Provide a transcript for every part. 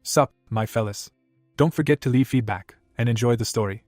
Sup, my fellas. Don't forget to leave feedback, and enjoy the story.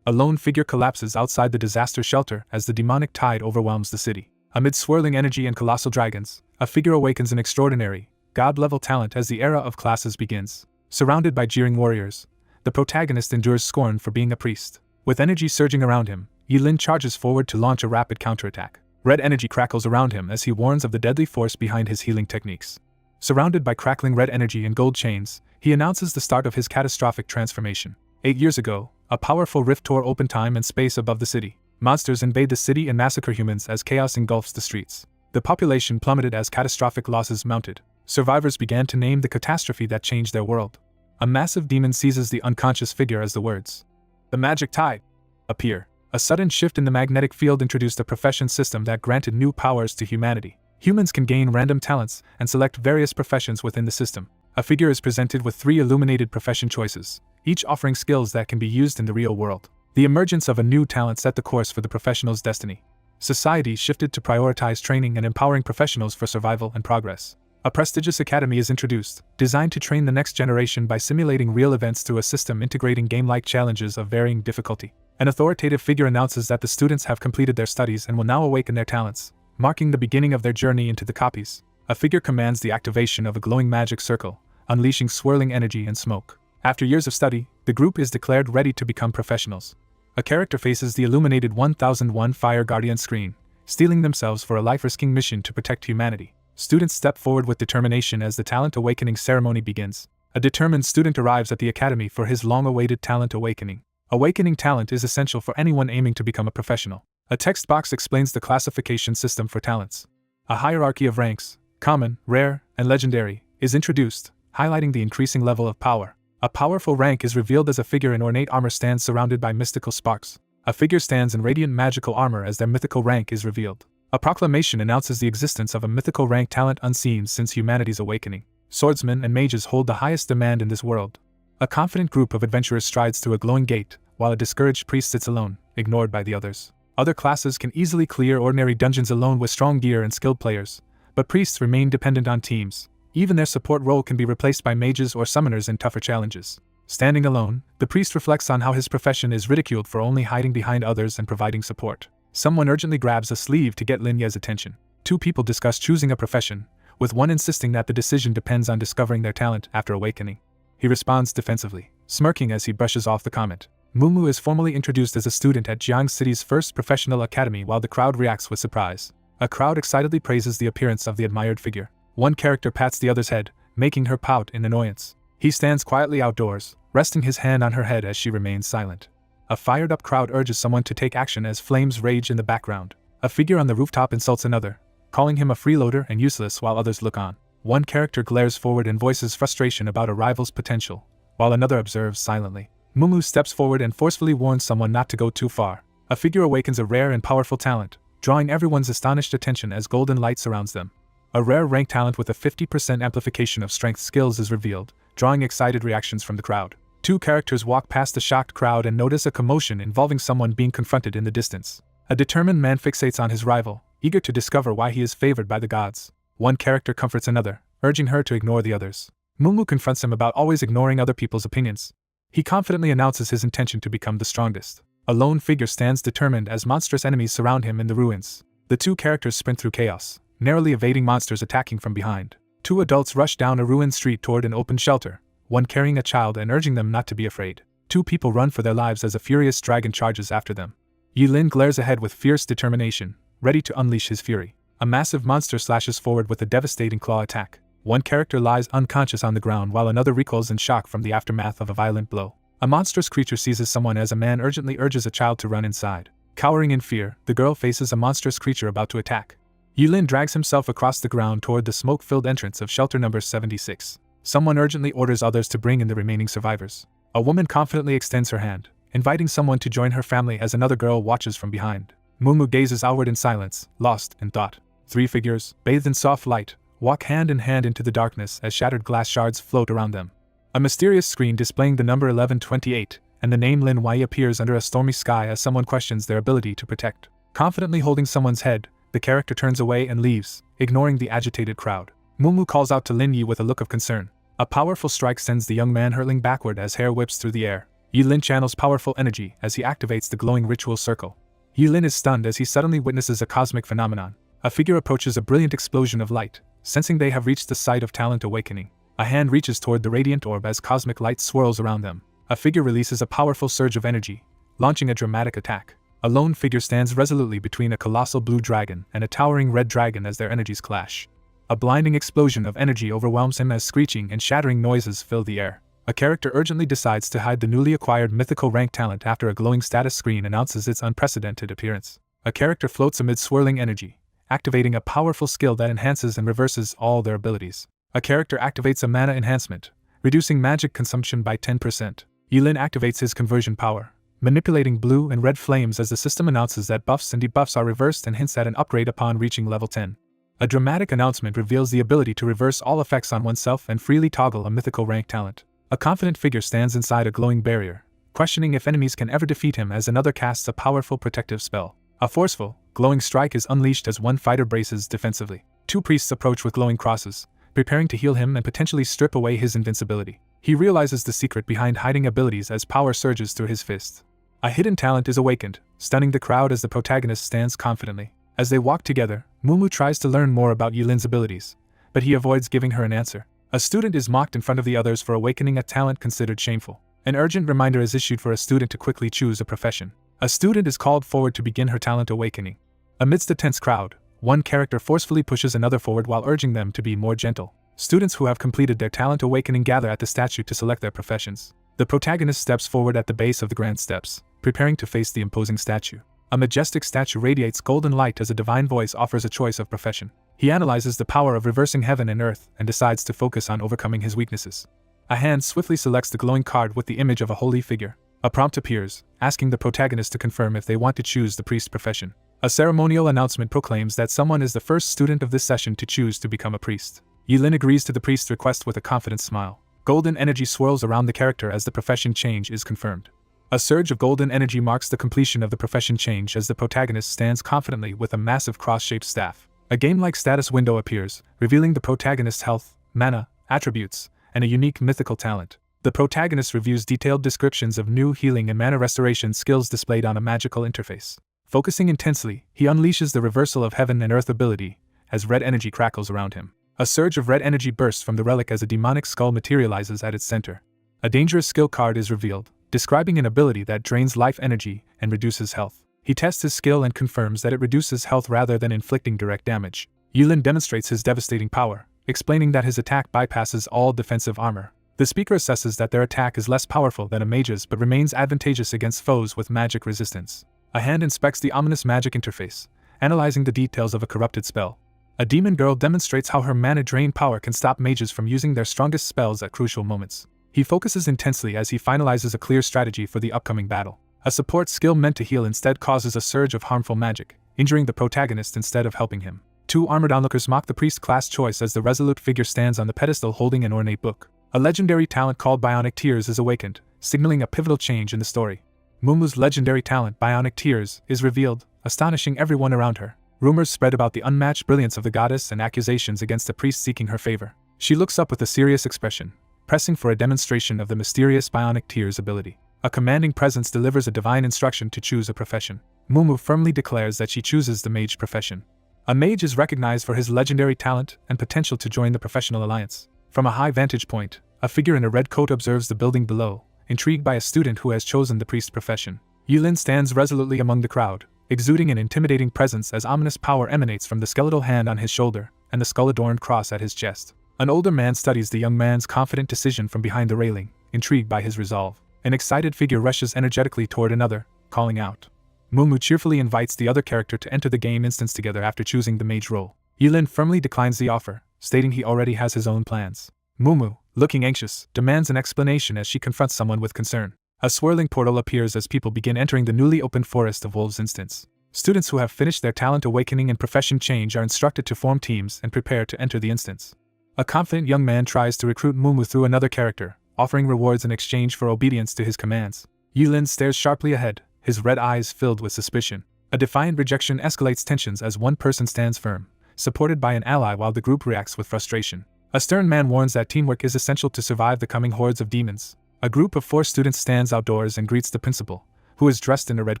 A lone figure collapses outside the disaster shelter as the demonic tide overwhelms the city. Amid swirling energy and colossal dragons, a figure awakens an extraordinary, god-level talent as the era of classes begins. Surrounded by jeering warriors, the protagonist endures scorn for being a priest. With energy surging around him, Yilin charges forward to launch a rapid counterattack. Red energy crackles around him as he warns of the deadly force behind his healing techniques. Surrounded by crackling red energy and gold chains, he announces the start of his catastrophic transformation. 8 years ago, a powerful rift tore open time and space above the city. Monsters invade the city and massacre humans as chaos engulfs the streets. The population plummeted as catastrophic losses mounted. Survivors began to name the catastrophe that changed their world. A massive demon seizes the unconscious figure as the words, "The magic tide," appear. A sudden shift in the magnetic field introduced a profession system that granted new powers to humanity. Humans can gain random talents and select various professions within the system. A figure is presented with 3 illuminated profession choices, each offering skills that can be used in the real world. The emergence of a new talent set the course for the professional's destiny. Society shifted to prioritize training and empowering professionals for survival and progress. A prestigious academy is introduced, designed to train the next generation by simulating real events through a system integrating game-like challenges of varying difficulty. An authoritative figure announces that the students have completed their studies and will now awaken their talents, marking the beginning of their journey into the copies. A figure commands the activation of a glowing magic circle, unleashing swirling energy and smoke. After years of study, the group is declared ready to become professionals. A character faces the illuminated 1001 Fire Guardian screen, steeling themselves for a life-risking mission to protect humanity. Students step forward with determination as the talent awakening ceremony begins. A determined student arrives at the academy for his long-awaited talent awakening. Awakening talent is essential for anyone aiming to become a professional. A text box explains the classification system for talents. A hierarchy of ranks, common, rare, and legendary, is introduced, highlighting the increasing level of power. A powerful rank is revealed as a figure in ornate armor stands surrounded by mystical sparks. A figure stands in radiant magical armor as their mythical rank is revealed. A proclamation announces the existence of a mythical rank talent unseen since humanity's awakening. Swordsmen and mages hold the highest demand in this world. A confident group of adventurers strides through a glowing gate, while a discouraged priest sits alone, ignored by the others. Other classes can easily clear ordinary dungeons alone with strong gear and skilled players, but priests remain dependent on teams. Even their support role can be replaced by mages or summoners in tougher challenges. Standing alone, the priest reflects on how his profession is ridiculed for only hiding behind others and providing support. Someone urgently grabs a sleeve to get Lin Ye's attention. 2 people discuss choosing a profession, with one insisting that the decision depends on discovering their talent after awakening. He responds defensively, smirking as he brushes off the comment. Mumu is formally introduced as a student at Jiang City's first professional academy while the crowd reacts with surprise. A crowd excitedly praises the appearance of the admired figure. One character pats the other's head, making her pout in annoyance. He stands quietly outdoors, resting his hand on her head as she remains silent. A fired-up crowd urges someone to take action as flames rage in the background. A figure on the rooftop insults another, calling him a freeloader and useless while others look on. One character glares forward and voices frustration about a rival's potential, while another observes silently. Mumu steps forward and forcefully warns someone not to go too far. A figure awakens a rare and powerful talent, drawing everyone's astonished attention as golden light surrounds them. A rare rank talent with a 50% amplification of strength skills is revealed, drawing excited reactions from the crowd. 2 characters walk past the shocked crowd and notice a commotion involving someone being confronted in the distance. A determined man fixates on his rival, eager to discover why he is favored by the gods. One character comforts another, urging her to ignore the others. Mumu confronts him about always ignoring other people's opinions. He confidently announces his intention to become the strongest. A lone figure stands determined as monstrous enemies surround him in the ruins. The 2 characters sprint through chaos, narrowly evading monsters attacking from behind. 2 adults rush down a ruined street toward an open shelter, one carrying a child and urging them not to be afraid. 2 people run for their lives as a furious dragon charges after them. Yilin glares ahead with fierce determination, ready to unleash his fury. A massive monster slashes forward with a devastating claw attack. One character lies unconscious on the ground while another recoils in shock from the aftermath of a violent blow. A monstrous creature seizes someone as a man urgently urges a child to run inside. Cowering in fear, the girl faces a monstrous creature about to attack. Yulin drags himself across the ground toward the smoke-filled entrance of shelter number 76. Someone urgently orders others to bring in the remaining survivors. A woman confidently extends her hand, inviting someone to join her family as another girl watches from behind. Mumu gazes outward in silence, lost in thought. 3 figures, bathed in soft light, walk hand in hand into the darkness as shattered glass shards float around them. A mysterious screen displaying the number 1128 and the name Lin Wei appears under a stormy sky as someone questions their ability to protect. Confidently holding someone's head, the character turns away and leaves, ignoring the agitated crowd. Mumu calls out to Lin Yi with a look of concern. A powerful strike sends the young man hurtling backward as hair whips through the air. Yilin channels powerful energy as he activates the glowing ritual circle. Yilin is stunned as he suddenly witnesses a cosmic phenomenon. A figure approaches a brilliant explosion of light, sensing they have reached the site of talent awakening. A hand reaches toward the radiant orb as cosmic light swirls around them. A figure releases a powerful surge of energy, launching a dramatic attack. A lone figure stands resolutely between a colossal blue dragon and a towering red dragon as their energies clash. A blinding explosion of energy overwhelms him as screeching and shattering noises fill the air. A character urgently decides to hide the newly acquired mythical rank talent after a glowing status screen announces its unprecedented appearance. A character floats amid swirling energy, activating a powerful skill that enhances and reverses all their abilities. A character activates a mana enhancement, reducing magic consumption by 10%. Yilin activates his conversion power, manipulating blue and red flames as the system announces that buffs and debuffs are reversed and hints at an upgrade upon reaching level 10. A dramatic announcement reveals the ability to reverse all effects on oneself and freely toggle a mythical rank talent. A confident figure stands inside a glowing barrier, questioning if enemies can ever defeat him as another casts a powerful protective spell. A forceful, glowing strike is unleashed as one fighter braces defensively. Two priests approach with glowing crosses, preparing to heal him and potentially strip away his invincibility. He realizes the secret behind hiding abilities as power surges through his fists. A hidden talent is awakened, stunning the crowd as the protagonist stands confidently. As they walk together, Mumu tries to learn more about Yilin's abilities, but he avoids giving her an answer. A student is mocked in front of the others for awakening a talent considered shameful. An urgent reminder is issued for a student to quickly choose a profession. A student is called forward to begin her talent awakening. Amidst the tense crowd, one character forcefully pushes another forward while urging them to be more gentle. Students who have completed their talent awakening gather at the statue to select their professions. The protagonist steps forward at the base of the grand steps, preparing to face the imposing statue. A majestic statue radiates golden light as a divine voice offers a choice of profession. He analyzes the power of reversing heaven and earth and decides to focus on overcoming his weaknesses. A hand swiftly selects the glowing card with the image of a holy figure. A prompt appears, asking the protagonist to confirm if they want to choose the priest profession. A ceremonial announcement proclaims that someone is the first student of this session to choose to become a priest. Yilin agrees to the priest's request with a confident smile. Golden energy swirls around the character as the profession change is confirmed. A surge of golden energy marks the completion of the profession change as the protagonist stands confidently with a massive cross-shaped staff. A game-like status window appears, revealing the protagonist's health, mana, attributes, and a unique mythical talent. The protagonist reviews detailed descriptions of new healing and mana restoration skills displayed on a magical interface. Focusing intensely, he unleashes the reversal of heaven and earth ability, as red energy crackles around him. A surge of red energy bursts from the relic as a demonic skull materializes at its center. A dangerous skill card is revealed, describing an ability that drains life energy and reduces health. He tests his skill and confirms that it reduces health rather than inflicting direct damage. Yilin demonstrates his devastating power, explaining that his attack bypasses all defensive armor. The speaker assesses that their attack is less powerful than a mage's but remains advantageous against foes with magic resistance. A hand inspects the ominous magic interface, analyzing the details of a corrupted spell. A demon girl demonstrates how her mana drain power can stop mages from using their strongest spells at crucial moments. He focuses intensely as he finalizes a clear strategy for the upcoming battle. A support skill meant to heal instead causes a surge of harmful magic, injuring the protagonist instead of helping him. Two armored onlookers mock the priest class choice as the resolute figure stands on the pedestal holding an ornate book. A legendary talent called Bionic Tears is awakened, signaling a pivotal change in the story. Mumu's legendary talent, Bionic Tears, is revealed, astonishing everyone around her. Rumors spread about the unmatched brilliance of the goddess and accusations against the priest seeking her favor. She looks up with a serious expression, pressing for a demonstration of the mysterious Bionic Tears ability. A commanding presence delivers a divine instruction to choose a profession. Mumu firmly declares that she chooses the mage profession. A mage is recognized for his legendary talent and potential to join the professional alliance. From a high vantage point, a figure in a red coat observes the building below, intrigued by a student who has chosen the priest profession. Yilin stands resolutely among the crowd, exuding an intimidating presence as ominous power emanates from the skeletal hand on his shoulder and the skull-adorned cross at his chest. An older man studies the young man's confident decision from behind the railing, intrigued by his resolve. An excited figure rushes energetically toward another, calling out. Mumu cheerfully invites the other character to enter the game instance together after choosing the mage role. Yilin firmly declines the offer, stating he already has his own plans. Mumu, looking anxious, demands an explanation as she confronts someone with concern. A swirling portal appears as people begin entering the newly opened Forest of Wolves instance. Students who have finished their talent awakening and profession change are instructed to form teams and prepare to enter the instance. A confident young man tries to recruit Mumu through another character, offering rewards in exchange for obedience to his commands. Yilin stares sharply ahead, his red eyes filled with suspicion. A defiant rejection escalates tensions as one person stands firm, supported by an ally while the group reacts with frustration. A stern man warns that teamwork is essential to survive the coming hordes of demons. A group of 4 students stands outdoors and greets the principal, who is dressed in a red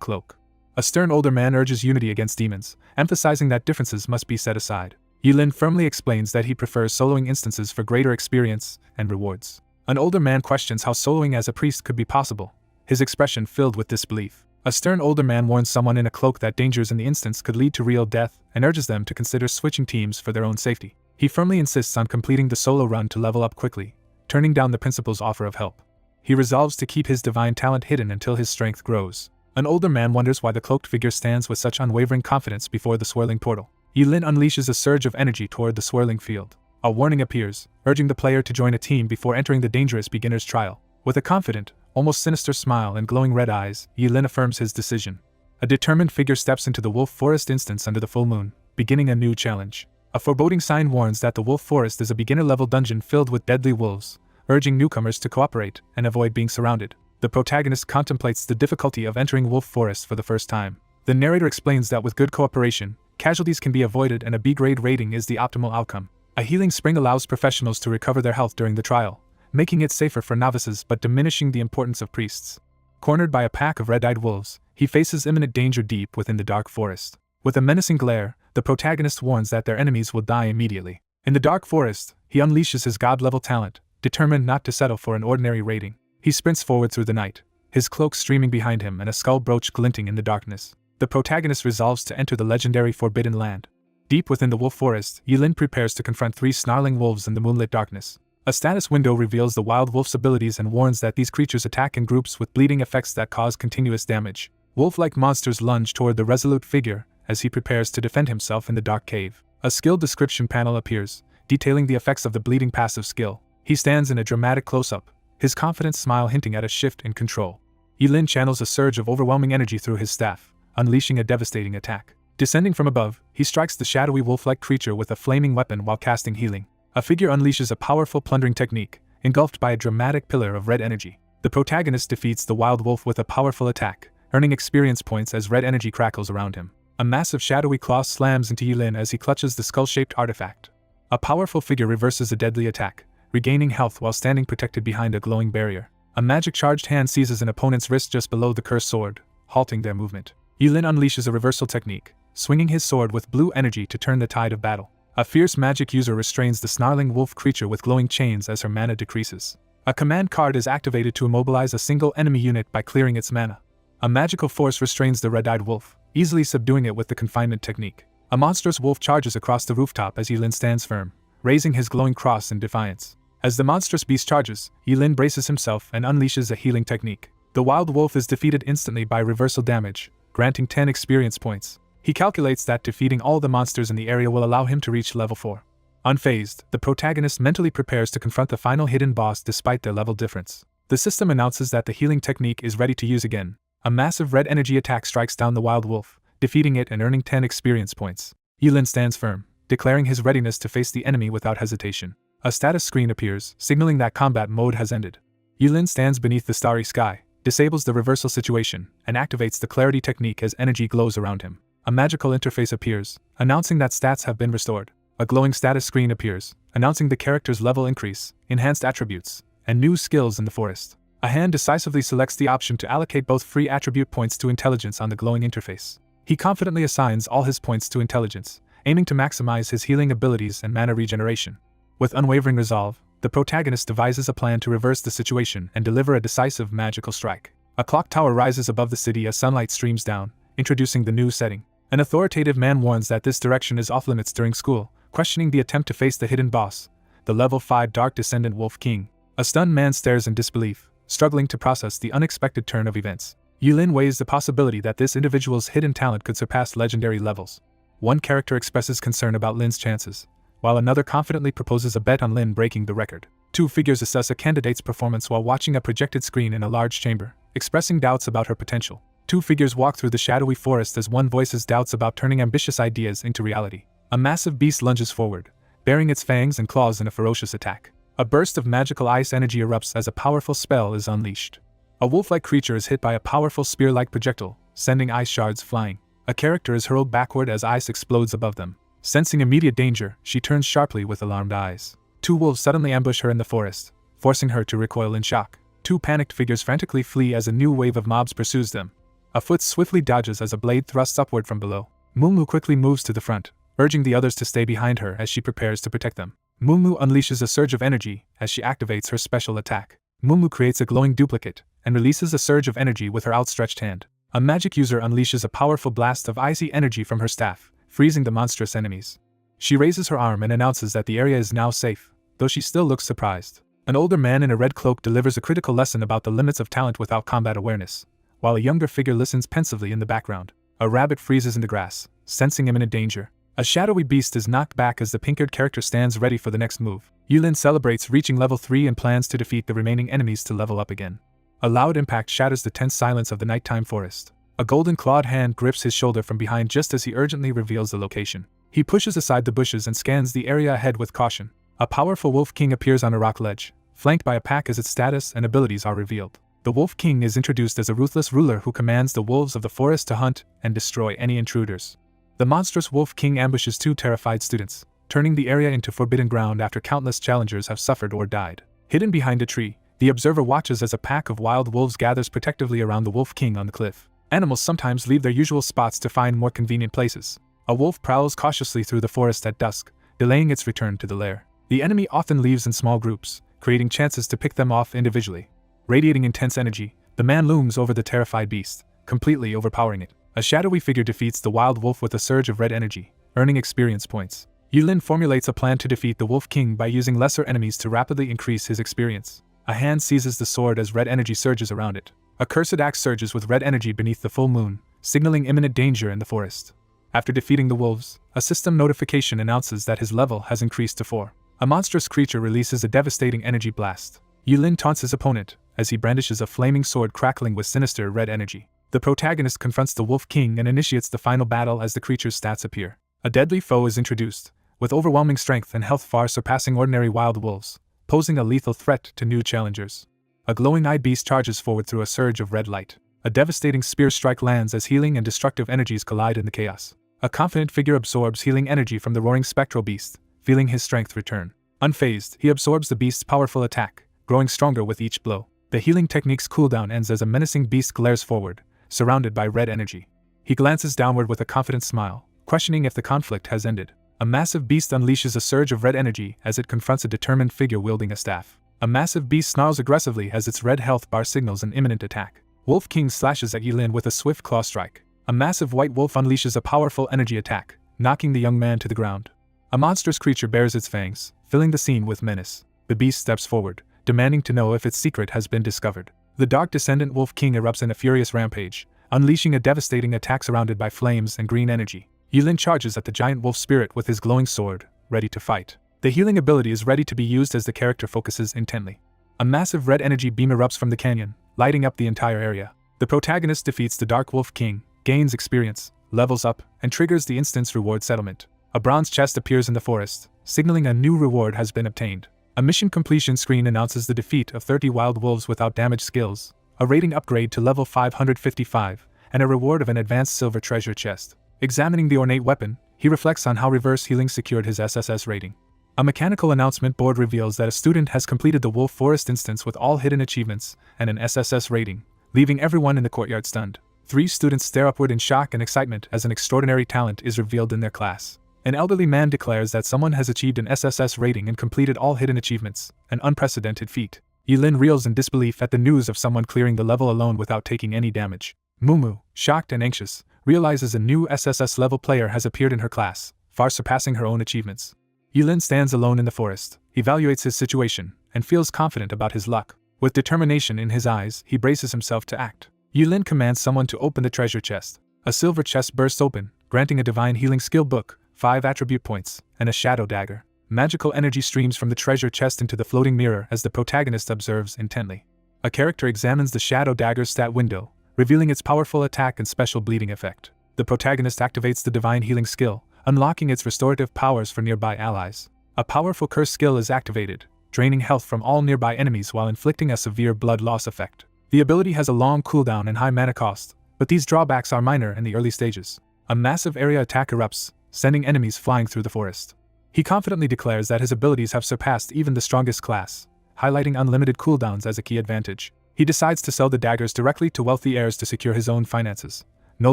cloak. A stern older man urges unity against demons, emphasizing that differences must be set aside. Yilin firmly explains that he prefers soloing instances for greater experience and rewards. An older man questions how soloing as a priest could be possible, his expression filled with disbelief. A stern older man warns someone in a cloak that dangers in the instance could lead to real death and urges them to consider switching teams for their own safety. He firmly insists on completing the solo run to level up quickly, turning down the principal's offer of help. He resolves to keep his divine talent hidden until his strength grows. An older man wonders why the cloaked figure stands with such unwavering confidence before the swirling portal. Yilin unleashes a surge of energy toward the swirling field. A warning appears, urging the player to join a team before entering the dangerous beginner's trial. With a confident, almost sinister smile and glowing red eyes, Yilin affirms his decision. A determined figure steps into the wolf forest instance under the full moon, beginning a new challenge. A foreboding sign warns that the wolf forest is a beginner-level dungeon filled with deadly wolves, urging newcomers to cooperate and avoid being surrounded. The protagonist contemplates the difficulty of entering wolf forest for the first time. The narrator explains that with good cooperation, casualties can be avoided and a B-grade rating is the optimal outcome. A healing spring allows professionals to recover their health during the trial, making it safer for novices but diminishing the importance of priests. Cornered by a pack of red-eyed wolves, he faces imminent danger deep within the dark forest. With a menacing glare, the protagonist warns that their enemies will die immediately. In the dark forest, he unleashes his god-level talent, determined not to settle for an ordinary rating. He sprints forward through the night, his cloak streaming behind him and a skull brooch glinting in the darkness. The protagonist resolves to enter the legendary Forbidden Land. Deep within the wolf forest, Yilin prepares to confront 3 snarling wolves in the moonlit darkness. A status window reveals the wild wolf's abilities and warns that these creatures attack in groups with bleeding effects that cause continuous damage. Wolf-like monsters lunge toward the resolute figure as he prepares to defend himself in the dark cave. A skill description panel appears, detailing the effects of the bleeding passive skill. He stands in a dramatic close-up, his confident smile hinting at a shift in control. Yilin channels a surge of overwhelming energy through his staff, unleashing a devastating attack. Descending from above, he strikes the shadowy wolf-like creature with a flaming weapon while casting healing. A figure unleashes a powerful plundering technique, engulfed by a dramatic pillar of red energy. The protagonist defeats the wild wolf with a powerful attack, earning experience points as red energy crackles around him. A massive shadowy claw slams into Yilin as he clutches the skull-shaped artifact. A powerful figure reverses a deadly attack, regaining health while standing protected behind a glowing barrier. A magic-charged hand seizes an opponent's wrist just below the cursed sword, halting their movement. Yilin unleashes a reversal technique, swinging his sword with blue energy to turn the tide of battle. A fierce magic user restrains the snarling wolf creature with glowing chains as her mana decreases. A command card is activated to immobilize a single enemy unit by clearing its mana. A magical force restrains the red-eyed wolf, easily subduing it with the confinement technique. A monstrous wolf charges across the rooftop as Yilin stands firm, raising his glowing cross in defiance. As the monstrous beast charges, Yilin braces himself and unleashes a healing technique. The wild wolf is defeated instantly by reversal damage, granting 10 experience points. He calculates that defeating all the monsters in the area will allow him to reach level 4. Unfazed, the protagonist mentally prepares to confront the final hidden boss despite their level difference. The system announces that the healing technique is ready to use again. A massive red energy attack strikes down the wild wolf, defeating it and earning 10 experience points. Yilin stands firm, declaring his readiness to face the enemy without hesitation. A status screen appears, signaling that combat mode has ended. Yilin stands beneath the starry sky, disables the reversal situation, and activates the clarity technique as energy glows around him. A magical interface appears, announcing that stats have been restored. A glowing status screen appears, announcing the character's level increase, enhanced attributes, and new skills in the forest. A hand decisively selects the option to allocate both free attribute points to intelligence on the glowing interface. He confidently assigns all his points to intelligence, aiming to maximize his healing abilities and mana regeneration. With unwavering resolve, the protagonist devises a plan to reverse the situation and deliver a decisive magical strike. A clock tower rises above the city as sunlight streams down, introducing the new setting. An authoritative man warns that this direction is off-limits during school, questioning the attempt to face the hidden boss, the level 5 Dark Descendant Wolf King. A stunned man stares in disbelief, struggling to process the unexpected turn of events. Yilin weighs the possibility that this individual's hidden talent could surpass legendary levels. One character expresses concern about Lin's chances, while another confidently proposes a bet on Lin breaking the record. 2 figures assess a candidate's performance while watching a projected screen in a large chamber, expressing doubts about her potential. 2 figures walk through the shadowy forest as one voices doubts about turning ambitious ideas into reality. A massive beast lunges forward, baring its fangs and claws in a ferocious attack. A burst of magical ice energy erupts as a powerful spell is unleashed. A wolf-like creature is hit by a powerful spear-like projectile, sending ice shards flying. A character is hurled backward as ice explodes above them. Sensing immediate danger, she turns sharply with alarmed eyes. Two wolves suddenly ambush her in the forest, forcing her to recoil in shock. Two panicked figures frantically flee as a new wave of mobs pursues them. A foot swiftly dodges as a blade thrusts upward from below. Mumu quickly moves to the front, urging the others to stay behind her as she prepares to protect them. Mumu unleashes a surge of energy as she activates her special attack. Mumu creates a glowing duplicate and releases a surge of energy with her outstretched hand. A magic user unleashes a powerful blast of icy energy from her staff, freezing the monstrous enemies. She raises her arm and announces that the area is now safe, though she still looks surprised. An older man in a red cloak delivers a critical lesson about the limits of talent without combat awareness, while a younger figure listens pensively in the background. A rabbit freezes in the grass, sensing imminent danger. A shadowy beast is knocked back as the pink-haired character stands ready for the next move. Yulin celebrates reaching level 3 and plans to defeat the remaining enemies to level up again. A loud impact shatters the tense silence of the nighttime forest. A golden-clawed hand grips his shoulder from behind just as he urgently reveals the location. He pushes aside the bushes and scans the area ahead with caution. A powerful Wolf King appears on a rock ledge, flanked by a pack as its status and abilities are revealed. The Wolf King is introduced as a ruthless ruler who commands the wolves of the forest to hunt and destroy any intruders. The monstrous Wolf King ambushes two terrified students, turning the area into forbidden ground after countless challengers have suffered or died. Hidden behind a tree, the observer watches as a pack of wild wolves gathers protectively around the Wolf King on the cliff. Animals sometimes leave their usual spots to find more convenient places. A wolf prowls cautiously through the forest at dusk, delaying its return to the lair. The enemy often leaves in small groups, creating chances to pick them off individually. Radiating intense energy, the man looms over the terrified beast, completely overpowering it. A shadowy figure defeats the wild wolf with a surge of red energy, earning experience points. Yulin formulates a plan to defeat the Wolf King by using lesser enemies to rapidly increase his experience. A hand seizes the sword as red energy surges around it. A cursed axe surges with red energy beneath the full moon, signaling imminent danger in the forest. After defeating the wolves, a system notification announces that his level has increased to 4. A monstrous creature releases a devastating energy blast. Yulin taunts his opponent as he brandishes a flaming sword crackling with sinister red energy. The protagonist confronts the Wolf King and initiates the final battle as the creature's stats appear. A deadly foe is introduced, with overwhelming strength and health far surpassing ordinary wild wolves, posing a lethal threat to new challengers. A glowing-eyed beast charges forward through a surge of red light. A devastating spear strike lands as healing and destructive energies collide in the chaos. A confident figure absorbs healing energy from the roaring spectral beast, feeling his strength return. Unfazed, he absorbs the beast's powerful attack, growing stronger with each blow. The healing technique's cooldown ends as a menacing beast glares forward, surrounded by red energy. He glances downward with a confident smile, questioning if the conflict has ended. A massive beast unleashes a surge of red energy as it confronts a determined figure wielding a staff. A massive beast snarls aggressively as its red health bar signals an imminent attack. Wolf King slashes at Yulin with a swift claw strike. A massive white wolf unleashes a powerful energy attack, knocking the young man to the ground. A monstrous creature bares its fangs, filling the scene with menace. The beast steps forward, demanding to know if its secret has been discovered. The Dark Descendant Wolf King erupts in a furious rampage, unleashing a devastating attack surrounded by flames and green energy. Yulin charges at the giant wolf spirit with his glowing sword, ready to fight. The healing ability is ready to be used as the character focuses intently. A massive red energy beam erupts from the canyon, lighting up the entire area. The protagonist defeats the Dark Wolf King, gains experience, levels up, and triggers the instant's reward settlement. A bronze chest appears in the forest, signaling a new reward has been obtained. A mission completion screen announces the defeat of 30 wild wolves without damage skills, a rating upgrade to level 555, and a reward of an advanced silver treasure chest. Examining the ornate weapon, he reflects on how reverse healing secured his SSS rating. A mechanical announcement board reveals that a student has completed the Wolf Forest instance with all hidden achievements and an SSS rating, leaving everyone in the courtyard stunned. 3 students stare upward in shock and excitement as an extraordinary talent is revealed in their class. An elderly man declares that someone has achieved an SSS rating and completed all hidden achievements, an unprecedented feat. Yulin reels in disbelief at the news of someone clearing the level alone without taking any damage. Mumu, shocked and anxious, realizes a new SSS level player has appeared in her class, far surpassing her own achievements. Yulin stands alone in the forest, evaluates his situation, and feels confident about his luck. With determination in his eyes, he braces himself to act. Yulin commands someone to open the treasure chest. A silver chest bursts open, granting a divine healing skill book, 5 attribute points, and a shadow dagger. Magical energy streams from the treasure chest into the floating mirror as the protagonist observes intently. A character examines the shadow dagger's stat window, revealing its powerful attack and special bleeding effect. The protagonist activates the divine healing skill, unlocking its restorative powers for nearby allies. A powerful curse skill is activated, draining health from all nearby enemies while inflicting a severe blood loss effect. The ability has a long cooldown and high mana cost, but these drawbacks are minor in the early stages. A massive area attack erupts, sending enemies flying through the forest. He confidently declares that his abilities have surpassed even the strongest class, highlighting unlimited cooldowns as a key advantage. He decides to sell the daggers directly to wealthy heirs to secure his own finances, no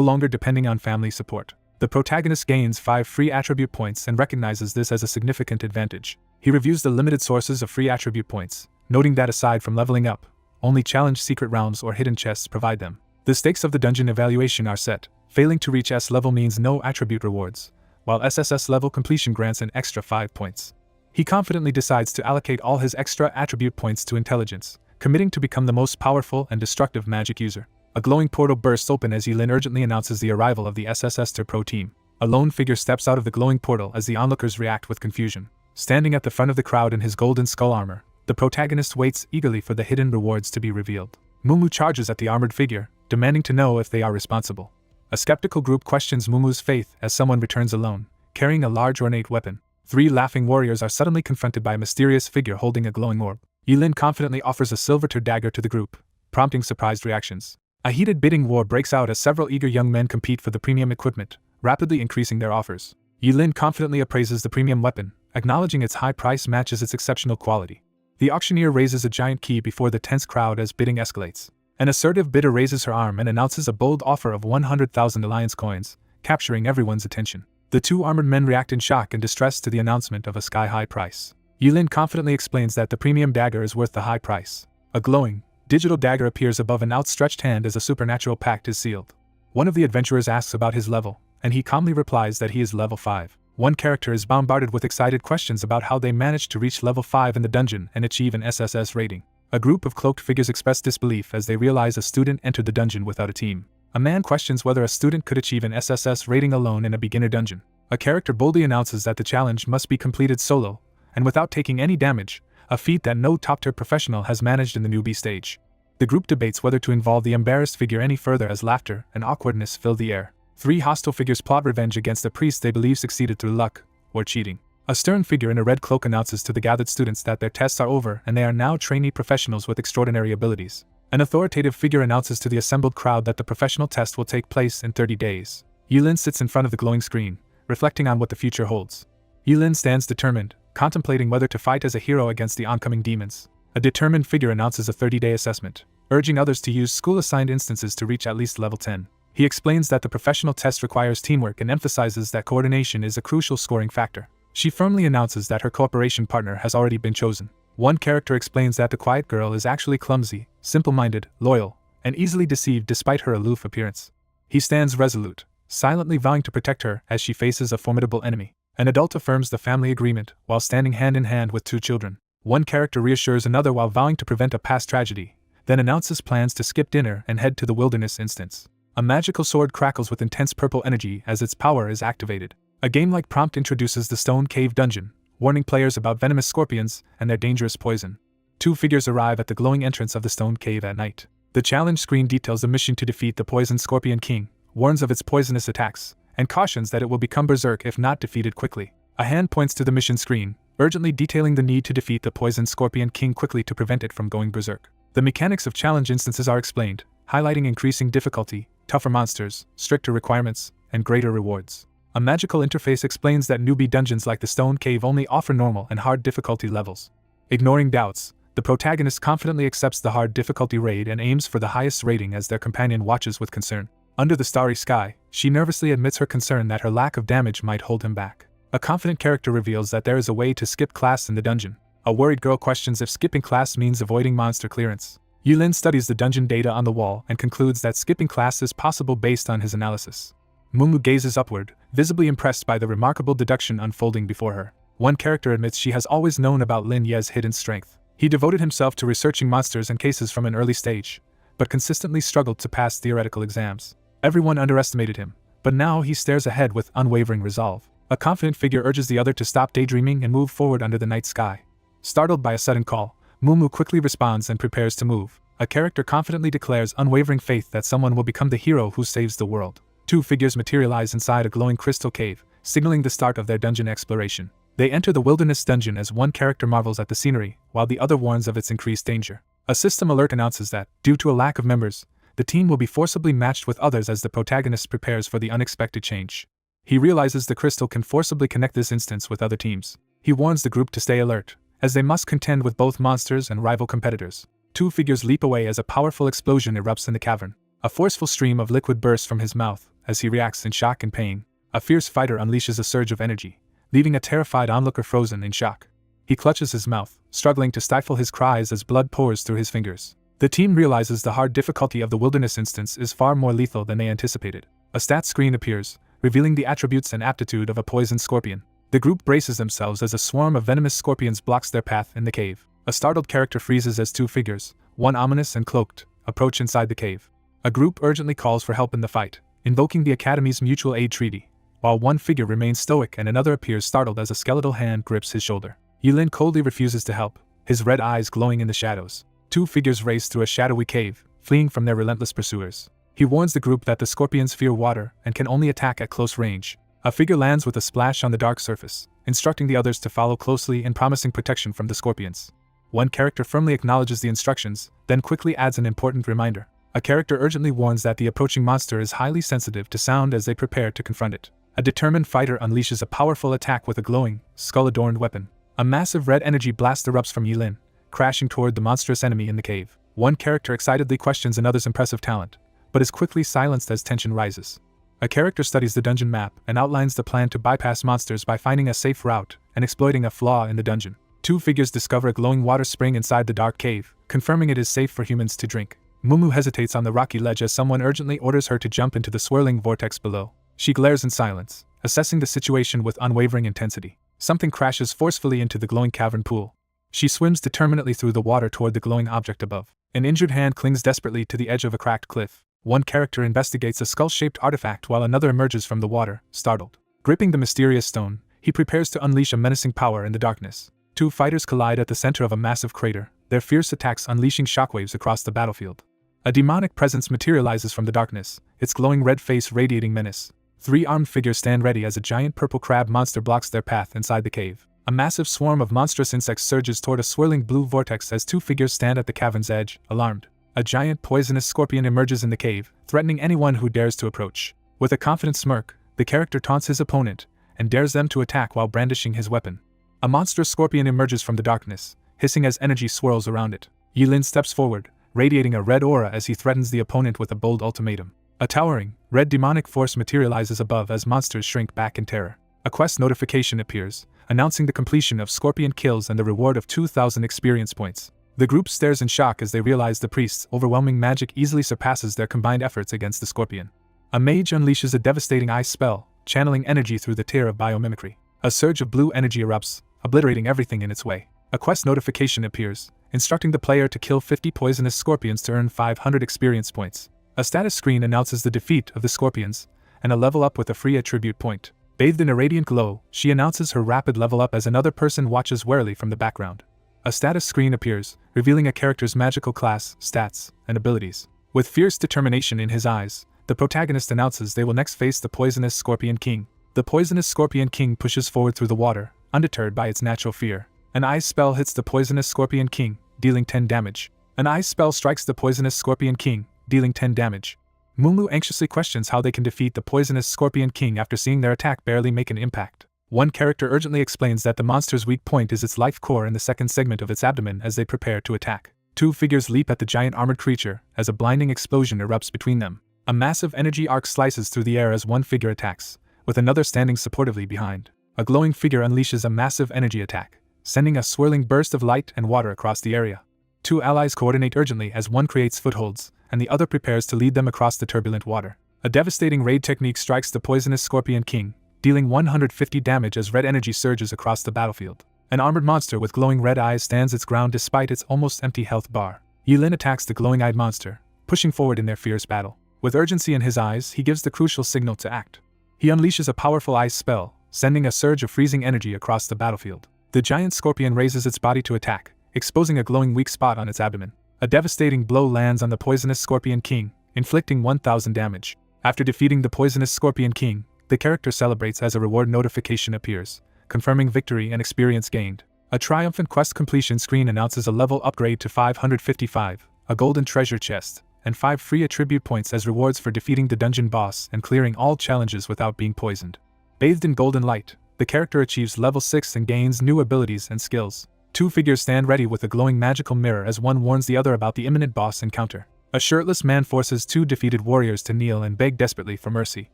longer depending on family support. The protagonist gains 5 free attribute points and recognizes this as a significant advantage. He reviews the limited sources of free attribute points, noting that aside from leveling up, only challenge secret realms or hidden chests provide them. The stakes of the dungeon evaluation are set. Failing to reach S level means no attribute rewards, while SSS level completion grants an extra 5 points. He confidently decides to allocate all his extra attribute points to intelligence, committing to become the most powerful and destructive magic user. A glowing portal bursts open as Yilin urgently announces the arrival of the SSS Pro team. A lone figure steps out of the glowing portal as the onlookers react with confusion. Standing at the front of the crowd in his golden skull armor, the protagonist waits eagerly for the hidden rewards to be revealed. Mumu charges at the armored figure, demanding to know if they are responsible. A skeptical group questions Mumu's faith as someone returns alone, carrying a large ornate weapon. 3 laughing warriors are suddenly confronted by a mysterious figure holding a glowing orb. Yilin confidently offers a silver-tier dagger to the group, prompting surprised reactions. A heated bidding war breaks out as several eager young men compete for the premium equipment, rapidly increasing their offers. Yilin confidently appraises the premium weapon, acknowledging its high price matches its exceptional quality. The auctioneer raises a giant key before the tense crowd as bidding escalates. An assertive bidder raises her arm and announces a bold offer of 100,000 alliance coins, capturing everyone's attention. The 2 armored men react in shock and distress to the announcement of a sky-high price. Yilin confidently explains that the premium dagger is worth the high price. A glowing, digital dagger appears above an outstretched hand as a supernatural pact is sealed. One of the adventurers asks about his level, and he calmly replies that he is level 5. One character is bombarded with excited questions about how they managed to reach level 5 in the dungeon and achieve an SSS rating. A group of cloaked figures express disbelief as they realize a student entered the dungeon without a team. A man questions whether a student could achieve an SSS rating alone in a beginner dungeon. A character boldly announces that the challenge must be completed solo, and without taking any damage, a feat that no top-tier professional has managed in the newbie stage. The group debates whether to involve the embarrassed figure any further as laughter and awkwardness fill the air. 3 hostile figures plot revenge against a priest they believe succeeded through luck or cheating. A stern figure in a red cloak announces to the gathered students that their tests are over and they are now trainee professionals with extraordinary abilities. An authoritative figure announces to the assembled crowd that the professional test will take place in 30 days. Yilin sits in front of the glowing screen, reflecting on what the future holds. Yilin stands determined, contemplating whether to fight as a hero against the oncoming demons. A determined figure announces a 30-day assessment, urging others to use school-assigned instances to reach at least level 10. He explains that the professional test requires teamwork and emphasizes that coordination is a crucial scoring factor. She firmly announces that her cooperation partner has already been chosen. One character explains that the quiet girl is actually clumsy, simple-minded, loyal, and easily deceived despite her aloof appearance. He stands resolute, silently vowing to protect her as she faces a formidable enemy. An adult affirms the family agreement while standing hand in hand with 2 children. One character reassures another while vowing to prevent a past tragedy, then announces plans to skip dinner and head to the wilderness instance. A magical sword crackles with intense purple energy as its power is activated. A game-like prompt introduces the Stone Cave Dungeon, warning players about venomous scorpions and their dangerous poison. 2 figures arrive at the glowing entrance of the Stone Cave at night. The challenge screen details the mission to defeat the Poison Scorpion King, warns of its poisonous attacks, and cautions that it will become berserk if not defeated quickly. A hand points to the mission screen, urgently detailing the need to defeat the Poison Scorpion King quickly to prevent it from going berserk. The mechanics of challenge instances are explained, highlighting increasing difficulty, tougher monsters, stricter requirements, and greater rewards. A magical interface explains that newbie dungeons like the Stone Cave only offer normal and hard difficulty levels. Ignoring doubts, the protagonist confidently accepts the hard difficulty raid and aims for the highest rating as their companion watches with concern. Under the starry sky, she nervously admits her concern that her lack of damage might hold him back. A confident character reveals that there is a way to skip class in the dungeon. A worried girl questions if skipping class means avoiding monster clearance. Yulin studies the dungeon data on the wall and concludes that skipping class is possible based on his analysis. Mumu gazes upward, visibly impressed by the remarkable deduction unfolding before her. One character admits she has always known about Lin Ye's hidden strength. He devoted himself to researching monsters and cases from an early stage, but consistently struggled to pass theoretical exams. Everyone underestimated him, but now he stares ahead with unwavering resolve. A confident figure urges the other to stop daydreaming and move forward under the night sky. Startled by a sudden call, Mumu quickly responds and prepares to move. A character confidently declares unwavering faith that someone will become the hero who saves the world. 2 figures materialize inside a glowing crystal cave, signaling the start of their dungeon exploration. They enter the wilderness dungeon as one character marvels at the scenery, while the other warns of its increased danger. A system alert announces that, due to a lack of members, the team will be forcibly matched with others as the protagonist prepares for the unexpected change. He realizes the crystal can forcibly connect this instance with other teams. He warns the group to stay alert, as they must contend with both monsters and rival competitors. Two figures leap away as a powerful explosion erupts in the cavern. A forceful stream of liquid bursts from his mouth as he reacts in shock and pain. A fierce fighter unleashes a surge of energy, leaving a terrified onlooker frozen in shock. He clutches his mouth, struggling to stifle his cries as blood pours through his fingers. The team realizes the hard difficulty of the wilderness instance is far more lethal than they anticipated. A stat screen appears, revealing the attributes and aptitude of a poison scorpion. The group braces themselves as a swarm of venomous scorpions blocks their path in the cave. A startled character freezes as two figures, one ominous and cloaked, approach inside the cave. A group urgently calls for help in the fight, invoking the Academy's mutual aid treaty, while one figure remains stoic and another appears startled as a skeletal hand grips his shoulder. Yilin coldly refuses to help, his red eyes glowing in the shadows. Two figures race through a shadowy cave, fleeing from their relentless pursuers. He warns the group that the scorpions fear water and can only attack at close range. A figure lands with a splash on the dark surface, instructing the others to follow closely and promising protection from the scorpions. One character firmly acknowledges the instructions, then quickly adds an important reminder. A character urgently warns that the approaching monster is highly sensitive to sound as they prepare to confront it. A determined fighter unleashes a powerful attack with a glowing, skull-adorned weapon. A massive red energy blast erupts from Yilin, crashing toward the monstrous enemy in the cave. One character excitedly questions another's impressive talent, but is quickly silenced as tension rises. A character studies the dungeon map and outlines the plan to bypass monsters by finding a safe route and exploiting a flaw in the dungeon. Two figures discover a glowing water spring inside the dark cave, confirming it is safe for humans to drink. Mumu hesitates on the rocky ledge as someone urgently orders her to jump into the swirling vortex below. She glares in silence, assessing the situation with unwavering intensity. Something crashes forcefully into the glowing cavern pool. She swims determinedly through the water toward the glowing object above. An injured hand clings desperately to the edge of a cracked cliff. One character investigates a skull-shaped artifact while another emerges from the water, startled. Gripping the mysterious stone, he prepares to unleash a menacing power in the darkness. Two fighters collide at the center of a massive crater, their fierce attacks unleashing shockwaves across the battlefield. A demonic presence materializes from the darkness, its glowing red face radiating menace. Three armed figures stand ready as a giant purple crab monster blocks their path inside the cave. A massive swarm of monstrous insects surges toward a swirling blue vortex as two figures stand at the cavern's edge, alarmed. A giant poisonous scorpion emerges in the cave, threatening anyone who dares to approach. With a confident smirk, the character taunts his opponent and dares them to attack while brandishing his weapon. A monstrous scorpion emerges from the darkness, hissing as energy swirls around it. Yilin steps forward, radiating a red aura as he threatens the opponent with a bold ultimatum. A towering, red demonic force materializes above as monsters shrink back in terror. A quest notification appears, announcing the completion of scorpion kills and the reward of 2,000 experience points. The group stares in shock as they realize the priest's overwhelming magic easily surpasses their combined efforts against the scorpion. A mage unleashes a devastating ice spell, channeling energy through the tear of biomimicry. A surge of blue energy erupts, obliterating everything in its way. A quest notification appears, instructing the player to kill 50 poisonous scorpions to earn 500 experience points. A status screen announces the defeat of the scorpions, and a level up with a free attribute point. Bathed in a radiant glow, she announces her rapid level up as another person watches warily from the background. A status screen appears, revealing a character's magical class, stats, and abilities. With fierce determination in his eyes, the protagonist announces they will next face the poisonous Scorpion King. The poisonous Scorpion King pushes forward through the water, undeterred by its natural fear. An ice spell hits the poisonous Scorpion King, dealing 10 damage. An ice spell strikes the poisonous Scorpion King, dealing 10 damage. Mumu anxiously questions how they can defeat the poisonous Scorpion King after seeing their attack barely make an impact. One character urgently explains that the monster's weak point is its life core in the second segment of its abdomen as they prepare to attack. Two figures leap at the giant armored creature as a blinding explosion erupts between them. A massive energy arc slices through the air as one figure attacks, with another standing supportively behind. A glowing figure unleashes a massive energy attack, sending a swirling burst of light and water across the area. Two allies coordinate urgently as one creates footholds, and the other prepares to lead them across the turbulent water. A devastating raid technique strikes the poisonous Scorpion King, dealing 150 damage as red energy surges across the battlefield. An armored monster with glowing red eyes stands its ground despite its almost empty health bar. Yilin attacks the glowing-eyed monster, pushing forward in their fierce battle. With urgency in his eyes, he gives the crucial signal to act. He unleashes a powerful ice spell, sending a surge of freezing energy across the battlefield. The giant scorpion raises its body to attack, exposing a glowing weak spot on its abdomen. A devastating blow lands on the poisonous Scorpion King, inflicting 1,000 damage. After defeating the poisonous Scorpion King, the character celebrates as a reward notification appears, confirming victory and experience gained. A triumphant quest completion screen announces a level upgrade to 555, a golden treasure chest, and 5 free attribute points as rewards for defeating the dungeon boss and clearing all challenges without being poisoned. Bathed in golden light, the character achieves level 6 and gains new abilities and skills. Two figures stand ready with a glowing magical mirror as one warns the other about the imminent boss encounter. A shirtless man forces two defeated warriors to kneel and beg desperately for mercy.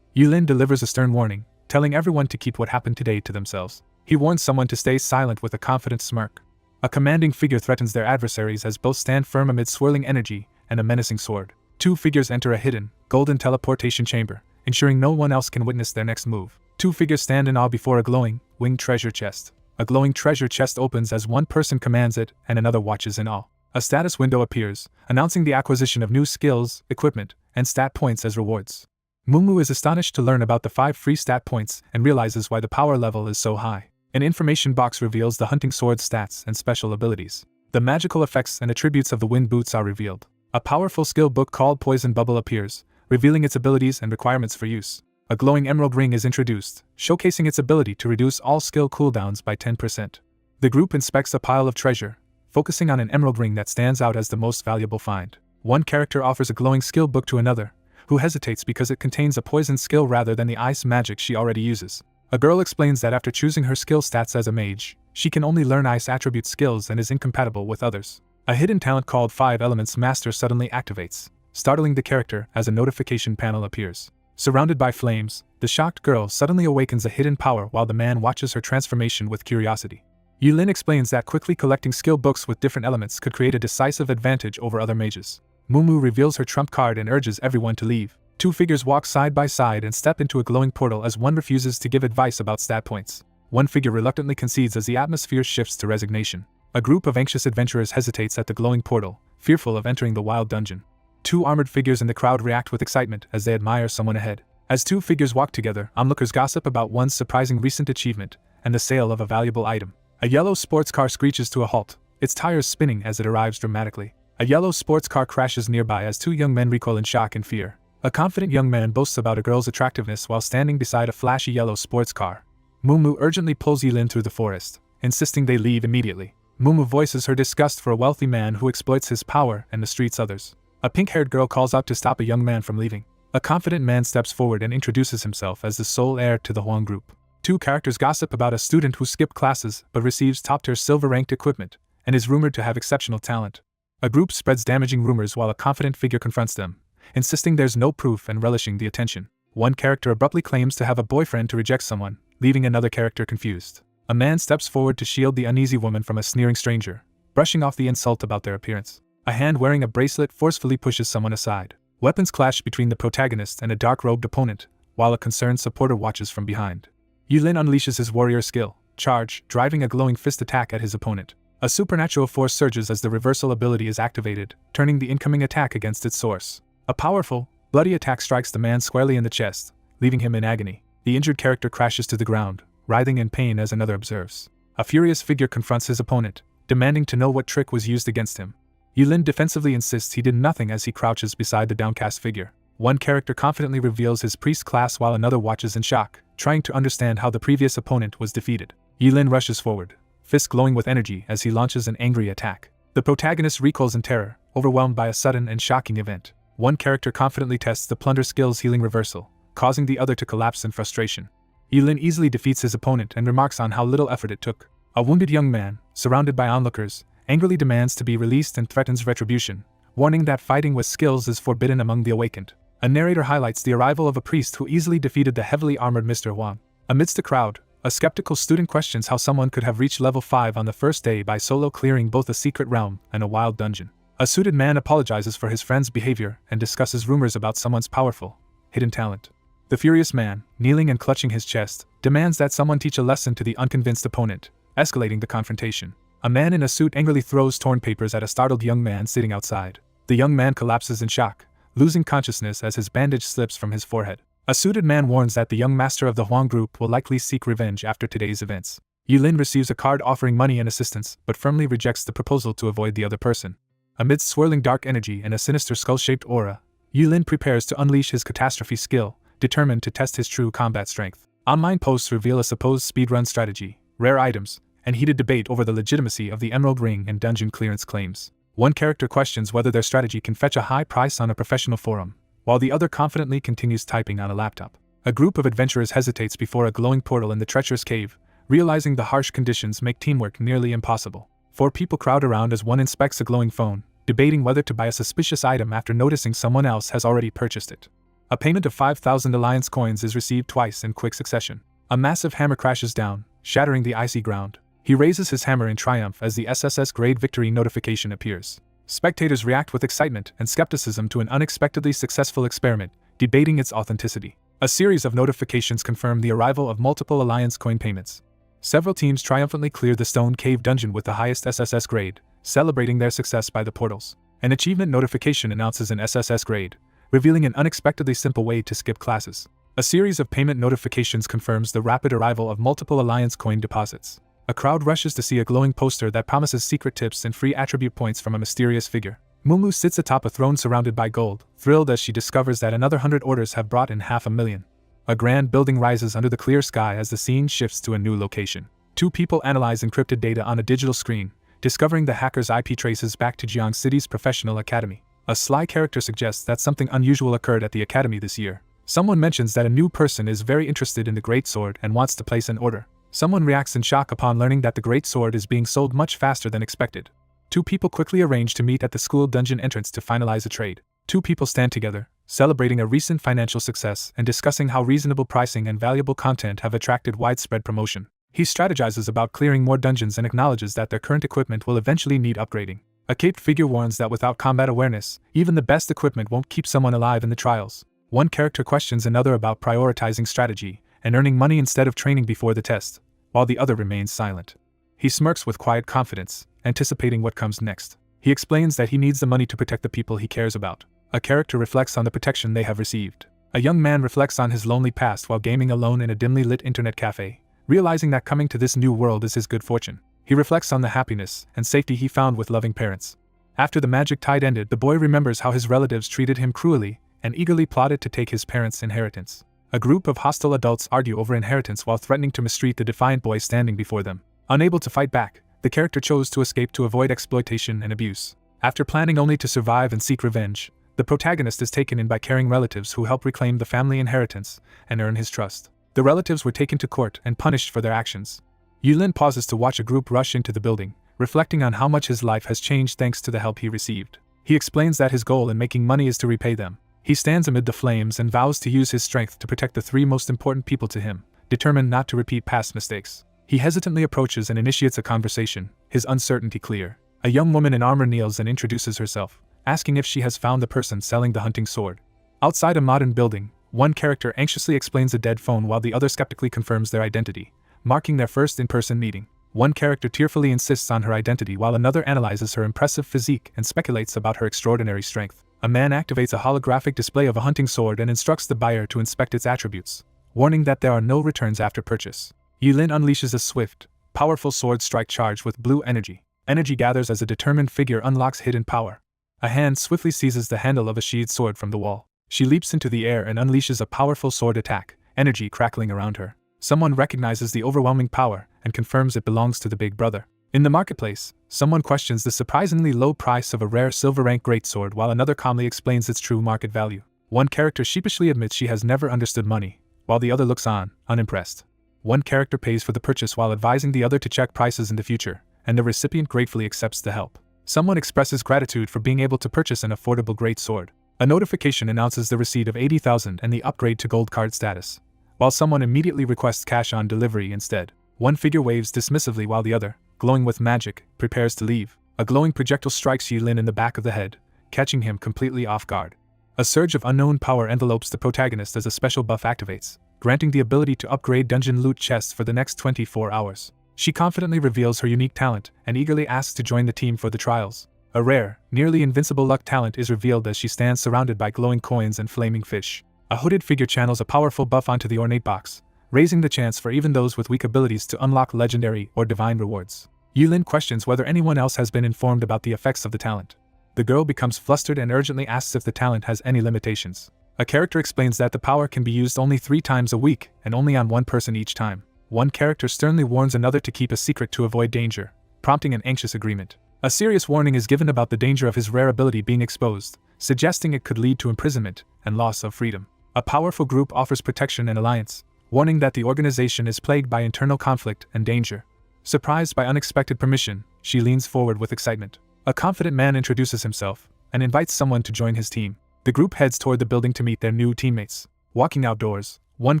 Yulin delivers a stern warning, telling everyone to keep what happened today to themselves. He warns someone to stay silent with a confident smirk. A commanding figure threatens their adversaries as both stand firm amid swirling energy and a menacing sword. Two figures enter a hidden, golden teleportation chamber, ensuring no one else can witness their next move. Two figures stand in awe before a glowing, winged treasure chest. A glowing treasure chest opens as one person commands it and another watches in awe. A status window appears, announcing the acquisition of new skills, equipment, and stat points as rewards. Mumu is astonished to learn about the 5 free stat points and realizes why the power level is so high. An information box reveals the hunting sword stats and special abilities. The magical effects and attributes of the wind boots are revealed. A powerful skill book called Poison Bubble appears, revealing its abilities and requirements for use. A glowing emerald ring is introduced, showcasing its ability to reduce all skill cooldowns by 10%. The group inspects a pile of treasure, focusing on an emerald ring that stands out as the most valuable find. One character offers a glowing skill book to another, who hesitates because it contains a poison skill rather than the ice magic she already uses. A girl explains that after choosing her skill stats as a mage, she can only learn ice attribute skills and is incompatible with others. A hidden talent called 5 Elements Master suddenly activates, startling the character as a notification panel appears. Surrounded by flames, the shocked girl suddenly awakens a hidden power while the man watches her transformation with curiosity. Yulin explains that quickly collecting skill books with different elements could create a decisive advantage over other mages. Mumu reveals her trump card and urges everyone to leave. Two figures walk side by side and step into a glowing portal as one refuses to give advice about stat points. One figure reluctantly concedes as the atmosphere shifts to resignation. A group of anxious adventurers hesitates at the glowing portal, fearful of entering the wild dungeon. Two armored figures in the crowd react with excitement as they admire someone ahead. As two figures walk together, onlookers gossip about one's surprising recent achievement and the sale of a valuable item. A yellow sports car screeches to a halt, its tires spinning as it arrives dramatically. A yellow sports car crashes nearby as two young men recoil in shock and fear. A confident young man boasts about a girl's attractiveness while standing beside a flashy yellow sports car. Mumu urgently pulls Yulin through the forest, insisting they leave immediately. Mumu voices her disgust for a wealthy man who exploits his power and mistreats others. A pink-haired girl calls out to stop a young man from leaving. A confident man steps forward and introduces himself as the sole heir to the Huang group. Two characters gossip about a student who skipped classes but receives top-tier silver-ranked equipment and is rumored to have exceptional talent. A group spreads damaging rumors while a confident figure confronts them, insisting there's no proof and relishing the attention. One character abruptly claims to have a boyfriend to reject someone, leaving another character confused. A man steps forward to shield the uneasy woman from a sneering stranger, brushing off the insult about their appearance. A hand wearing a bracelet forcefully pushes someone aside. Weapons clash between the protagonist and a dark-robed opponent, while a concerned supporter watches from behind. Yulin unleashes his warrior skill, Charge, driving a glowing fist attack at his opponent. A supernatural force surges as the reversal ability is activated, turning the incoming attack against its source. A powerful, bloody attack strikes the man squarely in the chest, leaving him in agony. The injured character crashes to the ground, writhing in pain as another observes. A furious figure confronts his opponent, demanding to know what trick was used against him. Yulin defensively insists he did nothing as he crouches beside the downcast figure. One character confidently reveals his priest class while another watches in shock, trying to understand how the previous opponent was defeated. Yulin rushes forward, fist glowing with energy as he launches an angry attack. The protagonist recoils in terror, overwhelmed by a sudden and shocking event. One character confidently tests the plunder skill's healing reversal, causing the other to collapse in frustration. Yulin easily defeats his opponent and remarks on how little effort it took. A wounded young man, surrounded by onlookers, angrily demands to be released and threatens retribution, warning that fighting with skills is forbidden among the awakened. A narrator highlights the arrival of a priest who easily defeated the heavily armored Mr. Huang. Amidst the crowd, a skeptical student questions how someone could have reached level 5 on the first day by solo clearing both a secret realm and a wild dungeon. A suited man apologizes for his friend's behavior and discusses rumors about someone's powerful, hidden talent. The furious man, kneeling and clutching his chest, demands that someone teach a lesson to the unconvinced opponent, escalating the confrontation. A man in a suit angrily throws torn papers at a startled young man sitting outside. The young man collapses in shock, losing consciousness as his bandage slips from his forehead. A suited man warns that the young master of the Huang group will likely seek revenge after today's events. Yulin receives a card offering money and assistance, but firmly rejects the proposal to avoid the other person. Amidst swirling dark energy and a sinister skull-shaped aura, Yulin prepares to unleash his catastrophe skill, determined to test his true combat strength. Online posts reveal a supposed speedrun strategy, rare items, and heated debate over the legitimacy of the Emerald Ring and dungeon clearance claims. One character questions whether their strategy can fetch a high price on a professional forum, while the other confidently continues typing on a laptop. A group of adventurers hesitates before a glowing portal in the treacherous cave, realizing the harsh conditions make teamwork nearly impossible. 4 people crowd around as one inspects a glowing phone, debating whether to buy a suspicious item after noticing someone else has already purchased it. A payment of 5,000 Alliance coins is received twice in quick succession. A massive hammer crashes down, shattering the icy ground. He raises his hammer in triumph as the SSS grade victory notification appears. Spectators react with excitement and skepticism to an unexpectedly successful experiment, debating its authenticity. A series of notifications confirm the arrival of multiple Alliance coin payments. Several teams triumphantly clear the stone cave dungeon with the highest SSS grade, celebrating their success by the portals. An achievement notification announces an SSS grade, revealing an unexpectedly simple way to skip classes. A series of payment notifications confirms the rapid arrival of multiple Alliance coin deposits. A crowd rushes to see a glowing poster that promises secret tips and free attribute points from a mysterious figure. Mumu sits atop a throne surrounded by gold, thrilled as she discovers that another 100 orders have brought in 500,000. A grand building rises under the clear sky as the scene shifts to a new location. 2 people analyze encrypted data on a digital screen, discovering the hacker's IP traces back to Jiang City's professional academy. A sly character suggests that something unusual occurred at the academy this year. Someone mentions that a new person is very interested in the Great Sword and wants to place an order. Someone reacts in shock upon learning that the Great Sword is being sold much faster than expected. 2 people quickly arrange to meet at the school dungeon entrance to finalize a trade. 2 people stand together, celebrating a recent financial success and discussing how reasonable pricing and valuable content have attracted widespread promotion. He strategizes about clearing more dungeons and acknowledges that their current equipment will eventually need upgrading. A caped figure warns that without combat awareness, even the best equipment won't keep someone alive in the trials. One character questions another about prioritizing strategy and earning money instead of training before the test, while the other remains silent. He smirks with quiet confidence, anticipating what comes next. He explains that he needs the money to protect the people he cares about. A character reflects on the protection they have received. A young man reflects on his lonely past while gaming alone in a dimly lit internet cafe, realizing that coming to this new world is his good fortune. He reflects on the happiness and safety he found with loving parents. After the magic tide ended, the boy remembers how his relatives treated him cruelly and eagerly plotted to take his parents' inheritance. A group of hostile adults argue over inheritance while threatening to mistreat the defiant boy standing before them. Unable to fight back, the character chose to escape to avoid exploitation and abuse. After planning only to survive and seek revenge, the protagonist is taken in by caring relatives who help reclaim the family inheritance and earn his trust. The relatives were taken to court and punished for their actions. Yulin pauses to watch a group rush into the building, reflecting on how much his life has changed thanks to the help he received. He explains that his goal in making money is to repay them. He stands amid the flames and vows to use his strength to protect the 3 most important people to him, determined not to repeat past mistakes. He hesitantly approaches and initiates a conversation, his uncertainty clear. A young woman in armor kneels and introduces herself, asking if she has found the person selling the hunting sword. Outside a modern building, one character anxiously explains a dead phone while the other skeptically confirms their identity, marking their first in-person meeting. One character tearfully insists on her identity while another analyzes her impressive physique and speculates about her extraordinary strength. A man activates a holographic display of a hunting sword and instructs the buyer to inspect its attributes, warning that there are no returns after purchase. Yulin unleashes a swift, powerful sword strike charge with blue energy. Energy gathers as a determined figure unlocks hidden power. A hand swiftly seizes the handle of a sheathed sword from the wall. She leaps into the air and unleashes a powerful sword attack, energy crackling around her. Someone recognizes the overwhelming power and confirms it belongs to the big brother. In the marketplace, someone questions the surprisingly low price of a rare silver rank greatsword while another calmly explains its true market value. One character sheepishly admits she has never understood money, while the other looks on, unimpressed. One character pays for the purchase while advising the other to check prices in the future, and the recipient gratefully accepts the help. Someone expresses gratitude for being able to purchase an affordable greatsword. A notification announces the receipt of 80,000 and the upgrade to gold card status, while someone immediately requests cash on delivery instead. One figure waves dismissively while the other, glowing with magic, prepares to leave. A glowing projectile strikes Yulin in the back of the head, catching him completely off guard. A surge of unknown power envelopes the protagonist as a special buff activates, granting the ability to upgrade dungeon loot chests for the next 24 hours. She confidently reveals her unique talent and eagerly asks to join the team for the trials. A rare, nearly invincible luck talent is revealed as she stands surrounded by glowing coins and flaming fish. A hooded figure channels a powerful buff onto the ornate box, raising the chance for even those with weak abilities to unlock legendary or divine rewards. Yulin questions whether anyone else has been informed about the effects of the talent. The girl becomes flustered and urgently asks if the talent has any limitations. A character explains that the power can be used only 3 times a week and only on one person each time. One character sternly warns another to keep a secret to avoid danger, prompting an anxious agreement. A serious warning is given about the danger of his rare ability being exposed, suggesting it could lead to imprisonment and loss of freedom. A powerful group offers protection and alliance, warning that the organization is plagued by internal conflict and danger. Surprised by unexpected permission, she leans forward with excitement. A confident man introduces himself and invites someone to join his team. The group heads toward the building to meet their new teammates. Walking outdoors, one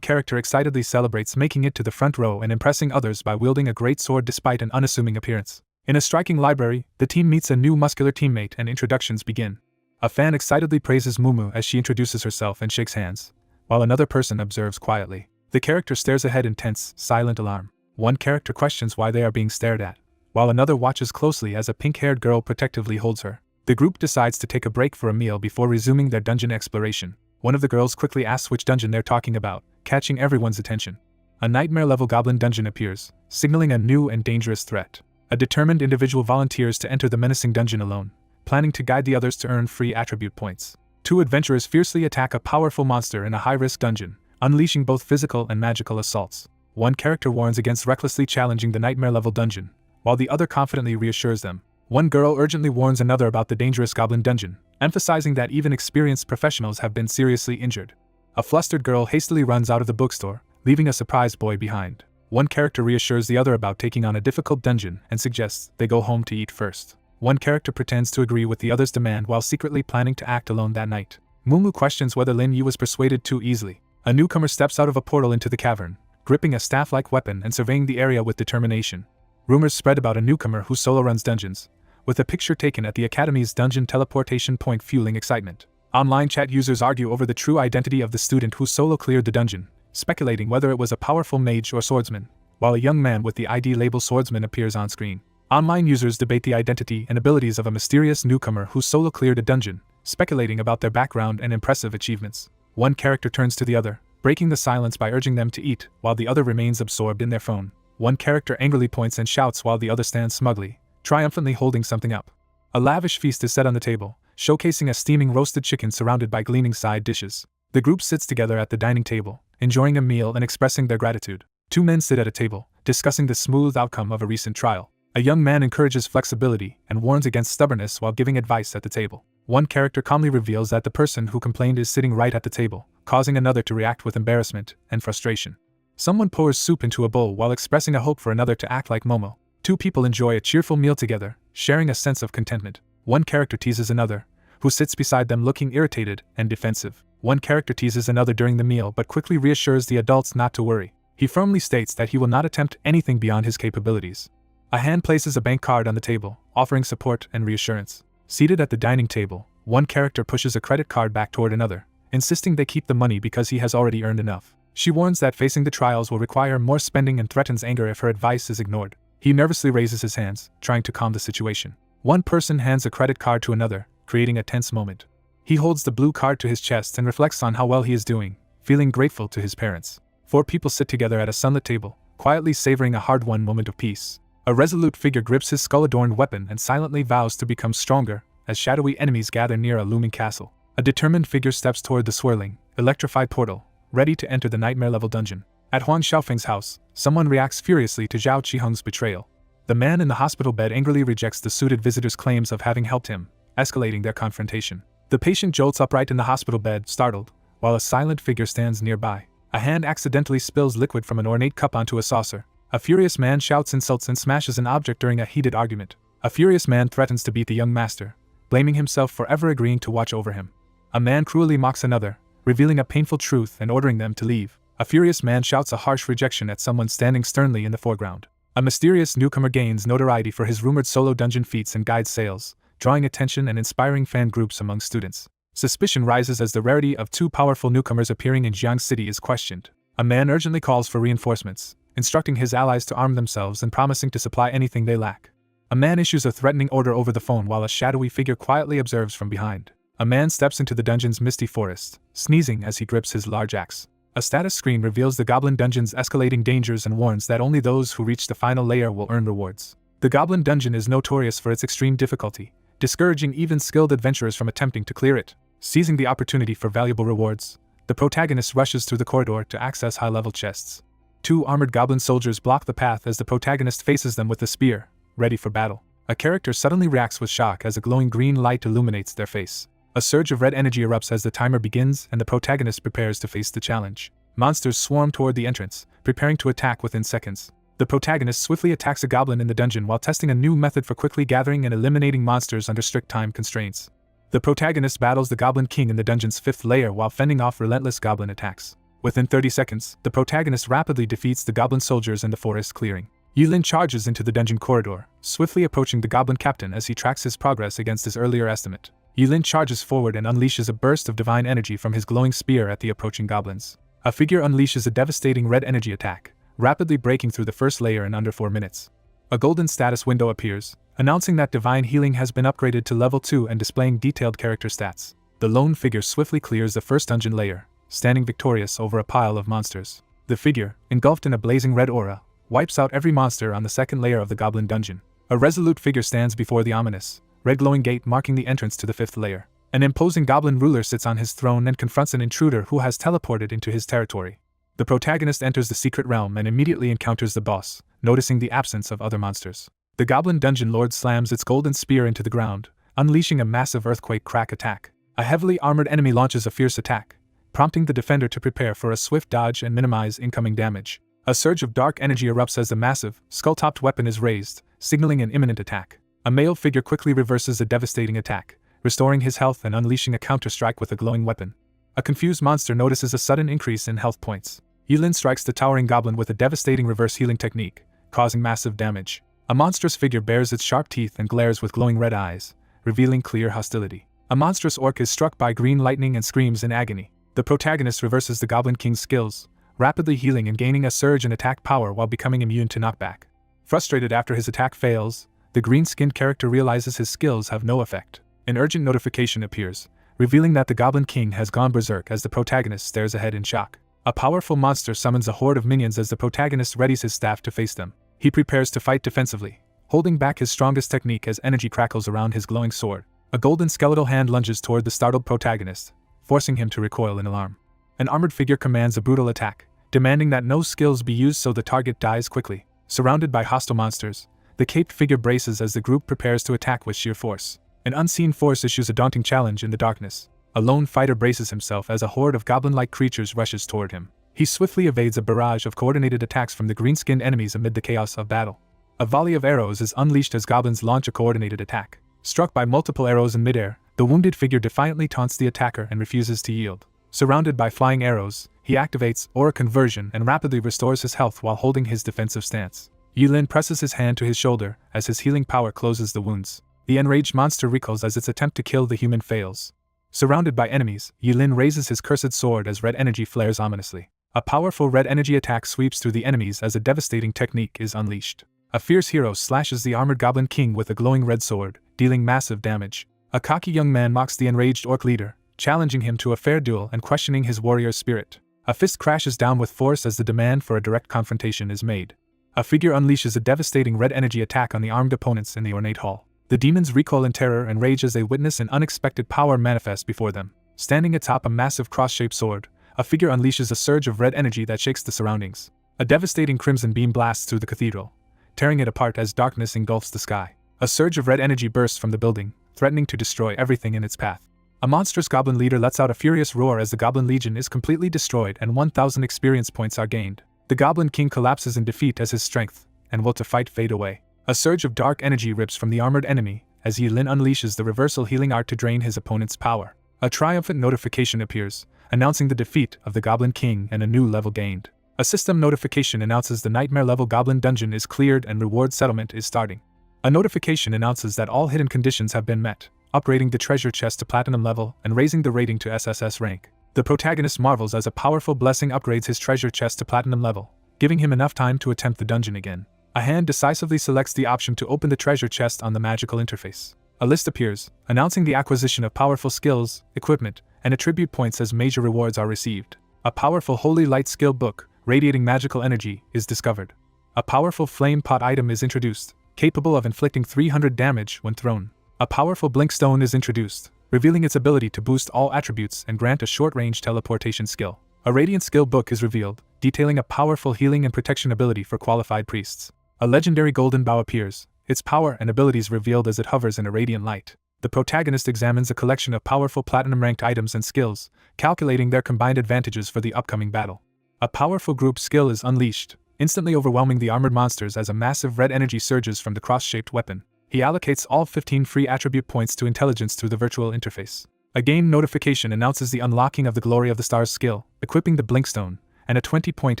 character excitedly celebrates making it to the front row and impressing others by wielding a great sword despite an unassuming appearance. In a striking library, the team meets a new muscular teammate and introductions begin. A fan excitedly praises Mumu as she introduces herself and shakes hands, while another person observes quietly. The character stares ahead in tense, silent alarm. One character questions why they are being stared at, while another watches closely as a pink-haired girl protectively holds her. The group decides to take a break for a meal before resuming their dungeon exploration. One of the girls quickly asks which dungeon they're talking about, catching everyone's attention. A nightmare-level goblin dungeon appears, signaling a new and dangerous threat. A determined individual volunteers to enter the menacing dungeon alone, planning to guide the others to earn free attribute points. Two adventurers fiercely attack a powerful monster in a high-risk dungeon, unleashing both physical and magical assaults. One character warns against recklessly challenging the nightmare-level dungeon, while the other confidently reassures them. One girl urgently warns another about the dangerous goblin dungeon, emphasizing that even experienced professionals have been seriously injured. A flustered girl hastily runs out of the bookstore, leaving a surprised boy behind. One character reassures the other about taking on a difficult dungeon and suggests they go home to eat first. One character pretends to agree with the other's demand while secretly planning to act alone that night. Mumu questions whether Lin Yu was persuaded too easily. A newcomer steps out of a portal into the cavern, gripping a staff-like weapon and surveying the area with determination. Rumors spread about a newcomer who solo runs dungeons, with a picture taken at the Academy's dungeon teleportation point fueling excitement. Online chat users argue over the true identity of the student who solo cleared the dungeon, speculating whether it was a powerful mage or swordsman, while a young man with the ID label swordsman appears on screen. Online users debate the identity and abilities of a mysterious newcomer who solo cleared a dungeon, speculating about their background and impressive achievements. One character turns to the other, breaking the silence by urging them to eat, while the other remains absorbed in their phone. One character angrily points and shouts while the other stands smugly, triumphantly holding something up. A lavish feast is set on the table, showcasing a steaming roasted chicken surrounded by gleaming side dishes. The group sits together at the dining table, enjoying a meal and expressing their gratitude. Two men sit at a table, discussing the smooth outcome of a recent trial. A young man encourages flexibility and warns against stubbornness while giving advice at the table. One character calmly reveals that the person who complained is sitting right at the table, causing another to react with embarrassment and frustration. Someone pours soup into a bowl while expressing a hope for another to act like Momo. Two people enjoy a cheerful meal together, sharing a sense of contentment. One character teases another, who sits beside them looking irritated and defensive. One character teases another during the meal but quickly reassures the adults not to worry. He firmly states that he will not attempt anything beyond his capabilities. A hand places a bank card on the table, offering support and reassurance. Seated at the dining table, one character pushes a credit card back toward another, insisting they keep the money because he has already earned enough. She warns that facing the trials will require more spending and threatens anger if her advice is ignored. He nervously raises his hands, trying to calm the situation. One person hands a credit card to another, creating a tense moment. He holds the blue card to his chest and reflects on how well he is doing, feeling grateful to his parents. Four people sit together at a sunlit table, quietly savoring a hard-won moment of peace. A resolute figure grips his skull-adorned weapon and silently vows to become stronger as shadowy enemies gather near a looming castle. A determined figure steps toward the swirling, electrified portal, ready to enter the nightmare-level dungeon. At Huang Xiaofeng's house, someone reacts furiously to Zhao Qiheng's betrayal. The man in the hospital bed angrily rejects the suited visitor's claims of having helped him, escalating their confrontation. The patient jolts upright in the hospital bed, startled, while a silent figure stands nearby. A hand accidentally spills liquid from an ornate cup onto a saucer. A furious man shouts insults and smashes an object during a heated argument. A furious man threatens to beat the young master, blaming himself for ever agreeing to watch over him. A man cruelly mocks another, revealing a painful truth and ordering them to leave. A furious man shouts a harsh rejection at someone standing sternly in the foreground. A mysterious newcomer gains notoriety for his rumored solo dungeon feats and guide sales, drawing attention and inspiring fan groups among students. Suspicion rises as the rarity of two powerful newcomers appearing in Jiang City is questioned. A man urgently calls for reinforcements, instructing his allies to arm themselves and promising to supply anything they lack. A man issues a threatening order over the phone while a shadowy figure quietly observes from behind. A man steps into the dungeon's misty forest, sneezing as he grips his large axe. A status screen reveals the Goblin Dungeon's escalating dangers and warns that only those who reach the final layer will earn rewards. The Goblin Dungeon is notorious for its extreme difficulty, discouraging even skilled adventurers from attempting to clear it. Seizing the opportunity for valuable rewards, the protagonist rushes through the corridor to access high-level chests. Two armored goblin soldiers block the path as the protagonist faces them with a spear, ready for battle. A character suddenly reacts with shock as a glowing green light illuminates their face. A surge of red energy erupts as the timer begins and the protagonist prepares to face the challenge. Monsters swarm toward the entrance, preparing to attack within seconds. The protagonist swiftly attacks a goblin in the dungeon while testing a new method for quickly gathering and eliminating monsters under strict time constraints. The protagonist battles the Goblin King in the dungeon's 5th layer while fending off relentless goblin attacks. Within 30 seconds, the protagonist rapidly defeats the goblin soldiers in the forest clearing. Yulin charges into the dungeon corridor, swiftly approaching the goblin captain as he tracks his progress against his earlier estimate. Yulin charges forward and unleashes a burst of divine energy from his glowing spear at the approaching goblins. A figure unleashes a devastating red energy attack, rapidly breaking through the first layer in under 4 minutes. A golden status window appears, announcing that divine healing has been upgraded to level 2 and displaying detailed character stats. The lone figure swiftly clears the first dungeon layer, standing victorious over a pile of monsters. The figure, engulfed in a blazing red aura, wipes out every monster on the 2nd layer of the goblin dungeon. A resolute figure stands before the ominous, red glowing gate marking the entrance to the 5th layer. An imposing goblin ruler sits on his throne and confronts an intruder who has teleported into his territory. The protagonist enters the secret realm and immediately encounters the boss, noticing the absence of other monsters. The goblin dungeon lord slams its golden spear into the ground, unleashing a massive earthquake crack attack. A heavily armored enemy launches a fierce attack, prompting the defender to prepare for a swift dodge and minimize incoming damage. A surge of dark energy erupts as the massive, skull-topped weapon is raised, signaling an imminent attack. A male figure quickly reverses the devastating attack, restoring his health and unleashing a counter-strike with a glowing weapon. A confused monster notices a sudden increase in health points. Yulin strikes the towering goblin with a devastating reverse healing technique, causing massive damage. A monstrous figure bares its sharp teeth and glares with glowing red eyes, revealing clear hostility. A monstrous orc is struck by green lightning and screams in agony. The protagonist reverses the Goblin King's skills, rapidly healing and gaining a surge in attack power while becoming immune to knockback. Frustrated after his attack fails, the green-skinned character realizes his skills have no effect. An urgent notification appears, revealing that the Goblin King has gone berserk as the protagonist stares ahead in shock. A powerful monster summons a horde of minions as the protagonist readies his staff to face them. He prepares to fight defensively, holding back his strongest technique as energy crackles around his glowing sword. A golden skeletal hand lunges toward the startled protagonist, forcing him to recoil in alarm. An armored figure commands a brutal attack, demanding that no skills be used so the target dies quickly. Surrounded by hostile monsters, the caped figure braces as the group prepares to attack with sheer force. An unseen force issues a daunting challenge in the darkness. A lone fighter braces himself as a horde of goblin-like creatures rushes toward him. He swiftly evades a barrage of coordinated attacks from the green-skinned enemies amid the chaos of battle. A volley of arrows is unleashed as goblins launch a coordinated attack. Struck by multiple arrows in midair, the wounded figure defiantly taunts the attacker and refuses to yield. Surrounded by flying arrows, he activates Aura Conversion and rapidly restores his health while holding his defensive stance. Yulin presses his hand to his shoulder as his healing power closes the wounds. The enraged monster recoils as its attempt to kill the human fails. Surrounded by enemies, Yulin raises his cursed sword as red energy flares ominously. A powerful red energy attack sweeps through the enemies as a devastating technique is unleashed. A fierce hero slashes the armored Goblin King with a glowing red sword, dealing massive damage. A cocky young man mocks the enraged orc leader, challenging him to a fair duel and questioning his warrior's spirit. A fist crashes down with force as the demand for a direct confrontation is made. A figure unleashes a devastating red energy attack on the armed opponents in the ornate hall. The demons recoil in terror and rage as they witness an unexpected power manifest before them. Standing atop a massive cross-shaped sword, a figure unleashes a surge of red energy that shakes the surroundings. A devastating crimson beam blasts through the cathedral, tearing it apart as darkness engulfs the sky. A surge of red energy bursts from the building, threatening to destroy everything in its path. A monstrous goblin leader lets out a furious roar as the Goblin Legion is completely destroyed and 1,000 experience points are gained. The Goblin King collapses in defeat as his strength and will to fight fade away. A surge of dark energy rips from the armored enemy as Yulin unleashes the reversal healing art to drain his opponent's power. A triumphant notification appears, announcing the defeat of the Goblin King and a new level gained. A system notification announces the Nightmare level Goblin Dungeon is cleared and reward settlement is starting. A notification announces that all hidden conditions have been met, upgrading the treasure chest to Platinum level and raising the rating to SSS rank. The protagonist marvels as a powerful blessing upgrades his treasure chest to Platinum level, giving him enough time to attempt the dungeon again. A hand decisively selects the option to open the treasure chest on the magical interface. A list appears, announcing the acquisition of powerful skills, equipment, and attribute points as major rewards are received. A powerful Holy Light skill book, radiating magical energy, is discovered. A powerful flame pot item is introduced, capable of inflicting 300 damage when thrown. A powerful blink stone is introduced, revealing its ability to boost all attributes and grant a short-range teleportation skill. A radiant skill book is revealed, detailing a powerful healing and protection ability for qualified priests. A legendary golden bow appears, its power and abilities revealed as it hovers in a radiant light. The protagonist examines a collection of powerful platinum-ranked items and skills, calculating their combined advantages for the upcoming battle. A powerful group skill is unleashed, instantly overwhelming the armored monsters as a massive red energy surges from the cross-shaped weapon. He allocates all 15 free attribute points to intelligence through the virtual interface. A game notification announces the unlocking of the Glory of the Stars skill, equipping the Blinkstone, and a 20-point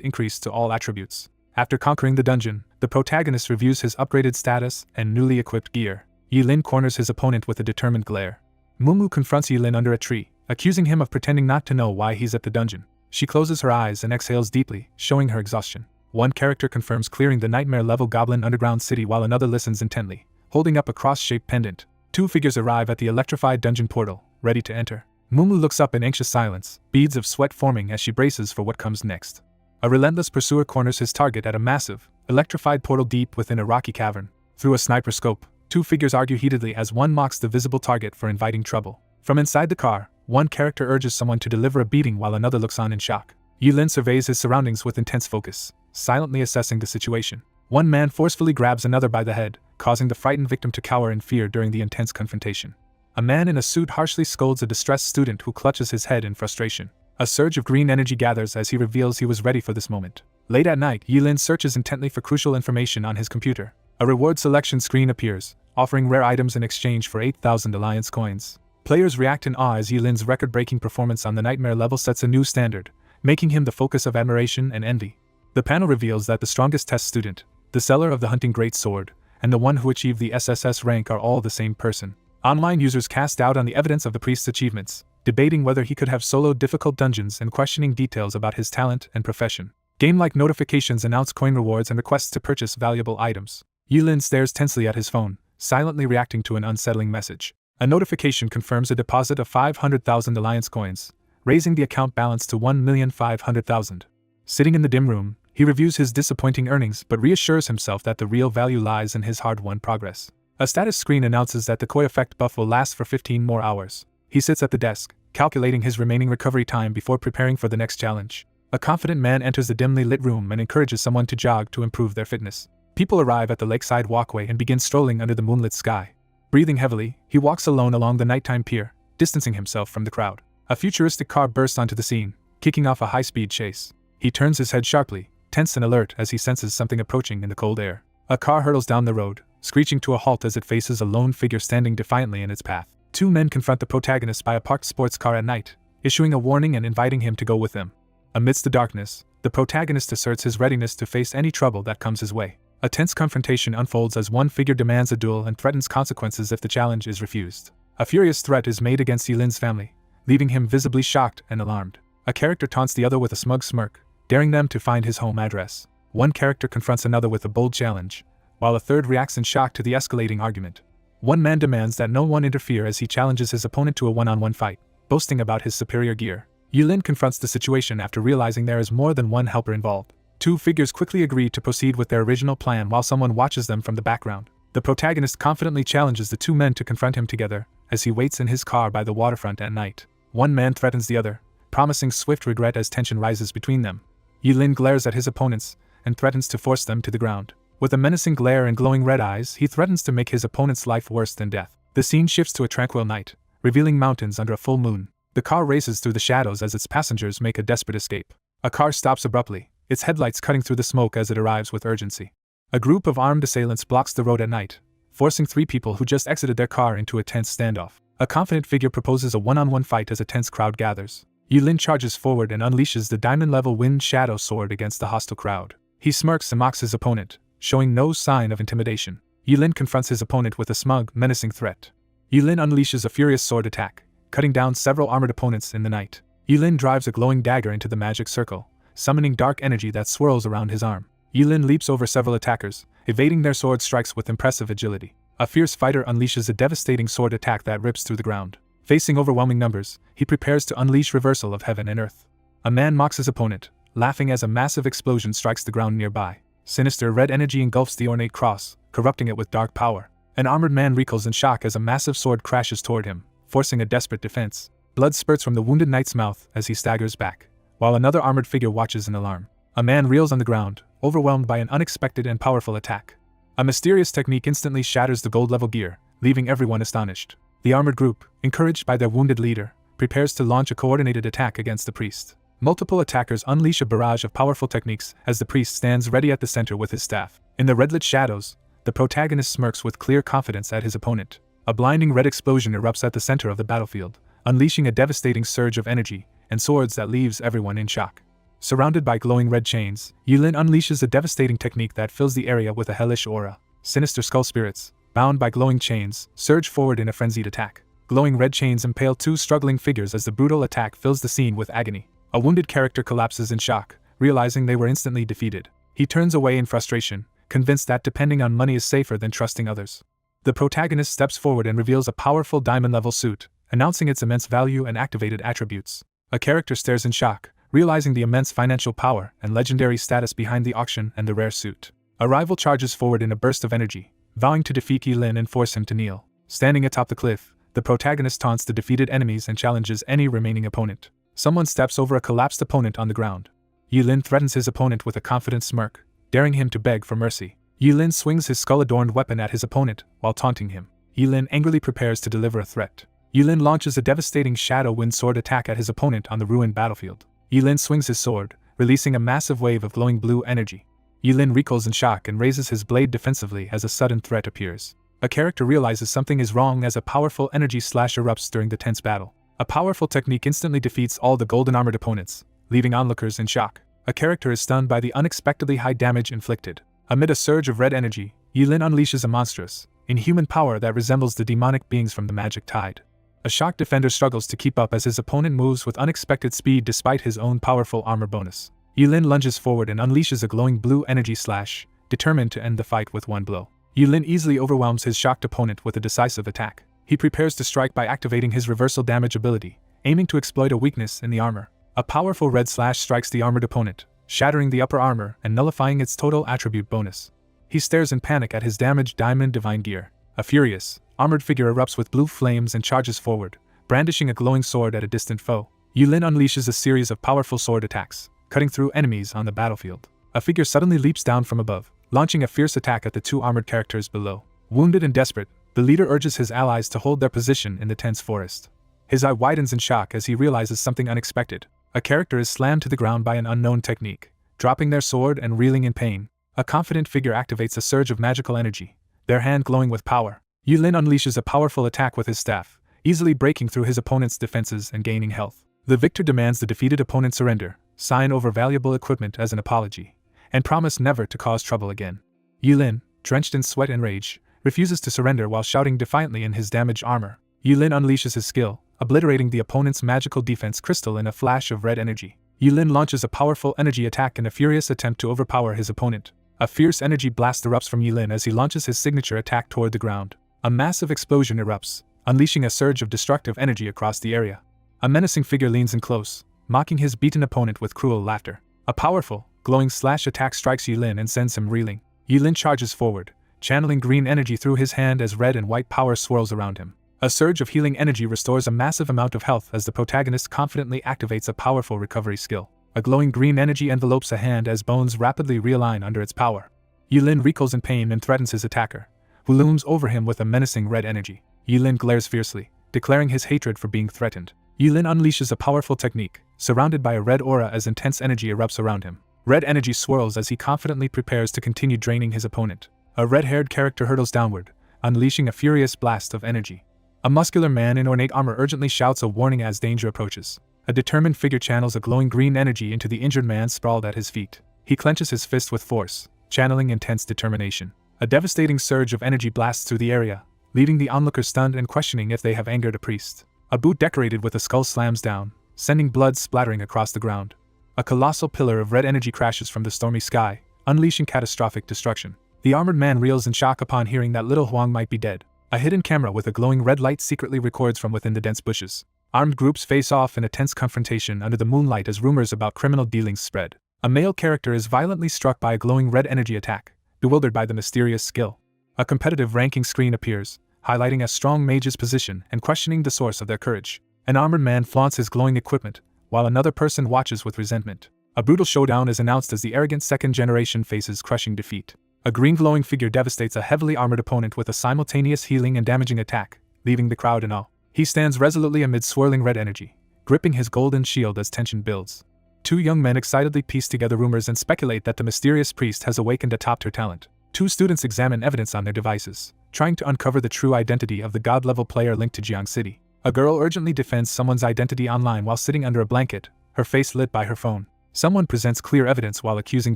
increase to all attributes. After conquering the dungeon, the protagonist reviews his upgraded status and newly equipped gear. Yilin corners his opponent with a determined glare. Mumu confronts Yilin under a tree, accusing him of pretending not to know why he's at the dungeon. She closes her eyes and exhales deeply, showing her exhaustion. One character confirms clearing the nightmare-level goblin underground city while another listens intently, holding up a cross-shaped pendant. Two figures arrive at the electrified dungeon portal, ready to enter. Mumu looks up in anxious silence, beads of sweat forming as she braces for what comes next. A relentless pursuer corners his target at a massive, electrified portal deep within a rocky cavern. Through a sniper scope, two figures argue heatedly as one mocks the visible target for inviting trouble. From inside the car, one character urges someone to deliver a beating while another looks on in shock. Yilin surveys his surroundings with intense focus, silently assessing the situation. One man forcefully grabs another by the head, causing the frightened victim to cower in fear during the intense confrontation. A man in a suit harshly scolds a distressed student who clutches his head in frustration. A surge of green energy gathers as he reveals he was ready for this moment. Late at night, Yilin searches intently for crucial information on his computer. A reward selection screen appears, offering rare items in exchange for 8,000 Alliance coins. Players react in awe as Yilin's record-breaking performance on the nightmare level sets a new standard, making him the focus of admiration and envy. The panel reveals that the strongest test student, the seller of the hunting great sword, and the one who achieved the SSS rank are all the same person. Online users cast doubt on the evidence of the priest's achievements, debating whether he could have soloed difficult dungeons and questioning details about his talent and profession. Game-like notifications announce coin rewards and requests to purchase valuable items. Yilin stares tensely at his phone, silently reacting to an unsettling message. A notification confirms a deposit of 500,000 Alliance coins, raising the account balance to 1,500,000. Sitting in the dim room, he reviews his disappointing earnings but reassures himself that the real value lies in his hard-won progress. A status screen announces that the Koi effect buff will last for 15 more hours. He sits at the desk, calculating his remaining recovery time before preparing for the next challenge. A confident man enters the dimly lit room and encourages someone to jog to improve their fitness. People arrive at the lakeside walkway and begin strolling under the moonlit sky. Breathing heavily, he walks alone along the nighttime pier, distancing himself from the crowd. A futuristic car bursts onto the scene, kicking off a high-speed chase. He turns his head sharply, tense and alert as he senses something approaching in the cold air. A car hurtles down the road, screeching to a halt as it faces a lone figure standing defiantly in its path. Two men confront the protagonist by a parked sports car at night, issuing a warning and inviting him to go with them. Amidst the darkness, the protagonist asserts his readiness to face any trouble that comes his way. A tense confrontation unfolds as one figure demands a duel and threatens consequences if the challenge is refused. A furious threat is made against Yilin's family, leaving him visibly shocked and alarmed. A character taunts the other with a smug smirk, daring them to find his home address. One character confronts another with a bold challenge, while a third reacts in shock to the escalating argument. One man demands that no one interfere as he challenges his opponent to a one-on-one fight, boasting about his superior gear. Yilin confronts the situation after realizing there is more than one helper involved. Two figures quickly agree to proceed with their original plan while someone watches them from the background. The protagonist confidently challenges the two men to confront him together, as he waits in his car by the waterfront at night. One man threatens the other, promising swift regret as tension rises between them. Yilin glares at his opponents, and threatens to force them to the ground. With a menacing glare and glowing red eyes, he threatens to make his opponent's life worse than death. The scene shifts to a tranquil night, revealing mountains under a full moon. The car races through the shadows as its passengers make a desperate escape. A car stops abruptly, its headlights cutting through the smoke as it arrives with urgency. A group of armed assailants blocks the road at night, forcing three people who just exited their car into a tense standoff. A confident figure proposes a one-on-one fight as a tense crowd gathers. Yilin charges forward and unleashes the diamond-level wind shadow sword against the hostile crowd. He smirks and mocks his opponent, showing no sign of intimidation. Yilin confronts his opponent with a smug, menacing threat. Yilin unleashes a furious sword attack, cutting down several armored opponents in the night. Yilin drives a glowing dagger into the magic circle, summoning dark energy that swirls around his arm. Yilin leaps over several attackers, evading their sword strikes with impressive agility. A fierce fighter unleashes a devastating sword attack that rips through the ground. Facing overwhelming numbers, he prepares to unleash reversal of heaven and earth. A man mocks his opponent, laughing as a massive explosion strikes the ground nearby. Sinister red energy engulfs the ornate cross, corrupting it with dark power. An armored man recoils in shock as a massive sword crashes toward him, forcing a desperate defense. Blood spurts from the wounded knight's mouth as he staggers back, while another armored figure watches in alarm. A man reels on the ground, overwhelmed by an unexpected and powerful attack. A mysterious technique instantly shatters the gold-level gear, leaving everyone astonished. The armored group, encouraged by their wounded leader, prepares to launch a coordinated attack against the priest. Multiple attackers unleash a barrage of powerful techniques as the priest stands ready at the center with his staff. In the red-lit shadows, the protagonist smirks with clear confidence at his opponent. A blinding red explosion erupts at the center of the battlefield, unleashing a devastating surge of energy and swords that leaves everyone in shock. Surrounded by glowing red chains, Yulin unleashes a devastating technique that fills the area with a hellish aura. Sinister skull spirits, bound by glowing chains, surge forward in a frenzied attack. Glowing red chains impale two struggling figures as the brutal attack fills the scene with agony. A wounded character collapses in shock, realizing they were instantly defeated. He turns away in frustration, convinced that depending on money is safer than trusting others. The protagonist steps forward and reveals a powerful diamond-level suit, announcing its immense value and activated attributes. A character stares in shock, realizing the immense financial power and legendary status behind the auction and the rare suit. A rival charges forward in a burst of energy, vowing to defeat Yulin and force him to kneel. Standing atop the cliff, the protagonist taunts the defeated enemies and challenges any remaining opponent. Someone steps over a collapsed opponent on the ground. Yulin threatens his opponent with a confident smirk, daring him to beg for mercy. Yulin swings his skull-adorned weapon at his opponent while taunting him. Yulin angrily prepares to deliver a threat. Yulin launches a devastating shadow wind sword attack at his opponent on the ruined battlefield. Yulin swings his sword, releasing a massive wave of glowing blue energy. Yulin recoils in shock and raises his blade defensively as a sudden threat appears. A character realizes something is wrong as a powerful energy slash erupts during the tense battle. A powerful technique instantly defeats all the golden armored opponents, leaving onlookers in shock. A character is stunned by the unexpectedly high damage inflicted. Amid a surge of red energy, Yulin unleashes a monstrous, inhuman power that resembles the demonic beings from the magic tide. A shocked defender struggles to keep up as his opponent moves with unexpected speed despite his own powerful armor bonus. Yulin lunges forward and unleashes a glowing blue energy slash, determined to end the fight with one blow. Yulin easily overwhelms his shocked opponent with a decisive attack. He prepares to strike by activating his reversal damage ability, aiming to exploit a weakness in the armor. A powerful red slash strikes the armored opponent, shattering the upper armor and nullifying its total attribute bonus. He stares in panic at his damaged diamond divine gear. A furious, armored figure erupts with blue flames and charges forward, brandishing a glowing sword at a distant foe. Yulin unleashes a series of powerful sword attacks, cutting through enemies on the battlefield. A figure suddenly leaps down from above, launching a fierce attack at the two armored characters below. Wounded and desperate, the leader urges his allies to hold their position in the tense forest. His eye widens in shock as he realizes something unexpected. A character is slammed to the ground by an unknown technique, dropping their sword and reeling in pain. A confident figure activates a surge of magical energy, their hand glowing with power. Yulin unleashes a powerful attack with his staff, easily breaking through his opponent's defenses and gaining health. The victor demands the defeated opponent surrender, sign over valuable equipment as an apology, and promise never to cause trouble again. Yulin, drenched in sweat and rage, refuses to surrender while shouting defiantly in his damaged armor. Yulin unleashes his skill, obliterating the opponent's magical defense crystal in a flash of red energy. Yulin launches a powerful energy attack in a furious attempt to overpower his opponent. A fierce energy blast erupts from Yulin as he launches his signature attack toward the ground. A massive explosion erupts, unleashing a surge of destructive energy across the area. A menacing figure leans in close, mocking his beaten opponent with cruel laughter. A powerful, glowing slash attack strikes Yulin and sends him reeling. Yulin charges forward, channeling green energy through his hand as red and white power swirls around him. A surge of healing energy restores a massive amount of health as the protagonist confidently activates a powerful recovery skill. A glowing green energy envelopes a hand as bones rapidly realign under its power. Yulin recoils in pain and threatens his attacker, who looms over him with a menacing red energy. Yulin glares fiercely, declaring his hatred for being threatened. Yulin unleashes a powerful technique, surrounded by a red aura as intense energy erupts around him. Red energy swirls as he confidently prepares to continue draining his opponent. A red-haired character hurtles downward, unleashing a furious blast of energy. A muscular man in ornate armor urgently shouts a warning as danger approaches. A determined figure channels a glowing green energy into the injured man sprawled at his feet. He clenches his fist with force, channeling intense determination. A devastating surge of energy blasts through the area, leaving the onlookers stunned and questioning if they have angered a priest. A boot decorated with a skull slams down, sending blood splattering across the ground. A colossal pillar of red energy crashes from the stormy sky, unleashing catastrophic destruction. The armored man reels in shock upon hearing that little Huang might be dead. A hidden camera with a glowing red light secretly records from within the dense bushes. Armed groups face off in a tense confrontation under the moonlight as rumors about criminal dealings spread. A male character is violently struck by a glowing red energy attack, bewildered by the mysterious skill. A competitive ranking screen appears, highlighting a strong mage's position and questioning the source of their courage. An armored man flaunts his glowing equipment, while another person watches with resentment. A brutal showdown is announced as the arrogant second generation faces crushing defeat. A green glowing figure devastates a heavily armored opponent with a simultaneous healing and damaging attack, leaving the crowd in awe. He stands resolutely amid swirling red energy, gripping his golden shield as tension builds. Two young men excitedly piece together rumors and speculate that the mysterious priest has awakened a top-tier talent. Two students examine evidence on their devices, trying to uncover the true identity of the god-level player linked to Jiang City. A girl urgently defends someone's identity online while sitting under a blanket, her face lit by her phone. Someone presents clear evidence while accusing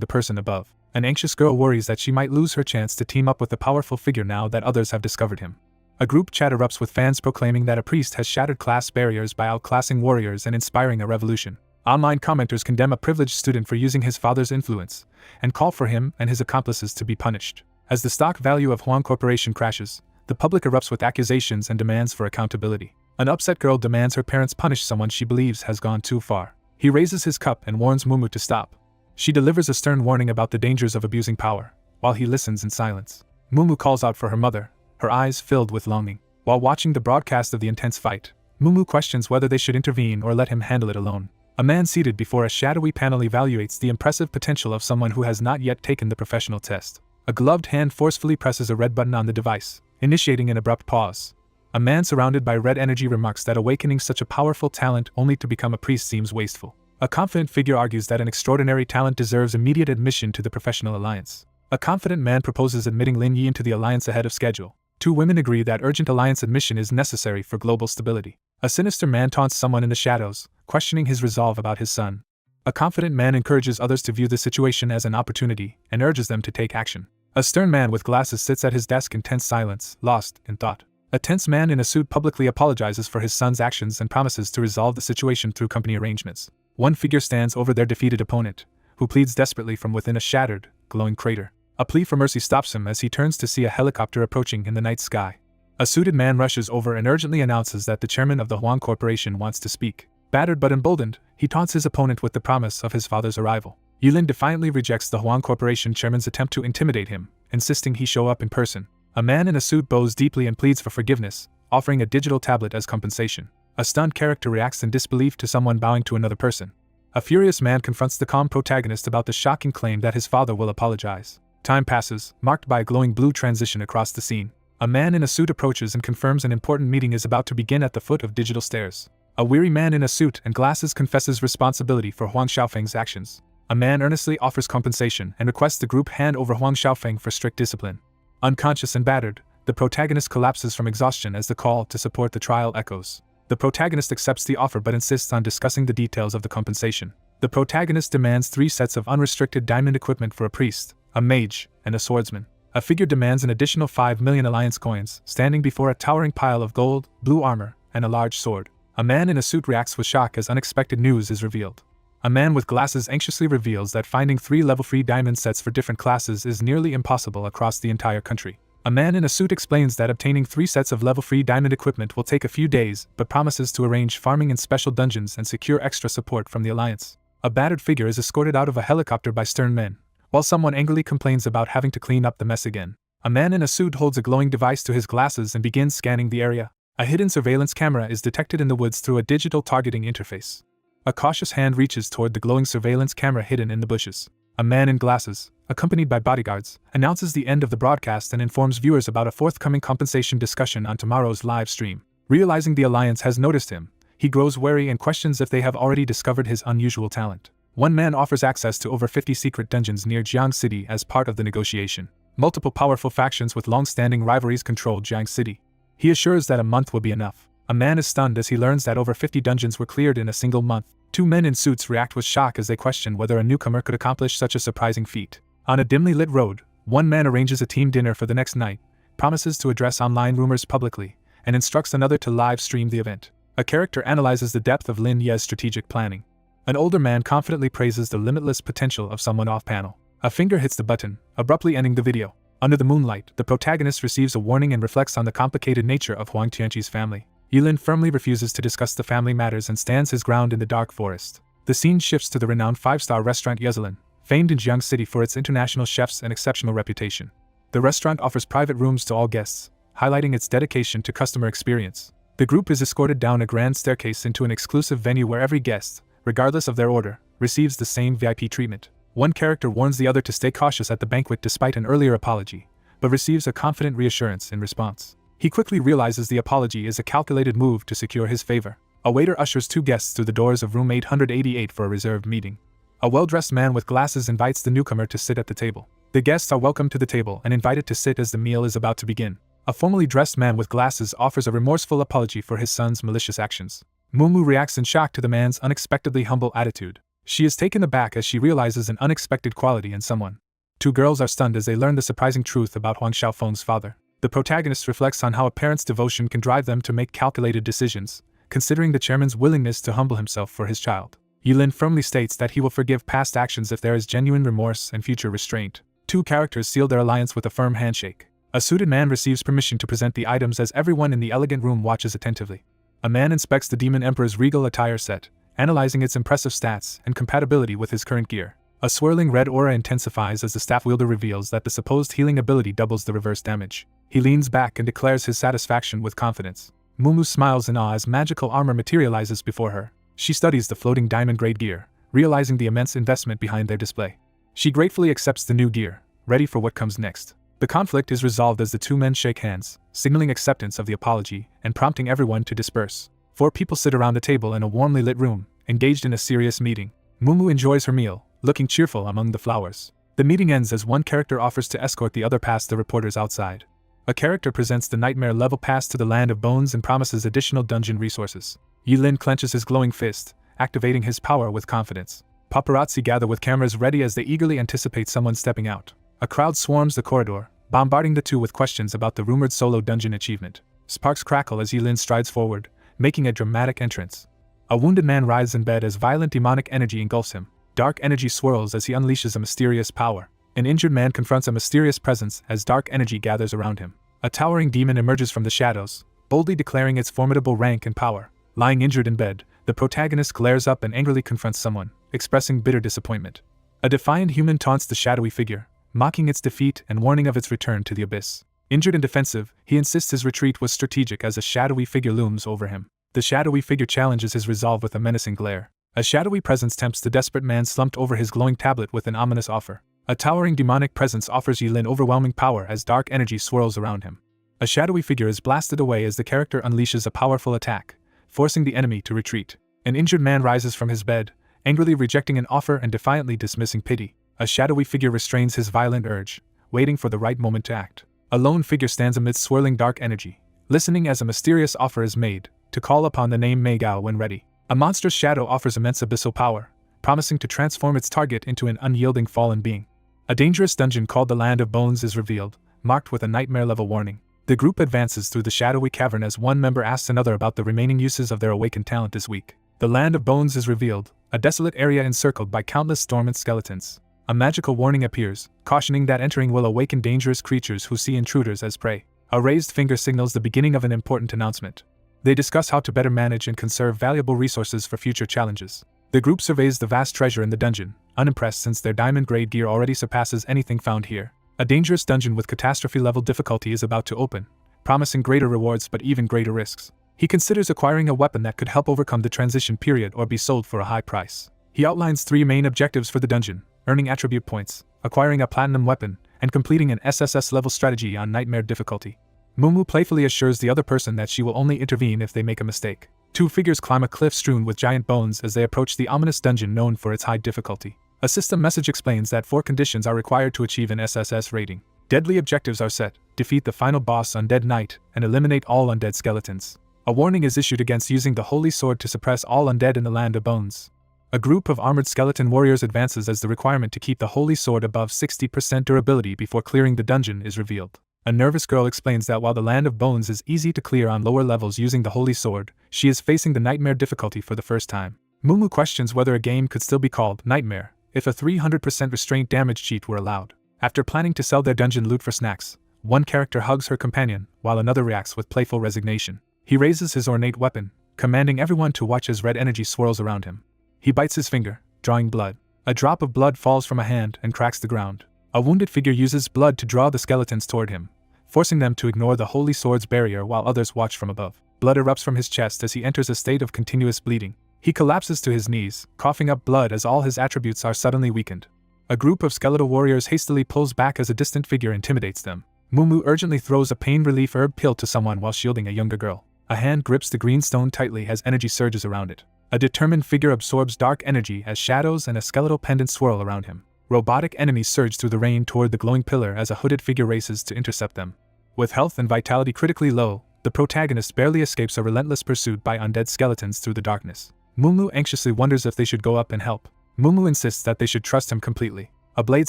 the person above. An anxious girl worries that she might lose her chance to team up with a powerful figure now that others have discovered him. A group chat erupts with fans proclaiming that a priest has shattered class barriers by outclassing warriors and inspiring a revolution. Online commenters condemn a privileged student for using his father's influence, and call for him and his accomplices to be punished. As the stock value of Huang Corporation crashes, the public erupts with accusations and demands for accountability. An upset girl demands her parents punish someone she believes has gone too far. He raises his cup and warns Mumu to stop. She delivers a stern warning about the dangers of abusing power, while he listens in silence. Mumu calls out for her mother, her eyes filled with longing. While watching the broadcast of the intense fight, Mumu questions whether they should intervene or let him handle it alone. A man seated before a shadowy panel evaluates the impressive potential of someone who has not yet taken the professional test. A gloved hand forcefully presses a red button on the device, initiating an abrupt pause. A man surrounded by red energy remarks that awakening such a powerful talent only to become a priest seems wasteful. A confident figure argues that an extraordinary talent deserves immediate admission to the professional alliance. A confident man proposes admitting Lin Yi into the alliance ahead of schedule. Two women agree that urgent alliance admission is necessary for global stability. A sinister man taunts someone in the shadows, questioning his resolve about his son. A confident man encourages others to view the situation as an opportunity and urges them to take action. A stern man with glasses sits at his desk in tense silence, lost in thought. A tense man in a suit publicly apologizes for his son's actions and promises to resolve the situation through company arrangements. One figure stands over their defeated opponent, who pleads desperately from within a shattered, glowing crater. A plea for mercy stops him as he turns to see a helicopter approaching in the night sky. A suited man rushes over and urgently announces that the chairman of the Huang Corporation wants to speak. Battered but emboldened, he taunts his opponent with the promise of his father's arrival. Yulin defiantly rejects the Huang Corporation chairman's attempt to intimidate him, insisting he show up in person. A man in a suit bows deeply and pleads for forgiveness, offering a digital tablet as compensation. A stunned character reacts in disbelief to someone bowing to another person. A furious man confronts the calm protagonist about the shocking claim that his father will apologize. Time passes, marked by a glowing blue transition across the scene. A man in a suit approaches and confirms an important meeting is about to begin at the foot of digital stairs. A weary man in a suit and glasses confesses responsibility for Huang Xiaofeng's actions. A man earnestly offers compensation and requests the group hand over Huang Xiaofeng for strict discipline. Unconscious and battered, the protagonist collapses from exhaustion as the call to support the trial echoes. The protagonist accepts the offer but insists on discussing the details of the compensation. The protagonist demands 3 sets of unrestricted diamond equipment for a priest, a mage, and a swordsman. A figure demands an additional 5 million alliance coins, standing before a towering pile of gold, blue armor, and a large sword. A man in a suit reacts with shock as unexpected news is revealed. A man with glasses anxiously reveals that finding 3 level-free diamond sets for different classes is nearly impossible across the entire country. A man in a suit explains that obtaining 3 sets of level-free diamond equipment will take a few days, but promises to arrange farming in special dungeons and secure extra support from the alliance. A battered figure is escorted out of a helicopter by stern men, while someone angrily complains about having to clean up the mess again. A man in a suit holds a glowing device to his glasses and begins scanning the area. A hidden surveillance camera is detected in the woods through a digital targeting interface. A cautious hand reaches toward the glowing surveillance camera hidden in the bushes. A man in glasses, accompanied by bodyguards, announces the end of the broadcast and informs viewers about a forthcoming compensation discussion on tomorrow's live stream. Realizing the alliance has noticed him, he grows wary and questions if they have already discovered his unusual talent. One man offers access to over 50 secret dungeons near Jiang City as part of the negotiation. Multiple powerful factions with long-standing rivalries control Jiang City. He assures that a month will be enough. A man is stunned as he learns that over 50 dungeons were cleared in a single month. 2 men in suits react with shock as they question whether a newcomer could accomplish such a surprising feat. On a dimly lit road, one man arranges a team dinner for the next night, promises to address online rumors publicly, and instructs another to live stream the event. A character analyzes the depth of Lin Ye's strategic planning. An older man confidently praises the limitless potential of someone off-panel. A finger hits the button, abruptly ending the video. Under the moonlight, the protagonist receives a warning and reflects on the complicated nature of Huang Tianqi's family. Yulin firmly refuses to discuss the family matters and stands his ground in the dark forest. The scene shifts to the renowned 5-star restaurant Yezelin, famed in Jiang City for its international chefs and exceptional reputation. The restaurant offers private rooms to all guests, highlighting its dedication to customer experience. The group is escorted down a grand staircase into an exclusive venue where every guest, regardless of their order, receives the same VIP treatment. One character warns the other to stay cautious at the banquet despite an earlier apology, but receives a confident reassurance in response. He quickly realizes the apology is a calculated move to secure his favor. A waiter ushers 2 guests through the doors of room 888 for a reserved meeting. A well-dressed man with glasses invites the newcomer to sit at the table. The guests are welcomed to the table and invited to sit as the meal is about to begin. A formally dressed man with glasses offers a remorseful apology for his son's malicious actions. Mumu reacts in shock to the man's unexpectedly humble attitude. She is taken aback as she realizes an unexpected quality in someone. 2 girls are stunned as they learn the surprising truth about Huang Xiaofeng's father. The protagonist reflects on how a parent's devotion can drive them to make calculated decisions, considering the chairman's willingness to humble himself for his child. Yilin firmly states that he will forgive past actions if there is genuine remorse and future restraint. 2 characters seal their alliance with a firm handshake. A suited man receives permission to present the items as everyone in the elegant room watches attentively. A man inspects the Demon Emperor's regal attire set, analyzing its impressive stats and compatibility with his current gear. A swirling red aura intensifies as the staff wielder reveals that the supposed healing ability doubles the reverse damage. He leans back and declares his satisfaction with confidence. Mumu smiles in awe as magical armor materializes before her. She studies the floating diamond-grade gear, realizing the immense investment behind their display. She gratefully accepts the new gear, ready for what comes next. The conflict is resolved as the 2 men shake hands, signaling acceptance of the apology and prompting everyone to disperse. 4 people sit around a table in a warmly lit room, engaged in a serious meeting. Mumu enjoys her meal, looking cheerful among the flowers. The meeting ends as one character offers to escort the other past the reporters outside. A character presents the nightmare level pass to the Land of Bones and promises additional dungeon resources. Yilin clenches his glowing fist, activating his power with confidence. Paparazzi gather with cameras ready as they eagerly anticipate someone stepping out. A crowd swarms the corridor, bombarding the 2 with questions about the rumored solo dungeon achievement. Sparks crackle as Yilin strides forward, making a dramatic entrance. A wounded man writhes in bed as violent demonic energy engulfs him. Dark energy swirls as he unleashes a mysterious power. An injured man confronts a mysterious presence as dark energy gathers around him. A towering demon emerges from the shadows, boldly declaring its formidable rank and power. Lying injured in bed, the protagonist glares up and angrily confronts someone, expressing bitter disappointment. A defiant human taunts the shadowy figure, mocking its defeat and warning of its return to the abyss. Injured and defensive, he insists his retreat was strategic as a shadowy figure looms over him. The shadowy figure challenges his resolve with a menacing glare. A shadowy presence tempts the desperate man slumped over his glowing tablet with an ominous offer. A towering demonic presence offers Yilin overwhelming power as dark energy swirls around him. A shadowy figure is blasted away as the character unleashes a powerful attack, forcing the enemy to retreat. An injured man rises from his bed, angrily rejecting an offer and defiantly dismissing pity. A shadowy figure restrains his violent urge, waiting for the right moment to act. A lone figure stands amidst swirling dark energy, listening as a mysterious offer is made, to call upon the name Mei Gao when ready. A monstrous shadow offers immense abyssal power, promising to transform its target into an unyielding fallen being. A dangerous dungeon called the Land of Bones is revealed, marked with a nightmare-level warning. The group advances through the shadowy cavern as one member asks another about the remaining uses of their awakened talent this week. The Land of Bones is revealed, a desolate area encircled by countless dormant skeletons. A magical warning appears, cautioning that entering will awaken dangerous creatures who see intruders as prey. A raised finger signals the beginning of an important announcement. They discuss how to better manage and conserve valuable resources for future challenges. The group surveys the vast treasure in the dungeon, unimpressed since their diamond-grade gear already surpasses anything found here. A dangerous dungeon with catastrophe-level difficulty is about to open, promising greater rewards but even greater risks. He considers acquiring a weapon that could help overcome the transition period or be sold for a high price. He outlines 3 main objectives for the dungeon: earning attribute points, acquiring a platinum weapon, and completing an SSS-level strategy on nightmare difficulty. Mumu playfully assures the other person that she will only intervene if they make a mistake. 2 figures climb a cliff strewn with giant bones as they approach the ominous dungeon known for its high difficulty. A system message explains that 4 conditions are required to achieve an SSS rating. Deadly objectives are set: defeat the final boss Undead Knight, and eliminate all undead skeletons. A warning is issued against using the Holy Sword to suppress all undead in the Land of Bones. A group of armored skeleton warriors advances as the requirement to keep the Holy Sword above 60% durability before clearing the dungeon is revealed. A nervous girl explains that while the Land of Bones is easy to clear on lower levels using the Holy Sword, she is facing the Nightmare difficulty for the first time. Mumu questions whether a game could still be called Nightmare if a 300% restraint damage cheat were allowed. After planning to sell their dungeon loot for snacks, one character hugs her companion, while another reacts with playful resignation. He raises his ornate weapon, commanding everyone to watch as red energy swirls around him. He bites his finger, drawing blood. A drop of blood falls from a hand and cracks the ground. A wounded figure uses blood to draw the skeletons toward him, forcing them to ignore the Holy Sword's barrier while others watch from above. Blood erupts from his chest as he enters a state of continuous bleeding. He collapses to his knees, coughing up blood as all his attributes are suddenly weakened. A group of skeletal warriors hastily pulls back as a distant figure intimidates them. Mumu urgently throws a pain relief herb pill to someone while shielding a younger girl. A hand grips the green stone tightly as energy surges around it. A determined figure absorbs dark energy as shadows and a skeletal pendant swirl around him. Robotic enemies surge through the rain toward the glowing pillar as a hooded figure races to intercept them. With health and vitality critically low, the protagonist barely escapes a relentless pursuit by undead skeletons through the darkness. Mumu anxiously wonders if they should go up and help. Mumu insists that they should trust him completely. A blade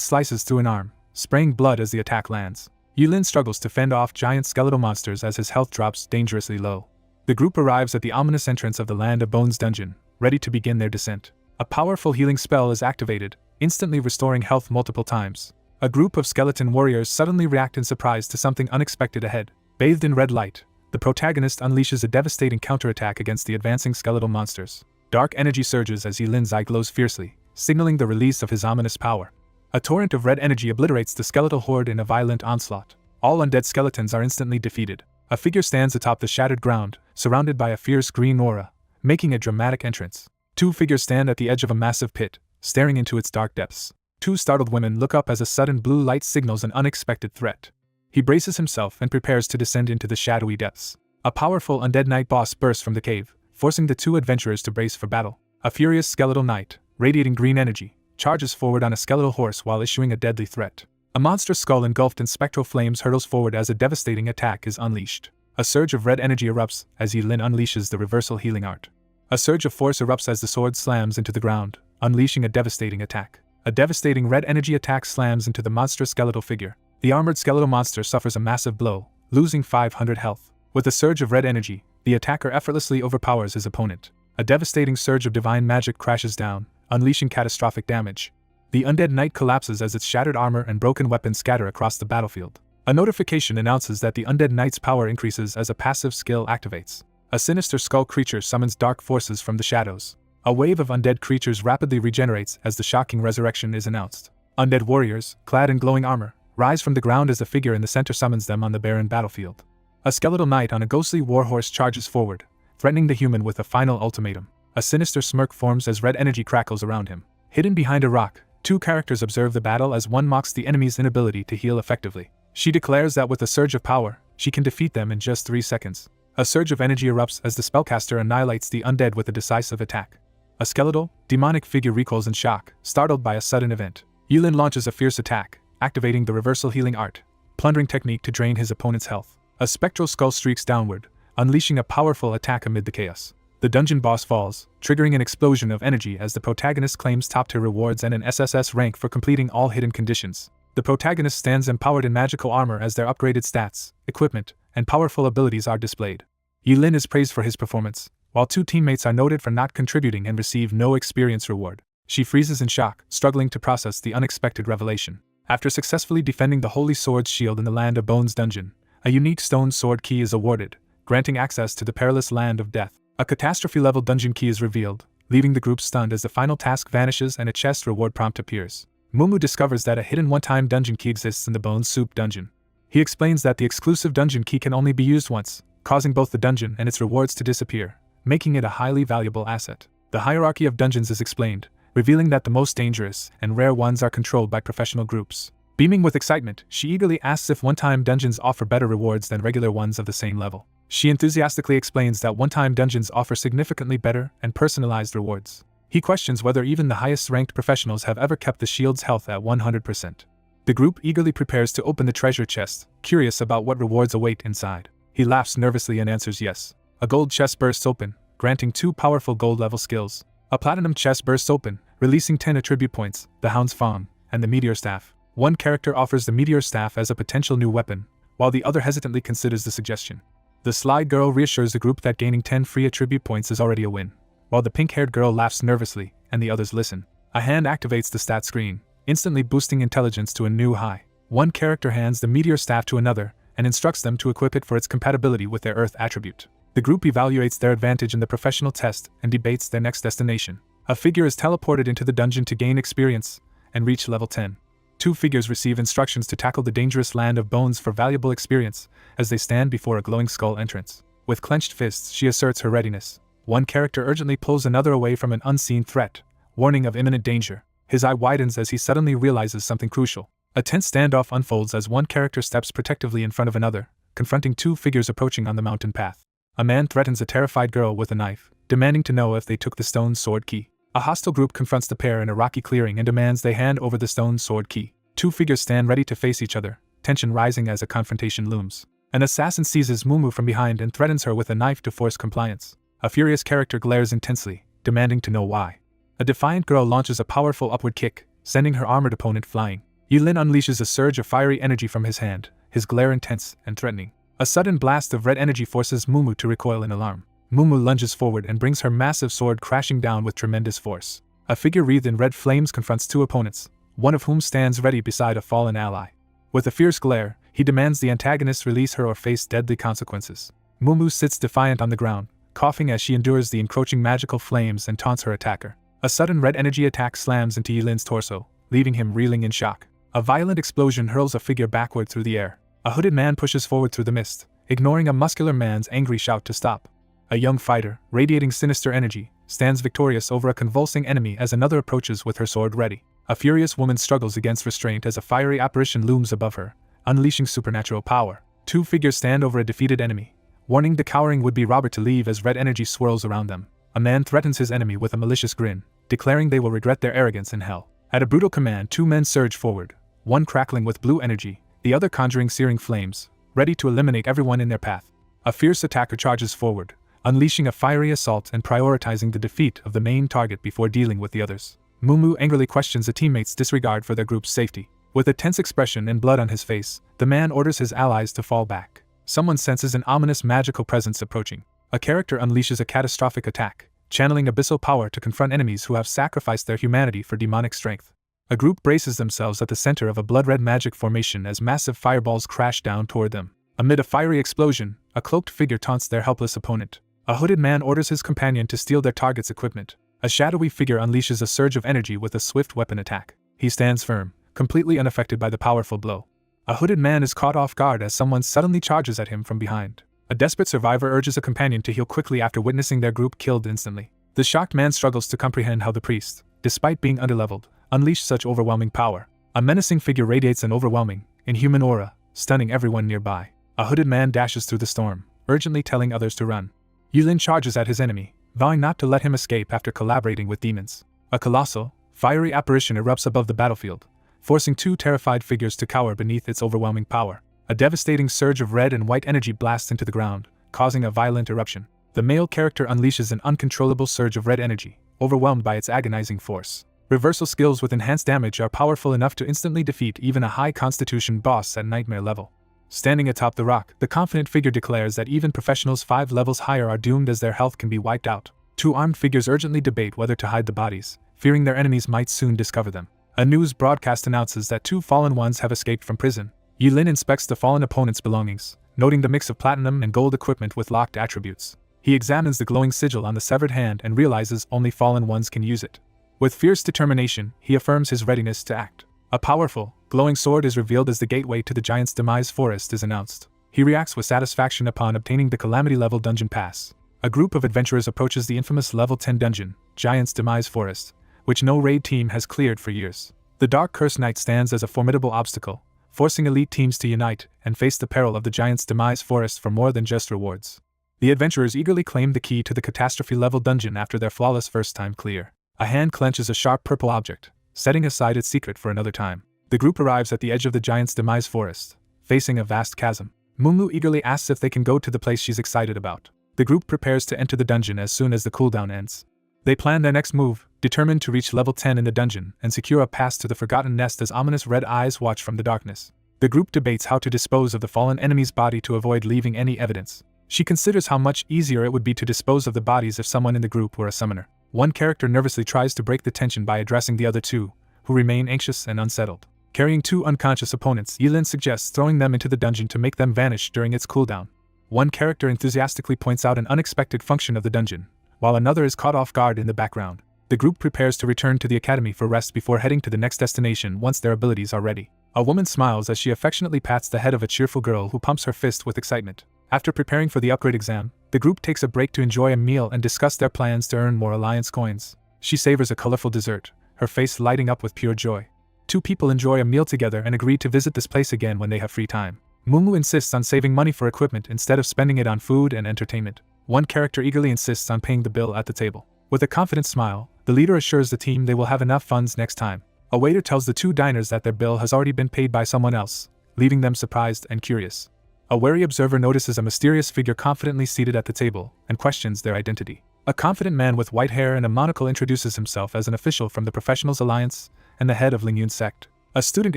slices through an arm, spraying blood as the attack lands. Yulin struggles to fend off giant skeletal monsters as his health drops dangerously low. The group arrives at the ominous entrance of the Land of Bones dungeon, ready to begin their descent. A powerful healing spell is activated, instantly restoring health multiple times. A group of skeleton warriors suddenly react in surprise to something unexpected ahead. Bathed in red light, the protagonist unleashes a devastating counterattack against the advancing skeletal monsters. Dark energy surges as Yilin's eye glows fiercely, signaling the release of his ominous power. A torrent of red energy obliterates the skeletal horde in a violent onslaught. All undead skeletons are instantly defeated. A figure stands atop the shattered ground, surrounded by a fierce green aura, making a dramatic entrance. Two figures stand at the edge of a massive pit, staring into its dark depths. Two startled women look up as a sudden blue light signals an unexpected threat. He braces himself and prepares to descend into the shadowy depths. A powerful undead night boss bursts from the cave, forcing the two adventurers to brace for battle. A furious skeletal knight, radiating green energy, charges forward on a skeletal horse while issuing a deadly threat. A monster skull engulfed in spectral flames hurtles forward as a devastating attack is unleashed. A surge of red energy erupts as Yilin unleashes the reversal healing art. A surge of force erupts as the sword slams into the ground, unleashing a devastating attack. A devastating red energy attack slams into the monstrous skeletal figure. The armored skeletal monster suffers a massive blow, losing 500 health. With a surge of red energy, the attacker effortlessly overpowers his opponent. A devastating surge of divine magic crashes down, unleashing catastrophic damage. The undead knight collapses as its shattered armor and broken weapons scatter across the battlefield. A notification announces that the undead knight's power increases as a passive skill activates. A sinister skull creature summons dark forces from the shadows. A wave of undead creatures rapidly regenerates as the shocking resurrection is announced. Undead warriors, clad in glowing armor, rise from the ground as the figure in the center summons them on the barren battlefield. A skeletal knight on a ghostly warhorse charges forward, threatening the human with a final ultimatum. A sinister smirk forms as red energy crackles around him. Hidden behind a rock, two characters observe the battle as one mocks the enemy's inability to heal effectively. She declares that with a surge of power, she can defeat them in just 3 seconds. A surge of energy erupts as the spellcaster annihilates the undead with a decisive attack. A skeletal, demonic figure recoils in shock, startled by a sudden event. Yulin launches a fierce attack, activating the reversal healing art, plundering technique to drain his opponent's health. A spectral skull streaks downward, unleashing a powerful attack amid the chaos. The dungeon boss falls, triggering an explosion of energy as the protagonist claims top-tier rewards and an SSS rank for completing all hidden conditions. The protagonist stands empowered in magical armor as their upgraded stats, equipment, and powerful abilities are displayed. Yilin is praised for his performance, while two teammates are noted for not contributing and receive no experience reward. She freezes in shock, struggling to process the unexpected revelation. After successfully defending the Holy Sword's shield in the Land of Bones dungeon, a unique stone sword key is awarded, granting access to the perilous Land of Death. A catastrophe-level dungeon key is revealed, leaving the group stunned as the final task vanishes and a chest reward prompt appears. Mumu discovers that a hidden one-time dungeon key exists in the Bone Soup dungeon. He explains that the exclusive dungeon key can only be used once, causing both the dungeon and its rewards to disappear, making it a highly valuable asset. The hierarchy of dungeons is explained, revealing that the most dangerous and rare ones are controlled by professional groups. Beaming with excitement, she eagerly asks if one-time dungeons offer better rewards than regular ones of the same level. She enthusiastically explains that one-time dungeons offer significantly better and personalized rewards. He questions whether even the highest-ranked professionals have ever kept the shield's health at 100%. The group eagerly prepares to open the treasure chest, curious about what rewards await inside. He laughs nervously and answers yes. A gold chest bursts open, granting 2 powerful gold-level skills. A platinum chest bursts open, releasing 10 attribute points, the Hound's Fawn, and the Meteor Staff. One character offers the Meteor Staff as a potential new weapon, while the other hesitantly considers the suggestion. The sly girl reassures the group that gaining 10 free attribute points is already a win, while the pink-haired girl laughs nervously, and the others listen. A hand activates the stat screen, instantly boosting intelligence to a new high. One character hands the Meteor Staff to another, and instructs them to equip it for its compatibility with their Earth attribute. The group evaluates their advantage in the professional test and debates their next destination. A figure is teleported into the dungeon to gain experience and reach level 10. 2 figures receive instructions to tackle the dangerous Land of Bones for valuable experience as they stand before a glowing skull entrance. With clenched fists, she asserts her readiness. One character urgently pulls another away from an unseen threat, warning of imminent danger. His eye widens as he suddenly realizes something crucial. A tense standoff unfolds as one character steps protectively in front of another, confronting two figures approaching on the mountain path. A man threatens a terrified girl with a knife, demanding to know if they took the stone sword key. A hostile group confronts the pair in a rocky clearing and demands they hand over the stone sword key. Two figures stand ready to face each other, tension rising as a confrontation looms. An assassin seizes Mumu from behind and threatens her with a knife to force compliance. A furious character glares intensely, demanding to know why. A defiant girl launches a powerful upward kick, sending her armored opponent flying. Yulin unleashes a surge of fiery energy from his hand, his glare intense and threatening. A sudden blast of red energy forces Mumu to recoil in alarm. Mumu lunges forward and brings her massive sword crashing down with tremendous force. A figure wreathed in red flames confronts two opponents, one of whom stands ready beside a fallen ally. With a fierce glare, he demands the antagonist release her or face deadly consequences. Mumu sits defiant on the ground, coughing as she endures the encroaching magical flames and taunts her attacker. A sudden red energy attack slams into Yilin's torso, leaving him reeling in shock. A violent explosion hurls a figure backward through the air. A hooded man pushes forward through the mist, ignoring a muscular man's angry shout to stop. A young fighter, radiating sinister energy, stands victorious over a convulsing enemy as another approaches with her sword ready. A furious woman struggles against restraint as a fiery apparition looms above her, unleashing supernatural power. Two figures stand over a defeated enemy, warning the cowering would-be robber to leave as red energy swirls around them. A man threatens his enemy with a malicious grin, declaring they will regret their arrogance in hell. At a brutal command, two men surge forward, one crackling with blue energy, the other conjuring searing flames, ready to eliminate everyone in their path. A fierce attacker charges forward, unleashing a fiery assault and prioritizing the defeat of the main target before dealing with the others. Mumu angrily questions a teammate's disregard for their group's safety. With a tense expression and blood on his face, the man orders his allies to fall back. Someone senses an ominous magical presence approaching. A character unleashes a catastrophic attack, channeling abyssal power to confront enemies who have sacrificed their humanity for demonic strength. A group braces themselves at the center of a blood-red magic formation as massive fireballs crash down toward them. Amid a fiery explosion, a cloaked figure taunts their helpless opponent. A hooded man orders his companion to steal their target's equipment. A shadowy figure unleashes a surge of energy with a swift weapon attack. He stands firm, completely unaffected by the powerful blow. A hooded man is caught off guard as someone suddenly charges at him from behind. A desperate survivor urges a companion to heal quickly after witnessing their group killed instantly. The shocked man struggles to comprehend how the priest, despite being underleveled, unleashed such overwhelming power. A menacing figure radiates an overwhelming, inhuman aura, stunning everyone nearby. A hooded man dashes through the storm, urgently telling others to run. Yulin charges at his enemy, vowing not to let him escape after collaborating with demons. A colossal, fiery apparition erupts above the battlefield, forcing two terrified figures to cower beneath its overwhelming power. A devastating surge of red and white energy blasts into the ground, causing a violent eruption. The male character unleashes an uncontrollable surge of red energy, overwhelmed by its agonizing force. Reversal skills with enhanced damage are powerful enough to instantly defeat even a high constitution boss at nightmare level. Standing atop the rock, the confident figure declares that even professionals 5 levels higher are doomed as their health can be wiped out. Two armed figures urgently debate whether to hide the bodies, fearing their enemies might soon discover them. A news broadcast announces that 2 fallen ones have escaped from prison. Yulin inspects the fallen opponent's belongings, noting the mix of platinum and gold equipment with locked attributes. He examines the glowing sigil on the severed hand and realizes only fallen ones can use it. With fierce determination, he affirms his readiness to act. A powerful, glowing sword is revealed as the gateway to the Giant's Demise Forest is announced. He reacts with satisfaction upon obtaining the Calamity level dungeon pass. A group of adventurers approaches the infamous level 10 dungeon, Giant's Demise Forest, which no raid team has cleared for years. The Dark Curse Knight stands as a formidable obstacle, forcing elite teams to unite and face the peril of the Giant's Demise Forest for more than just rewards. The adventurers eagerly claim the key to the Catastrophe level dungeon after their flawless first time clear. A hand clenches a sharp purple object, setting aside its secret for another time. The group arrives at the edge of the Giant's Demise Forest, facing a vast chasm. Mumu eagerly asks if they can go to the place she's excited about. The group prepares to enter the dungeon as soon as the cooldown ends. They plan their next move, determined to reach level 10 in the dungeon and secure a pass to the Forgotten Nest as ominous red eyes watch from the darkness. The group debates how to dispose of the fallen enemy's body to avoid leaving any evidence. She considers how much easier it would be to dispose of the bodies if someone in the group were a summoner. One character nervously tries to break the tension by addressing the other two, who remain anxious and unsettled. Carrying 2 unconscious opponents, Yilin suggests throwing them into the dungeon to make them vanish during its cooldown. One character enthusiastically points out an unexpected function of the dungeon, while another is caught off guard in the background. The group prepares to return to the academy for rest before heading to the next destination once their abilities are ready. A woman smiles as she affectionately pats the head of a cheerful girl who pumps her fist with excitement. After preparing for the upgrade exam, the group takes a break to enjoy a meal and discuss their plans to earn more alliance coins. She savors a colorful dessert, her face lighting up with pure joy. two people enjoy a meal together and agree to visit this place again when they have free time. Mumu insists on saving money for equipment instead of spending it on food and entertainment. One character eagerly insists on paying the bill at the table. With a confident smile, the leader assures the team they will have enough funds next time. A waiter tells the two diners that their bill has already been paid by someone else, leaving them surprised and curious. A wary observer notices a mysterious figure confidently seated at the table and questions their identity. A confident man with white hair and a monocle introduces himself as an official from the Professionals Alliance and the head of Lingyun's sect. A student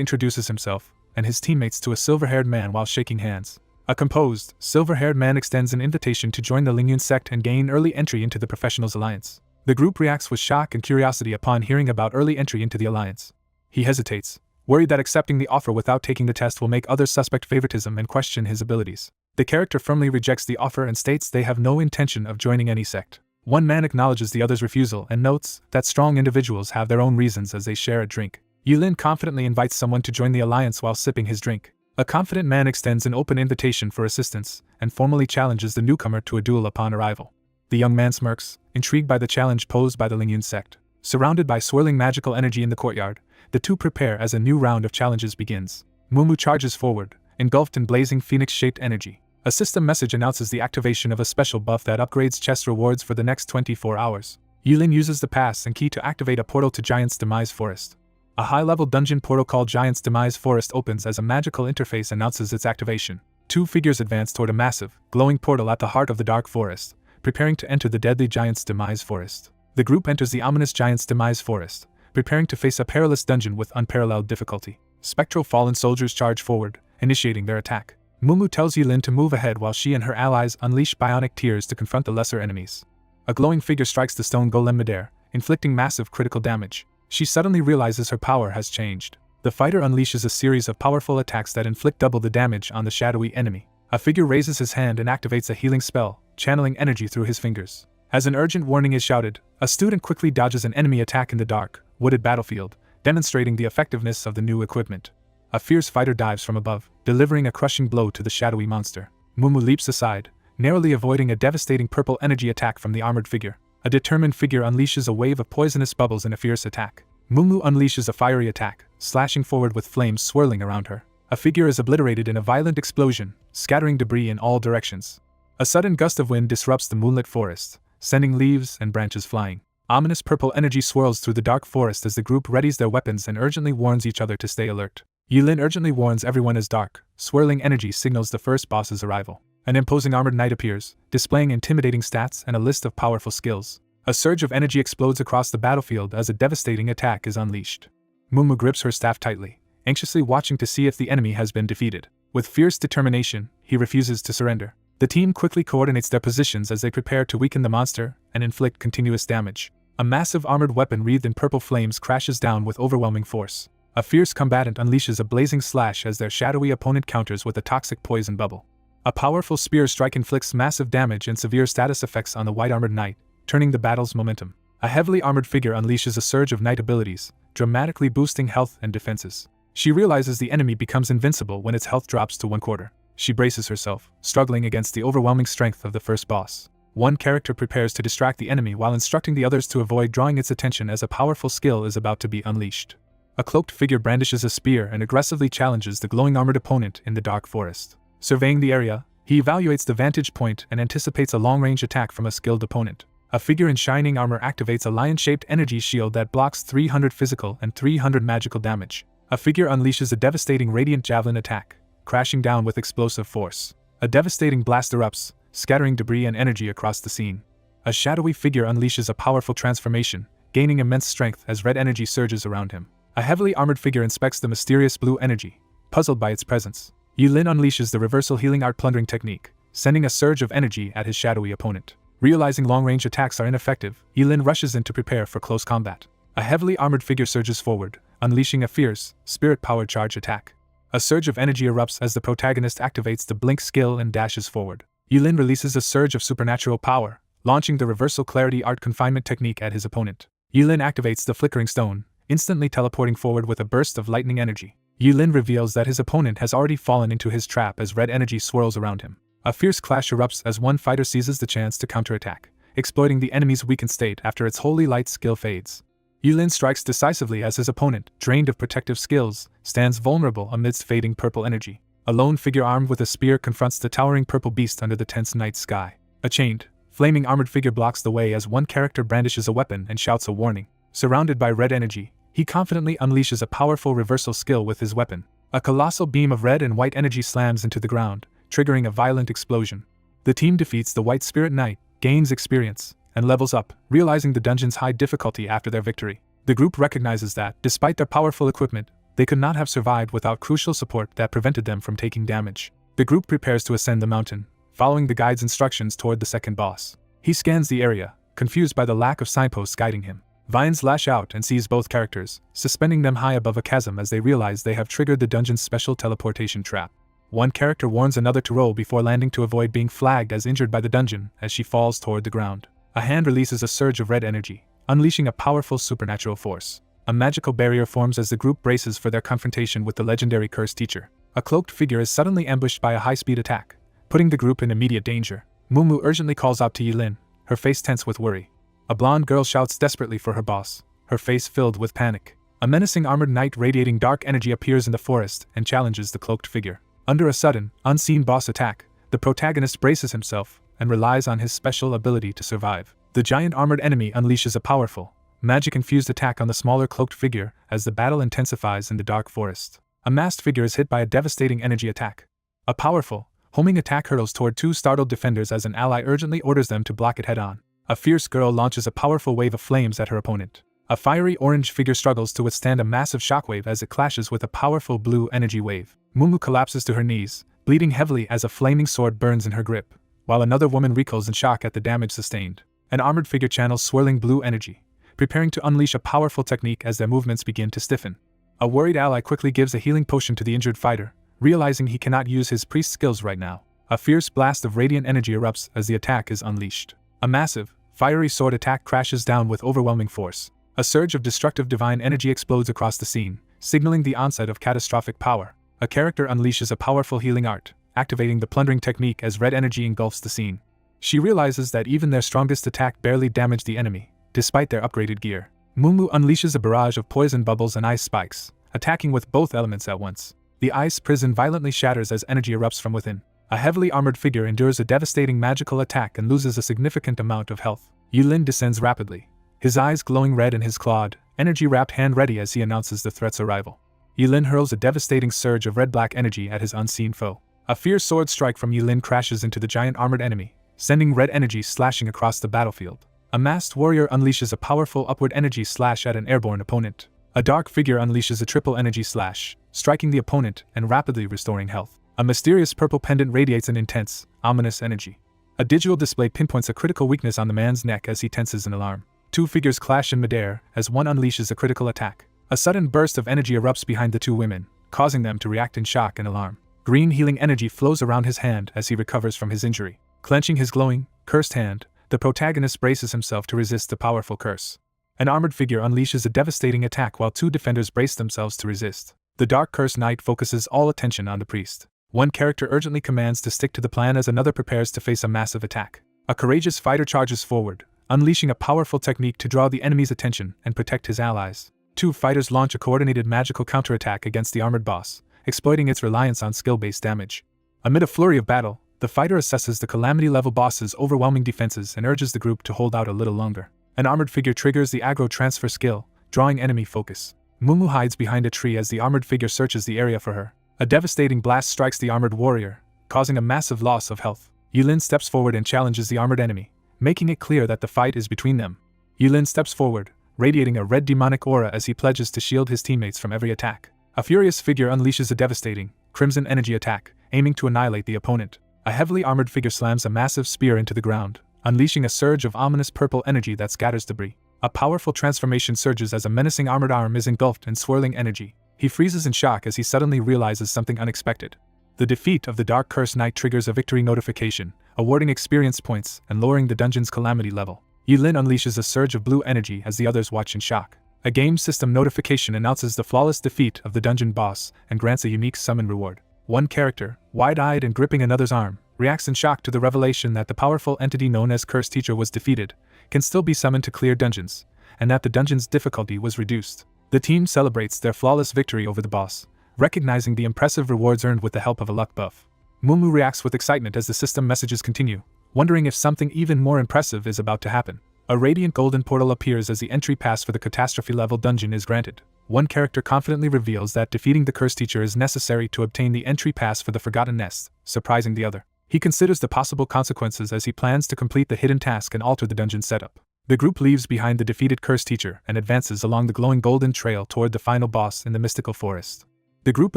introduces himself and his teammates to a silver-haired man while shaking hands. A composed, silver-haired man extends an invitation to join the Lingyun sect and gain early entry into the Professionals Alliance. The group reacts with shock and curiosity upon hearing about early entry into the alliance. He hesitates, worried that accepting the offer without taking the test will make others suspect favoritism and question his abilities. The character firmly rejects the offer and states they have no intention of joining any sect. One man acknowledges the other's refusal and notes that strong individuals have their own reasons as they share a drink. Yulin confidently invites someone to join the alliance while sipping his drink. A confident man extends an open invitation for assistance and formally challenges the newcomer to a duel upon arrival. The young man smirks, intrigued by the challenge posed by the Lingyun sect. Surrounded by swirling magical energy in the courtyard, the two prepare as a new round of challenges begins. Mumu charges forward, engulfed in blazing phoenix-shaped energy. A system message announces the activation of a special buff that upgrades chest rewards for the next 24 hours. Yulin uses the pass and key to activate a portal to Giant's Demise Forest. A high-level dungeon portal called Giant's Demise Forest opens as a magical interface announces its activation. Two figures advance toward a massive, glowing portal at the heart of the dark forest, preparing to enter the deadly Giant's Demise Forest. The group enters the ominous Giant's Demise Forest, preparing to face a perilous dungeon with unparalleled difficulty. Spectral fallen soldiers charge forward, initiating their attack. Mumu tells Yulin to move ahead while she and her allies unleash bionic tears to confront the lesser enemies. A glowing figure strikes the stone golem midair, inflicting massive critical damage. She suddenly realizes her power has changed. The fighter unleashes a series of powerful attacks that inflict double the damage on the shadowy enemy. A figure raises his hand and activates a healing spell, channeling energy through his fingers. As an urgent warning is shouted, a student quickly dodges an enemy attack in the dark, wooded battlefield, demonstrating the effectiveness of the new equipment. A fierce fighter dives from above, delivering a crushing blow to the shadowy monster. Mumu leaps aside, narrowly avoiding a devastating purple energy attack from the armored figure. A determined figure unleashes a wave of poisonous bubbles in a fierce attack. Mumu unleashes a fiery attack, slashing forward with flames swirling around her. A figure is obliterated in a violent explosion, scattering debris in all directions. A sudden gust of wind disrupts the moonlit forest, sending leaves and branches flying. Ominous purple energy swirls through the dark forest as the group readies their weapons and urgently warns each other to stay alert. Yulin urgently warns everyone as dark, swirling energy signals the first boss's arrival. An imposing armored knight appears, displaying intimidating stats and a list of powerful skills. A surge of energy explodes across the battlefield as a devastating attack is unleashed. Mumu grips her staff tightly, anxiously watching to see if the enemy has been defeated. With fierce determination, he refuses to surrender. The team quickly coordinates their positions as they prepare to weaken the monster and inflict continuous damage. A massive armored weapon wreathed in purple flames crashes down with overwhelming force. A fierce combatant unleashes a blazing slash as their shadowy opponent counters with a toxic poison bubble. A powerful spear strike inflicts massive damage and severe status effects on the white-armored knight, turning the battle's momentum. A heavily armored figure unleashes a surge of knight abilities, dramatically boosting health and defenses. She realizes the enemy becomes invincible when its health drops to 1/4. She braces herself, struggling against the overwhelming strength of the first boss. One character prepares to distract the enemy while instructing the others to avoid drawing its attention as a powerful skill is about to be unleashed. A cloaked figure brandishes a spear and aggressively challenges the glowing armored opponent in the dark forest. Surveying the area, he evaluates the vantage point and anticipates a long-range attack from a skilled opponent. A figure in shining armor activates a lion-shaped energy shield that blocks 300 physical and 300 magical damage. A figure unleashes a devastating radiant javelin attack, crashing down with explosive force. A devastating blast erupts, scattering debris and energy across the scene. A shadowy figure unleashes a powerful transformation, gaining immense strength as red energy surges around him. A heavily armored figure inspects the mysterious blue energy, puzzled by its presence. Yulin unleashes the reversal healing art plundering technique, sending a surge of energy at his shadowy opponent. Realizing long-range attacks are ineffective, Yulin rushes in to prepare for close combat. A heavily armored figure surges forward, unleashing a fierce, spirit-powered charge attack. A surge of energy erupts as the protagonist activates the blink skill and dashes forward. Yulin releases a surge of supernatural power, launching the reversal clarity art confinement technique at his opponent. Yulin activates the flickering stone, instantly teleporting forward with a burst of lightning energy. Yulin reveals that his opponent has already fallen into his trap as red energy swirls around him. A fierce clash erupts as one fighter seizes the chance to counterattack, exploiting the enemy's weakened state after its holy light skill fades. Yulin strikes decisively as his opponent, drained of protective skills, stands vulnerable amidst fading purple energy. A lone figure armed with a spear confronts the towering purple beast under the tense night sky. A chained, flaming armored figure blocks the way as one character brandishes a weapon and shouts a warning. Surrounded by red energy, he confidently unleashes a powerful reversal skill with his weapon. A colossal beam of red and white energy slams into the ground, triggering a violent explosion. The team defeats the White Spirit Knight, gains experience, and levels up, realizing the dungeon's high difficulty after their victory. The group recognizes that, despite their powerful equipment, they could not have survived without crucial support that prevented them from taking damage. The group prepares to ascend the mountain, following the guide's instructions toward the second boss. He scans the area, confused by the lack of signposts guiding him. Vines lash out and seize both characters, suspending them high above a chasm as they realize they have triggered the dungeon's special teleportation trap. One character warns another to roll before landing to avoid being flagged as injured by the dungeon as she falls toward the ground. A hand releases a surge of red energy, unleashing a powerful supernatural force. A magical barrier forms as the group braces for their confrontation with the legendary cursed teacher. A cloaked figure is suddenly ambushed by a high-speed attack, putting the group in immediate danger. Mumu urgently calls out to Yilin, her face tense with worry. A blonde girl shouts desperately for her boss, her face filled with panic. A menacing armored knight radiating dark energy appears in the forest and challenges the cloaked figure. Under a sudden, unseen boss attack, the protagonist braces himself and relies on his special ability to survive. The giant armored enemy unleashes a powerful, magic-infused attack on the smaller cloaked figure as the battle intensifies in the dark forest. A masked figure is hit by a devastating energy attack. A powerful, homing attack hurtles toward two startled defenders as an ally urgently orders them to block it head-on. A fierce girl launches a powerful wave of flames at her opponent. A fiery orange figure struggles to withstand a massive shockwave as it clashes with a powerful blue energy wave. Mumu collapses to her knees, bleeding heavily as a flaming sword burns in her grip, while another woman recoils in shock at the damage sustained. An armored figure channels swirling blue energy, preparing to unleash a powerful technique as their movements begin to stiffen. A worried ally quickly gives a healing potion to the injured fighter, realizing he cannot use his priest skills right now. A fierce blast of radiant energy erupts as the attack is unleashed. A massive, fiery sword attack crashes down with overwhelming force. A surge of destructive divine energy explodes across the scene, signaling the onset of catastrophic power. A character unleashes a powerful healing art, activating the plundering technique as red energy engulfs the scene. She realizes that even their strongest attack barely damaged the enemy, despite their upgraded gear. Mumu unleashes a barrage of poison bubbles and ice spikes, attacking with both elements at once. The ice prison violently shatters as energy erupts from within. A heavily armored figure endures a devastating magical attack and loses a significant amount of health. Yulin descends rapidly, his eyes glowing red and his clawed, energy-wrapped hand ready as he announces the threat's arrival. Yulin hurls a devastating surge of red-black energy at his unseen foe. A fierce sword strike from Yulin crashes into the giant armored enemy, sending red energy slashing across the battlefield. A masked warrior unleashes a powerful upward energy slash at an airborne opponent. A dark figure unleashes a triple energy slash, striking the opponent and rapidly restoring health. A mysterious purple pendant radiates an intense, ominous energy. A digital display pinpoints a critical weakness on the man's neck as he tenses in alarm. Two figures clash in midair as one unleashes a critical attack. A sudden burst of energy erupts behind the two women, causing them to react in shock and alarm. Green healing energy flows around his hand as he recovers from his injury. Clenching his glowing, cursed hand, the protagonist braces himself to resist the powerful curse. An armored figure unleashes a devastating attack while two defenders brace themselves to resist. The dark cursed knight focuses all attention on the priest. One character urgently commands to stick to the plan as another prepares to face a massive attack. A courageous fighter charges forward, unleashing a powerful technique to draw the enemy's attention and protect his allies. Two fighters launch a coordinated magical counterattack against the armored boss, exploiting its reliance on skill-based damage. Amid a flurry of battle, the fighter assesses the calamity-level boss's overwhelming defenses and urges the group to hold out a little longer. An armored figure triggers the aggro transfer skill, drawing enemy focus. Mumu hides behind a tree as the armored figure searches the area for her. A devastating blast strikes the armored warrior, causing a massive loss of health. Yulin steps forward and challenges the armored enemy, making it clear that the fight is between them. Yulin steps forward, radiating a red demonic aura as he pledges to shield his teammates from every attack. A furious figure unleashes a devastating, crimson energy attack, aiming to annihilate the opponent. A heavily armored figure slams a massive spear into the ground, unleashing a surge of ominous purple energy that scatters debris. A powerful transformation surges as a menacing armored arm is engulfed in swirling energy. He freezes in shock as he suddenly realizes something unexpected. The defeat of the Dark Curse Knight triggers a victory notification, awarding experience points and lowering the dungeon's calamity level. Yulin unleashes a surge of blue energy as the others watch in shock. A game system notification announces the flawless defeat of the dungeon boss and grants a unique summon reward. One character, wide-eyed and gripping another's arm, reacts in shock to the revelation that the powerful entity known as Cursed Teacher was defeated, can still be summoned to clear dungeons, and that the dungeon's difficulty was reduced. The team celebrates their flawless victory over the boss, recognizing the impressive rewards earned with the help of a luck buff. Mumu reacts with excitement as the system messages continue, wondering if something even more impressive is about to happen. A radiant golden portal appears as the entry pass for the Catastrophe level dungeon is granted. One character confidently reveals that defeating the Curse Teacher is necessary to obtain the entry pass for the Forgotten Nest, surprising the other. He considers the possible consequences as he plans to complete the hidden task and alter the dungeon setup. The group leaves behind the defeated Curse Teacher and advances along the glowing golden trail toward the final boss in the mystical forest. The group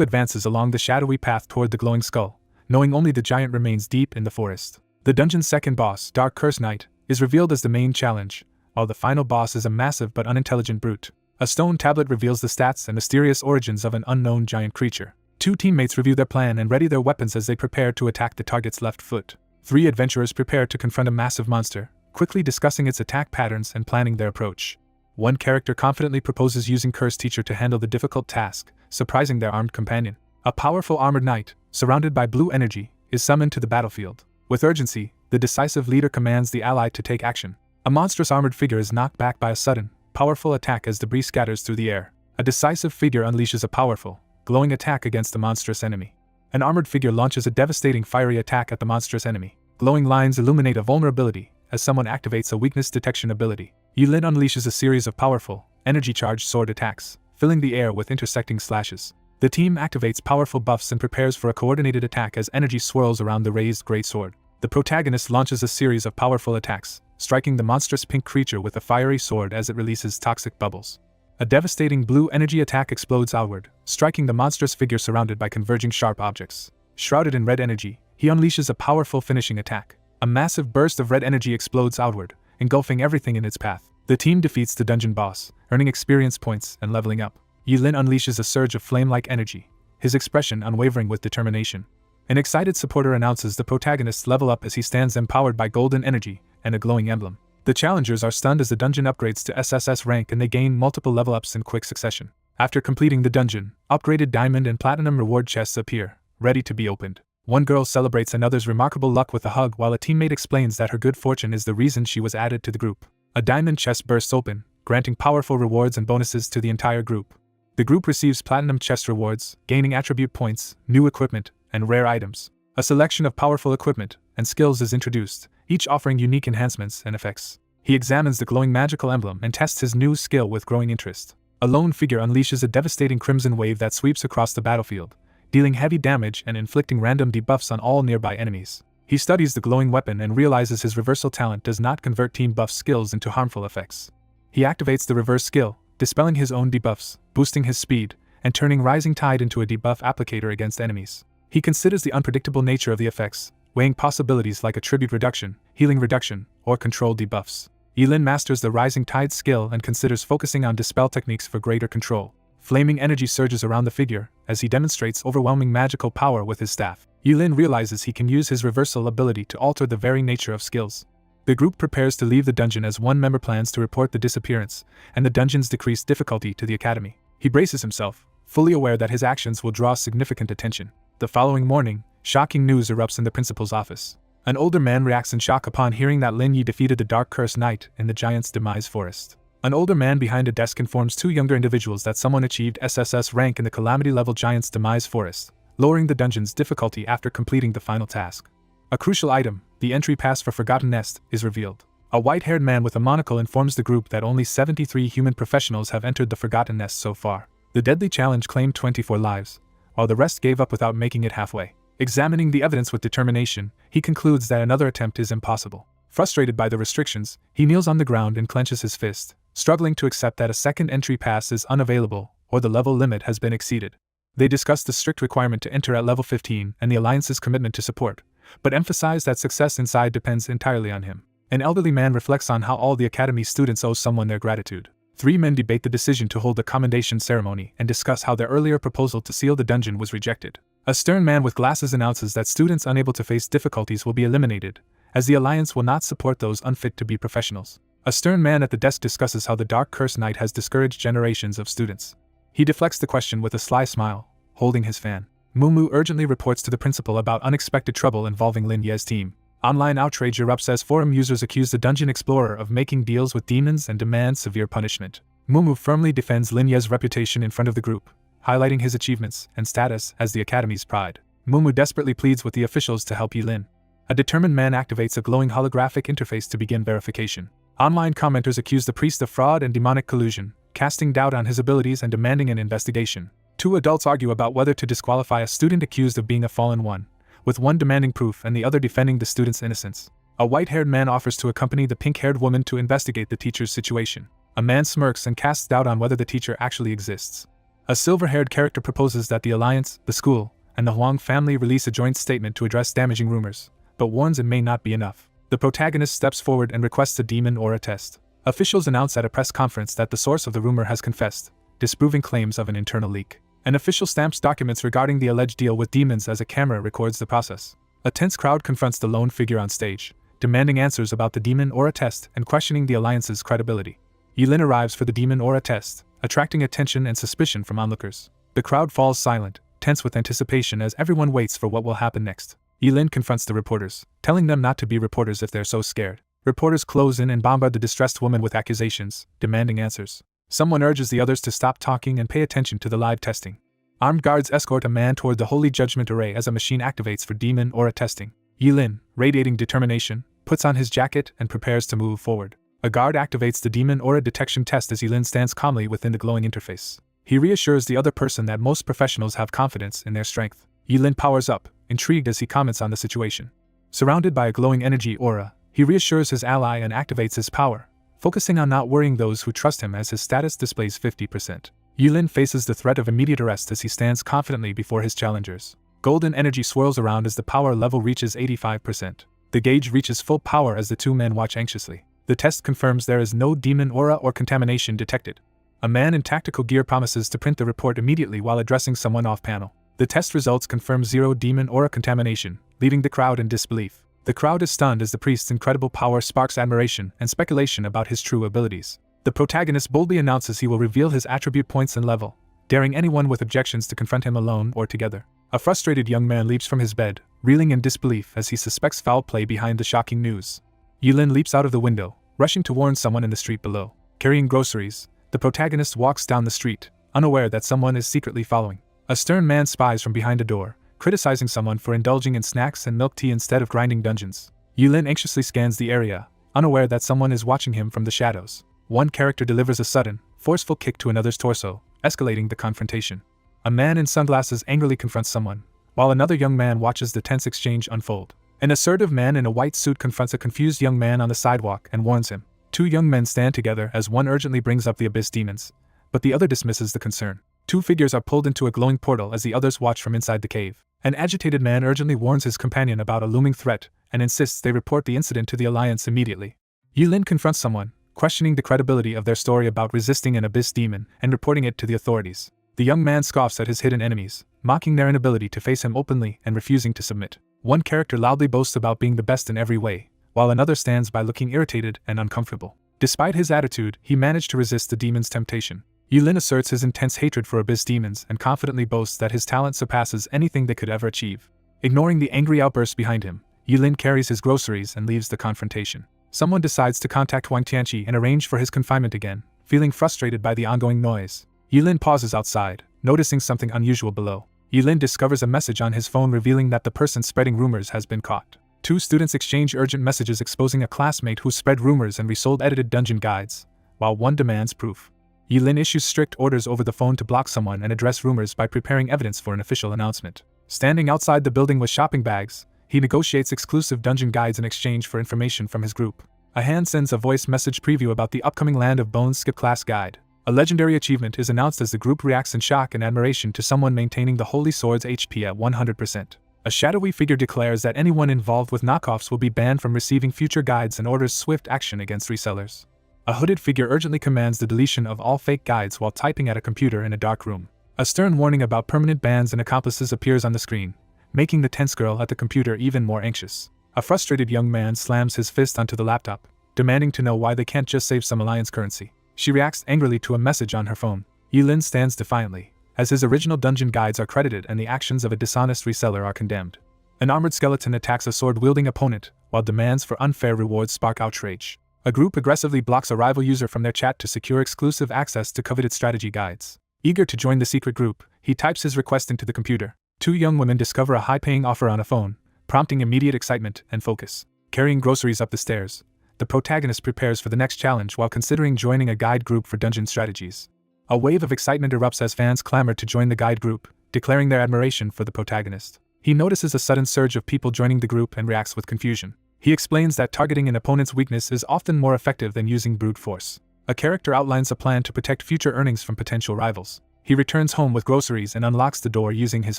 advances along the shadowy path toward the glowing skull, knowing only the giant remains deep in the forest. The dungeon's second boss, Dark Curse Knight, is revealed as the main challenge, while the final boss is a massive but unintelligent brute. A stone tablet reveals the stats and mysterious origins of an unknown giant creature. Two teammates review their plan and ready their weapons as they prepare to attack the target's left foot. Three adventurers prepare to confront a massive monster, quickly discussing its attack patterns and planning their approach. One character confidently proposes using Curse Teacher to handle the difficult task, surprising their armed companion. A powerful armored knight, surrounded by blue energy, is summoned to the battlefield. With urgency, the decisive leader commands the ally to take action. A monstrous armored figure is knocked back by a sudden, powerful attack as debris scatters through the air. A decisive figure unleashes a powerful, glowing attack against the monstrous enemy. An armored figure launches a devastating fiery attack at the monstrous enemy. Glowing lines illuminate a vulnerability as someone activates a weakness detection ability. Yulin unleashes a series of powerful, energy-charged sword attacks, filling the air with intersecting slashes. The team activates powerful buffs and prepares for a coordinated attack as energy swirls around the raised great sword. The protagonist launches a series of powerful attacks, striking the monstrous pink creature with a fiery sword as it releases toxic bubbles. A devastating blue energy attack explodes outward, striking the monstrous figure surrounded by converging sharp objects. Shrouded in red energy, he unleashes a powerful finishing attack. A massive burst of red energy explodes outward, engulfing everything in its path. The team defeats the dungeon boss, earning experience points and leveling up. Yulin unleashes a surge of flame-like energy, his expression unwavering with determination. An excited supporter announces the protagonist's level up as he stands empowered by golden energy and a glowing emblem. The challengers are stunned as the dungeon upgrades to SSS rank and they gain multiple level ups in quick succession. After completing the dungeon, upgraded diamond and platinum reward chests appear, ready to be opened. One girl celebrates another's remarkable luck with a hug while a teammate explains that her good fortune is the reason she was added to the group. A diamond chest bursts open, granting powerful rewards and bonuses to the entire group. The group receives platinum chest rewards, gaining attribute points, new equipment, and rare items. A selection of powerful equipment and skills is introduced, each offering unique enhancements and effects. He examines the glowing magical emblem and tests his new skill with growing interest. A lone figure unleashes a devastating crimson wave that sweeps across the battlefield, dealing heavy damage and inflicting random debuffs on all nearby enemies. He studies the glowing weapon and realizes his reversal talent does not convert team buff skills into harmful effects. He activates the reverse skill, dispelling his own debuffs, boosting his speed, and turning Rising Tide into a debuff applicator against enemies. He considers the unpredictable nature of the effects, weighing possibilities like attribute reduction, healing reduction, or control debuffs. Yulin masters the Rising Tide skill and considers focusing on dispel techniques for greater control. Flaming energy surges around the figure as he demonstrates overwhelming magical power with his staff. Yulin realizes he can use his reversal ability to alter the very nature of skills. The group prepares to leave the dungeon as one member plans to report the disappearance and the dungeon's decreased difficulty to the academy. He braces himself, fully aware that his actions will draw significant attention. The following morning, shocking news erupts in the principal's office. An older man reacts in shock upon hearing that Lin Yi defeated the Dark Curse Knight in the Giant's Demise Forest. An older man behind a desk informs two younger individuals that someone achieved SSS rank in the Calamity-level Giant's Demise Forest, lowering the dungeon's difficulty after completing the final task. A crucial item, the entry pass for Forgotten Nest, is revealed. A white-haired man with a monocle informs the group that only 73 human professionals have entered the Forgotten Nest so far. The deadly challenge claimed 24 lives, while the rest gave up without making it halfway. Examining the evidence with determination, he concludes that another attempt is impossible. Frustrated by the restrictions, he kneels on the ground and clenches his fist, struggling to accept that a second entry pass is unavailable or the level limit has been exceeded. They discuss the strict requirement to enter at level 15 and the Alliance's commitment to support, but emphasize that success inside depends entirely on him. An elderly man reflects on how all the Academy students owe someone their gratitude. Three men debate the decision to hold a commendation ceremony and discuss how their earlier proposal to seal the dungeon was rejected. A stern man with glasses announces that students unable to face difficulties will be eliminated, as the Alliance will not support those unfit to be professionals. A stern man at the desk discusses how the Dark Curse Knight has discouraged generations of students. He deflects the question with a sly smile, holding his fan. Mumu urgently reports to the principal about unexpected trouble involving Lin Ye's team. Online outrage erupts as forum users accuse the dungeon explorer of making deals with demons and demand severe punishment. Mumu firmly defends Lin Ye's reputation in front of the group, highlighting his achievements and status as the academy's pride. Mumu desperately pleads with the officials to help Yilin. A determined man activates a glowing holographic interface to begin verification. Online commenters accuse the priest of fraud and demonic collusion, casting doubt on his abilities and demanding an investigation. Two adults argue about whether to disqualify a student accused of being a fallen one, with one demanding proof and the other defending the student's innocence. A white-haired man offers to accompany the pink-haired woman to investigate the teacher's situation. A man smirks and casts doubt on whether the teacher actually exists. A silver-haired character proposes that the Alliance, the school, and the Huang family release a joint statement to address damaging rumors, but warns it may not be enough. The protagonist steps forward and requests a demon aura test. Officials announce at a press conference that the source of the rumor has confessed, disproving claims of an internal leak. An official stamps documents regarding the alleged deal with demons as a camera records the process. A tense crowd confronts the lone figure on stage, demanding answers about the demon aura test and questioning the Alliance's credibility. Yilin arrives for the demon aura test, attracting attention and suspicion from onlookers. The crowd falls silent, tense with anticipation as everyone waits for what will happen next. Yilin confronts the reporters, telling them not to be reporters if they're so scared. Reporters close in and bombard the distressed woman with accusations, demanding answers. Someone urges the others to stop talking and pay attention to the live testing. Armed guards escort a man toward the Holy Judgment Array as a machine activates for demon aura testing. Yilin, radiating determination, puts on his jacket and prepares to move forward. A guard activates the demon aura detection test as Yilin stands calmly within the glowing interface. He reassures the other person that most professionals have confidence in their strength. Yilin powers up, intrigued as he comments on the situation. Surrounded by a glowing energy aura, he reassures his ally and activates his power, focusing on not worrying those who trust him as his status displays 50%. Yilin faces the threat of immediate arrest as he stands confidently before his challengers. Golden energy swirls around as the power level reaches 85%. The gauge reaches full power as the two men watch anxiously. The test confirms there is no demon aura or contamination detected. A man in tactical gear promises to print the report immediately while addressing someone off-panel. The test results confirm zero demon aura contamination, leaving the crowd in disbelief. The crowd is stunned as the priest's incredible power sparks admiration and speculation about his true abilities. The protagonist boldly announces he will reveal his attribute points and level, daring anyone with objections to confront him alone or together. A frustrated young man leaps from his bed, reeling in disbelief as he suspects foul play behind the shocking news. Yilin leaps out of the window, rushing to warn someone in the street below. Carrying groceries, the protagonist walks down the street, unaware that someone is secretly following. A stern man spies from behind a door, criticizing someone for indulging in snacks and milk tea instead of grinding dungeons. Yilin anxiously scans the area, unaware that someone is watching him from the shadows. One character delivers a sudden, forceful kick to another's torso, escalating the confrontation. A man in sunglasses angrily confronts someone, while another young man watches the tense exchange unfold. An assertive man in a white suit confronts a confused young man on the sidewalk and warns him. Two young men stand together as one urgently brings up the abyss demons, but the other dismisses the concern. Two figures are pulled into a glowing portal as the others watch from inside the cave. An agitated man urgently warns his companion about a looming threat and insists they report the incident to the Alliance immediately. Yilin confronts someone, questioning the credibility of their story about resisting an abyss demon and reporting it to the authorities. The young man scoffs at his hidden enemies, mocking their inability to face him openly and refusing to submit. One character loudly boasts about being the best in every way, while another stands by looking irritated and uncomfortable. Despite his attitude, he managed to resist the demon's temptation. Yilin asserts his intense hatred for abyss demons and confidently boasts that his talent surpasses anything they could ever achieve. Ignoring the angry outburst behind him, Yilin carries his groceries and leaves the confrontation. Someone decides to contact Wang Tianqi and arrange for his confinement again, feeling frustrated by the ongoing noise. Yilin pauses outside, noticing something unusual below. Yilin discovers a message on his phone revealing that the person spreading rumors has been caught. Two students exchange urgent messages exposing a classmate who spread rumors and resold edited dungeon guides, while one demands proof. Yilin issues strict orders over the phone to block someone and address rumors by preparing evidence for an official announcement. Standing outside the building with shopping bags, he negotiates exclusive dungeon guides in exchange for information from his group. A hand sends a voice message preview about the upcoming Land of Bones skip class guide. A legendary achievement is announced as the group reacts in shock and admiration to someone maintaining the Holy Sword's HP at 100%. A shadowy figure declares that anyone involved with knockoffs will be banned from receiving future guides and orders swift action against resellers. A hooded figure urgently commands the deletion of all fake guides while typing at a computer in a dark room. A stern warning about permanent bans and accomplices appears on the screen, making the tense girl at the computer even more anxious. A frustrated young man slams his fist onto the laptop, demanding to know why they can't just save some Alliance currency. She reacts angrily to a message on her phone. Yilin stands defiantly, as his original dungeon guides are credited and the actions of a dishonest reseller are condemned. An armored skeleton attacks a sword-wielding opponent, while demands for unfair rewards spark outrage. A group aggressively blocks a rival user from their chat to secure exclusive access to coveted strategy guides. Eager to join the secret group, he types his request into the computer. Two young women discover a high-paying offer on a phone, prompting immediate excitement and focus. Carrying groceries up the stairs, the protagonist prepares for the next challenge while considering joining a guide group for dungeon strategies. A wave of excitement erupts as fans clamor to join the guide group, declaring their admiration for the protagonist. He notices a sudden surge of people joining the group and reacts with confusion. He explains that targeting an opponent's weakness is often more effective than using brute force. A character outlines a plan to protect future earnings from potential rivals. He returns home with groceries and unlocks the door using his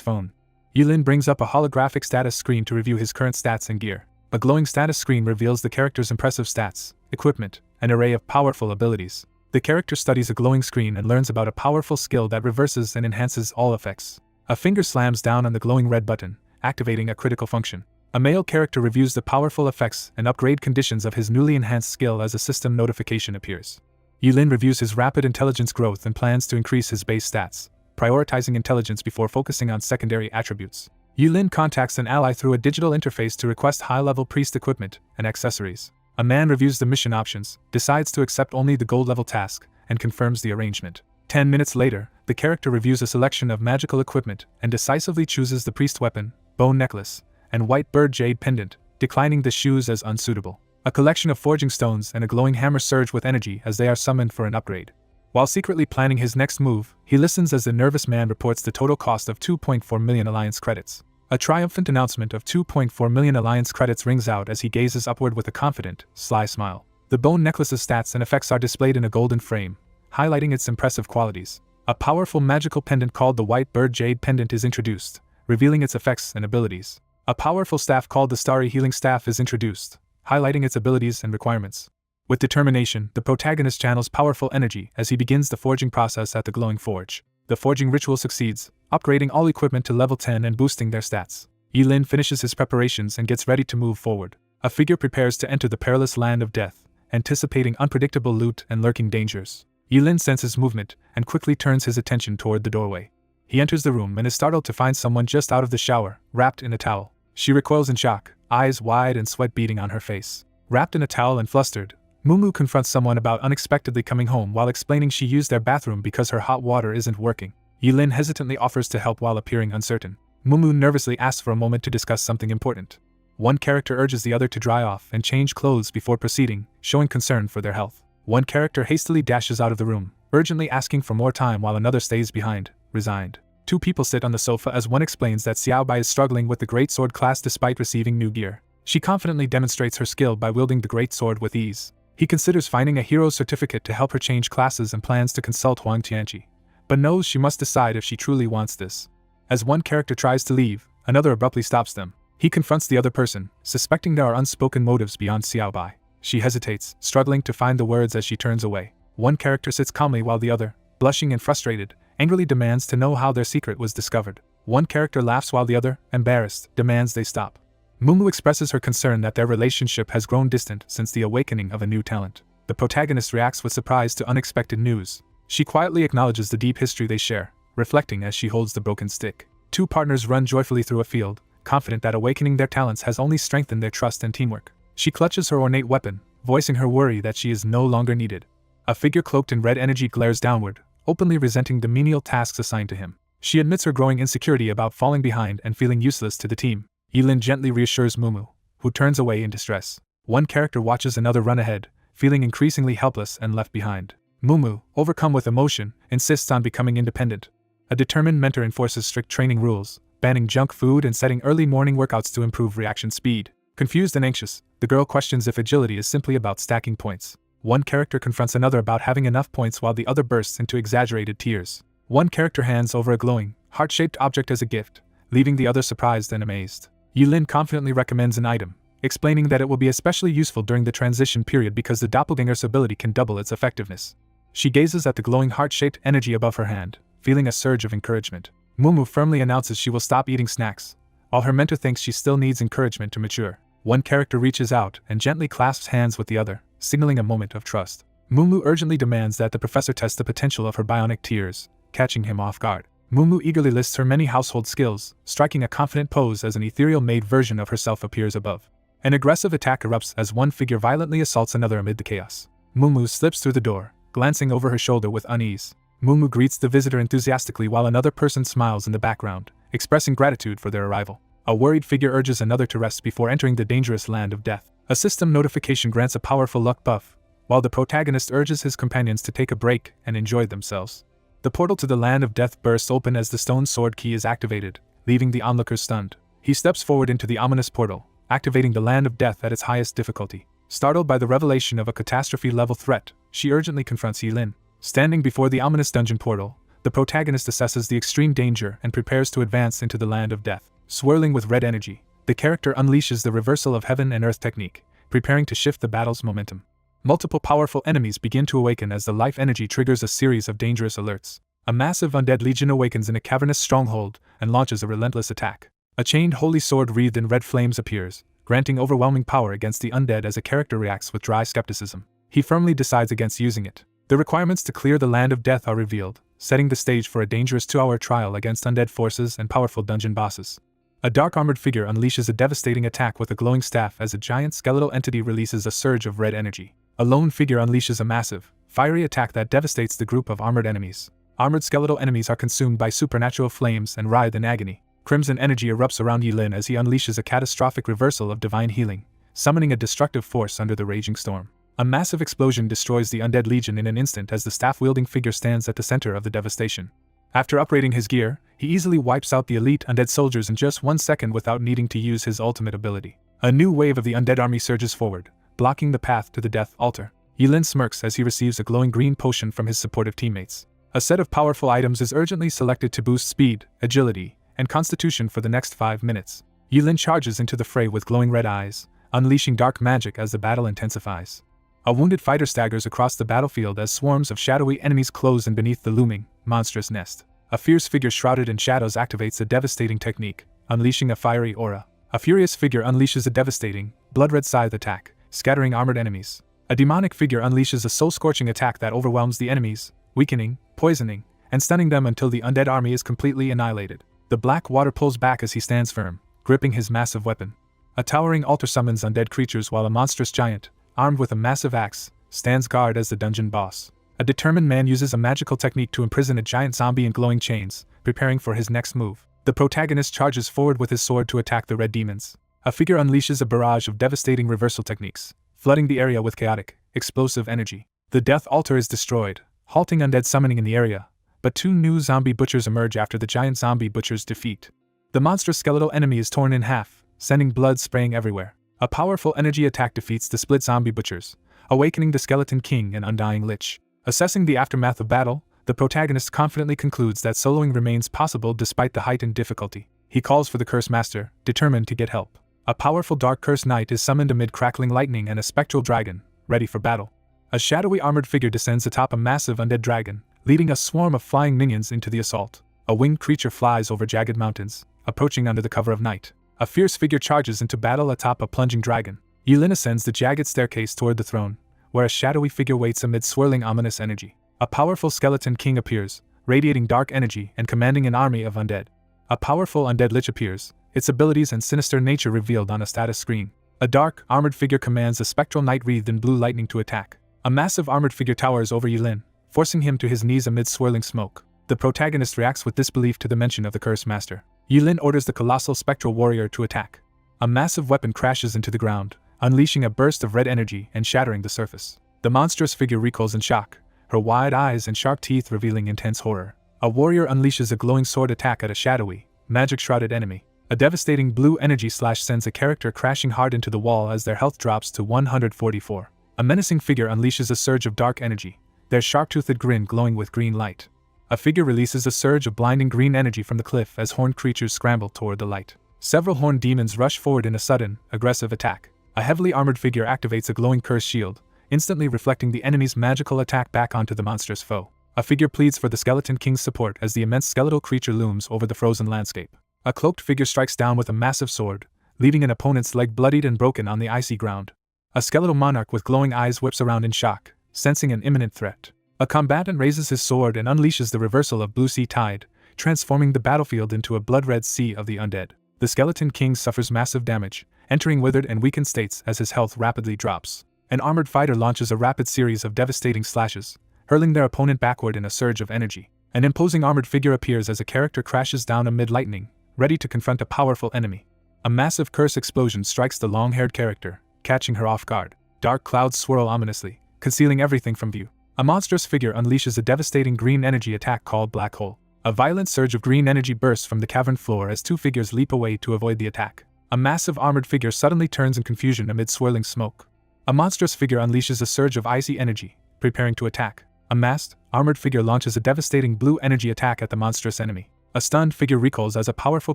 phone. Yilin brings up a holographic status screen to review his current stats and gear. A glowing status screen reveals the character's impressive stats, equipment, and array of powerful abilities. The character studies a glowing screen and learns about a powerful skill that reverses and enhances all effects. A finger slams down on the glowing red button, activating a critical function. A male character reviews the powerful effects and upgrade conditions of his newly enhanced skill as a system notification appears. Yilin reviews his rapid intelligence growth and plans to increase his base stats, prioritizing intelligence before focusing on secondary attributes. Yilin contacts an ally through a digital interface to request high-level priest equipment and accessories. A man reviews the mission options, decides to accept only the gold-level task, and confirms the arrangement. 10 minutes later, the character reviews a selection of magical equipment and decisively chooses the priest weapon, bone necklace, and white bird jade pendant, declining the shoes as unsuitable. A collection of forging stones and a glowing hammer surge with energy as they are summoned for an upgrade. While secretly planning his next move, he listens as the nervous man reports the total cost of 2.4 million Alliance credits. A triumphant announcement of 2.4 million Alliance credits rings out as he gazes upward with a confident, sly smile. The bone necklace's stats and effects are displayed in a golden frame, highlighting its impressive qualities. A powerful magical pendant called the White Bird Jade Pendant is introduced, revealing its effects and abilities. A powerful staff called the Starry Healing Staff is introduced, highlighting its abilities and requirements. With determination, the protagonist channels powerful energy as he begins the forging process at the glowing forge. The forging ritual succeeds, upgrading all equipment to level 10 and boosting their stats. Yilin finishes his preparations and gets ready to move forward. A figure prepares to enter the perilous land of death, anticipating unpredictable loot and lurking dangers. Yilin senses movement and quickly turns his attention toward the doorway. He enters the room and is startled to find someone just out of the shower, wrapped in a towel. She recoils in shock, eyes wide and sweat beading on her face. Wrapped in a towel and flustered, Mumu confronts someone about unexpectedly coming home while explaining she used their bathroom because her hot water isn't working. Yilin hesitantly offers to help while appearing uncertain. Mumu nervously asks for a moment to discuss something important. One character urges the other to dry off and change clothes before proceeding, showing concern for their health. One character hastily dashes out of the room, urgently asking for more time while another stays behind, resigned. Two people sit on the sofa as one explains that Xiaobai is struggling with the Great Sword class despite receiving new gear. She confidently demonstrates her skill by wielding the Great Sword with ease. He considers finding a hero's certificate to help her change classes and plans to consult Huang Tianqi, but knows she must decide if she truly wants this. As one character tries to leave, another abruptly stops them. He confronts the other person, suspecting there are unspoken motives beyond Xiaobai. She hesitates, struggling to find the words as she turns away. One character sits calmly while the other, blushing and frustrated, angrily demands to know how their secret was discovered. One character laughs while the other, embarrassed, demands they stop. Mumu expresses her concern that their relationship has grown distant since the awakening of a new talent. The protagonist reacts with surprise to unexpected news. She quietly acknowledges the deep history they share, reflecting as she holds the broken stick. Two partners run joyfully through a field, confident that awakening their talents has only strengthened their trust and teamwork. She clutches her ornate weapon, voicing her worry that she is no longer needed. A figure cloaked in red energy glares downward, openly resenting the menial tasks assigned to him. She admits her growing insecurity about falling behind and feeling useless to the team. Yilin gently reassures Mumu, who turns away in distress. One character watches another run ahead, feeling increasingly helpless and left behind. Mumu, overcome with emotion, insists on becoming independent. A determined mentor enforces strict training rules, banning junk food and setting early morning workouts to improve reaction speed. Confused and anxious, the girl questions if agility is simply about stacking points. One character confronts another about having enough points while the other bursts into exaggerated tears. One character hands over a glowing, heart-shaped object as a gift, leaving the other surprised and amazed. Yilin confidently recommends an item, explaining that it will be especially useful during the transition period because the doppelganger's ability can double its effectiveness. She gazes at the glowing heart-shaped energy above her hand, feeling a surge of encouragement. Mumu firmly announces she will stop eating snacks, while her mentor thinks she still needs encouragement to mature. One character reaches out and gently clasps hands with the other, signaling a moment of trust. Mumu urgently demands that the professor test the potential of her bionic tears, catching him off guard. Mumu eagerly lists her many household skills, striking a confident pose as an ethereal maid version of herself appears above. An aggressive attack erupts as one figure violently assaults another amid the chaos. Mumu slips through the door, glancing over her shoulder with unease. Mumu greets the visitor enthusiastically while another person smiles in the background, expressing gratitude for their arrival. A worried figure urges another to rest before entering the dangerous land of death. A system notification grants a powerful luck buff, while the protagonist urges his companions to take a break and enjoy themselves. The portal to the land of death bursts open as the stone sword key is activated, leaving the onlookers stunned. He steps forward into the ominous portal, activating the land of death at its highest difficulty. Startled by the revelation of a catastrophe-level threat, she urgently confronts Yilin. Standing before the ominous dungeon portal, the protagonist assesses the extreme danger and prepares to advance into the land of death. Swirling with red energy, the character unleashes the reversal of heaven and earth technique, preparing to shift the battle's momentum. Multiple powerful enemies begin to awaken as the life energy triggers a series of dangerous alerts. A massive undead legion awakens in a cavernous stronghold and launches a relentless attack. A chained holy sword wreathed in red flames appears, granting overwhelming power against the undead as a character reacts with dry skepticism. He firmly decides against using it. The requirements to clear the land of death are revealed, setting the stage for a dangerous 2-hour trial against undead forces and powerful dungeon bosses. A dark armored figure unleashes a devastating attack with a glowing staff as a giant skeletal entity releases a surge of red energy. A lone figure unleashes a massive, fiery attack that devastates the group of armored enemies. Armored skeletal enemies are consumed by supernatural flames and writhe in agony. Crimson energy erupts around Yilin as he unleashes a catastrophic reversal of divine healing, summoning a destructive force under the raging storm. A massive explosion destroys the undead legion in an instant as the staff-wielding figure stands at the center of the devastation. After upgrading his gear, he easily wipes out the elite undead soldiers in just 1 second without needing to use his ultimate ability. A new wave of the undead army surges forward, blocking the path to the death altar. Yilin smirks as he receives a glowing green potion from his supportive teammates. A set of powerful items is urgently selected to boost speed, agility, and constitution for the next 5 minutes. Yilin charges into the fray with glowing red eyes, unleashing dark magic as the battle intensifies. A wounded fighter staggers across the battlefield as swarms of shadowy enemies close in beneath the looming, monstrous nest. A fierce figure shrouded in shadows activates a devastating technique, unleashing a fiery aura. A furious figure unleashes a devastating, blood-red scythe attack, scattering armored enemies. A demonic figure unleashes a soul-scorching attack that overwhelms the enemies, weakening, poisoning, and stunning them until the undead army is completely annihilated. The black water pulls back as he stands firm, gripping his massive weapon. A towering altar summons undead creatures while a monstrous giant, armed with a massive axe, stands guard as the dungeon boss. A determined man uses a magical technique to imprison a giant zombie in glowing chains, preparing for his next move. The protagonist charges forward with his sword to attack the red demons. A figure unleashes a barrage of devastating reversal techniques, flooding the area with chaotic, explosive energy. The death altar is destroyed, halting undead summoning in the area, but 2 new zombie butchers emerge after the giant zombie butcher's defeat. The monstrous skeletal enemy is torn in half, sending blood spraying everywhere. A powerful energy attack defeats the split zombie butchers, awakening the Skeleton King and Undying Lich. Assessing the aftermath of battle, the protagonist confidently concludes that soloing remains possible despite the heightened difficulty. He calls for the Curse Master, determined to get help. A powerful Dark Curse Knight is summoned amid crackling lightning and a spectral dragon, ready for battle. A shadowy armored figure descends atop a massive undead dragon, leading a swarm of flying minions into the assault. A winged creature flies over jagged mountains, approaching under the cover of night. A fierce figure charges into battle atop a plunging dragon. Yilin ascends the jagged staircase toward the throne, where a shadowy figure waits amid swirling ominous energy. A powerful Skeleton King appears, radiating dark energy and commanding an army of undead. A powerful undead lich appears, its abilities and sinister nature revealed on a status screen. A dark, armored figure commands a spectral knight wreathed in blue lightning to attack. A massive armored figure towers over Yilin, forcing him to his knees amid swirling smoke. The protagonist reacts with disbelief to the mention of the Curse Master. Yilin orders the colossal spectral warrior to attack. A massive weapon crashes into the ground, unleashing a burst of red energy and shattering the surface. The monstrous figure recoils in shock, her wide eyes and sharp teeth revealing intense horror. A warrior unleashes a glowing sword attack at a shadowy, magic-shrouded enemy. A devastating blue energy slash sends a character crashing hard into the wall as their health drops to 144. A menacing figure unleashes a surge of dark energy, their sharp-toothed grin glowing with green light. A figure releases a surge of blinding green energy from the cliff as horned creatures scramble toward the light. Several horned demons rush forward in a sudden, aggressive attack. A heavily armored figure activates a glowing curse shield, instantly reflecting the enemy's magical attack back onto the monstrous foe. A figure pleads for the Skeleton King's support as the immense skeletal creature looms over the frozen landscape. A cloaked figure strikes down with a massive sword, leaving an opponent's leg bloodied and broken on the icy ground. A skeletal monarch with glowing eyes whips around in shock, sensing an imminent threat. A combatant raises his sword and unleashes the reversal of Blue Sea Tide, transforming the battlefield into a blood-red sea of the undead. The Skeleton King suffers massive damage, entering withered and weakened states as his health rapidly drops. An armored fighter launches a rapid series of devastating slashes, hurling their opponent backward in a surge of energy. An imposing armored figure appears as a character crashes down amid lightning, ready to confront a powerful enemy. A massive curse explosion strikes the long-haired character, catching her off guard. Dark clouds swirl ominously, concealing everything from view. A monstrous figure unleashes a devastating green energy attack called Black Hole. A violent surge of green energy bursts from the cavern floor as two figures leap away to avoid the attack. A massive armored figure suddenly turns in confusion amid swirling smoke. A monstrous figure unleashes a surge of icy energy, preparing to attack. A masked, armored figure launches a devastating blue energy attack at the monstrous enemy. A stunned figure recalls as a powerful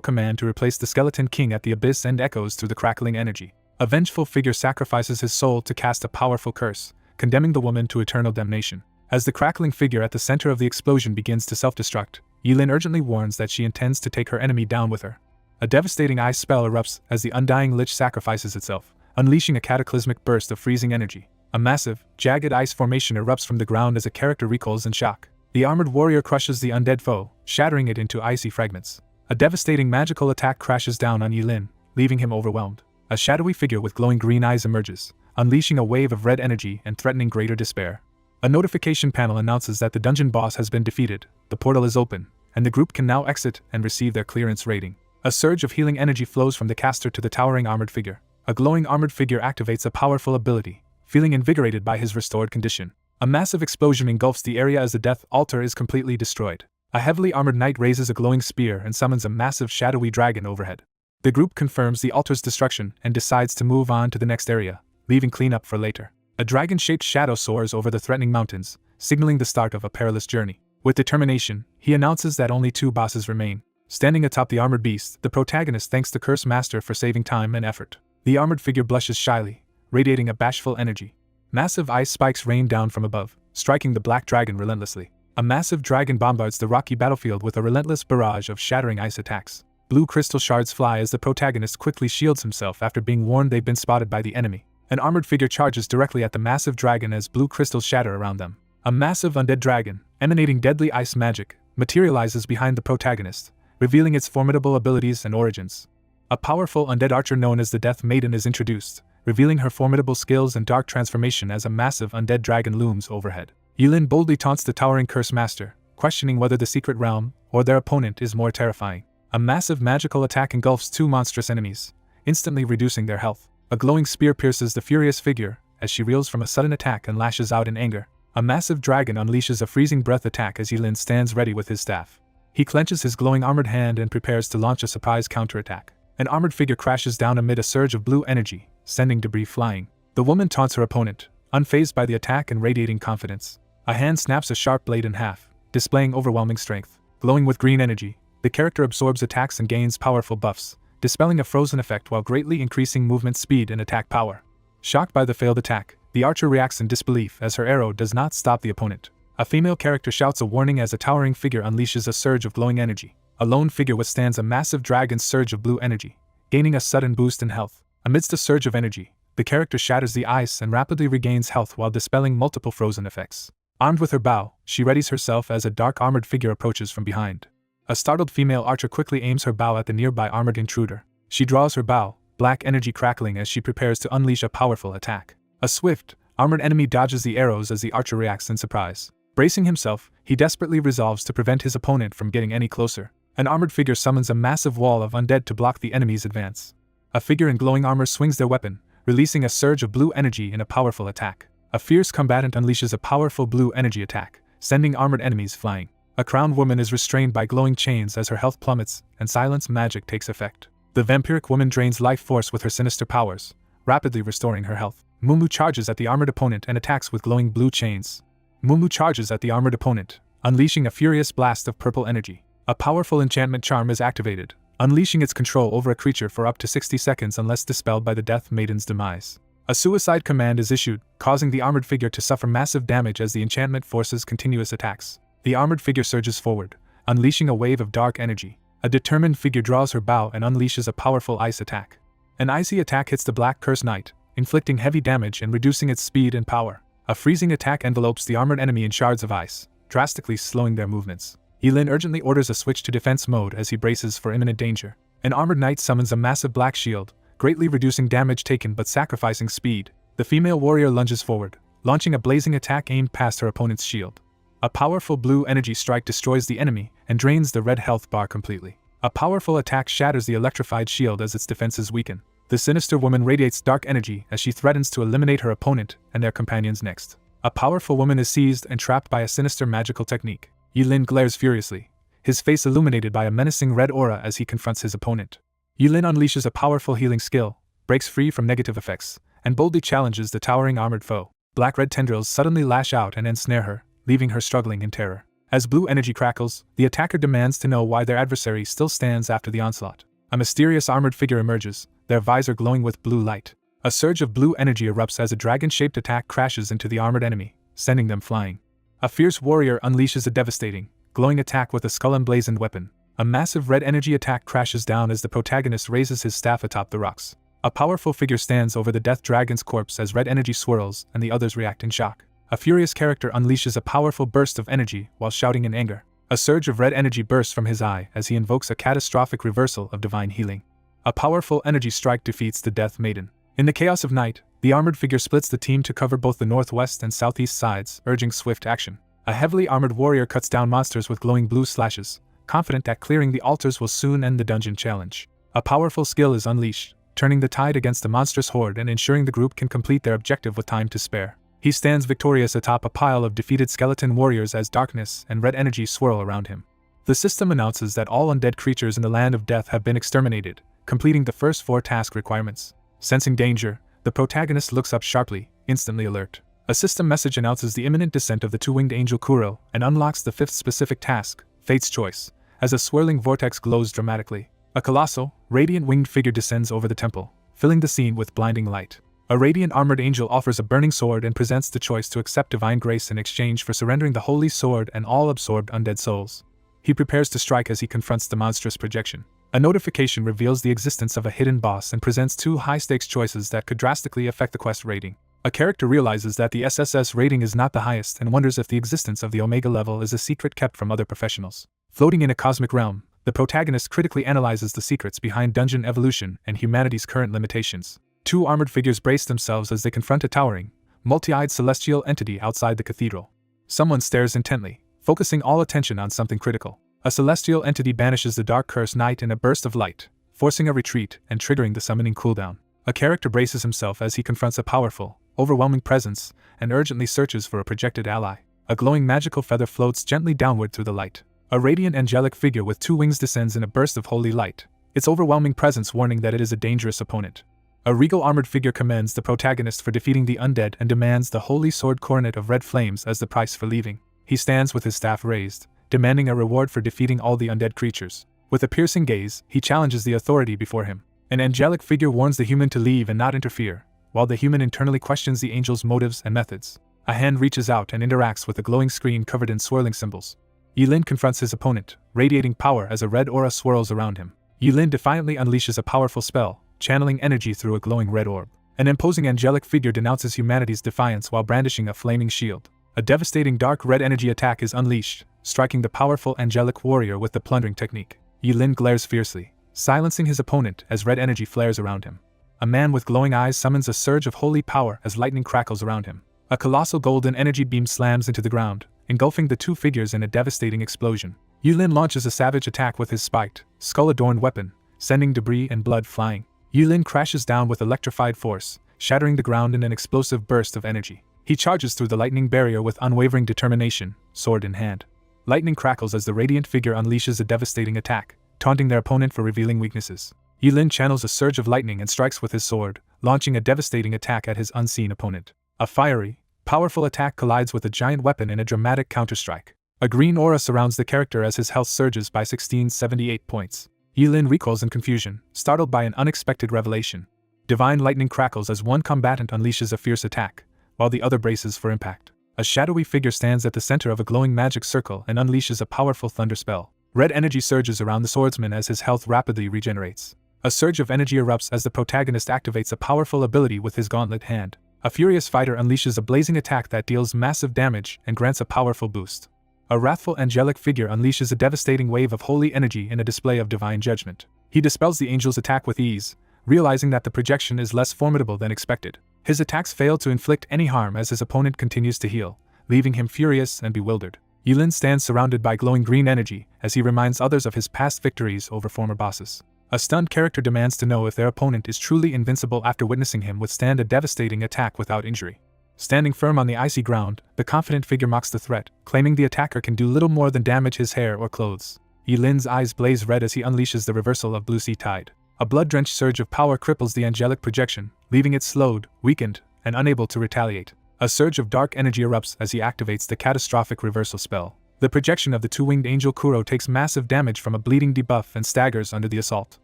command to replace the skeleton king at the abyss and echoes through the crackling energy. A vengeful figure sacrifices his soul to cast a powerful curse, condemning the woman to eternal damnation. As the crackling figure at the center of the explosion begins to self-destruct, Yilin urgently warns that she intends to take her enemy down with her. A devastating ice spell erupts as the undying lich sacrifices itself, unleashing a cataclysmic burst of freezing energy. A massive, jagged ice formation erupts from the ground as a character recoils in shock. The armored warrior crushes the undead foe, shattering it into icy fragments. A devastating magical attack crashes down on Yilin, leaving him overwhelmed. A shadowy figure with glowing green eyes emerges, unleashing a wave of red energy and threatening greater despair. A notification panel announces that the dungeon boss has been defeated, the portal is open, and the group can now exit and receive their clearance rating. A surge of healing energy flows from the caster to the towering armored figure. A glowing armored figure activates a powerful ability, feeling invigorated by his restored condition. A massive explosion engulfs the area as the death altar is completely destroyed. A heavily armored knight raises a glowing spear and summons a massive shadowy dragon overhead. The group confirms the altar's destruction and decides to move on to the next area, leaving cleanup for later. A dragon-shaped shadow soars over the threatening mountains, signaling the start of a perilous journey. With determination, he announces that only 2 bosses remain. Standing atop the armored beast, the protagonist thanks the Curse Master for saving time and effort. The armored figure blushes shyly, radiating a bashful energy. Massive ice spikes rain down from above, striking the black dragon relentlessly. A massive dragon bombards the rocky battlefield with a relentless barrage of shattering ice attacks. Blue crystal shards fly as the protagonist quickly shields himself after being warned they've been spotted by the enemy. An armored figure charges directly at the massive dragon as blue crystals shatter around them. A massive undead dragon, emanating deadly ice magic, materializes behind the protagonist, revealing its formidable abilities and origins. A powerful undead archer known as the Death Maiden is introduced, revealing her formidable skills and dark transformation as a massive undead dragon looms overhead. Yilin boldly taunts the towering Curse Master, questioning whether the secret realm or their opponent is more terrifying. A massive magical attack engulfs 2 monstrous enemies, instantly reducing their health. A glowing spear pierces the furious figure as she reels from a sudden attack and lashes out in anger. A massive dragon unleashes a freezing breath attack as Yilin stands ready with his staff. He clenches his glowing armored hand and prepares to launch a surprise counterattack. An armored figure crashes down amid a surge of blue energy, sending debris flying. The woman taunts her opponent, unfazed by the attack and radiating confidence. A hand snaps a sharp blade in half, displaying overwhelming strength. Glowing with green energy, the character absorbs attacks and gains powerful buffs, dispelling a frozen effect while greatly increasing movement speed and attack power. Shocked by the failed attack, the archer reacts in disbelief as her arrow does not stop the opponent. A female character shouts a warning as a towering figure unleashes a surge of glowing energy. A lone figure withstands a massive dragon's surge of blue energy, gaining a sudden boost in health. Amidst a surge of energy, the character shatters the ice and rapidly regains health while dispelling multiple frozen effects. Armed with her bow, she readies herself as a dark armored figure approaches from behind. A startled female archer quickly aims her bow at the nearby armored intruder. She draws her bow, black energy crackling as she prepares to unleash a powerful attack. A swift, armored enemy dodges the arrows as the archer reacts in surprise. Bracing himself, he desperately resolves to prevent his opponent from getting any closer. An armored figure summons a massive wall of undead to block the enemy's advance. A figure in glowing armor swings their weapon, releasing a surge of blue energy in a powerful attack. A fierce combatant unleashes a powerful blue energy attack, sending armored enemies flying. A crowned woman is restrained by glowing chains as her health plummets and silence magic takes effect. The vampiric woman drains life force with her sinister powers, rapidly restoring her health. Mumu charges at the armored opponent and attacks with glowing blue chains. Mumu charges at the armored opponent, unleashing a furious blast of purple energy. A powerful enchantment charm is activated, unleashing its control over a creature for up to 60 seconds unless dispelled by the Death Maiden's demise. A suicide command is issued, causing the armored figure to suffer massive damage as the enchantment forces continuous attacks. The armored figure surges forward, unleashing a wave of dark energy. A determined figure draws her bow and unleashes a powerful ice attack. An icy attack hits the Black Curse Knight, inflicting heavy damage and reducing its speed and power. A freezing attack envelopes the armored enemy in shards of ice, drastically slowing their movements. Yilin urgently orders a switch to defense mode as he braces for imminent danger. An armored knight summons a massive black shield, greatly reducing damage taken but sacrificing speed. The female warrior lunges forward, launching a blazing attack aimed past her opponent's shield. A powerful blue energy strike destroys the enemy and drains the red health bar completely. A powerful attack shatters the electrified shield as its defenses weaken. The sinister woman radiates dark energy as she threatens to eliminate her opponent and their companions next. A powerful woman is seized and trapped by a sinister magical technique. Yilin glares furiously, his face illuminated by a menacing red aura as he confronts his opponent. Yilin unleashes a powerful healing skill, breaks free from negative effects, and boldly challenges the towering armored foe. Black-red tendrils suddenly lash out and ensnare her, leaving her struggling in terror. As blue energy crackles, the attacker demands to know why their adversary still stands after the onslaught. A mysterious armored figure emerges, their visor glowing with blue light. A surge of blue energy erupts as a dragon-shaped attack crashes into the armored enemy, sending them flying. A fierce warrior unleashes a devastating, glowing attack with a skull-emblazoned weapon. A massive red energy attack crashes down as the protagonist raises his staff atop the rocks. A powerful figure stands over the death dragon's corpse as red energy swirls and the others react in shock. A furious character unleashes a powerful burst of energy while shouting in anger. A surge of red energy bursts from his eye as he invokes a catastrophic reversal of divine healing. A powerful energy strike defeats the Death Maiden. In the chaos of night, the armored figure splits the team to cover both the northwest and southeast sides, urging swift action. A heavily armored warrior cuts down monsters with glowing blue slashes, confident that clearing the altars will soon end the dungeon challenge. A powerful skill is unleashed, turning the tide against the monstrous horde and ensuring the group can complete their objective with time to spare. He stands victorious atop a pile of defeated skeleton warriors as darkness and red energy swirl around him. The system announces that all undead creatures in the land of death have been exterminated, completing the first 4 task requirements. Sensing danger, the protagonist looks up sharply, instantly alert. A system message announces the imminent descent of the two-winged angel Kuro and unlocks the 5th specific task, Fate's Choice, as a swirling vortex glows dramatically. A colossal, radiant winged figure descends over the temple, filling the scene with blinding light. A radiant armored angel offers a burning sword and presents the choice to accept divine grace in exchange for surrendering the holy sword and all absorbed undead souls. He prepares to strike as he confronts the monstrous projection. A notification reveals the existence of a hidden boss and presents 2 high-stakes choices that could drastically affect the quest rating. A character realizes that the SSS rating is not the highest and wonders if the existence of the Omega level is a secret kept from other professionals. Floating in a cosmic realm, the protagonist critically analyzes the secrets behind dungeon evolution and humanity's current limitations. 2 armored figures brace themselves as they confront a towering, multi-eyed celestial entity outside the cathedral. Someone stares intently, focusing all attention on something critical. A celestial entity banishes the dark cursed night in a burst of light, forcing a retreat and triggering the summoning cooldown. A character braces himself as he confronts a powerful, overwhelming presence and urgently searches for a projected ally. A glowing magical feather floats gently downward through the light. A radiant angelic figure with 2 wings descends in a burst of holy light, its overwhelming presence warning that it is a dangerous opponent. A regal armored figure commends the protagonist for defeating the undead and demands the holy sword coronet of red flames as the price for leaving. He stands with his staff raised, demanding a reward for defeating all the undead creatures. With a piercing gaze, he challenges the authority before him. An angelic figure warns the human to leave and not interfere, while the human internally questions the angel's motives and methods. A hand reaches out and interacts with a glowing screen covered in swirling symbols. Yilin confronts his opponent, radiating power as a red aura swirls around him. Yilin defiantly unleashes a powerful spell, channeling energy through a glowing red orb. An imposing angelic figure denounces humanity's defiance while brandishing a flaming shield. A devastating dark red energy attack is unleashed, striking the powerful angelic warrior with the plundering technique. Yilin glares fiercely, silencing his opponent as red energy flares around him. A man with glowing eyes summons a surge of holy power as lightning crackles around him. A colossal golden energy beam slams into the ground, engulfing the 2 figures in a devastating explosion. Yilin launches a savage attack with his spiked, skull-adorned weapon, sending debris and blood flying. Yilin crashes down with electrified force, shattering the ground in an explosive burst of energy. He charges through the lightning barrier with unwavering determination, sword in hand. Lightning crackles as the radiant figure unleashes a devastating attack, taunting their opponent for revealing weaknesses. Yilin channels a surge of lightning and strikes with his sword, launching a devastating attack at his unseen opponent. A fiery, powerful attack collides with a giant weapon in a dramatic counterstrike. A green aura surrounds the character as his health surges by 1678 points. Yilin recoils in confusion, startled by an unexpected revelation. Divine lightning crackles as one combatant unleashes a fierce attack, while the other braces for impact. A shadowy figure stands at the center of a glowing magic circle and unleashes a powerful thunder spell. Red energy surges around the swordsman as his health rapidly regenerates. A surge of energy erupts as the protagonist activates a powerful ability with his gauntlet hand. A furious fighter unleashes a blazing attack that deals massive damage and grants a powerful boost. A wrathful angelic figure unleashes a devastating wave of holy energy in a display of divine judgment. He dispels the angel's attack with ease, realizing that the projection is less formidable than expected. His attacks fail to inflict any harm as his opponent continues to heal, leaving him furious and bewildered. Yulin stands surrounded by glowing green energy as he reminds others of his past victories over former bosses. A stunned character demands to know if their opponent is truly invincible after witnessing him withstand a devastating attack without injury. Standing firm on the icy ground, the confident figure mocks the threat, claiming the attacker can do little more than damage his hair or clothes. Yulin's eyes blaze red as he unleashes the reversal of Blue Sea Tide. A blood-drenched surge of power cripples the angelic projection, leaving it slowed, weakened, and unable to retaliate. A surge of dark energy erupts as he activates the Catastrophic reversal spell. The projection of the two-winged angel Kuro takes massive damage from a bleeding debuff and staggers under the assault.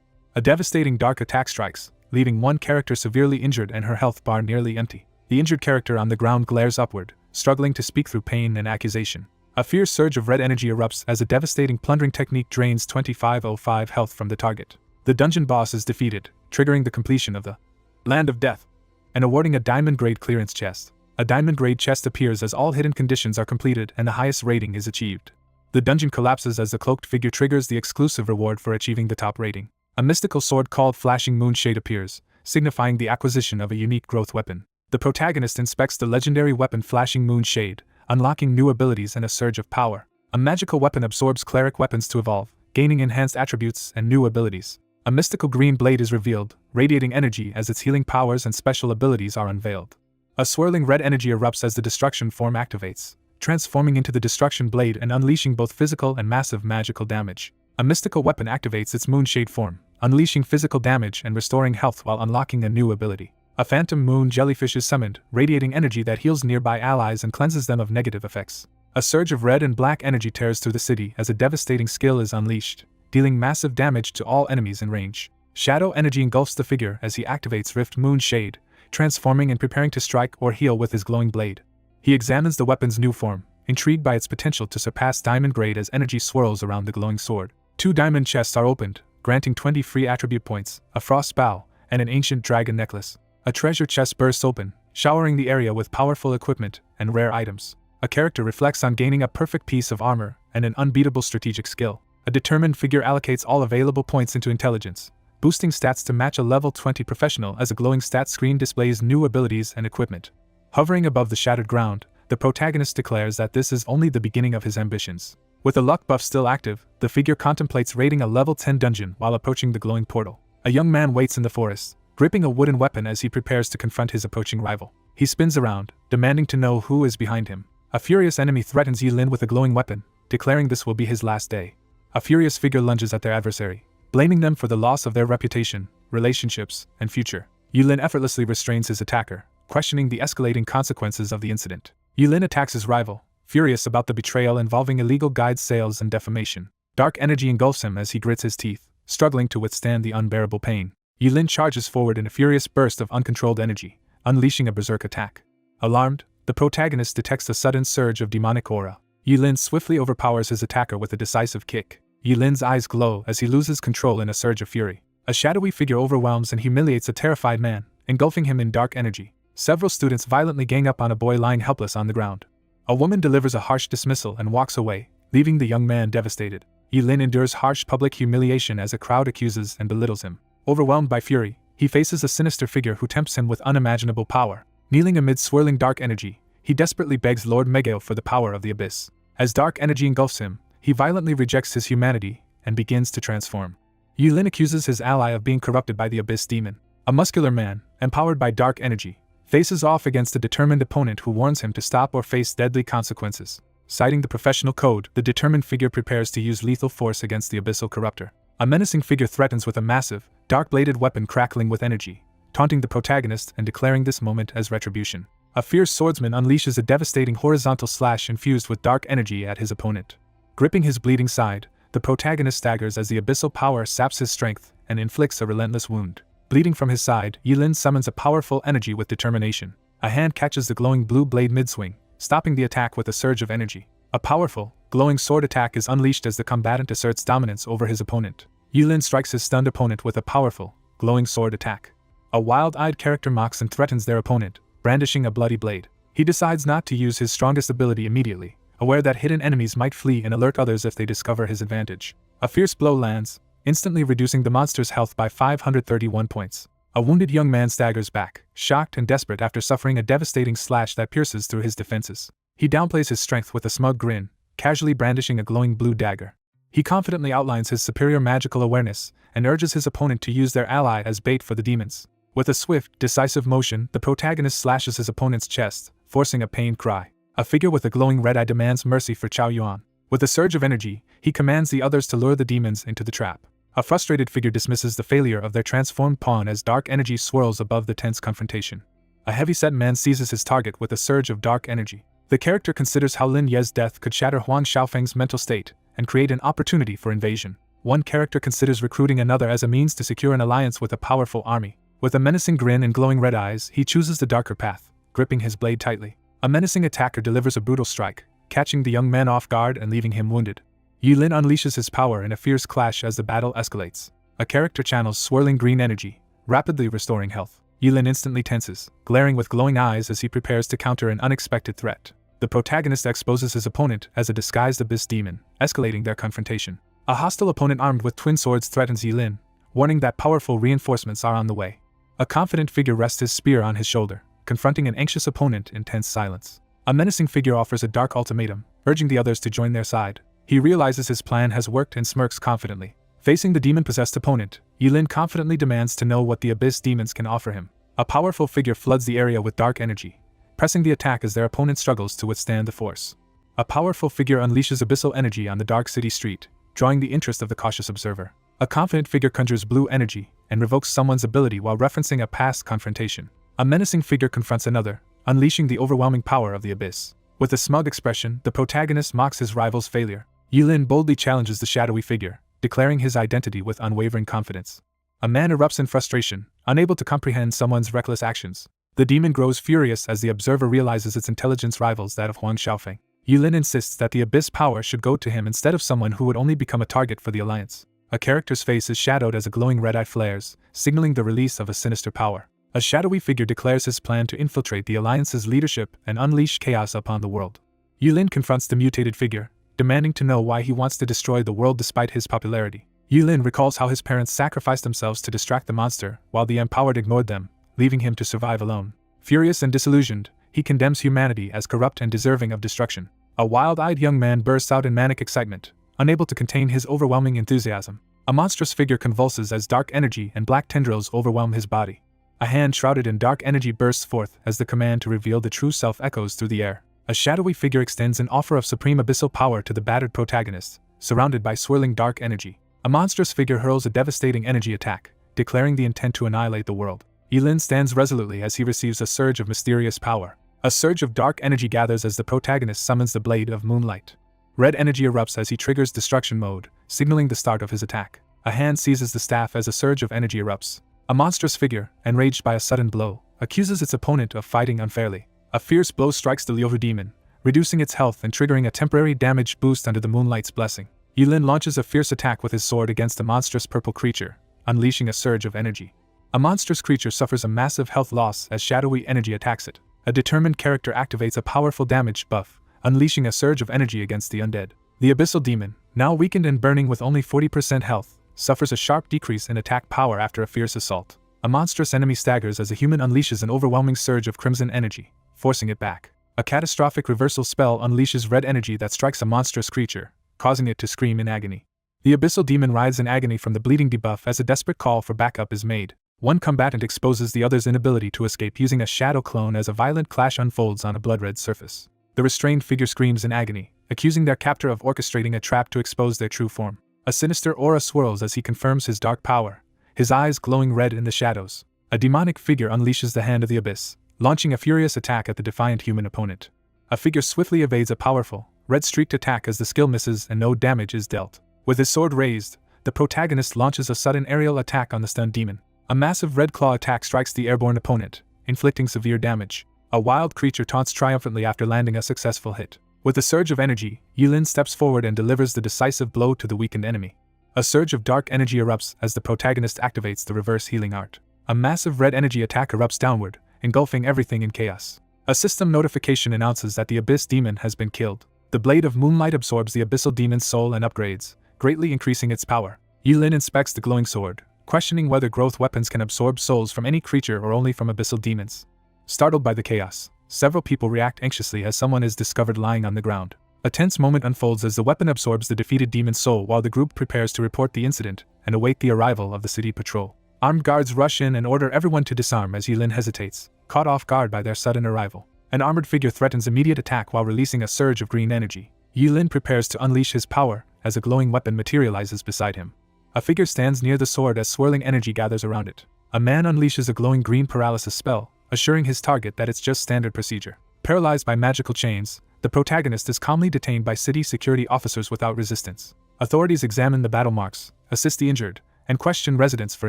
A devastating dark attack strikes, leaving one character severely injured and her health bar nearly empty. The injured character on the ground glares upward, struggling to speak through pain and accusation. A fierce surge of red energy erupts as a devastating plundering technique drains 2505 health from the target. The dungeon boss is defeated, triggering the completion of the Land of Death, and awarding a diamond-grade clearance chest. A diamond-grade chest appears as all hidden conditions are completed and the highest rating is achieved. The dungeon collapses as the cloaked figure triggers the exclusive reward for achieving the top rating. A mystical sword called Flashing Moonshade appears, signifying the acquisition of a unique growth weapon. The protagonist inspects the legendary weapon Flashing Moonshade, unlocking new abilities and a surge of power. A magical weapon absorbs cleric weapons to evolve, gaining enhanced attributes and new abilities. A mystical green blade is revealed, radiating energy as its healing powers and special abilities are unveiled. A swirling red energy erupts as the destruction form activates, transforming into the destruction blade and unleashing both physical and massive magical damage. A mystical weapon activates its moonshade form, unleashing physical damage and restoring health while unlocking a new ability. A phantom moon jellyfish is summoned, radiating energy that heals nearby allies and cleanses them of negative effects. A surge of red and black energy tears through the city as a devastating skill is unleashed, dealing massive damage to all enemies in range. Shadow energy engulfs the figure as he activates Rift Moonshade, transforming and preparing to strike or heal with his glowing blade. He examines the weapon's new form, intrigued by its potential to surpass diamond grade as energy swirls around the glowing sword. 2 diamond chests are opened, granting 20 free attribute points, a frost bow, and an ancient dragon necklace. A treasure chest bursts open, showering the area with powerful equipment and rare items. A character reflects on gaining a perfect piece of armor and an unbeatable strategic skill. A determined figure allocates all available points into intelligence, boosting stats to match a level 20 professional as a glowing stat screen displays new abilities and equipment. Hovering above the shattered ground, the protagonist declares that this is only the beginning of his ambitions. With a luck buff still active, the figure contemplates raiding a level 10 dungeon while approaching the glowing portal. A young man waits in the forest, gripping a wooden weapon as he prepares to confront his approaching rival. He spins around, demanding to know who is behind him. A furious enemy threatens Yulin with a glowing weapon, declaring this will be his last day. A furious figure lunges at their adversary, blaming them for the loss of their reputation, relationships, and future. Yulin effortlessly restrains his attacker, questioning the escalating consequences of the incident. Yulin attacks his rival, furious about the betrayal involving illegal guide sales and defamation. Dark energy engulfs him as he grits his teeth, struggling to withstand the unbearable pain. Yulin charges forward in a furious burst of uncontrolled energy, unleashing a berserk attack. Alarmed, the protagonist detects a sudden surge of demonic aura. Yulin swiftly overpowers his attacker with a decisive kick. Yulin's eyes glow as he loses control in a surge of fury. A shadowy figure overwhelms and humiliates a terrified man, engulfing him in dark energy. Several students violently gang up on a boy lying helpless on the ground. A woman delivers a harsh dismissal and walks away, leaving the young man devastated. Yulin endures harsh public humiliation as a crowd accuses and belittles him. Overwhelmed by fury, he faces a sinister figure who tempts him with unimaginable power. Kneeling amid swirling dark energy, he desperately begs Lord Megale for the power of the abyss. As dark energy engulfs him, he violently rejects his humanity and begins to transform. Yulin accuses his ally of being corrupted by the abyss demon. A muscular man, empowered by dark energy, faces off against a determined opponent who warns him to stop or face deadly consequences. Citing the professional code, the determined figure prepares to use lethal force against the abyssal corruptor. A menacing figure threatens with a massive, dark-bladed weapon crackling with energy, taunting the protagonist and declaring this moment as retribution. A fierce swordsman unleashes a devastating horizontal slash infused with dark energy at his opponent. Gripping his bleeding side, the protagonist staggers as the abyssal power saps his strength and inflicts a relentless wound. Bleeding from his side, Yulin summons a powerful energy with determination. A hand catches the glowing blue blade mid-swing, stopping the attack with a surge of energy. A powerful, glowing sword attack is unleashed as the combatant asserts dominance over his opponent. Yulin strikes his stunned opponent with a powerful, glowing sword attack. A wild-eyed character mocks and threatens their opponent, brandishing a bloody blade. He decides not to use his strongest ability immediately, aware that hidden enemies might flee and alert others if they discover his advantage. A fierce blow lands, instantly reducing the monster's health by 531 points. A wounded young man staggers back, shocked and desperate after suffering a devastating slash that pierces through his defenses. He downplays his strength with a smug grin, casually brandishing a glowing blue dagger. He confidently outlines his superior magical awareness and urges his opponent to use their ally as bait for the demons. With a swift, decisive motion, the protagonist slashes his opponent's chest, forcing a pained cry. A figure with a glowing red eye demands mercy for Chao Yuan. With a surge of energy, he commands the others to lure the demons into the trap. A frustrated figure dismisses the failure of their transformed pawn as dark energy swirls above the tense confrontation. A heavy-set man seizes his target with a surge of dark energy. The character considers how Lin Ye's death could shatter Huang Xiaofeng's mental state and create an opportunity for invasion. One character considers recruiting another as a means to secure an alliance with a powerful army. With a menacing grin and glowing red eyes, he chooses the darker path, gripping his blade tightly. A menacing attacker delivers a brutal strike, catching the young man off guard and leaving him wounded. Yulin unleashes his power in a fierce clash as the battle escalates. A character channels swirling green energy, rapidly restoring health. Yulin instantly tenses, glaring with glowing eyes as he prepares to counter an unexpected threat. The protagonist exposes his opponent as a disguised abyss demon, escalating their confrontation. A hostile opponent armed with twin swords threatens Yulin, warning that powerful reinforcements are on the way. A confident figure rests his spear on his shoulder, confronting an anxious opponent in tense silence. A menacing figure offers a dark ultimatum, urging the others to join their side. He realizes his plan has worked and smirks confidently. Facing the demon-possessed opponent, Yulin confidently demands to know what the abyss demons can offer him. A powerful figure floods the area with dark energy, pressing the attack as their opponent struggles to withstand the force. A powerful figure unleashes abyssal energy on the dark city street, drawing the interest of the cautious observer. A confident figure conjures blue energy and revokes someone's ability while referencing a past confrontation. A menacing figure confronts another, unleashing the overwhelming power of the abyss. With a smug expression, the protagonist mocks his rival's failure. Yulin boldly challenges the shadowy figure, declaring his identity with unwavering confidence. A man erupts in frustration, unable to comprehend someone's reckless actions. The demon grows furious as the observer realizes its intelligence rivals that of Huang Xiaofeng. Yulin insists that the abyss power should go to him instead of someone who would only become a target for the alliance. A character's face is shadowed as a glowing red eye flares, signaling the release of a sinister power. A shadowy figure declares his plan to infiltrate the alliance's leadership and unleash chaos upon the world. Yulin confronts the mutated figure, demanding to know why he wants to destroy the world despite his popularity. Yulin recalls how his parents sacrificed themselves to distract the monster, while the empowered ignored them, leaving him to survive alone. Furious and disillusioned, he condemns humanity as corrupt and deserving of destruction. A wild-eyed young man bursts out in manic excitement, unable to contain his overwhelming enthusiasm. A monstrous figure convulses as dark energy and black tendrils overwhelm his body. A hand shrouded in dark energy bursts forth as the command to reveal the true self echoes through the air. A shadowy figure extends an offer of supreme abyssal power to the battered protagonist, surrounded by swirling dark energy. A monstrous figure hurls a devastating energy attack, declaring the intent to annihilate the world. Yulin stands resolutely as he receives a surge of mysterious power. A surge of dark energy gathers as the protagonist summons the Blade of Moonlight. Red energy erupts as he triggers destruction mode, signaling the start of his attack. A hand seizes the staff as a surge of energy erupts. A monstrous figure, enraged by a sudden blow, accuses its opponent of fighting unfairly. A fierce blow strikes the Liuhu demon, reducing its health and triggering a temporary damage boost under the Moonlight's blessing. Yulin launches a fierce attack with his sword against the monstrous purple creature, unleashing a surge of energy. A monstrous creature suffers a massive health loss as shadowy energy attacks it. A determined character activates a powerful damage buff, unleashing a surge of energy against the undead. The abyssal demon, now weakened and burning with only 40% health, suffers a sharp decrease in attack power after a fierce assault. A monstrous enemy staggers as a human unleashes an overwhelming surge of crimson energy, forcing it back. A catastrophic reversal spell unleashes red energy that strikes a monstrous creature, causing it to scream in agony. The abyssal demon writhes in agony from the bleeding debuff as a desperate call for backup is made. One combatant exposes the other's inability to escape using a shadow clone as a violent clash unfolds on a blood-red surface. The restrained figure screams in agony, accusing their captor of orchestrating a trap to expose their true form. A sinister aura swirls as he confirms his dark power, his eyes glowing red in the shadows. A demonic figure unleashes the Hand of the Abyss, launching a furious attack at the defiant human opponent. A figure swiftly evades a powerful, red-streaked attack as the skill misses and no damage is dealt. With his sword raised, the protagonist launches a sudden aerial attack on the stunned demon. A massive red claw attack strikes the airborne opponent, inflicting severe damage. A wild creature taunts triumphantly after landing a successful hit. With a surge of energy, Yulin steps forward and delivers the decisive blow to the weakened enemy. A surge of dark energy erupts as the protagonist activates the reverse healing art. A massive red energy attack erupts downward, engulfing everything in chaos. A system notification announces that the Abyss Demon has been killed. The Blade of Moonlight absorbs the Abyssal Demon's soul and upgrades, greatly increasing its power. Yulin inspects the glowing sword, questioning whether growth weapons can absorb souls from any creature or only from abyssal demons. Startled by the chaos, several people react anxiously as someone is discovered lying on the ground. A tense moment unfolds as the weapon absorbs the defeated demon's soul while the group prepares to report the incident and await the arrival of the city patrol. Armed guards rush in and order everyone to disarm as Yilin hesitates, caught off guard by their sudden arrival. An armored figure threatens immediate attack while releasing a surge of green energy. Yilin prepares to unleash his power as a glowing weapon materializes beside him. A figure stands near the sword as swirling energy gathers around it. A man unleashes a glowing green paralysis spell, assuring his target that it's just standard procedure. Paralyzed by magical chains, the protagonist is calmly detained by city security officers without resistance. Authorities examine the battle marks, assist the injured, and question residents for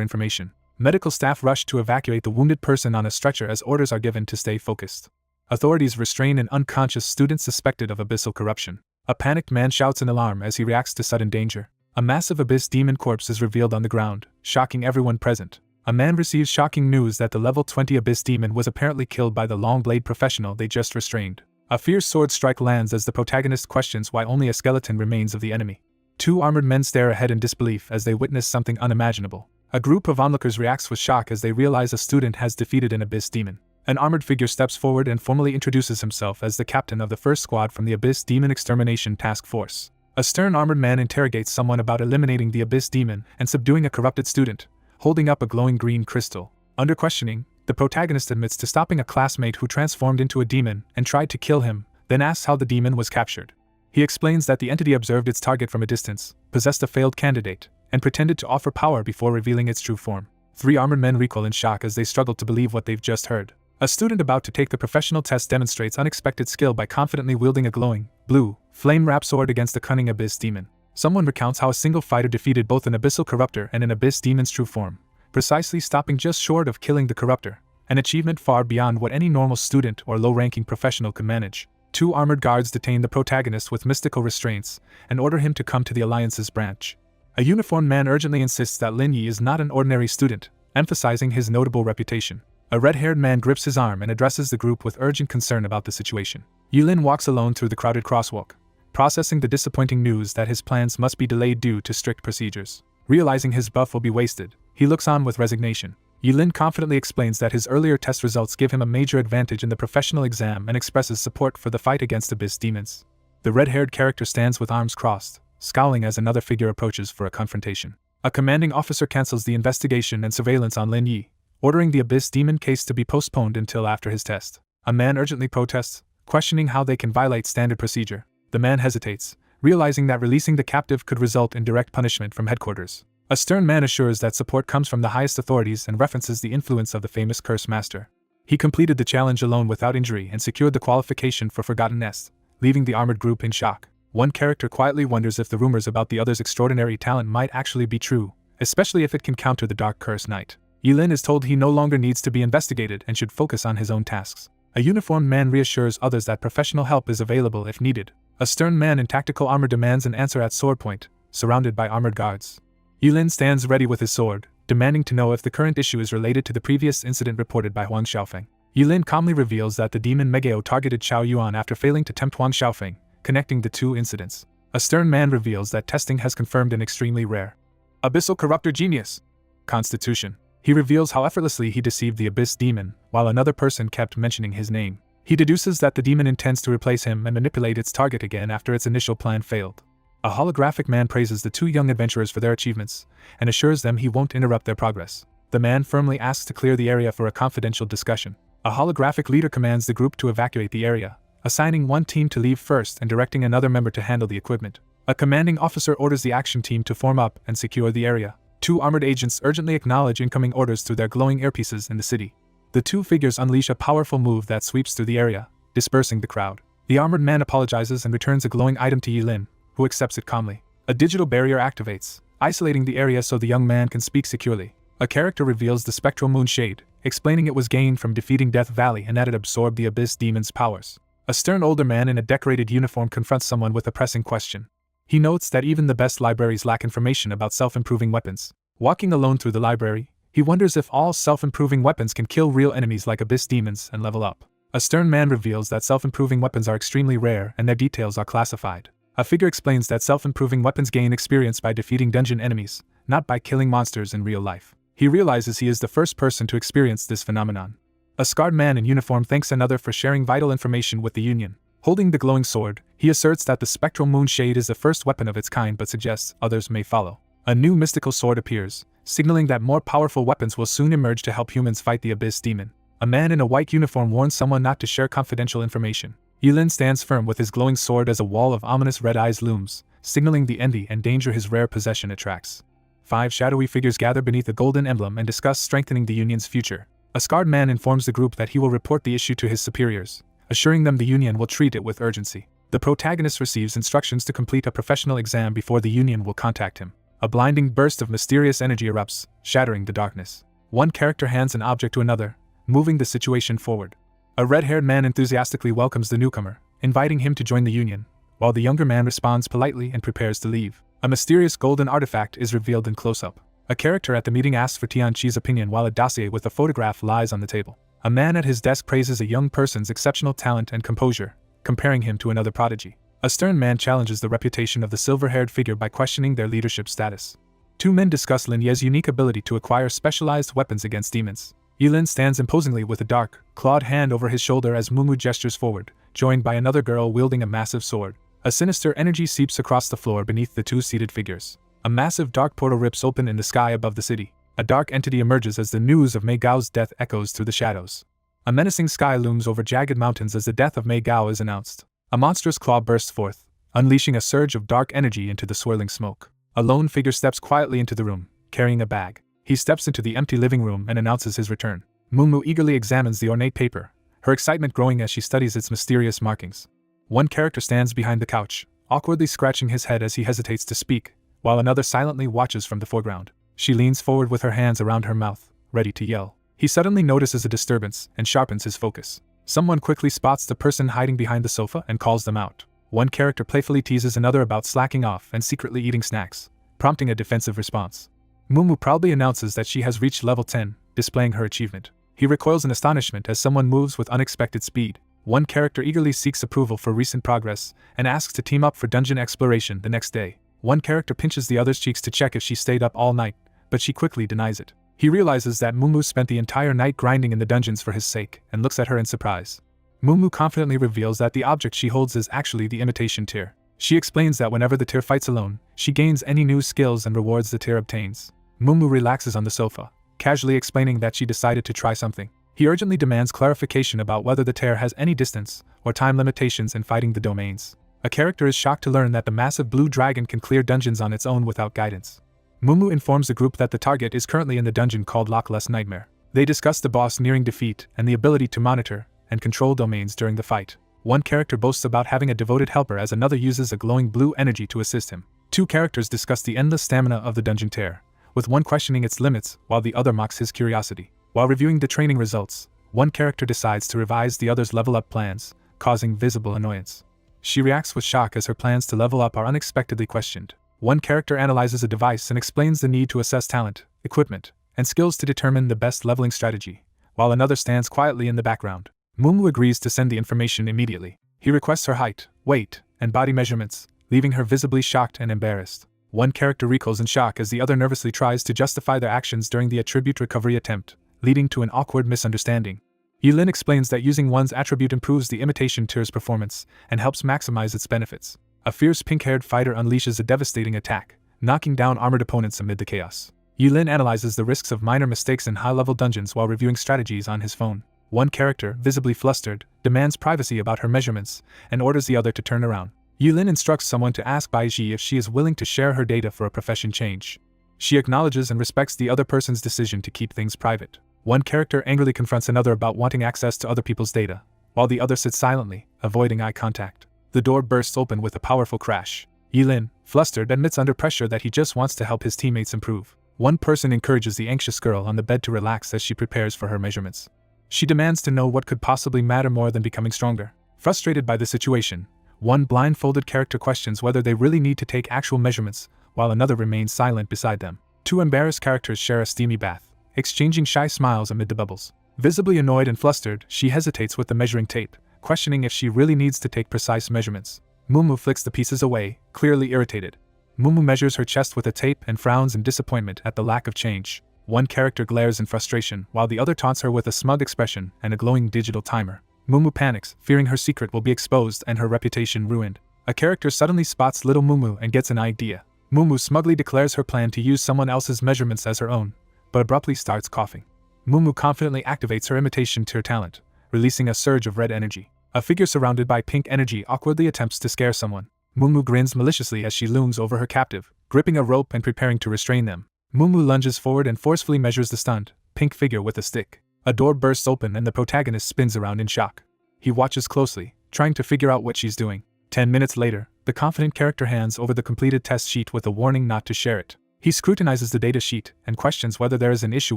information. Medical staff rush to evacuate the wounded person on a stretcher as orders are given to stay focused. Authorities restrain an unconscious student suspected of abyssal corruption. A panicked man shouts in alarm as he reacts to sudden danger. A massive abyss demon corpse is revealed on the ground, shocking everyone present. A man receives shocking news that the level 20 abyss demon was apparently killed by the long blade professional they just restrained. A fierce sword strike lands as the protagonist questions why only a skeleton remains of the enemy. Two armored men stare ahead in disbelief as they witness something unimaginable. A group of onlookers reacts with shock as they realize a student has defeated an abyss demon. An armored figure steps forward and formally introduces himself as the captain of the first squad from the Abyss Demon Extermination Task Force. A stern armored man interrogates someone about eliminating the abyss demon and subduing a corrupted student, holding up a glowing green crystal. Under questioning, the protagonist admits to stopping a classmate who transformed into a demon and tried to kill him, then asks how the demon was captured. He explains that the entity observed its target from a distance, possessed a failed candidate, and pretended to offer power before revealing its true form. Three armored men recoil in shock as they struggle to believe what they've just heard. A student about to take the professional test demonstrates unexpected skill by confidently wielding a glowing, blue, flame-wrapped sword against a cunning abyss demon. Someone recounts how a single fighter defeated both an abyssal corruptor and an abyss demon's true form, precisely stopping just short of killing the corruptor, an achievement far beyond what any normal student or low-ranking professional could manage. Two armored guards detain the protagonist with mystical restraints and order him to come to the Alliance's branch. A uniformed man urgently insists that Lin Yi is not an ordinary student, emphasizing his notable reputation. A red-haired man grips his arm and addresses the group with urgent concern about the situation. Yilin walks alone through the crowded crosswalk, processing the disappointing news that his plans must be delayed due to strict procedures. Realizing his buff will be wasted, he looks on with resignation. Yilin confidently explains that his earlier test results give him a major advantage in the professional exam and expresses support for the fight against abyss demons. The red-haired character stands with arms crossed, scowling as another figure approaches for a confrontation. A commanding officer cancels the investigation and surveillance on Lin Yi, ordering the abyss demon case to be postponed until after his test. A man urgently protests, questioning how they can violate standard procedure. The man hesitates, realizing that releasing the captive could result in direct punishment from headquarters. A stern man assures that support comes from the highest authorities and references the influence of the famous curse master. He completed the challenge alone without injury and secured the qualification for Forgotten Nest, leaving the armored group in shock. One character quietly wonders if the rumors about the other's extraordinary talent might actually be true, especially if it can counter the Dark Curse Knight. Yilin is told he no longer needs to be investigated and should focus on his own tasks. A uniformed man reassures others that professional help is available if needed. A stern man in tactical armor demands an answer at sword point, surrounded by armored guards. Yilin stands ready with his sword, demanding to know if the current issue is related to the previous incident reported by Huang Xiaofeng. Yilin calmly reveals that the demon Megao targeted Xiao Yuan after failing to tempt Huang Xiaofeng, connecting the two incidents. A stern man reveals that testing has confirmed an extremely rare abyssal corruptor genius constitution. He reveals how effortlessly he deceived the abyss demon, while another person kept mentioning his name. He deduces that the demon intends to replace him and manipulate its target again after its initial plan failed. A holographic man praises the two young adventurers for their achievements, and assures them he won't interrupt their progress. The man firmly asks to clear the area for a confidential discussion. A holographic leader commands the group to evacuate the area, assigning one team to leave first and directing another member to handle the equipment. A commanding officer orders the action team to form up and secure the area. Two armored agents urgently acknowledge incoming orders through their glowing earpieces in the city. The two figures unleash a powerful move that sweeps through the area, dispersing the crowd. The armored man apologizes and returns a glowing item to Yilin, who accepts it calmly. A digital barrier activates, isolating the area so the young man can speak securely. A character reveals the spectral moon shade, explaining it was gained from defeating Death Valley and that it absorbed the abyss demon's powers. A stern older man in a decorated uniform confronts someone with a pressing question. He notes that even the best libraries lack information about self-improving weapons. Walking alone through the library, he wonders if all self-improving weapons can kill real enemies like abyss demons and level up. A stern man reveals that self-improving weapons are extremely rare and their details are classified. A figure explains that self-improving weapons gain experience by defeating dungeon enemies, not by killing monsters in real life. He realizes he is the first person to experience this phenomenon. A scarred man in uniform thanks another for sharing vital information with the Union. Holding the glowing sword, he asserts that the spectral moonshade is the first weapon of its kind but suggests others may follow. A new mystical sword appears, signaling that more powerful weapons will soon emerge to help humans fight the Abyss Demon. A man in a white uniform warns someone not to share confidential information. Yilin stands firm with his glowing sword as a wall of ominous red eyes looms, signaling the envy and danger his rare possession attracts. 5 shadowy figures gather beneath a golden emblem and discuss strengthening the Union's future. A scarred man informs the group that he will report the issue to his superiors, assuring them the Union will treat it with urgency. The protagonist receives instructions to complete a professional exam before the Union will contact him. A blinding burst of mysterious energy erupts, shattering the darkness. One character hands an object to another, moving the situation forward. A red-haired man enthusiastically welcomes the newcomer, inviting him to join the Union, while the younger man responds politely and prepares to leave. A mysterious golden artifact is revealed in close-up. A character at the meeting asks for Tianqi's opinion while a dossier with a photograph lies on the table. A man at his desk praises a young person's exceptional talent and composure, comparing him to another prodigy. A stern man challenges the reputation of the silver-haired figure by questioning their leadership status. 2 men discuss Lin Ye's unique ability to acquire specialized weapons against demons. Yilin stands imposingly with a dark, clawed hand over his shoulder as Mumu gestures forward, joined by another girl wielding a massive sword. A sinister energy seeps across the floor beneath the 2 seated figures. A massive dark portal rips open in the sky above the city. A dark entity emerges as the news of Mei Gao's death echoes through the shadows. A menacing sky looms over jagged mountains as the death of Mei Gao is announced. A monstrous claw bursts forth, unleashing a surge of dark energy into the swirling smoke. A lone figure steps quietly into the room, carrying a bag. He steps into the empty living room and announces his return. Mumu eagerly examines the ornate paper, her excitement growing as she studies its mysterious markings. One character stands behind the couch, awkwardly scratching his head as he hesitates to speak, while another silently watches from the foreground. She leans forward with her hands around her mouth, ready to yell. He suddenly notices a disturbance and sharpens his focus. Someone quickly spots the person hiding behind the sofa and calls them out. One character playfully teases another about slacking off and secretly eating snacks, prompting a defensive response. Mumu proudly announces that she has reached level 10, displaying her achievement. He recoils in astonishment as someone moves with unexpected speed. One character eagerly seeks approval for recent progress and asks to team up for dungeon exploration the next day. One character pinches the other's cheeks to check if she stayed up all night, but she quickly denies it. He realizes that Mumu spent the entire night grinding in the dungeons for his sake and looks at her in surprise. Mumu confidently reveals that the object she holds is actually the imitation tear. She explains that whenever the tear fights alone, she gains any new skills and rewards the tear obtains. Mumu relaxes on the sofa, casually explaining that she decided to try something. He urgently demands clarification about whether the tear has any distance or time limitations in fighting the domains. A character is shocked to learn that the massive blue dragon can clear dungeons on its own without guidance. Mumu informs the group that the target is currently in the dungeon called Lockless Nightmare. They discuss the boss nearing defeat and the ability to monitor and control domains during the fight. One character boasts about having a devoted helper as another uses a glowing blue energy to assist him. 2 characters discuss the endless stamina of the dungeon tear, with one questioning its limits while the other mocks his curiosity. While reviewing the training results, one character decides to revise the other's level-up plans, causing visible annoyance. She reacts with shock as her plans to level up are unexpectedly questioned. One character analyzes a device and explains the need to assess talent, equipment, and skills to determine the best leveling strategy, while another stands quietly in the background. Mumu agrees to send the information immediately. He requests her height, weight, and body measurements, leaving her visibly shocked and embarrassed. One character recoils in shock as the other nervously tries to justify their actions during the attribute recovery attempt, leading to an awkward misunderstanding. Yilin explains that using one's attribute improves the imitation tear's performance and helps maximize its benefits. A fierce pink-haired fighter unleashes a devastating attack, knocking down armored opponents amid the chaos. Yilin analyzes the risks of minor mistakes in high-level dungeons while reviewing strategies on his phone. One character, visibly flustered, demands privacy about her measurements and orders the other to turn around. Yilin instructs someone to ask Baiji if she is willing to share her data for a profession change. She acknowledges and respects the other person's decision to keep things private. One character angrily confronts another about wanting access to other people's data, while the other sits silently, avoiding eye contact. The door bursts open with a powerful crash. Yilin, flustered, admits under pressure that he just wants to help his teammates improve. One person encourages the anxious girl on the bed to relax as she prepares for her measurements. She demands to know what could possibly matter more than becoming stronger. Frustrated by the situation, one blindfolded character questions whether they really need to take actual measurements, while another remains silent beside them. 2 embarrassed characters share a steamy bath, exchanging shy smiles amid the bubbles. Visibly annoyed and flustered, she hesitates with the measuring tape, questioning if she really needs to take precise measurements. Mumu flicks the pieces away, clearly irritated. Mumu measures her chest with a tape and frowns in disappointment at the lack of change. One character glares in frustration, while the other taunts her with a smug expression and a glowing digital timer. Mumu panics, fearing her secret will be exposed and her reputation ruined. A character suddenly spots little Mumu and gets an idea. Mumu smugly declares her plan to use someone else's measurements as her own, but abruptly starts coughing. Mumu confidently activates her imitation to her talent, releasing a surge of red energy. A figure surrounded by pink energy awkwardly attempts to scare someone. Mumu grins maliciously as she looms over her captive, gripping a rope and preparing to restrain them. Mumu lunges forward and forcefully measures the stunned, pink figure with a stick. A door bursts open and the protagonist spins around in shock. He watches closely, trying to figure out what she's doing. 10 minutes later, the confident character hands over the completed test sheet with a warning not to share it. He scrutinizes the data sheet and questions whether there is an issue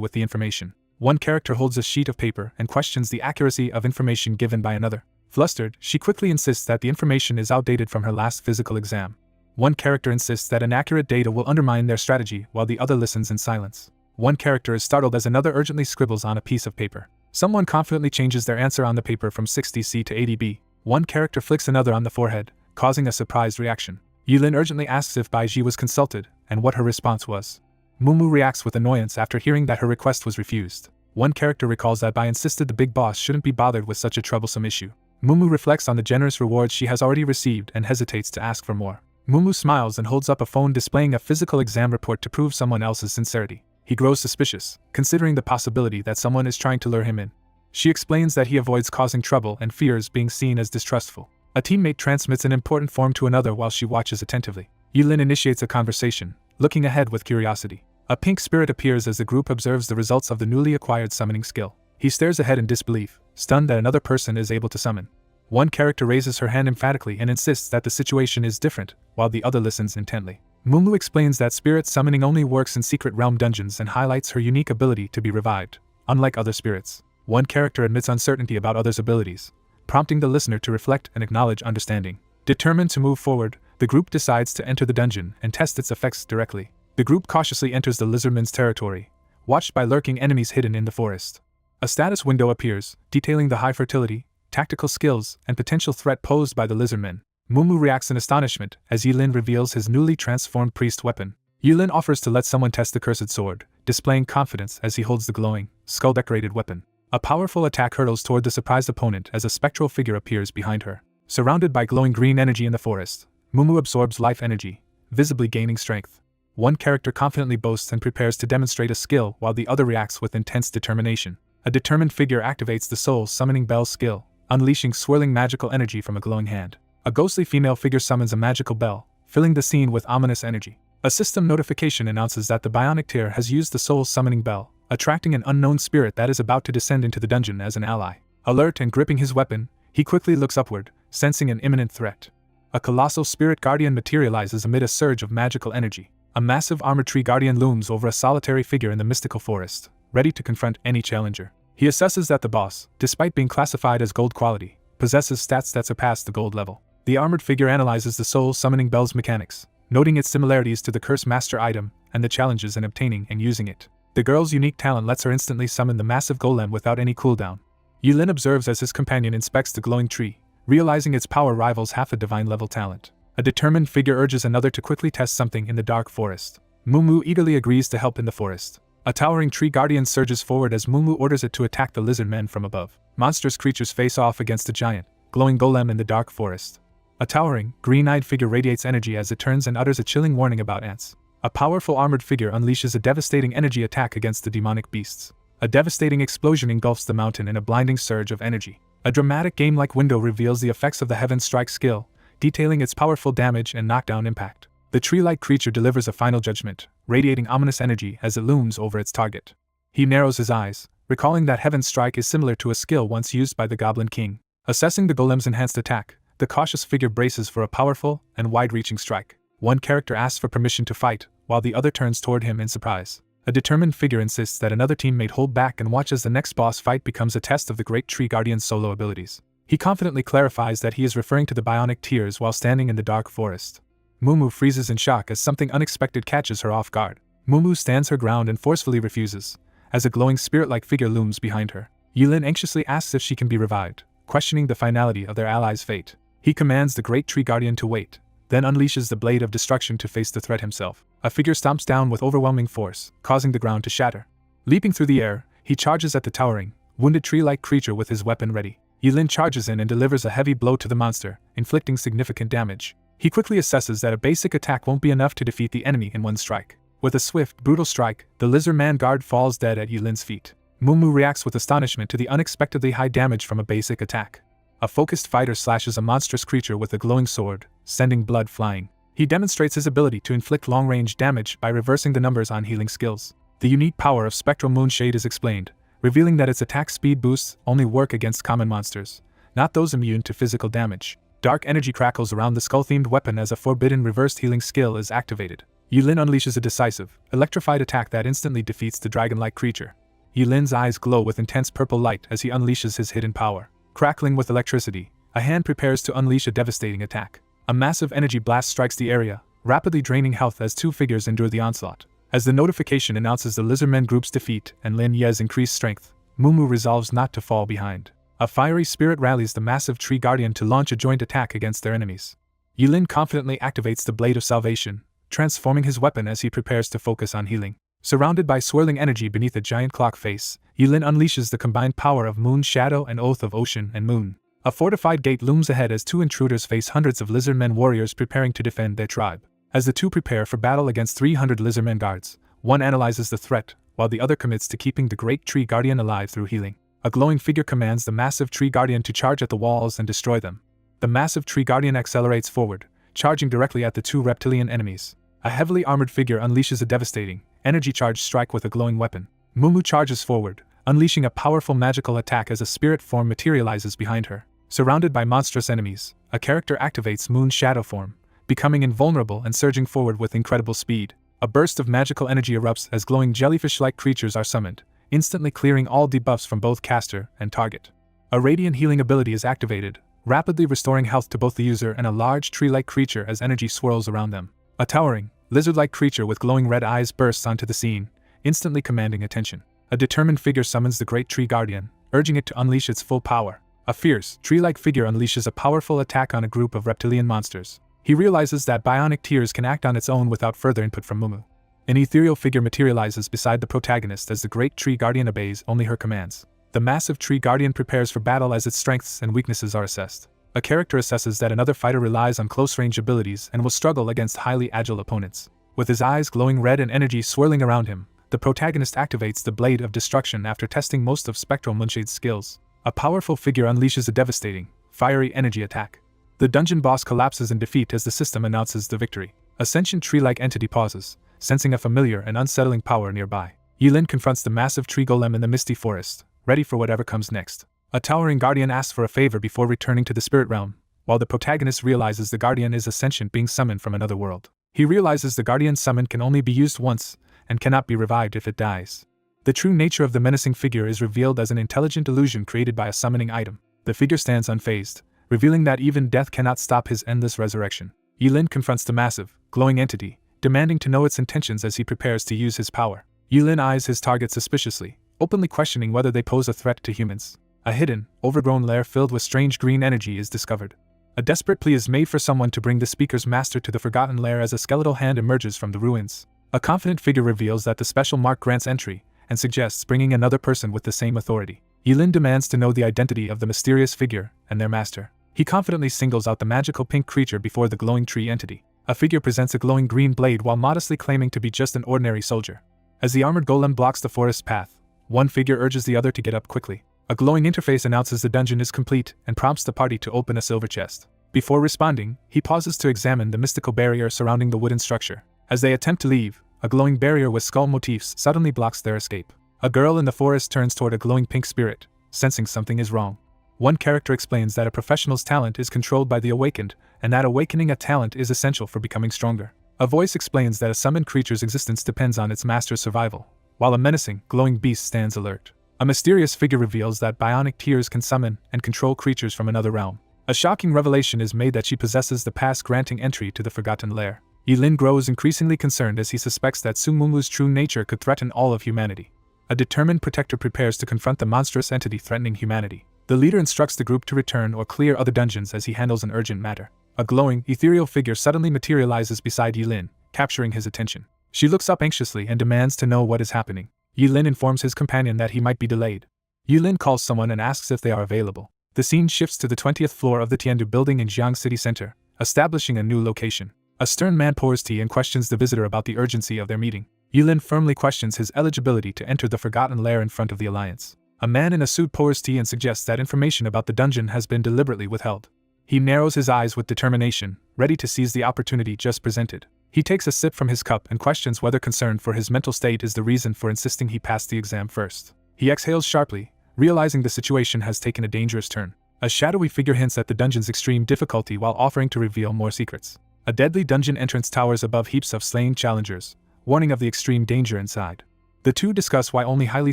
with the information. One character holds a sheet of paper and questions the accuracy of information given by another. Flustered, she quickly insists that the information is outdated from her last physical exam. One character insists that inaccurate data will undermine their strategy while the other listens in silence. One character is startled as another urgently scribbles on a piece of paper. Someone confidently changes their answer on the paper from 60C to 80B. One character flicks another on the forehead, causing a surprised reaction. Yulin urgently asks if Baiji was consulted, and what her response was. Mumu reacts with annoyance after hearing that her request was refused. One character recalls that Bai insisted the big boss shouldn't be bothered with such a troublesome issue. Mumu reflects on the generous rewards she has already received and hesitates to ask for more. Mumu smiles and holds up a phone displaying a physical exam report to prove someone else's sincerity. He grows suspicious, considering the possibility that someone is trying to lure him in. She explains that he avoids causing trouble and fears being seen as distrustful. A teammate transmits an important form to another while she watches attentively. Yulin initiates a conversation, looking ahead with curiosity. A pink spirit appears as the group observes the results of the newly acquired summoning skill. He stares ahead in disbelief, stunned that another person is able to summon. One character raises her hand emphatically and insists that the situation is different, while the other listens intently. Mumu explains that spirit summoning only works in secret realm dungeons and highlights her unique ability to be revived, unlike other spirits. One character admits uncertainty about others' abilities, prompting the listener to reflect and acknowledge understanding. Determined to move forward, the group decides to enter the dungeon and test its effects directly. The group cautiously enters the lizardman's territory, watched by lurking enemies hidden in the forest. A status window appears, detailing the high fertility, tactical skills, and potential threat posed by the lizardmen. Mumu reacts in astonishment as Yulin reveals his newly transformed priest weapon. Yulin offers to let someone test the cursed sword, displaying confidence as he holds the glowing, skull-decorated weapon. A powerful attack hurtles toward the surprised opponent as a spectral figure appears behind her. Surrounded by glowing green energy in the forest, Mumu absorbs life energy, visibly gaining strength. One character confidently boasts and prepares to demonstrate a skill while the other reacts with intense determination. A determined figure activates the soul summoning bell skill, unleashing swirling magical energy from a glowing hand. A ghostly female figure summons a magical bell, filling the scene with ominous energy. A system notification announces that the bionic tier has used the soul summoning bell, attracting an unknown spirit that is about to descend into the dungeon as an ally. Alert and gripping his weapon, he quickly looks upward, sensing an imminent threat. A colossal spirit guardian materializes amid a surge of magical energy. A massive armored tree guardian looms over a solitary figure in the mystical forest, ready to confront any challenger. He assesses that the boss, despite being classified as gold quality, possesses stats that surpass the gold level. The armored figure analyzes the soul summoning bell's mechanics, noting its similarities to the curse master item and the challenges in obtaining and using it. The girl's unique talent lets her instantly summon the massive golem without any cooldown. Yulin observes as his companion inspects the glowing tree, realizing its power rivals half a divine level talent. A determined figure urges another to quickly test something in the dark forest. Mumu eagerly agrees to help in the forest. A towering tree guardian surges forward as Mumu orders it to attack the lizard men from above. Monstrous creatures face off against a giant, glowing golem in the dark forest. A towering, green-eyed figure radiates energy as it turns and utters a chilling warning about ants. A powerful armored figure unleashes a devastating energy attack against the demonic beasts. A devastating explosion engulfs the mountain in a blinding surge of energy. A dramatic game-like window reveals the effects of the Heaven Strike skill, detailing its powerful damage and knockdown impact. The tree-like creature delivers a final judgment, radiating ominous energy as it looms over its target. He narrows his eyes, recalling that Heaven Strike is similar to a skill once used by the Goblin King. Assessing the golem's enhanced attack, the cautious figure braces for a powerful and wide-reaching strike. One character asks for permission to fight, while the other turns toward him in surprise. A determined figure insists that another teammate hold back and watch as the next boss fight becomes a test of the Great Tree Guardian's solo abilities. He confidently clarifies that he is referring to the bionic tears while standing in the dark forest. Mumu freezes in shock as something unexpected catches her off guard. Mumu stands her ground and forcefully refuses, as a glowing spirit-like figure looms behind her. Yulin anxiously asks if she can be revived, questioning the finality of their ally's fate. He commands the Great Tree Guardian to wait, then unleashes the blade of destruction to face the threat himself. A figure stomps down with overwhelming force, causing the ground to shatter. Leaping through the air, he charges at the towering, wounded tree-like creature with his weapon ready. Yilin charges in and delivers a heavy blow to the monster, inflicting significant damage. He quickly assesses that a basic attack won't be enough to defeat the enemy in one strike. With a swift, brutal strike, the lizard man guard falls dead at Yilin's feet. Mumu reacts with astonishment to the unexpectedly high damage from a basic attack. A focused fighter slashes a monstrous creature with a glowing sword, sending blood flying. He demonstrates his ability to inflict long-range damage by reversing the numbers on healing skills. The unique power of Spectral Moonshade is explained, revealing that its attack speed boosts only work against common monsters, not those immune to physical damage. Dark energy crackles around the skull-themed weapon as a forbidden reversed healing skill is activated. Yilin unleashes a decisive, electrified attack that instantly defeats the dragon-like creature. Yilin's eyes glow with intense purple light as he unleashes his hidden power. Crackling with electricity, a hand prepares to unleash a devastating attack. A massive energy blast strikes the area, rapidly draining health as two figures endure the onslaught. As the notification announces the Lizardmen group's defeat and Lin Ye's increased strength, Mumu resolves not to fall behind. A fiery spirit rallies the massive tree guardian to launch a joint attack against their enemies. Yilin confidently activates the Blade of Salvation, transforming his weapon as he prepares to focus on healing. Surrounded by swirling energy beneath a giant clock face, Yilin unleashes the combined power of Moon Shadow and Oath of Ocean and Moon. A fortified gate looms ahead as two intruders face hundreds of Lizardmen warriors preparing to defend their tribe. As the two prepare for battle against 300 Lizardmen guards, one analyzes the threat, while the other commits to keeping the Great Tree Guardian alive through healing. A glowing figure commands the massive Tree Guardian to charge at the walls and destroy them. The massive Tree Guardian accelerates forward, charging directly at the two reptilian enemies. A heavily armored figure unleashes a devastating, energy-charged strike with a glowing weapon. Mumu charges forward, unleashing a powerful magical attack as a spirit form materializes behind her. Surrounded by monstrous enemies, a character activates Moon Shadow form, becoming invulnerable and surging forward with incredible speed. A burst of magical energy erupts as glowing jellyfish-like creatures are summoned, instantly clearing all debuffs from both caster and target. A radiant healing ability is activated, rapidly restoring health to both the user and a large tree-like creature as energy swirls around them. A towering, lizard-like creature with glowing red eyes bursts onto the scene, instantly commanding attention. A determined figure summons the Great Tree Guardian, urging it to unleash its full power. A fierce, tree-like figure unleashes a powerful attack on a group of reptilian monsters. He realizes that bionic tears can act on its own without further input from Mumu. An ethereal figure materializes beside the protagonist as the Great Tree Guardian obeys only her commands. The massive Tree Guardian prepares for battle as its strengths and weaknesses are assessed. A character assesses that another fighter relies on close-range abilities and will struggle against highly agile opponents. With his eyes glowing red and energy swirling around him, the protagonist activates the Blade of Destruction after testing most of Spectral Moonshade's skills. A powerful figure unleashes a devastating, fiery energy attack. The dungeon boss collapses in defeat as the system announces the victory. A sentient tree-like entity pauses, sensing a familiar and unsettling power nearby. Yilin confronts the massive tree golem in the misty forest, ready for whatever comes next. A towering guardian asks for a favor before returning to the spirit realm, while the protagonist realizes the guardian is a sentient being summoned from another world. He realizes the guardian summoned can only be used once, and cannot be revived if it dies. The true nature of the menacing figure is revealed as an intelligent illusion created by a summoning item. The figure stands unfazed, revealing that even death cannot stop his endless resurrection. Yilin confronts the massive, glowing entity, demanding to know its intentions as he prepares to use his power. Yilin eyes his target suspiciously, openly questioning whether they pose a threat to humans. A hidden, overgrown lair filled with strange green energy is discovered. A desperate plea is made for someone to bring the speaker's master to the forgotten lair as a skeletal hand emerges from the ruins. A confident figure reveals that the special mark grants entry, and suggests bringing another person with the same authority. Yilin demands to know the identity of the mysterious figure and their master. He confidently singles out the magical pink creature before the glowing tree entity. A figure presents a glowing green blade while modestly claiming to be just an ordinary soldier. As the armored golem blocks the forest path, one figure urges the other to get up quickly. A glowing interface announces the dungeon is complete and prompts the party to open a silver chest. Before responding, he pauses to examine the mystical barrier surrounding the wooden structure. As they attempt to leave, a glowing barrier with skull motifs suddenly blocks their escape. A girl in the forest turns toward a glowing pink spirit, sensing something is wrong. One character explains that a professional's talent is controlled by the awakened, and that awakening a talent is essential for becoming stronger. A voice explains that a summoned creature's existence depends on its master's survival, while a menacing, glowing beast stands alert. A mysterious figure reveals that bionic tears can summon and control creatures from another realm. A shocking revelation is made that she possesses the pass granting entry to the Forgotten Lair. Yilin grows increasingly concerned as he suspects that Sumumu's true nature could threaten all of humanity. A determined protector prepares to confront the monstrous entity threatening humanity. The leader instructs the group to return or clear other dungeons as he handles an urgent matter. A glowing, ethereal figure suddenly materializes beside Yilin, capturing his attention. She looks up anxiously and demands to know what is happening. Yilin informs his companion that he might be delayed. Yilin calls someone and asks if they are available. The scene shifts to the 20th floor of the Tiandu building in Jiang City Center, establishing a new location. A stern man pours tea and questions the visitor about the urgency of their meeting. Yilin firmly questions his eligibility to enter the Forgotten Lair in front of the Alliance. A man in a suit pours tea and suggests that information about the dungeon has been deliberately withheld. He narrows his eyes with determination, ready to seize the opportunity just presented. He takes a sip from his cup and questions whether concern for his mental state is the reason for insisting he pass the exam first. He exhales sharply, realizing the situation has taken a dangerous turn. A shadowy figure hints at the dungeon's extreme difficulty while offering to reveal more secrets. A deadly dungeon entrance towers above heaps of slain challengers, warning of the extreme danger inside. The two discuss why only highly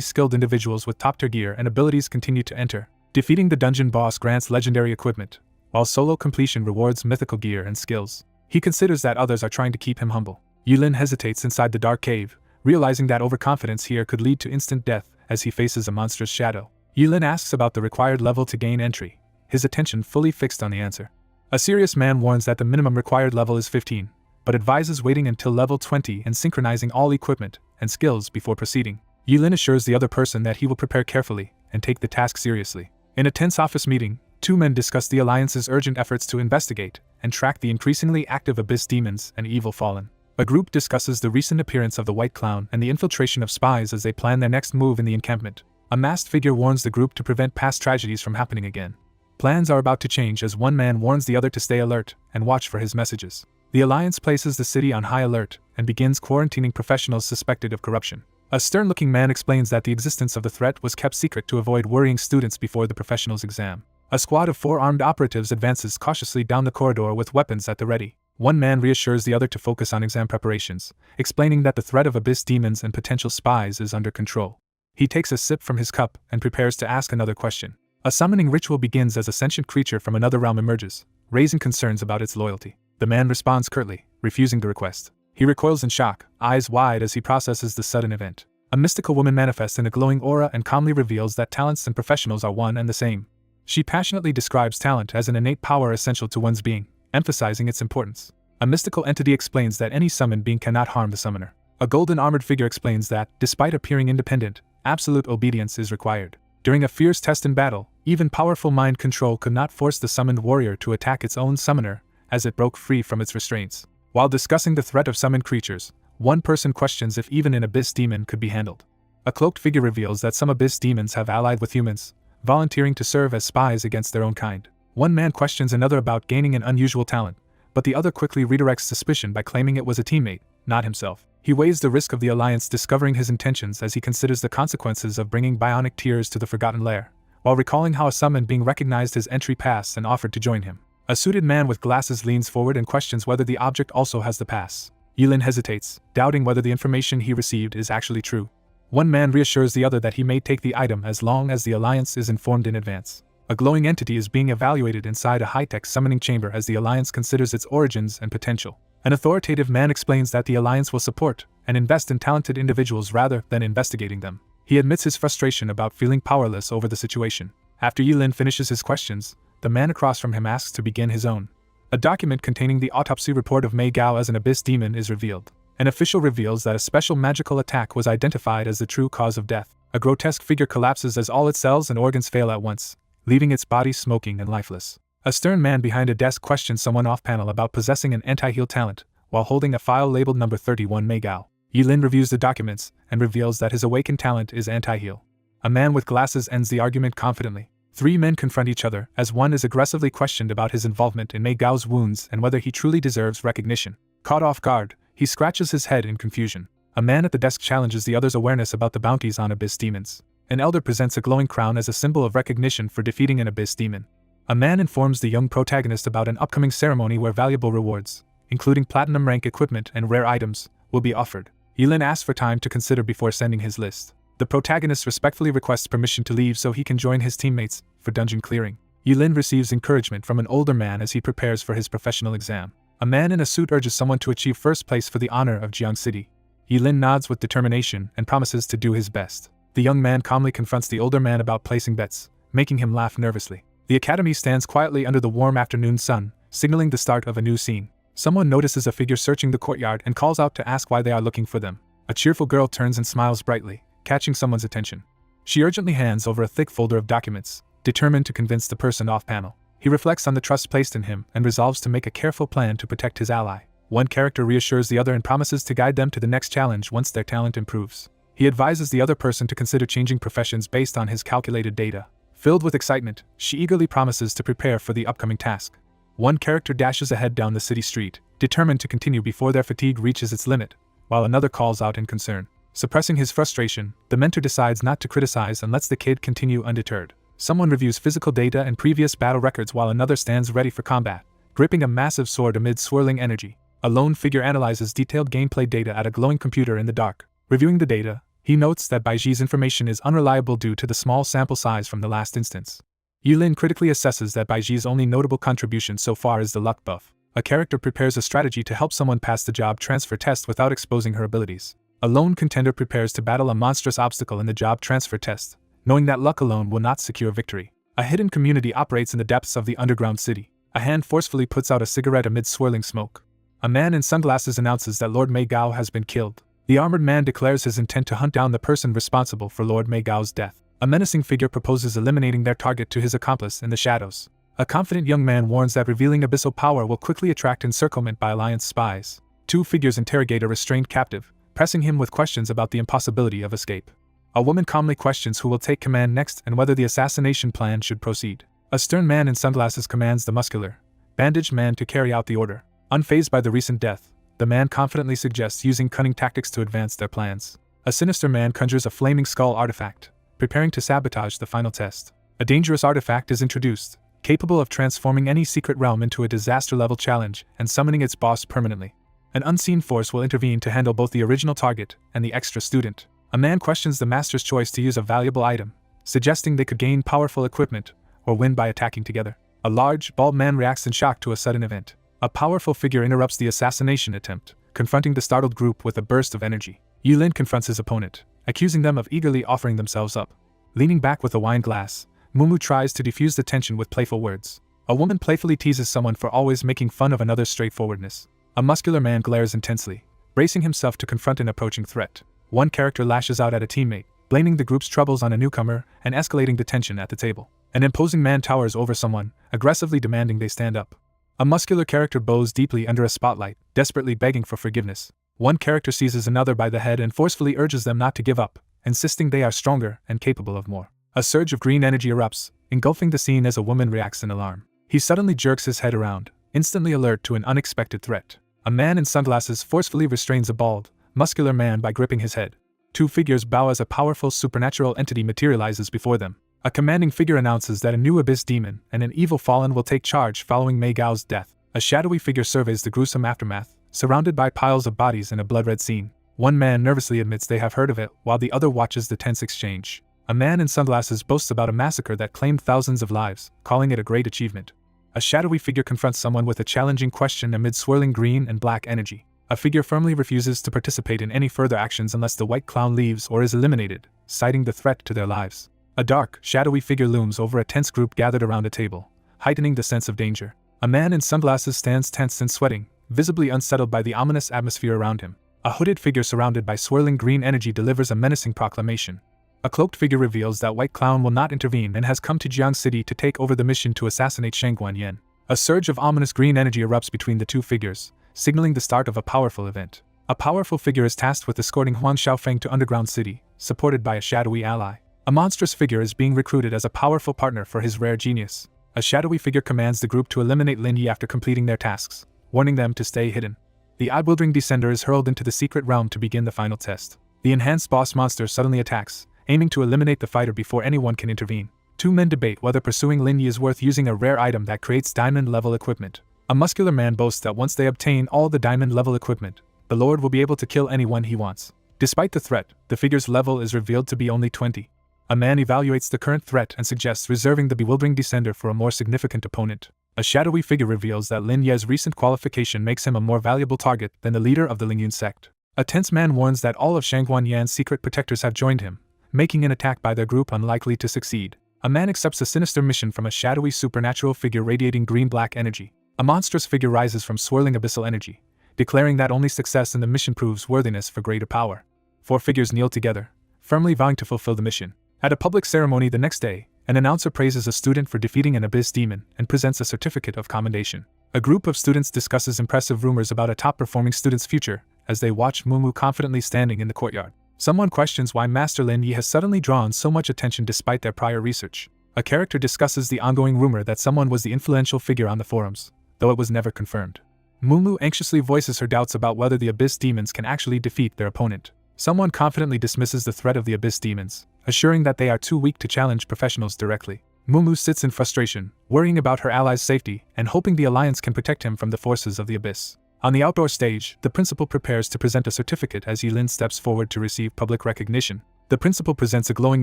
skilled individuals with top-tier gear and abilities continue to enter. Defeating the dungeon boss grants legendary equipment, while solo completion rewards mythical gear and skills. He considers that others are trying to keep him humble. Yilin hesitates inside the dark cave, realizing that overconfidence here could lead to instant death as he faces a monstrous shadow. Yilin asks about the required level to gain entry, his attention fully fixed on the answer. A serious man warns that the minimum required level is 15, but advises waiting until level 20 and synchronizing all equipment and skills before proceeding. Yilin assures the other person that he will prepare carefully and take the task seriously. In a tense office meeting, two men discuss the Alliance's urgent efforts to investigate and track the increasingly active Abyss demons and evil fallen. A group discusses the recent appearance of the White Clown and the infiltration of spies as they plan their next move in the encampment. A masked figure warns the group to prevent past tragedies from happening again. Plans are about to change as one man warns the other to stay alert and watch for his messages. The Alliance places the city on high alert and begins quarantining professionals suspected of corruption. A stern-looking man explains that the existence of the threat was kept secret to avoid worrying students before the professionals' exam. A squad of 4 armed operatives advances cautiously down the corridor with weapons at the ready. One man reassures the other to focus on exam preparations, explaining that the threat of Abyss demons and potential spies is under control. He takes a sip from his cup and prepares to ask another question. A summoning ritual begins as a sentient creature from another realm emerges, raising concerns about its loyalty. The man responds curtly, refusing the request. He recoils in shock, eyes wide as he processes the sudden event. A mystical woman manifests in a glowing aura and calmly reveals that talents and professionals are one and the same. She passionately describes talent as an innate power essential to one's being, emphasizing its importance. A mystical entity explains that any summoned being cannot harm the summoner. A golden armored figure explains that, despite appearing independent, absolute obedience is required. During a fierce test in battle, even powerful mind control could not force the summoned warrior to attack its own summoner, as it broke free from its restraints. While discussing the threat of summoned creatures, one person questions if even an Abyss demon could be handled. A cloaked figure reveals that some Abyss demons have allied with humans, volunteering to serve as spies against their own kind. One man questions another about gaining an unusual talent, but the other quickly redirects suspicion by claiming it was a teammate, not himself. He weighs the risk of the Alliance discovering his intentions as he considers the consequences of bringing bionic tears to the Forgotten Lair, while recalling how a summoned being recognized his entry pass and offered to join him. A suited man with glasses leans forward and questions whether the object also has the pass. Yilin hesitates, doubting whether the information he received is actually true. One man reassures the other that he may take the item as long as the Alliance is informed in advance. A glowing entity is being evaluated inside a high-tech summoning chamber as the Alliance considers its origins and potential. An authoritative man explains that the Alliance will support and invest in talented individuals rather than investigating them. He admits his frustration about feeling powerless over the situation. After Yilin finishes his questions, the man across from him asks to begin his own. A document containing the autopsy report of Mei Gao as an Abyss demon is revealed. An official reveals that a special magical attack was identified as the true cause of death. A grotesque figure collapses as all its cells and organs fail at once, leaving its body smoking and lifeless. A stern man behind a desk questions someone off-panel about possessing an anti-heal talent, while holding a file labeled number 31 Mei Gao. Yilin reviews the documents and reveals that his awakened talent is anti-heal. A man with glasses ends the argument confidently. 3 men confront each other as one is aggressively questioned about his involvement in Mei Gao's wounds and whether he truly deserves recognition. Caught off guard, he scratches his head in confusion. A man at the desk challenges the other's awareness about the bounties on Abyss demons. An elder presents a glowing crown as a symbol of recognition for defeating an Abyss demon. A man informs the young protagonist about an upcoming ceremony where valuable rewards, including platinum rank equipment and rare items, will be offered. Yilin asks for time to consider before sending his list. The protagonist respectfully requests permission to leave so he can join his teammates for dungeon clearing. Yilin receives encouragement from an older man as he prepares for his professional exam. A man in a suit urges someone to achieve first place for the honor of Jiang City. Yilin nods with determination and promises to do his best. The young man calmly confronts the older man about placing bets, making him laugh nervously. The academy stands quietly under the warm afternoon sun, signaling the start of a new scene. Someone notices a figure searching the courtyard and calls out to ask why they are looking for them. A cheerful girl turns and smiles brightly, catching someone's attention. She urgently hands over a thick folder of documents, determined to convince the person off-panel. He reflects on the trust placed in him and resolves to make a careful plan to protect his ally. One character reassures the other and promises to guide them to the next challenge once their talent improves. He advises the other person to consider changing professions based on his calculated data. Filled with excitement, she eagerly promises to prepare for the upcoming task. One character dashes ahead down the city street, determined to continue before their fatigue reaches its limit, while another calls out in concern. Suppressing his frustration, the mentor decides not to criticize and lets the kid continue undeterred. Someone reviews physical data and previous battle records while another stands ready for combat, gripping a massive sword amid swirling energy. A lone figure analyzes detailed gameplay data at a glowing computer in the dark. Reviewing the data, he notes that Baiji's information is unreliable due to the small sample size from the last instance. Yulin critically assesses that Baiji's only notable contribution so far is the luck buff. A character prepares a strategy to help someone pass the job transfer test without exposing her abilities. A lone contender prepares to battle a monstrous obstacle in the job transfer test, knowing that luck alone will not secure victory. A hidden community operates in the depths of the underground city. A hand forcefully puts out a cigarette amid swirling smoke. A man in sunglasses announces that Lord Mei Gao has been killed. The armored man declares his intent to hunt down the person responsible for Lord Mei Gao's death. A menacing figure proposes eliminating their target to his accomplice in the shadows. A confident young man warns that revealing abyssal power will quickly attract encirclement by Alliance spies. Two figures interrogate a restrained captive, pressing him with questions about the impossibility of escape. A woman calmly questions who will take command next and whether the assassination plan should proceed. A stern man in sunglasses commands the muscular, bandaged man to carry out the order. Unfazed by the recent death, the man confidently suggests using cunning tactics to advance their plans. A sinister man conjures a flaming skull artifact, preparing to sabotage the final test. A dangerous artifact is introduced, capable of transforming any secret realm into a disaster-level challenge and summoning its boss permanently. An unseen force will intervene to handle both the original target and the extra student. A man questions the master's choice to use a valuable item, suggesting they could gain powerful equipment or win by attacking together. A large, bald man reacts in shock to a sudden event. A powerful figure interrupts the assassination attempt, confronting the startled group with a burst of energy. Yulin confronts his opponent, accusing them of eagerly offering themselves up. Leaning back with a wine glass, Mumu tries to defuse the tension with playful words. A woman playfully teases someone for always making fun of another's straightforwardness. A muscular man glares intensely, bracing himself to confront an approaching threat. One character lashes out at a teammate, blaming the group's troubles on a newcomer and escalating the tension at the table. An imposing man towers over someone, aggressively demanding they stand up. A muscular character bows deeply under a spotlight, desperately begging for forgiveness. One character seizes another by the head and forcefully urges them not to give up, insisting they are stronger and capable of more. A surge of green energy erupts, engulfing the scene as a woman reacts in alarm. He suddenly jerks his head around, instantly alert to an unexpected threat. A man in sunglasses forcefully restrains a bald, muscular man by gripping his head. Two figures bow as a powerful supernatural entity materializes before them. A commanding figure announces that a new abyss demon and an evil fallen will take charge following Mei Gao's death. A shadowy figure surveys the gruesome aftermath, surrounded by piles of bodies in a blood-red scene. One man nervously admits they have heard of it, while the other watches the tense exchange. A man in sunglasses boasts about a massacre that claimed thousands of lives, calling it a great achievement. A shadowy figure confronts someone with a challenging question amid swirling green and black energy. A figure firmly refuses to participate in any further actions unless the white clown leaves or is eliminated, citing the threat to their lives. A dark, shadowy figure looms over a tense group gathered around a table, heightening the sense of danger. A man in sunglasses stands tense and sweating, visibly unsettled by the ominous atmosphere around him. A hooded figure surrounded by swirling green energy delivers a menacing proclamation. A cloaked figure reveals that White Clown will not intervene and has come to Jiang City to take over the mission to assassinate Shang Guanyan. A surge of ominous green energy erupts between the two figures, signaling the start of a powerful event. A powerful figure is tasked with escorting Huang Xiaofeng to Underground City, supported by a shadowy ally. A monstrous figure is being recruited as a powerful partner for his rare genius. A shadowy figure commands the group to eliminate Lin Yi after completing their tasks, warning them to stay hidden. The eye-wildering descender is hurled into the secret realm to begin the final test. The enhanced boss monster suddenly attacks, aiming to eliminate the fighter before anyone can intervene. Two men debate whether pursuing Lin Yi is worth using a rare item that creates diamond-level equipment. A muscular man boasts that once they obtain all the diamond-level equipment, the Lord will be able to kill anyone he wants. Despite the threat, the figure's level is revealed to be only 20. A man evaluates the current threat and suggests reserving the bewildering descender for a more significant opponent. A shadowy figure reveals that Lin Ye's recent qualification makes him a more valuable target than the leader of the Lingyun sect. A tense man warns that all of Shang Guanyan's secret protectors have joined him, making an attack by their group unlikely to succeed. A man accepts a sinister mission from a shadowy supernatural figure radiating green-black energy. A monstrous figure rises from swirling abyssal energy, declaring that only success in the mission proves worthiness for greater power. 4 figures kneel together, firmly vowing to fulfill the mission. At a public ceremony the next day, an announcer praises a student for defeating an abyss demon and presents a certificate of commendation. A group of students discusses impressive rumors about a top-performing student's future as they watch Mumu confidently standing in the courtyard. Someone questions why Master Lin Yi has suddenly drawn so much attention despite their prior research. A character discusses the ongoing rumor that someone was the influential figure on the forums, though it was never confirmed. Mumu anxiously voices her doubts about whether the abyss demons can actually defeat their opponent. Someone confidently dismisses the threat of the abyss demons, assuring that they are too weak to challenge professionals directly. Mumu sits in frustration, worrying about her allies' safety and hoping the alliance can protect him from the forces of the abyss. On the outdoor stage, the principal prepares to present a certificate as Yilin steps forward to receive public recognition. The principal presents a glowing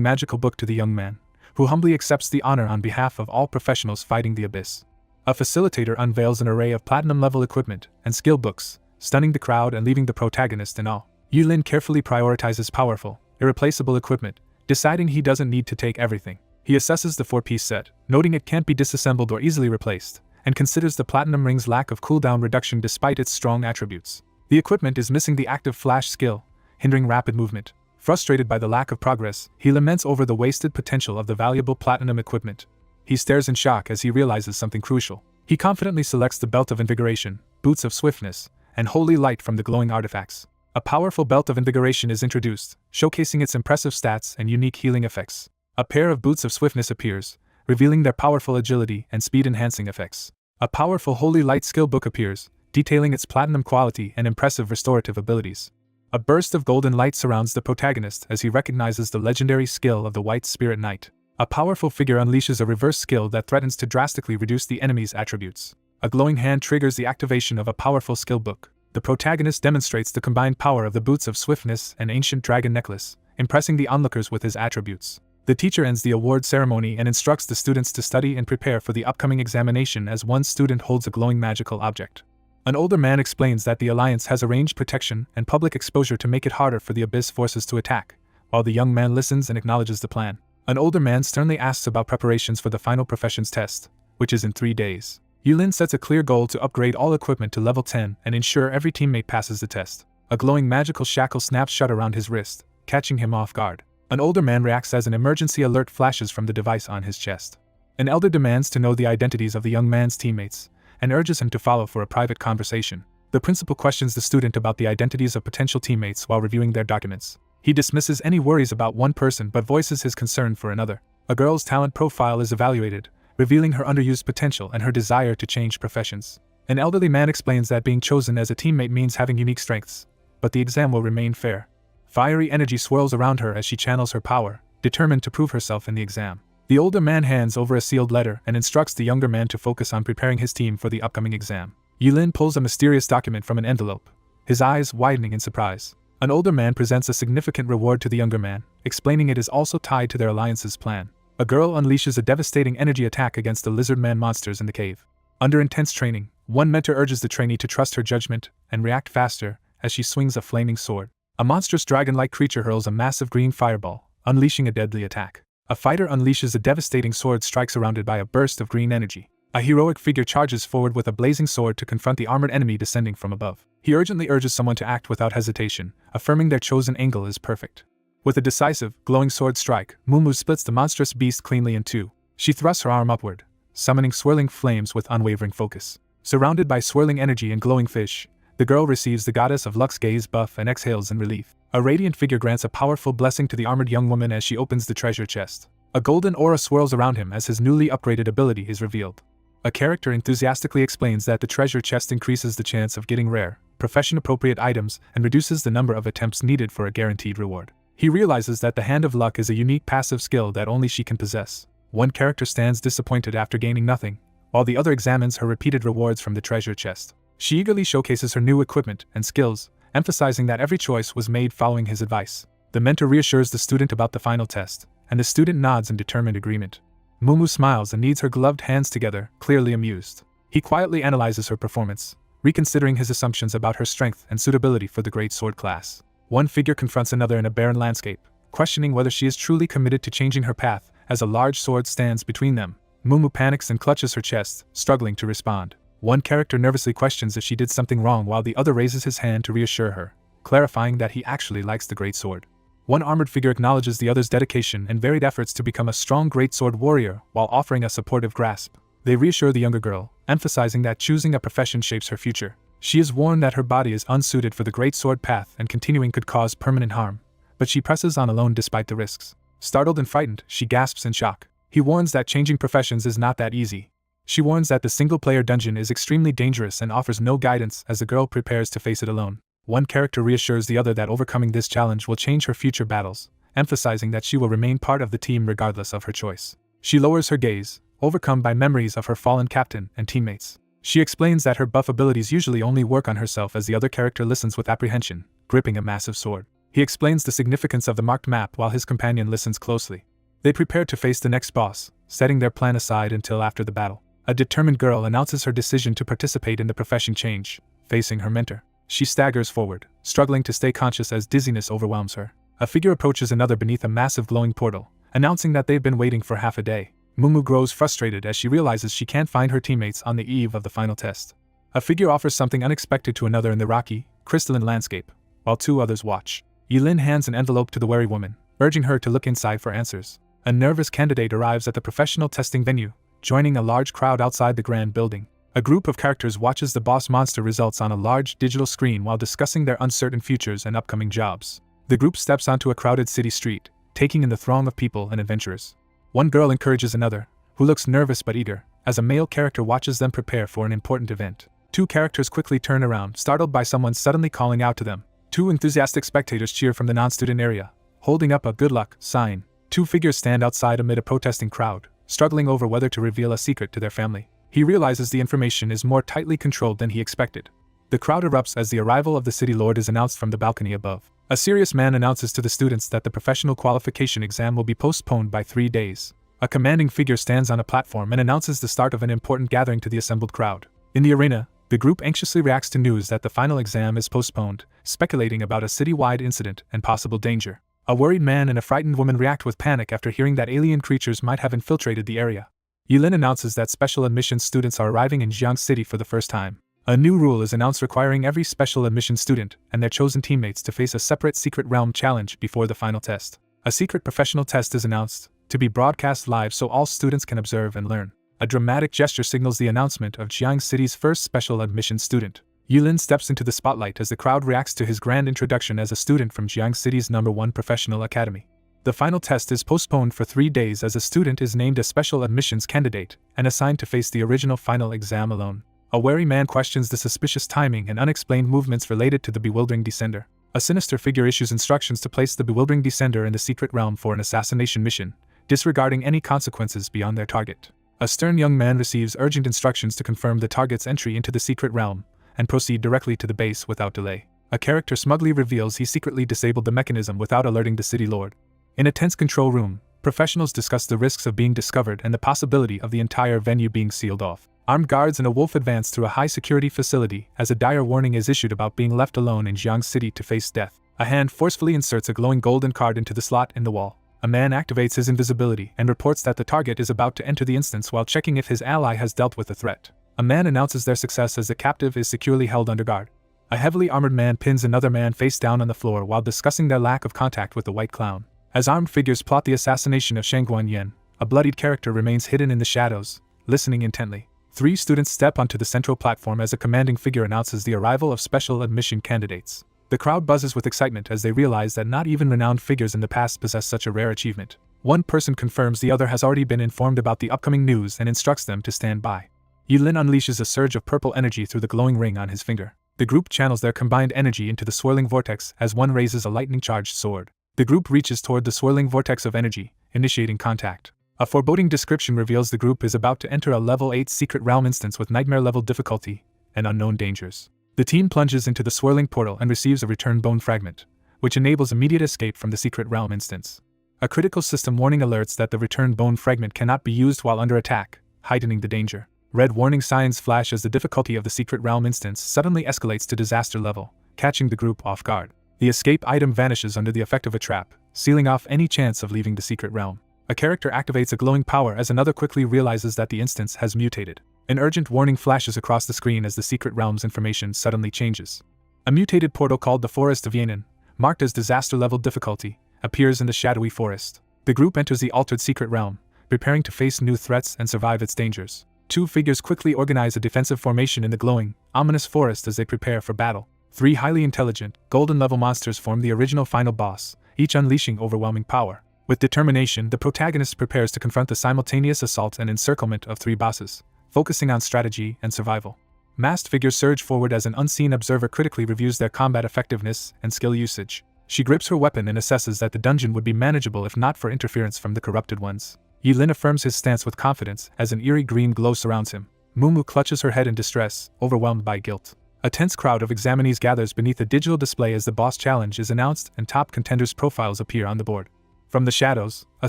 magical book to the young man, who humbly accepts the honor on behalf of all professionals fighting the abyss. A facilitator unveils an array of platinum-level equipment and skill books, stunning the crowd and leaving the protagonist in awe. Yilin carefully prioritizes powerful, irreplaceable equipment, deciding he doesn't need to take everything. He assesses the 4-piece set, noting it can't be disassembled or easily replaced, and considers the platinum ring's lack of cooldown reduction despite its strong attributes. The equipment is missing the active flash skill, hindering rapid movement. Frustrated by the lack of progress, he laments over the wasted potential of the valuable platinum equipment. He stares in shock as he realizes something crucial. He confidently selects the Belt of Invigoration, Boots of Swiftness, and Holy Light from the glowing artifacts. A powerful Belt of Invigoration is introduced, showcasing its impressive stats and unique healing effects. A pair of Boots of Swiftness appears, revealing their powerful agility and speed-enhancing effects. A powerful Holy Light skill book appears, detailing its platinum quality and impressive restorative abilities. A burst of golden light surrounds the protagonist as he recognizes the legendary skill of the White Spirit Knight. A powerful figure unleashes a reverse skill that threatens to drastically reduce the enemy's attributes. A glowing hand triggers the activation of a powerful skill book. The protagonist demonstrates the combined power of the Boots of Swiftness and Ancient Dragon Necklace, impressing the onlookers with his attributes. The teacher ends the award ceremony and instructs the students to study and prepare for the upcoming examination as one student holds a glowing magical object. An older man explains that the Alliance has arranged protection and public exposure to make it harder for the Abyss forces to attack, while the young man listens and acknowledges the plan. An older man sternly asks about preparations for the final professions test, which is in 3 days. Yulin sets a clear goal to upgrade all equipment to level 10 and ensure every teammate passes the test. A glowing magical shackle snaps shut around his wrist, catching him off guard. An older man reacts as an emergency alert flashes from the device on his chest. An elder demands to know the identities of the young man's teammates, and urges him to follow for a private conversation. The principal questions the student about the identities of potential teammates while reviewing their documents. He dismisses any worries about one person but voices his concern for another. A girl's talent profile is evaluated, revealing her underused potential and her desire to change professions. An elderly man explains that being chosen as a teammate means having unique strengths, but the exam will remain fair. Fiery energy swirls around her as she channels her power, determined to prove herself in the exam. The older man hands over a sealed letter and instructs the younger man to focus on preparing his team for the upcoming exam. Yulin pulls a mysterious document from an envelope, his eyes widening in surprise. An older man presents a significant reward to the younger man, explaining it is also tied to their alliance's plan. A girl unleashes a devastating energy attack against the lizard man monsters in the cave. Under intense training, one mentor urges the trainee to trust her judgment and react faster as she swings a flaming sword. A monstrous dragon-like creature hurls a massive green fireball, unleashing a deadly attack. A fighter unleashes a devastating sword strike surrounded by a burst of green energy. A heroic figure charges forward with a blazing sword to confront the armored enemy descending from above. He urgently urges someone to act without hesitation, affirming their chosen angle is perfect. With a decisive, glowing sword strike, Mumu splits the monstrous beast cleanly in two. She thrusts her arm upward, summoning swirling flames with unwavering focus. Surrounded by swirling energy and glowing fish, the girl receives the Goddess of Luck's gaze buff and exhales in relief. A radiant figure grants a powerful blessing to the armored young woman as she opens the treasure chest. A golden aura swirls around him as his newly upgraded ability is revealed. A character enthusiastically explains that the treasure chest increases the chance of getting rare, profession-appropriate items and reduces the number of attempts needed for a guaranteed reward. He realizes that the Hand of Luck is a unique passive skill that only she can possess. One character stands disappointed after gaining nothing, while the other examines her repeated rewards from the treasure chest. She eagerly showcases her new equipment and skills, emphasizing that every choice was made following his advice. The mentor reassures the student about the final test, and the student nods in determined agreement. Mumu smiles and kneads her gloved hands together, clearly amused. He quietly analyzes her performance, reconsidering his assumptions about her strength and suitability for the Great Sword class. One figure confronts another in a barren landscape, questioning whether she is truly committed to changing her path as a large sword stands between them. Mumu panics and clutches her chest, struggling to respond. One character nervously questions if she did something wrong while the other raises his hand to reassure her, clarifying that he actually likes the great sword. One armored figure acknowledges the other's dedication and varied efforts to become a strong greatsword warrior while offering a supportive grasp. They reassure the younger girl, emphasizing that choosing a profession shapes her future. She is warned that her body is unsuited for the greatsword path and continuing could cause permanent harm, but she presses on alone despite the risks. Startled and frightened, she gasps in shock. He warns that changing professions is not that easy. She warns that the single-player dungeon is extremely dangerous and offers no guidance as the girl prepares to face it alone. One character reassures the other that overcoming this challenge will change her future battles, emphasizing that she will remain part of the team regardless of her choice. She lowers her gaze, overcome by memories of her fallen captain and teammates. She explains that her buff abilities usually only work on herself as the other character listens with apprehension, gripping a massive sword. He explains the significance of the marked map while his companion listens closely. They prepare to face the next boss, setting their plan aside until after the battle. A determined girl announces her decision to participate in the profession change, facing her mentor. She staggers forward, struggling to stay conscious as dizziness overwhelms her. A figure approaches another beneath a massive glowing portal, announcing that they've been waiting for half a day. Mumu grows frustrated as she realizes she can't find her teammates on the eve of the final test. A figure offers something unexpected to another in the rocky, crystalline landscape, while two others watch. Yilin hands an envelope to the wary woman, urging her to look inside for answers. A nervous candidate arrives at the professional testing venue, joining a large crowd outside the grand building. A group of characters watches the boss monster results on a large digital screen while discussing their uncertain futures and upcoming jobs. The group steps onto a crowded city street, taking in the throng of people and adventurers. One girl encourages another, who looks nervous but eager, as a male character watches them prepare for an important event. Two characters quickly turn around, startled by someone suddenly calling out to them. Two enthusiastic spectators cheer from the non-student area, holding up a good luck sign. Two figures stand outside amid a protesting crowd, struggling over whether to reveal a secret to their family. He realizes the information is more tightly controlled than he expected. The crowd erupts as the arrival of the city lord is announced from the balcony above. A serious man announces to the students that the professional qualification exam will be postponed by 3 days. A commanding figure stands on a platform and announces the start of an important gathering to the assembled crowd. In the arena, the group anxiously reacts to news that the final exam is postponed, speculating about a city-wide incident and possible danger. A worried man and a frightened woman react with panic after hearing that alien creatures might have infiltrated the area. Yilin announces that special admissions students are arriving in Jiang City for the first time. A new rule is announced requiring every special admission student and their chosen teammates to face a separate secret realm challenge before the final test. A secret professional test is announced, to be broadcast live so all students can observe and learn. A dramatic gesture signals the announcement of Jiang City's first special admission student. Yilin steps into the spotlight as the crowd reacts to his grand introduction as a student from Jiang City's #1 professional academy. The final test is postponed for 3 days as a student is named a special admissions candidate and assigned to face the original final exam alone. A wary man questions the suspicious timing and unexplained movements related to the bewildering descender. A sinister figure issues instructions to place the bewildering descender in the secret realm for an assassination mission, disregarding any consequences beyond their target. A stern young man receives urgent instructions to confirm the target's entry into the secret realm and proceed directly to the base without delay. A character smugly reveals he secretly disabled the mechanism without alerting the city lord. In a tense control room, professionals discuss the risks of being discovered and the possibility of the entire venue being sealed off. Armed guards and a wolf advance through a high-security facility as a dire warning is issued about being left alone in Jiang City to face death. A hand forcefully inserts a glowing golden card into the slot in the wall. A man activates his invisibility and reports that the target is about to enter the instance while checking if his ally has dealt with the threat. A man announces their success as the captive is securely held under guard. A heavily armored man pins another man face down on the floor while discussing their lack of contact with the white clown. As armed figures plot the assassination of Shangguan Yen, a bloodied character remains hidden in the shadows, listening intently. 3 students step onto the central platform as a commanding figure announces the arrival of special admission candidates. The crowd buzzes with excitement as they realize that not even renowned figures in the past possess such a rare achievement. One person confirms the other has already been informed about the upcoming news and instructs them to stand by. Yilin unleashes a surge of purple energy through the glowing ring on his finger. The group channels their combined energy into the swirling vortex as one raises a lightning-charged sword. The group reaches toward the swirling vortex of energy, initiating contact. A foreboding description reveals the group is about to enter a level 8 secret realm instance with nightmare-level difficulty and unknown dangers. The team plunges into the swirling portal and receives a return bone fragment, which enables immediate escape from the secret realm instance. A critical system warning alerts that the return bone fragment cannot be used while under attack, heightening the danger. Red warning signs flash as the difficulty of the secret realm instance suddenly escalates to disaster level, catching the group off guard. The escape item vanishes under the effect of a trap, sealing off any chance of leaving the secret realm. A character activates a glowing power as another quickly realizes that the instance has mutated. An urgent warning flashes across the screen as the secret realm's information suddenly changes. A mutated portal called the Forest of Yanin, marked as disaster-level difficulty, appears in the shadowy forest. The group enters the altered secret realm, preparing to face new threats and survive its dangers. Two figures quickly organize a defensive formation in the glowing, ominous forest as they prepare for battle. Three highly intelligent, golden-level monsters form the original final boss, each unleashing overwhelming power. With determination, the protagonist prepares to confront the simultaneous assault and encirclement of three bosses, focusing on strategy and survival. Masked figures surge forward as an unseen observer critically reviews their combat effectiveness and skill usage. She grips her weapon and assesses that the dungeon would be manageable if not for interference from the corrupted ones. Yilin affirms his stance with confidence as an eerie green glow surrounds him. Mumu clutches her head in distress, overwhelmed by guilt. A tense crowd of examinees gathers beneath a digital display as the boss challenge is announced and top contenders' profiles appear on the board. From the shadows, a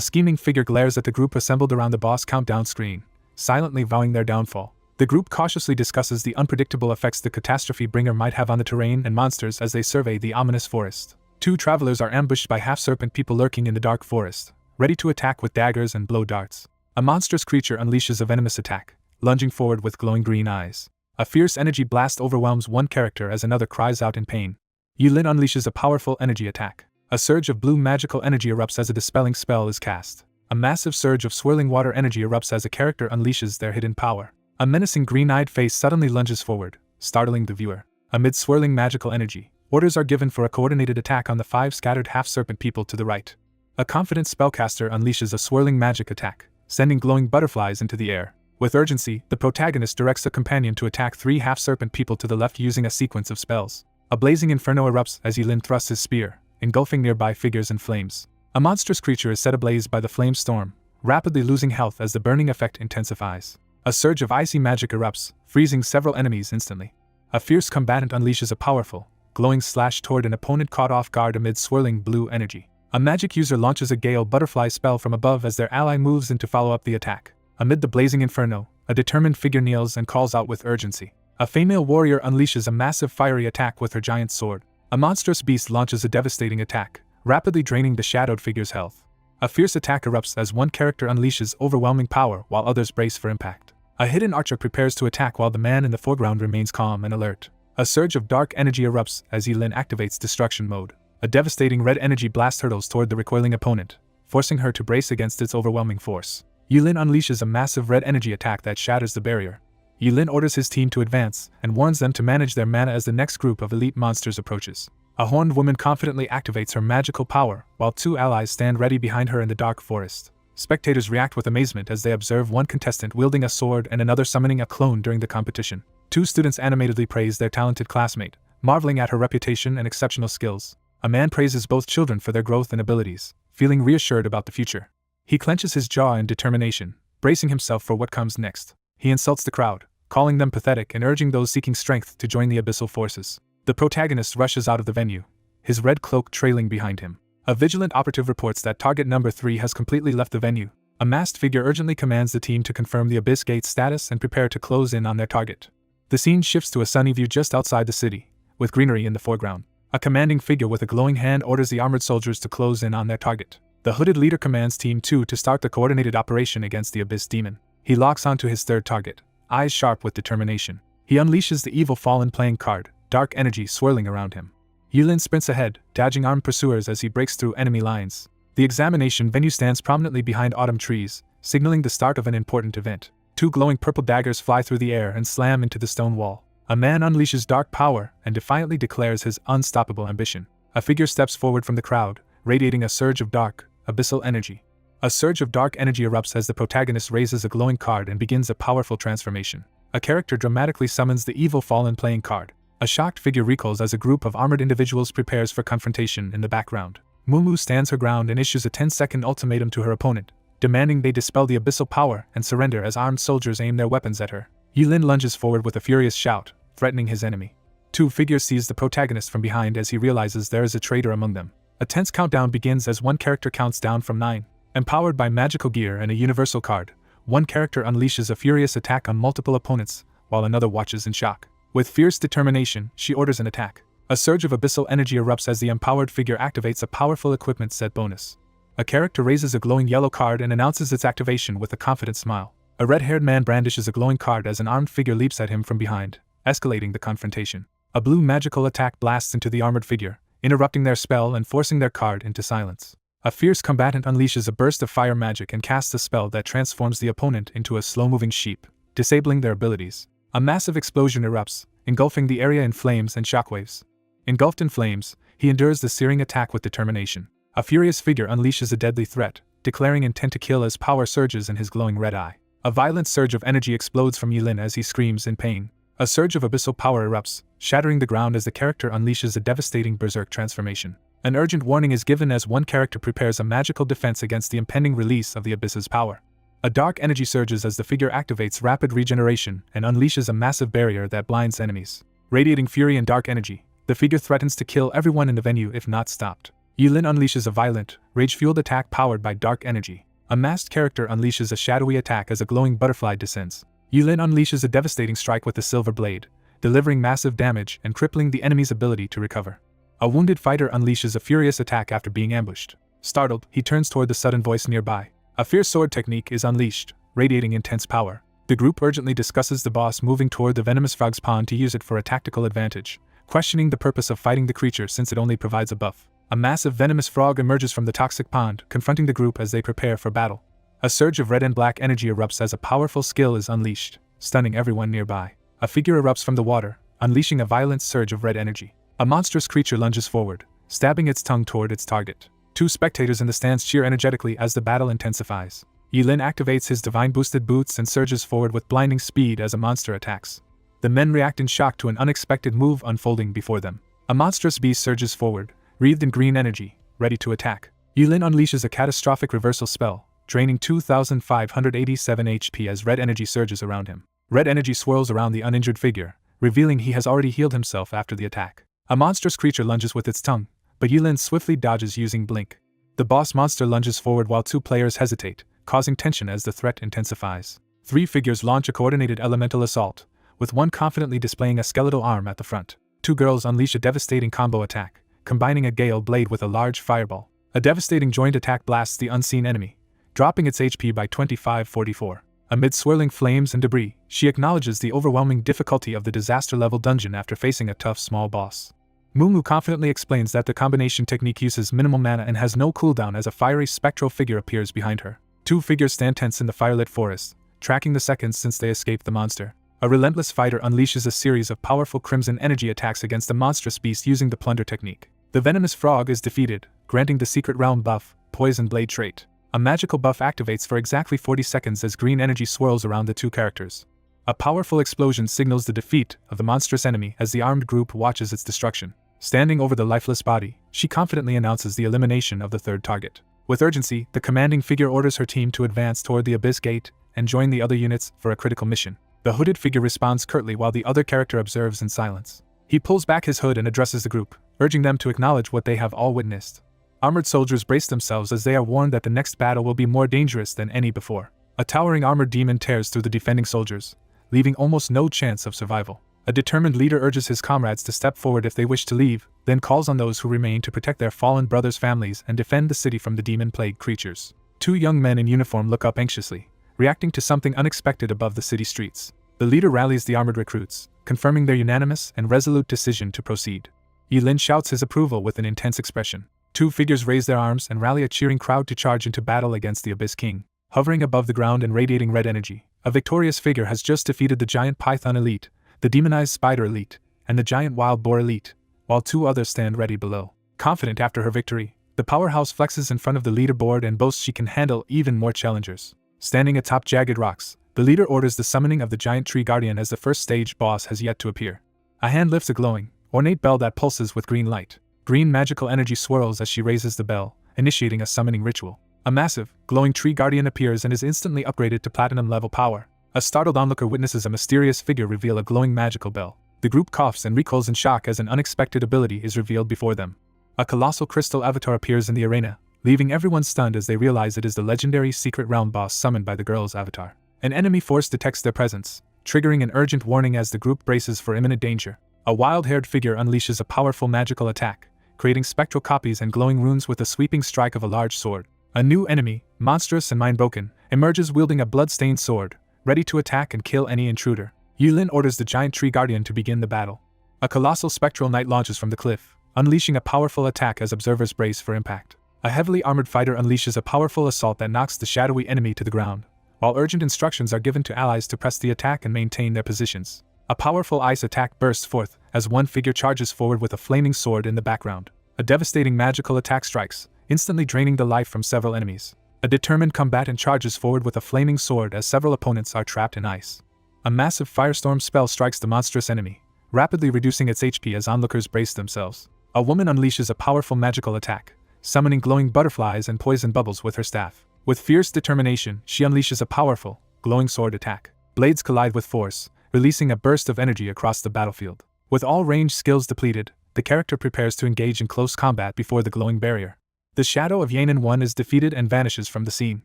scheming figure glares at the group assembled around the boss countdown screen, silently vowing their downfall. The group cautiously discusses the unpredictable effects the catastrophe bringer might have on the terrain and monsters as they survey the ominous forest. Two travelers are ambushed by half-serpent people lurking in the dark forest, ready to attack with daggers and blow darts. A monstrous creature unleashes a venomous attack, lunging forward with glowing green eyes. A fierce energy blast overwhelms one character as another cries out in pain. Yilin unleashes a powerful energy attack. A surge of blue magical energy erupts as a dispelling spell is cast. A massive surge of swirling water energy erupts as a character unleashes their hidden power. A menacing green-eyed face suddenly lunges forward, startling the viewer. Amid swirling magical energy, orders are given for a coordinated attack on the five scattered half-serpent people to the right. A confident spellcaster unleashes a swirling magic attack, sending glowing butterflies into the air. With urgency, the protagonist directs a companion to attack three half-serpent people to the left using a sequence of spells. A blazing inferno erupts as Yilin thrusts his spear, engulfing nearby figures in flames. A monstrous creature is set ablaze by the flame storm, rapidly losing health as the burning effect intensifies. A surge of icy magic erupts, freezing several enemies instantly. A fierce combatant unleashes a powerful, glowing slash toward an opponent caught off guard amid swirling blue energy. A magic user launches a gale butterfly spell from above as their ally moves in to follow up the attack. Amid the blazing inferno, a determined figure kneels and calls out with urgency. A female warrior unleashes a massive fiery attack with her giant sword. A monstrous beast launches a devastating attack, rapidly draining the shadowed figure's health. A fierce attack erupts as one character unleashes overwhelming power while others brace for impact. A hidden archer prepares to attack while the man in the foreground remains calm and alert. A surge of dark energy erupts as Yilin activates destruction mode. A devastating red energy blast hurtles toward the recoiling opponent, forcing her to brace against its overwhelming force. Yilin unleashes a massive red energy attack that shatters the barrier. Yilin orders his team to advance and warns them to manage their mana as the next group of elite monsters approaches. A horned woman confidently activates her magical power while two allies stand ready behind her in the dark forest. Spectators react with amazement as they observe one contestant wielding a sword and another summoning a clone during the competition. Two students animatedly praise their talented classmate, marveling at her reputation and exceptional skills. A man praises both children for their growth and abilities, feeling reassured about the future. He clenches his jaw in determination, bracing himself for what comes next. He insults the crowd, calling them pathetic and urging those seeking strength to join the abyssal forces. The protagonist rushes out of the venue, his red cloak trailing behind him. A vigilant operative reports that target number 3 has completely left the venue. A masked figure urgently commands the team to confirm the Abyss Gate's status and prepare to close in on their target. The scene shifts to a sunny view just outside the city, with greenery in the foreground. A commanding figure with a glowing hand orders the armored soldiers to close in on their target. The hooded leader commands Team 2 to start the coordinated operation against the Abyss Demon. He locks onto his third target, eyes sharp with determination. He unleashes the evil fallen playing card, dark energy swirling around him. Yilin sprints ahead, dodging armed pursuers as he breaks through enemy lines. The examination venue stands prominently behind autumn trees, signaling the start of an important event. Two glowing purple daggers fly through the air and slam into the stone wall. A man unleashes dark power and defiantly declares his unstoppable ambition. A figure steps forward from the crowd, radiating a surge of dark, abyssal energy. A surge of dark energy erupts as the protagonist raises a glowing card and begins a powerful transformation. A character dramatically summons the evil fallen playing card. A shocked figure recoils as a group of armored individuals prepares for confrontation in the background. Mumu stands her ground and issues a 10-second ultimatum to her opponent, demanding they dispel the abyssal power and surrender as armed soldiers aim their weapons at her. Yilin lunges forward with a furious shout, threatening his enemy. Two figures seize the protagonist from behind as he realizes there is a traitor among them. A tense countdown begins as one character counts down from 9. Empowered by magical gear and a universal card, one character unleashes a furious attack on multiple opponents, while another watches in shock. With fierce determination, she orders an attack. A surge of abyssal energy erupts as the empowered figure activates a powerful equipment set bonus. A character raises a glowing yellow card and announces its activation with a confident smile. A red-haired man brandishes a glowing card as an armed figure leaps at him from behind, escalating the confrontation. A blue magical attack blasts into the armored figure, interrupting their spell and forcing their card into silence. A fierce combatant unleashes a burst of fire magic and casts a spell that transforms the opponent into a slow-moving sheep, disabling their abilities. A massive explosion erupts, engulfing the area in flames and shockwaves. Engulfed in flames, he endures the searing attack with determination. A furious figure unleashes a deadly threat, declaring intent to kill as power surges in his glowing red eye. A violent surge of energy explodes from Yilin as he screams in pain. A surge of abyssal power erupts, shattering the ground as the character unleashes a devastating berserk transformation. An urgent warning is given as one character prepares a magical defense against the impending release of the abyss's power. A dark energy surges as the figure activates rapid regeneration and unleashes a massive barrier that blinds enemies. Radiating fury and dark energy, the figure threatens to kill everyone in the venue if not stopped. Yilin unleashes a violent, rage-fueled attack powered by dark energy. A masked character unleashes a shadowy attack as a glowing butterfly descends. Yilin unleashes a devastating strike with the silver blade, delivering massive damage and crippling the enemy's ability to recover. A wounded fighter unleashes a furious attack after being ambushed. Startled, he turns toward the sudden voice nearby. A fierce sword technique is unleashed, radiating intense power. The group urgently discusses the boss moving toward the venomous frog's pond to use it for a tactical advantage, questioning the purpose of fighting the creature since it only provides a buff. A massive venomous frog emerges from the toxic pond, confronting the group as they prepare for battle. A surge of red and black energy erupts as a powerful skill is unleashed, stunning everyone nearby. A figure erupts from the water, unleashing a violent surge of red energy. A monstrous creature lunges forward, stabbing its tongue toward its target. Two spectators in the stands cheer energetically as the battle intensifies. Yilin activates his divine boosted boots and surges forward with blinding speed as a monster attacks. The men react in shock to an unexpected move unfolding before them. A monstrous beast surges forward, wreathed in green energy, ready to attack. Yilin unleashes a catastrophic reversal spell, draining 2,587 HP as red energy surges around him. Red energy swirls around the uninjured figure, revealing he has already healed himself after the attack. A monstrous creature lunges with its tongue, but Yilin swiftly dodges using Blink. The boss monster lunges forward while two players hesitate, causing tension as the threat intensifies. Three figures launch a coordinated elemental assault, with one confidently displaying a skeletal arm at the front. Two girls unleash a devastating combo attack, combining a gale blade with a large fireball. A devastating joint attack blasts the unseen enemy, dropping its HP by 2544. Amid swirling flames and debris, she acknowledges the overwhelming difficulty of the disaster-level dungeon after facing a tough small boss. Mumu confidently explains that the combination technique uses minimal mana and has no cooldown as a fiery spectral figure appears behind her. Two figures stand tense in the firelit forest, tracking the seconds since they escaped the monster. A relentless fighter unleashes a series of powerful crimson energy attacks against the monstrous beast using the plunder technique. The venomous frog is defeated, granting the secret realm buff, Poison Blade trait. A magical buff activates for exactly 40 seconds as green energy swirls around the two characters. A powerful explosion signals the defeat of the monstrous enemy as the armed group watches its destruction. Standing over the lifeless body, she confidently announces the elimination of the third target. With urgency, the commanding figure orders her team to advance toward the Abyss Gate and join the other units for a critical mission. The hooded figure responds curtly while the other character observes in silence. He pulls back his hood and addresses the group, urging them to acknowledge what they have all witnessed. Armored soldiers brace themselves as they are warned that the next battle will be more dangerous than any before. A towering armored demon tears through the defending soldiers, leaving almost no chance of survival. A determined leader urges his comrades to step forward if they wish to leave, then calls on those who remain to protect their fallen brothers' families and defend the city from the demon-plagued creatures. Two young men in uniform look up anxiously, reacting to something unexpected above the city streets. The leader rallies the armored recruits, confirming their unanimous and resolute decision to proceed. Yilin shouts his approval with an intense expression. Two figures raise their arms and rally a cheering crowd to charge into battle against the Abyss King. Hovering above the ground and radiating red energy, a victorious figure has just defeated the giant python elite, the demonized spider elite, and the giant wild boar elite, while two others stand ready below. Confident after her victory, the powerhouse flexes in front of the leaderboard and boasts she can handle even more challengers. Standing atop jagged rocks, the leader orders the summoning of the giant tree guardian as the first stage boss has yet to appear. A hand lifts a glowing, ornate bell that pulses with green light. Green magical energy swirls as she raises the bell, initiating a summoning ritual. A massive, glowing tree guardian appears and is instantly upgraded to platinum level power. A startled onlooker witnesses a mysterious figure reveal a glowing magical bell. The group coughs and recoils in shock as an unexpected ability is revealed before them. A colossal crystal avatar appears in the arena, leaving everyone stunned as they realize it is the legendary secret realm boss summoned by the girl's avatar. An enemy force detects their presence, triggering an urgent warning as the group braces for imminent danger. A wild-haired figure unleashes a powerful magical attack, creating spectral copies and glowing runes with a sweeping strike of a large sword. A new enemy, monstrous and mind-broken, emerges wielding a blood-stained sword, ready to attack and kill any intruder. Yulin orders the giant tree guardian to begin the battle. A colossal spectral knight launches from the cliff, unleashing a powerful attack as observers brace for impact. A heavily armored fighter unleashes a powerful assault that knocks the shadowy enemy to the ground, while urgent instructions are given to allies to press the attack and maintain their positions. A powerful ice attack bursts forth as one figure charges forward with a flaming sword in the background. A devastating magical attack strikes, instantly draining the life from several enemies. A determined combatant charges forward with a flaming sword as several opponents are trapped in ice. A massive firestorm spell strikes the monstrous enemy, rapidly reducing its HP as onlookers brace themselves. A woman unleashes a powerful magical attack, summoning glowing butterflies and poison bubbles with her staff. With fierce determination, she unleashes a powerful, glowing sword attack. Blades collide with force, releasing a burst of energy across the battlefield. With all range skills depleted, the character prepares to engage in close combat before the glowing barrier. The shadow of Yanin 1 is defeated and vanishes from the scene.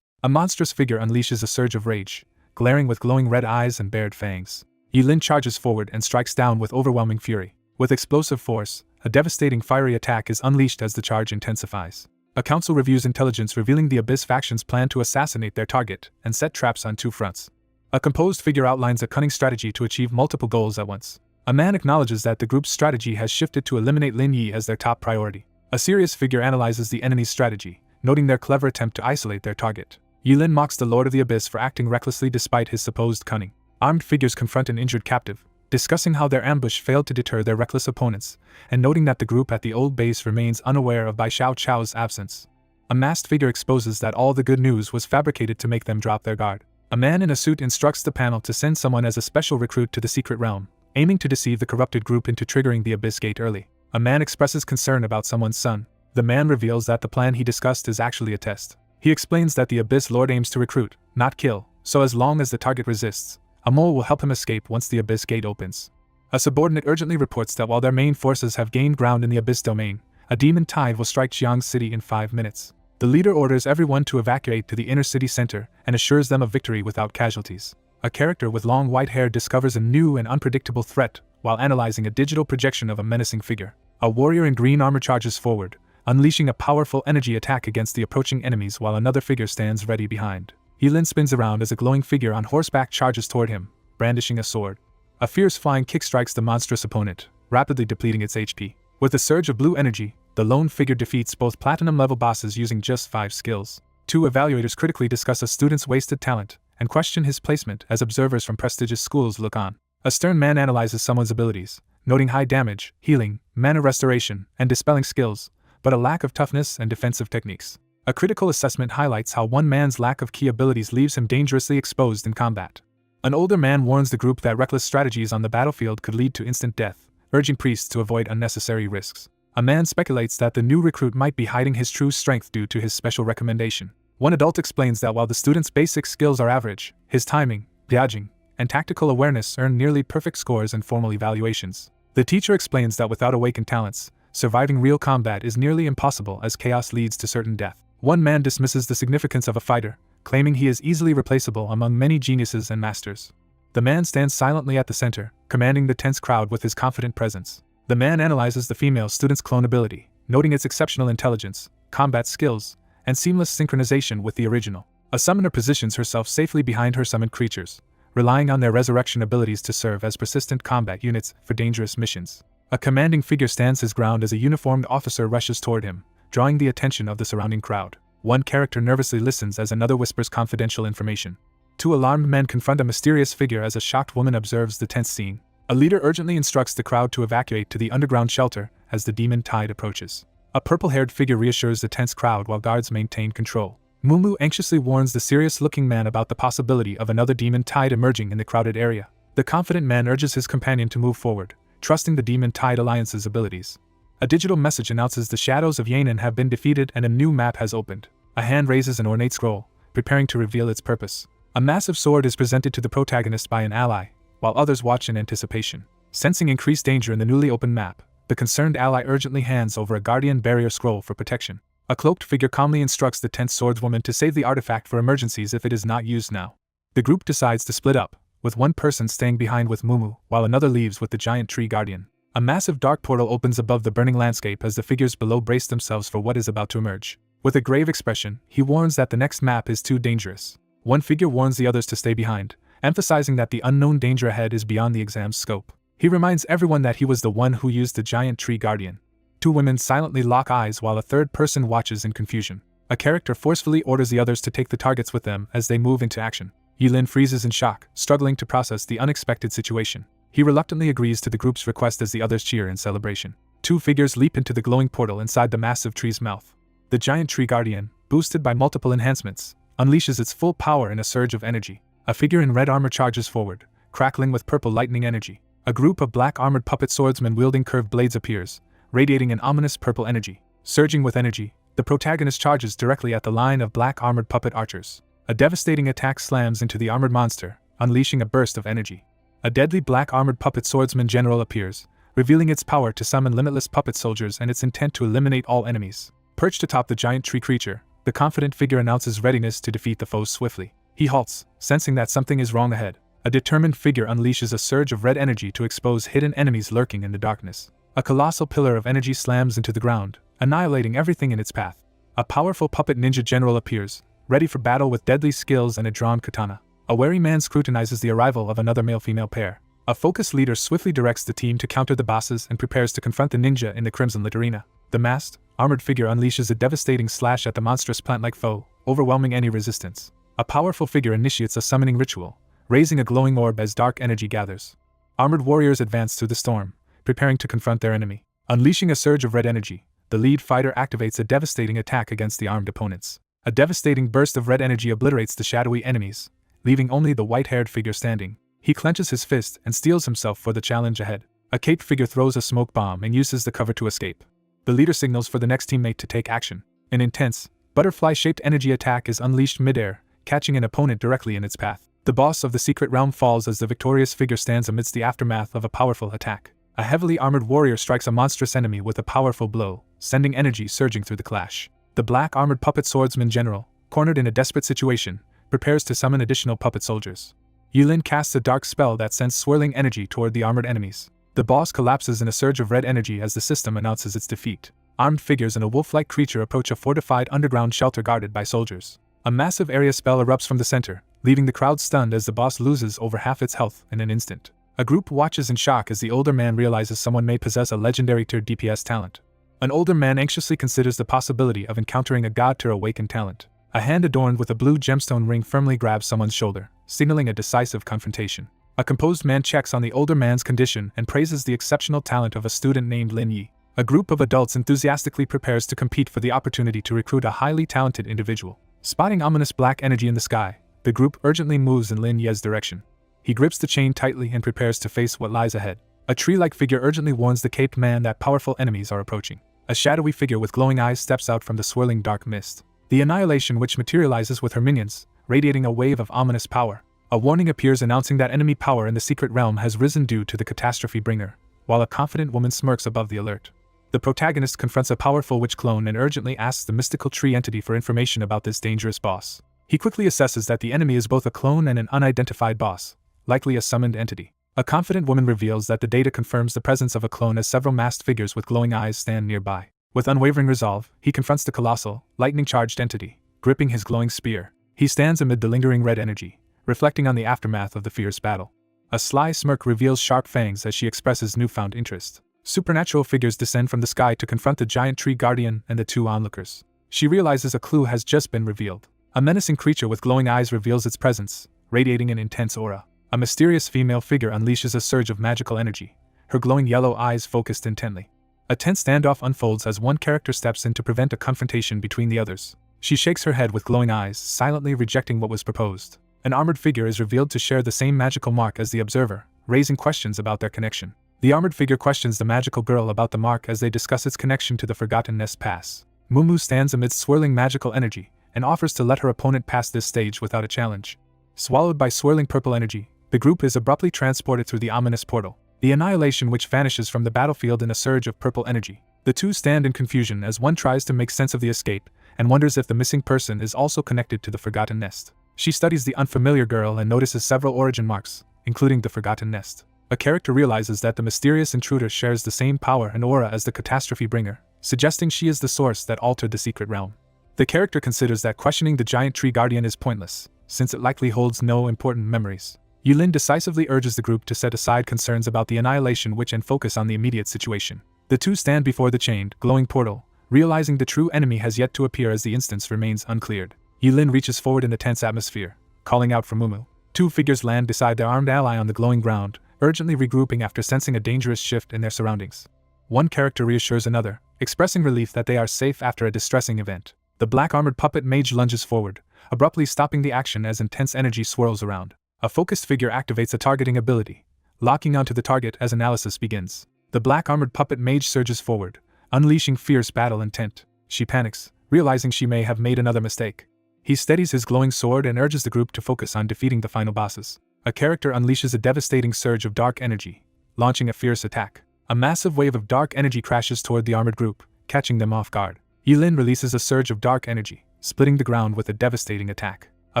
A monstrous figure unleashes a surge of rage, glaring with glowing red eyes and bared fangs. Yulin charges forward and strikes down with overwhelming fury. With explosive force, a devastating fiery attack is unleashed as the charge intensifies. A council reviews intelligence revealing the Abyss faction's plan to assassinate their target and set traps on two fronts. A composed figure outlines a cunning strategy to achieve multiple goals at once. A man acknowledges that the group's strategy has shifted to eliminate Lin Yi as their top priority. A serious figure analyzes the enemy's strategy, noting their clever attempt to isolate their target. Yulin mocks the Lord of the Abyss for acting recklessly despite his supposed cunning. Armed figures confront an injured captive, discussing how their ambush failed to deter their reckless opponents, and noting that the group at the old base remains unaware of Bai Xiao Chao's absence. A masked figure exposes that all the good news was fabricated to make them drop their guard. A man in a suit instructs the panel to send someone as a special recruit to the secret realm, aiming to deceive the corrupted group into triggering the Abyss Gate early. A man expresses concern about someone's son. The man reveals that the plan he discussed is actually a test. He explains that the Abyss Lord aims to recruit, not kill, so as long as the target resists, a mole will help him escape once the Abyss Gate opens. A subordinate urgently reports that while their main forces have gained ground in the Abyss domain, a demon tide will strike Jiang City in 5 minutes. The leader orders everyone to evacuate to the inner city center and assures them of victory without casualties. A character with long white hair discovers a new and unpredictable threat while analyzing a digital projection of a menacing figure. A warrior in green armor charges forward, unleashing a powerful energy attack against the approaching enemies while another figure stands ready behind. Yulin spins around as a glowing figure on horseback charges toward him, brandishing a sword. A fierce flying kick strikes the monstrous opponent, rapidly depleting its HP. With a surge of blue energy, the lone figure defeats both platinum-level bosses using just 5 skills. 2 evaluators critically discuss a student's wasted talent and question his placement as observers from prestigious schools look on. A stern man analyzes someone's abilities, noting high damage, healing, mana restoration, and dispelling skills, but a lack of toughness and defensive techniques. A critical assessment highlights how one man's lack of key abilities leaves him dangerously exposed in combat. An older man warns the group that reckless strategies on the battlefield could lead to instant death, urging priests to avoid unnecessary risks. A man speculates that the new recruit might be hiding his true strength due to his special recommendation. One adult explains that while the student's basic skills are average, his timing, dodging, and tactical awareness earn nearly perfect scores in formal evaluations. The teacher explains that without awakened talents, surviving real combat is nearly impossible as chaos leads to certain death. One man dismisses the significance of a fighter, claiming he is easily replaceable among many geniuses and masters. The man stands silently at the center, commanding the tense crowd with his confident presence. The man analyzes the female student's clone ability, noting its exceptional intelligence, combat skills, and seamless synchronization with the original. A summoner positions herself safely behind her summoned creatures, relying on their resurrection abilities to serve as persistent combat units for dangerous missions. A commanding figure stands his ground as a uniformed officer rushes toward him, drawing the attention of the surrounding crowd. One character nervously listens as another whispers confidential information. 2 alarmed men confront a mysterious figure as a shocked woman observes the tense scene. A leader urgently instructs the crowd to evacuate to the underground shelter as the demon tide approaches. A purple-haired figure reassures the tense crowd while guards maintain control. Mumu anxiously warns the serious-looking man about the possibility of another demon tide emerging in the crowded area. The confident man urges his companion to move forward, trusting the Demon Tide Alliance's abilities. A digital message announces the shadows of Yanin have been defeated and a new map has opened. A hand raises an ornate scroll, preparing to reveal its purpose. A massive sword is presented to the protagonist by an ally, while others watch in anticipation. Sensing increased danger in the newly opened map, the concerned ally urgently hands over a guardian barrier scroll for protection. A cloaked figure calmly instructs the tense swordswoman to save the artifact for emergencies if it is not used now. The group decides to split up, with one person staying behind with Mumu, while another leaves with the giant tree guardian. A massive dark portal opens above the burning landscape as the figures below brace themselves for what is about to emerge. With a grave expression, he warns that the next map is too dangerous. One figure warns the others to stay behind, emphasizing that the unknown danger ahead is beyond the exam's scope. He reminds everyone that he was the one who used the giant tree guardian. Two women silently lock eyes while a third person watches in confusion. A character forcefully orders the others to take the targets with them as they move into action. Yilin freezes in shock, struggling to process the unexpected situation. He reluctantly agrees to the group's request as the others cheer in celebration. Two figures leap into the glowing portal inside the massive tree's mouth. The giant tree guardian, boosted by multiple enhancements, unleashes its full power in a surge of energy. A figure in red armor charges forward, crackling with purple lightning energy. A group of black-armored puppet swordsmen wielding curved blades appears, radiating an ominous purple energy. Surging with energy, the protagonist charges directly at the line of black-armored puppet archers. A devastating attack slams into the armored monster, unleashing a burst of energy. A deadly black-armored puppet swordsman general appears, revealing its power to summon limitless puppet soldiers and its intent to eliminate all enemies. Perched atop the giant tree creature, the confident figure announces readiness to defeat the foes swiftly. He halts, sensing that something is wrong ahead. A determined figure unleashes a surge of red energy to expose hidden enemies lurking in the darkness. A colossal pillar of energy slams into the ground, annihilating everything in its path. A powerful puppet ninja general appears, ready for battle with deadly skills and a drawn katana. A wary man scrutinizes the arrival of another male-female pair. A focused leader swiftly directs the team to counter the bosses and prepares to confront the ninja in the crimson-lit arena. The masked, armored figure unleashes a devastating slash at the monstrous plant-like foe, overwhelming any resistance. A powerful figure initiates a summoning ritual, raising a glowing orb as dark energy gathers. Armored warriors advance through the storm, preparing to confront their enemy. Unleashing a surge of red energy, the lead fighter activates a devastating attack against the armed opponents. A devastating burst of red energy obliterates the shadowy enemies, leaving only the white-haired figure standing. He clenches his fist and steels himself for the challenge ahead. A caped figure throws a smoke bomb and uses the cover to escape. The leader signals for the next teammate to take action. An intense, butterfly-shaped energy attack is unleashed midair, catching an opponent directly in its path. The boss of the secret realm falls as the victorious figure stands amidst the aftermath of a powerful attack. A heavily armored warrior strikes a monstrous enemy with a powerful blow, sending energy surging through the clash. The black-armored puppet swordsman general, cornered in a desperate situation, prepares to summon additional puppet soldiers. Yilin casts a dark spell that sends swirling energy toward the armored enemies. The boss collapses in a surge of red energy as the system announces its defeat. Armed figures and a wolf-like creature approach a fortified underground shelter guarded by soldiers. A massive area spell erupts from the center, leaving the crowd stunned as the boss loses over half its health in an instant. A group watches in shock as the older man realizes someone may possess a legendary tier DPS talent. An older man anxiously considers the possibility of encountering a god-tier awakened talent. A hand adorned with a blue gemstone ring firmly grabs someone's shoulder, signaling a decisive confrontation. A composed man checks on the older man's condition and praises the exceptional talent of a student named Lin Yi. A group of adults enthusiastically prepares to compete for the opportunity to recruit a highly talented individual. Spotting ominous black energy in the sky, the group urgently moves in Lin Ye's direction. He grips the chain tightly and prepares to face what lies ahead. A tree-like figure urgently warns the caped man that powerful enemies are approaching. A shadowy figure with glowing eyes steps out from the swirling dark mist. The Annihilation Witch materializes with her minions, radiating a wave of ominous power. A warning appears announcing that enemy power in the secret realm has risen due to the catastrophe bringer, while a confident woman smirks above the alert. The protagonist confronts a powerful witch clone and urgently asks the mystical tree entity for information about this dangerous boss. He quickly assesses that the enemy is both a clone and an unidentified boss, likely a summoned entity. A confident woman reveals that the data confirms the presence of a clone as several masked figures with glowing eyes stand nearby. With unwavering resolve, he confronts the colossal, lightning-charged entity, gripping his glowing spear. He stands amid the lingering red energy, reflecting on the aftermath of the fierce battle. A sly smirk reveals sharp fangs as she expresses newfound interest. Supernatural figures descend from the sky to confront the giant tree guardian and the two onlookers. She realizes a clue has just been revealed. A menacing creature with glowing eyes reveals its presence, radiating an intense aura. A mysterious female figure unleashes a surge of magical energy, her glowing yellow eyes focused intently. A tense standoff unfolds as one character steps in to prevent a confrontation between the others. She shakes her head with glowing eyes, silently rejecting what was proposed. An armored figure is revealed to share the same magical mark as the observer, raising questions about their connection. The armored figure questions the magical girl about the mark as they discuss its connection to the Forgotten Nest Pass. Mumu stands amidst swirling magical energy and offers to let her opponent pass this stage without a challenge. Swallowed by swirling purple energy, the group is abruptly transported through the ominous portal. The Annihilation Witch vanishes from the battlefield in a surge of purple energy. The two stand in confusion as one tries to make sense of the escape and wonders if the missing person is also connected to the Forgotten Nest. She studies the unfamiliar girl and notices several origin marks, including the Forgotten Nest. A character realizes that the mysterious intruder shares the same power and aura as the catastrophe bringer, suggesting she is the source that altered the secret realm. The character considers that questioning the giant tree guardian is pointless, since it likely holds no important memories. Yulin decisively urges the group to set aside concerns about the Annihilation Witch and focus on the immediate situation. The two stand before the chained, glowing portal, realizing the true enemy has yet to appear as the instance remains uncleared. Yulin reaches forward in the tense atmosphere, calling out for Mumu. Two figures land beside their armed ally on the glowing ground, urgently regrouping after sensing a dangerous shift in their surroundings. One character reassures another, expressing relief that they are safe after a distressing event. The black-armored puppet mage lunges forward, abruptly stopping the action as intense energy swirls around. A focused figure activates a targeting ability, locking onto the target as analysis begins. The black-armored puppet mage surges forward, unleashing fierce battle intent. She panics, realizing she may have made another mistake. He steadies his glowing sword and urges the group to focus on defeating the final bosses. A character unleashes a devastating surge of dark energy, launching a fierce attack. A massive wave of dark energy crashes toward the armored group, catching them off guard. Yulin releases a surge of dark energy, splitting the ground with a devastating attack. A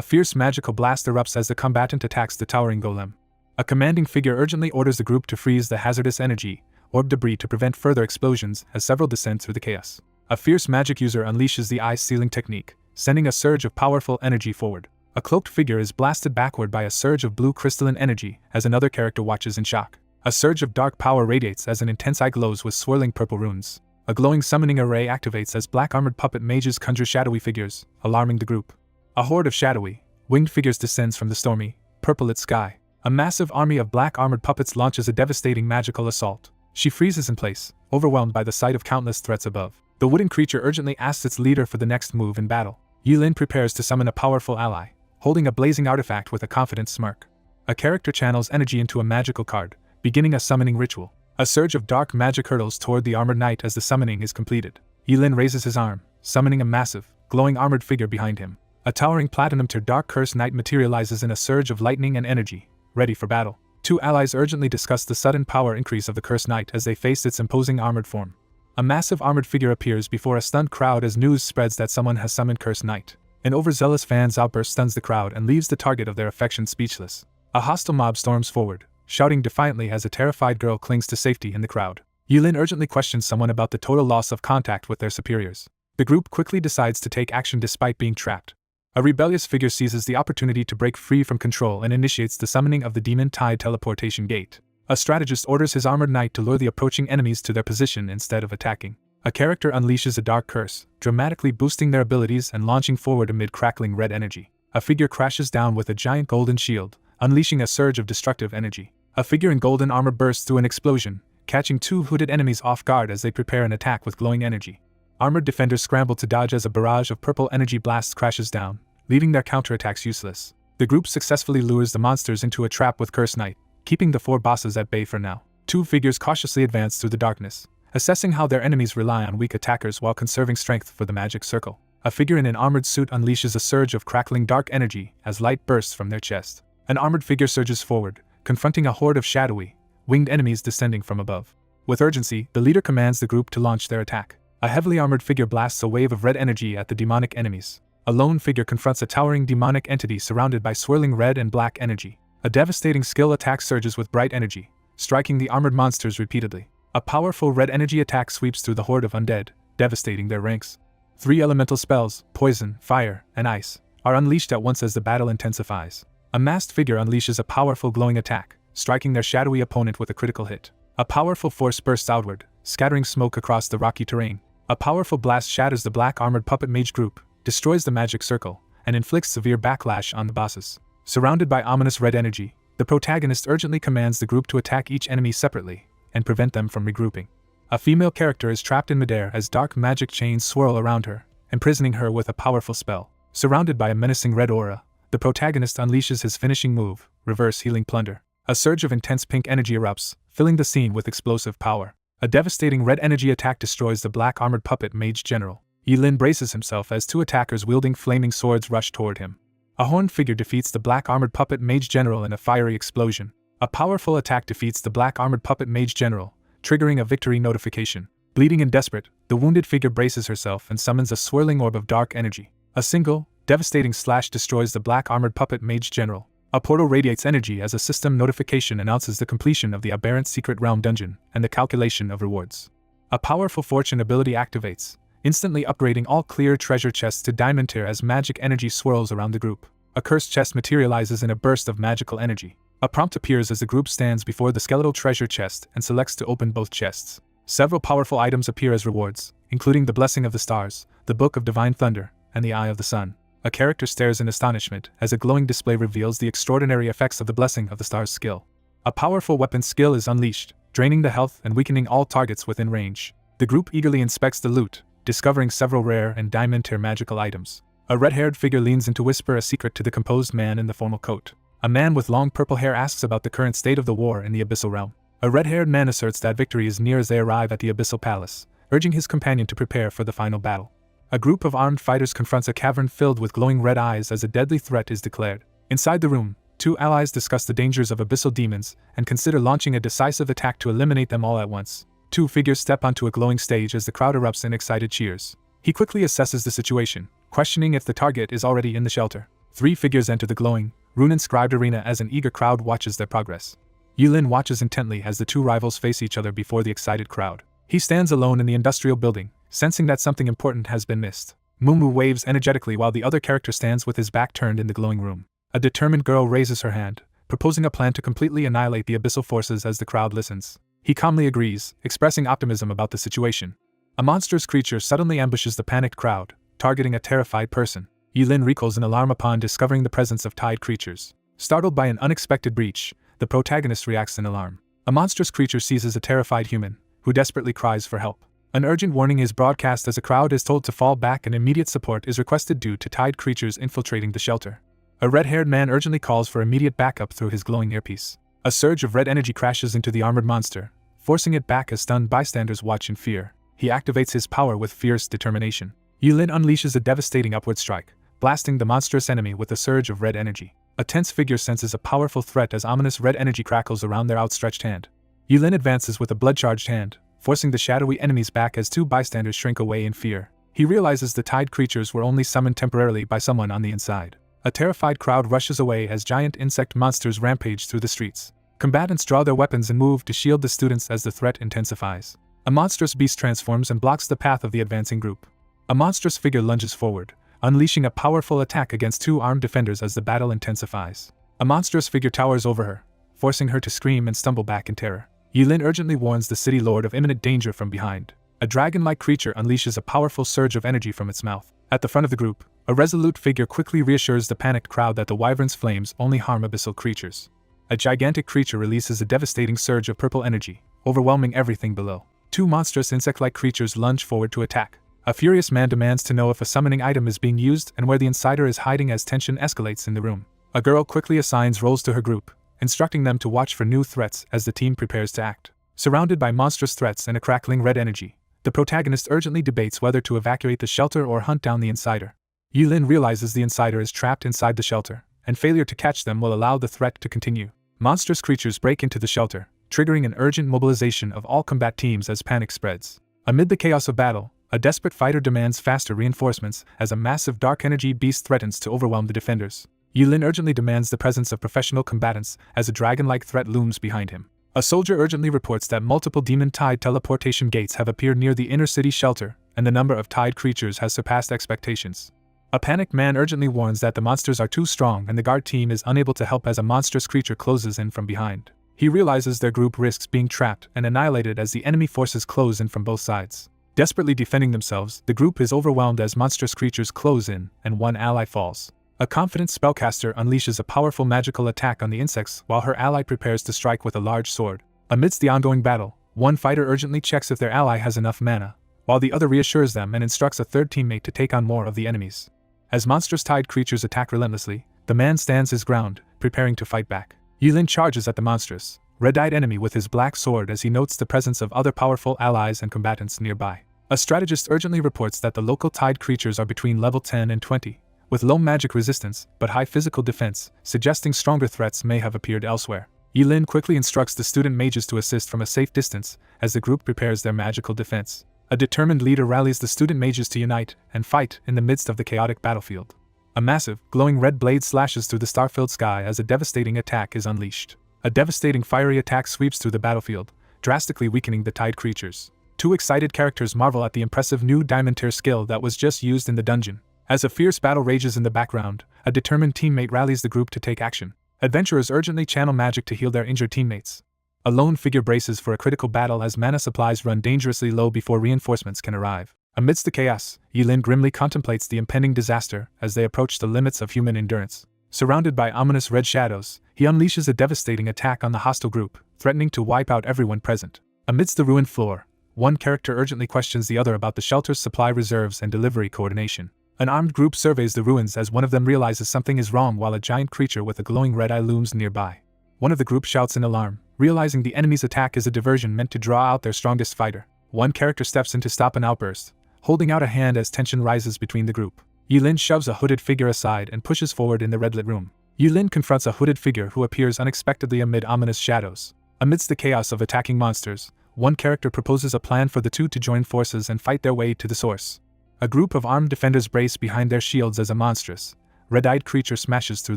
fierce magical blast erupts as the combatant attacks the towering golem. A commanding figure urgently orders the group to freeze the hazardous energy orb debris to prevent further explosions as several descend through the chaos. A fierce magic user unleashes the ice-sealing technique, sending a surge of powerful energy forward. A cloaked figure is blasted backward by a surge of blue crystalline energy as another character watches in shock. A surge of dark power radiates as an intense eye glows with swirling purple runes. A glowing summoning array activates as black-armored puppet mages conjure shadowy figures, alarming the group. A horde of shadowy, winged figures descends from the stormy, purple-lit sky. A massive army of black-armored puppets launches a devastating magical assault. She freezes in place, overwhelmed by the sight of countless threats above. The wooden creature urgently asks its leader for the next move in battle. Yulin prepares to summon a powerful ally, holding a blazing artifact with a confident smirk. A character channels energy into a magical card, beginning a summoning ritual. A surge of dark magic hurtles toward the armored knight as the summoning is completed. Yulin raises his arm, summoning a massive, glowing armored figure behind him. A towering platinum-tier dark cursed knight materializes in a surge of lightning and energy, ready for battle. Two allies urgently discuss the sudden power increase of the cursed knight as they face its imposing armored form. A massive armored figure appears before a stunned crowd as news spreads that someone has summoned Cursed Knight. An overzealous fan's outburst stuns the crowd and leaves the target of their affection speechless. A hostile mob storms forward, shouting defiantly as a terrified girl clings to safety in the crowd. Yulin urgently questions someone about the total loss of contact with their superiors. The group quickly decides to take action despite being trapped. A rebellious figure seizes the opportunity to break free from control and initiates the summoning of the Demon Tide Teleportation Gate. A strategist orders his armored knight to lure the approaching enemies to their position instead of attacking. A character unleashes a dark curse, dramatically boosting their abilities and launching forward amid crackling red energy. A figure crashes down with a giant golden shield, unleashing a surge of destructive energy. A figure in golden armor bursts through an explosion, catching two hooded enemies off guard as they prepare an attack with glowing energy. Armored defenders scramble to dodge as a barrage of purple energy blasts crashes down, leaving their counterattacks useless. The group successfully lures the monsters into a trap with Cursed Knight, keeping the four bosses at bay for now. Two figures cautiously advance through the darkness, assessing how their enemies rely on weak attackers while conserving strength for the magic circle. A figure in an armored suit unleashes a surge of crackling dark energy as light bursts from their chest. An armored figure surges forward, confronting a horde of shadowy, winged enemies descending from above. With urgency, the leader commands the group to launch their attack. A heavily armored figure blasts a wave of red energy at the demonic enemies. A lone figure confronts a towering demonic entity surrounded by swirling red and black energy. A devastating skill attack surges with bright energy, striking the armored monsters repeatedly. A powerful red energy attack sweeps through the horde of undead, devastating their ranks. 3 elemental spells, poison, fire, and ice, are unleashed at once as the battle intensifies. A masked figure unleashes a powerful glowing attack, striking their shadowy opponent with a critical hit. A powerful force bursts outward, scattering smoke across the rocky terrain. A powerful blast shatters the black-armored puppet mage group, destroys the magic circle, and inflicts severe backlash on the bosses. Surrounded by ominous red energy, the protagonist urgently commands the group to attack each enemy separately, and prevent them from regrouping. A female character is trapped in midair as dark magic chains swirl around her, imprisoning her with a powerful spell. Surrounded by a menacing red aura, the protagonist unleashes his finishing move, Reverse Healing Plunder. A surge of intense pink energy erupts, filling the scene with explosive power. A devastating red energy attack destroys the black-armored puppet mage general. Yulin braces himself as two attackers wielding flaming swords rush toward him. A horned figure defeats the black-armored puppet mage general in a fiery explosion. A powerful attack defeats the black-armored puppet mage general, triggering a victory notification. Bleeding and desperate, the wounded figure braces herself and summons a swirling orb of dark energy. A single, devastating slash destroys the black-armored puppet mage general. A portal radiates energy as a system notification announces the completion of the Aberrant Secret Realm dungeon and the calculation of rewards. A powerful fortune ability activates, instantly upgrading all clear treasure chests to diamond tier as magic energy swirls around the group. A cursed chest materializes in a burst of magical energy. A prompt appears as the group stands before the skeletal treasure chest and selects to open both chests. Several powerful items appear as rewards, including the Blessing of the Stars, the Book of Divine Thunder, and the Eye of the Sun. A character stares in astonishment as a glowing display reveals the extraordinary effects of the Blessing of the Stars skill. A powerful weapon skill is unleashed, draining the health and weakening all targets within range. The group eagerly inspects the loot, discovering several rare and diamond-tier magical items. A red-haired figure leans in to whisper a secret to the composed man in the formal coat. A man with long purple hair asks about the current state of the war in the Abyssal Realm. A red-haired man asserts that victory is near as they arrive at the Abyssal Palace, urging his companion to prepare for the final battle. A group of armed fighters confronts a cavern filled with glowing red eyes as a deadly threat is declared. Inside the room, two allies discuss the dangers of abyssal demons and consider launching a decisive attack to eliminate them all at once. Two figures step onto a glowing stage as the crowd erupts in excited cheers. He quickly assesses the situation, questioning if the target is already in the shelter. Three figures enter the glowing, rune-inscribed arena as an eager crowd watches their progress. Yulin watches intently as the two rivals face each other before the excited crowd. He stands alone in the industrial building, sensing that something important has been missed. Mumu waves energetically while the other character stands with his back turned in the glowing room. A determined girl raises her hand, proposing a plan to completely annihilate the abyssal forces as the crowd listens. He calmly agrees, expressing optimism about the situation. A monstrous creature suddenly ambushes the panicked crowd, targeting a terrified person. Yulin recalls in alarm upon discovering the presence of tide creatures. Startled by an unexpected breach, the protagonist reacts in alarm. A monstrous creature seizes a terrified human, who desperately cries for help. An urgent warning is broadcast as a crowd is told to fall back and immediate support is requested due to tide creatures infiltrating the shelter. A red-haired man urgently calls for immediate backup through his glowing earpiece. A surge of red energy crashes into the armored monster, forcing it back as stunned bystanders watch in fear. He activates his power with fierce determination. Yulin unleashes a devastating upward strike, blasting the monstrous enemy with a surge of red energy. A tense figure senses a powerful threat as ominous red energy crackles around their outstretched hand. Yulin advances with a blood-charged hand, forcing the shadowy enemies back as two bystanders shrink away in fear. He realizes the tide creatures were only summoned temporarily by someone on the inside. A terrified crowd rushes away as giant insect monsters rampage through the streets. Combatants draw their weapons and move to shield the students as the threat intensifies. A monstrous beast transforms and blocks the path of the advancing group. A monstrous figure lunges forward, unleashing a powerful attack against two armed defenders as the battle intensifies. A monstrous figure towers over her, forcing her to scream and stumble back in terror. Yulin urgently warns the city lord of imminent danger from behind. A dragon-like creature unleashes a powerful surge of energy from its mouth. At the front of the group, a resolute figure quickly reassures the panicked crowd that the wyvern's flames only harm abyssal creatures. A gigantic creature releases a devastating surge of purple energy, overwhelming everything below. Two monstrous insect-like creatures lunge forward to attack. A furious man demands to know if a summoning item is being used and where the insider is hiding as tension escalates in the room. A girl quickly assigns roles to her group, instructing them to watch for new threats as the team prepares to act. Surrounded by monstrous threats and a crackling red energy, the protagonist urgently debates whether to evacuate the shelter or hunt down the insider. Yulin realizes the insider is trapped inside the shelter, and failure to catch them will allow the threat to continue. Monstrous creatures break into the shelter, triggering an urgent mobilization of all combat teams as panic spreads. Amid the chaos of battle, a desperate fighter demands faster reinforcements as a massive dark energy beast threatens to overwhelm the defenders. Yulin urgently demands the presence of professional combatants as a dragon-like threat looms behind him. A soldier urgently reports that multiple demon tide teleportation gates have appeared near the inner city shelter, and the number of tide creatures has surpassed expectations. A panicked man urgently warns that the monsters are too strong and the guard team is unable to help as a monstrous creature closes in from behind. He realizes their group risks being trapped and annihilated as the enemy forces close in from both sides. Desperately defending themselves, the group is overwhelmed as monstrous creatures close in, and one ally falls. A confident spellcaster unleashes a powerful magical attack on the insects while her ally prepares to strike with a large sword. Amidst the ongoing battle, one fighter urgently checks if their ally has enough mana, while the other reassures them and instructs a third teammate to take on more of the enemies. As monstrous tide creatures attack relentlessly, the man stands his ground, preparing to fight back. Yulin charges at the monstrous, red-eyed enemy with his black sword as he notes the presence of other powerful allies and combatants nearby. A strategist urgently reports that the local tide creatures are between level 10 and 20, with low magic resistance but high physical defense, suggesting stronger threats may have appeared elsewhere. Yulin quickly instructs the student mages to assist from a safe distance as the group prepares their magical defense. A determined leader rallies the student mages to unite and fight in the midst of the chaotic battlefield. A massive, glowing red blade slashes through the star-filled sky as a devastating attack is unleashed. A devastating fiery attack sweeps through the battlefield, drastically weakening the tide creatures. Two excited characters marvel at the impressive new diamond tier skill that was just used in the dungeon. As a fierce battle rages in the background, a determined teammate rallies the group to take action. Adventurers urgently channel magic to heal their injured teammates. A lone figure braces for a critical battle as mana supplies run dangerously low before reinforcements can arrive. Amidst the chaos, Yilin grimly contemplates the impending disaster as they approach the limits of human endurance. Surrounded by ominous red shadows, he unleashes a devastating attack on the hostile group, threatening to wipe out everyone present. Amidst the ruined floor, one character urgently questions the other about the shelter's supply reserves and delivery coordination. An armed group surveys the ruins as one of them realizes something is wrong while a giant creature with a glowing red eye looms nearby. One of the group shouts in alarm, realizing the enemy's attack is a diversion meant to draw out their strongest fighter. One character steps in to stop an outburst, holding out a hand as tension rises between the group. Yilin shoves a hooded figure aside and pushes forward in the red-lit room. Yilin confronts a hooded figure who appears unexpectedly amid ominous shadows. Amidst the chaos of attacking monsters, one character proposes a plan for the two to join forces and fight their way to the source. A group of armed defenders brace behind their shields as a monstrous, red-eyed creature smashes through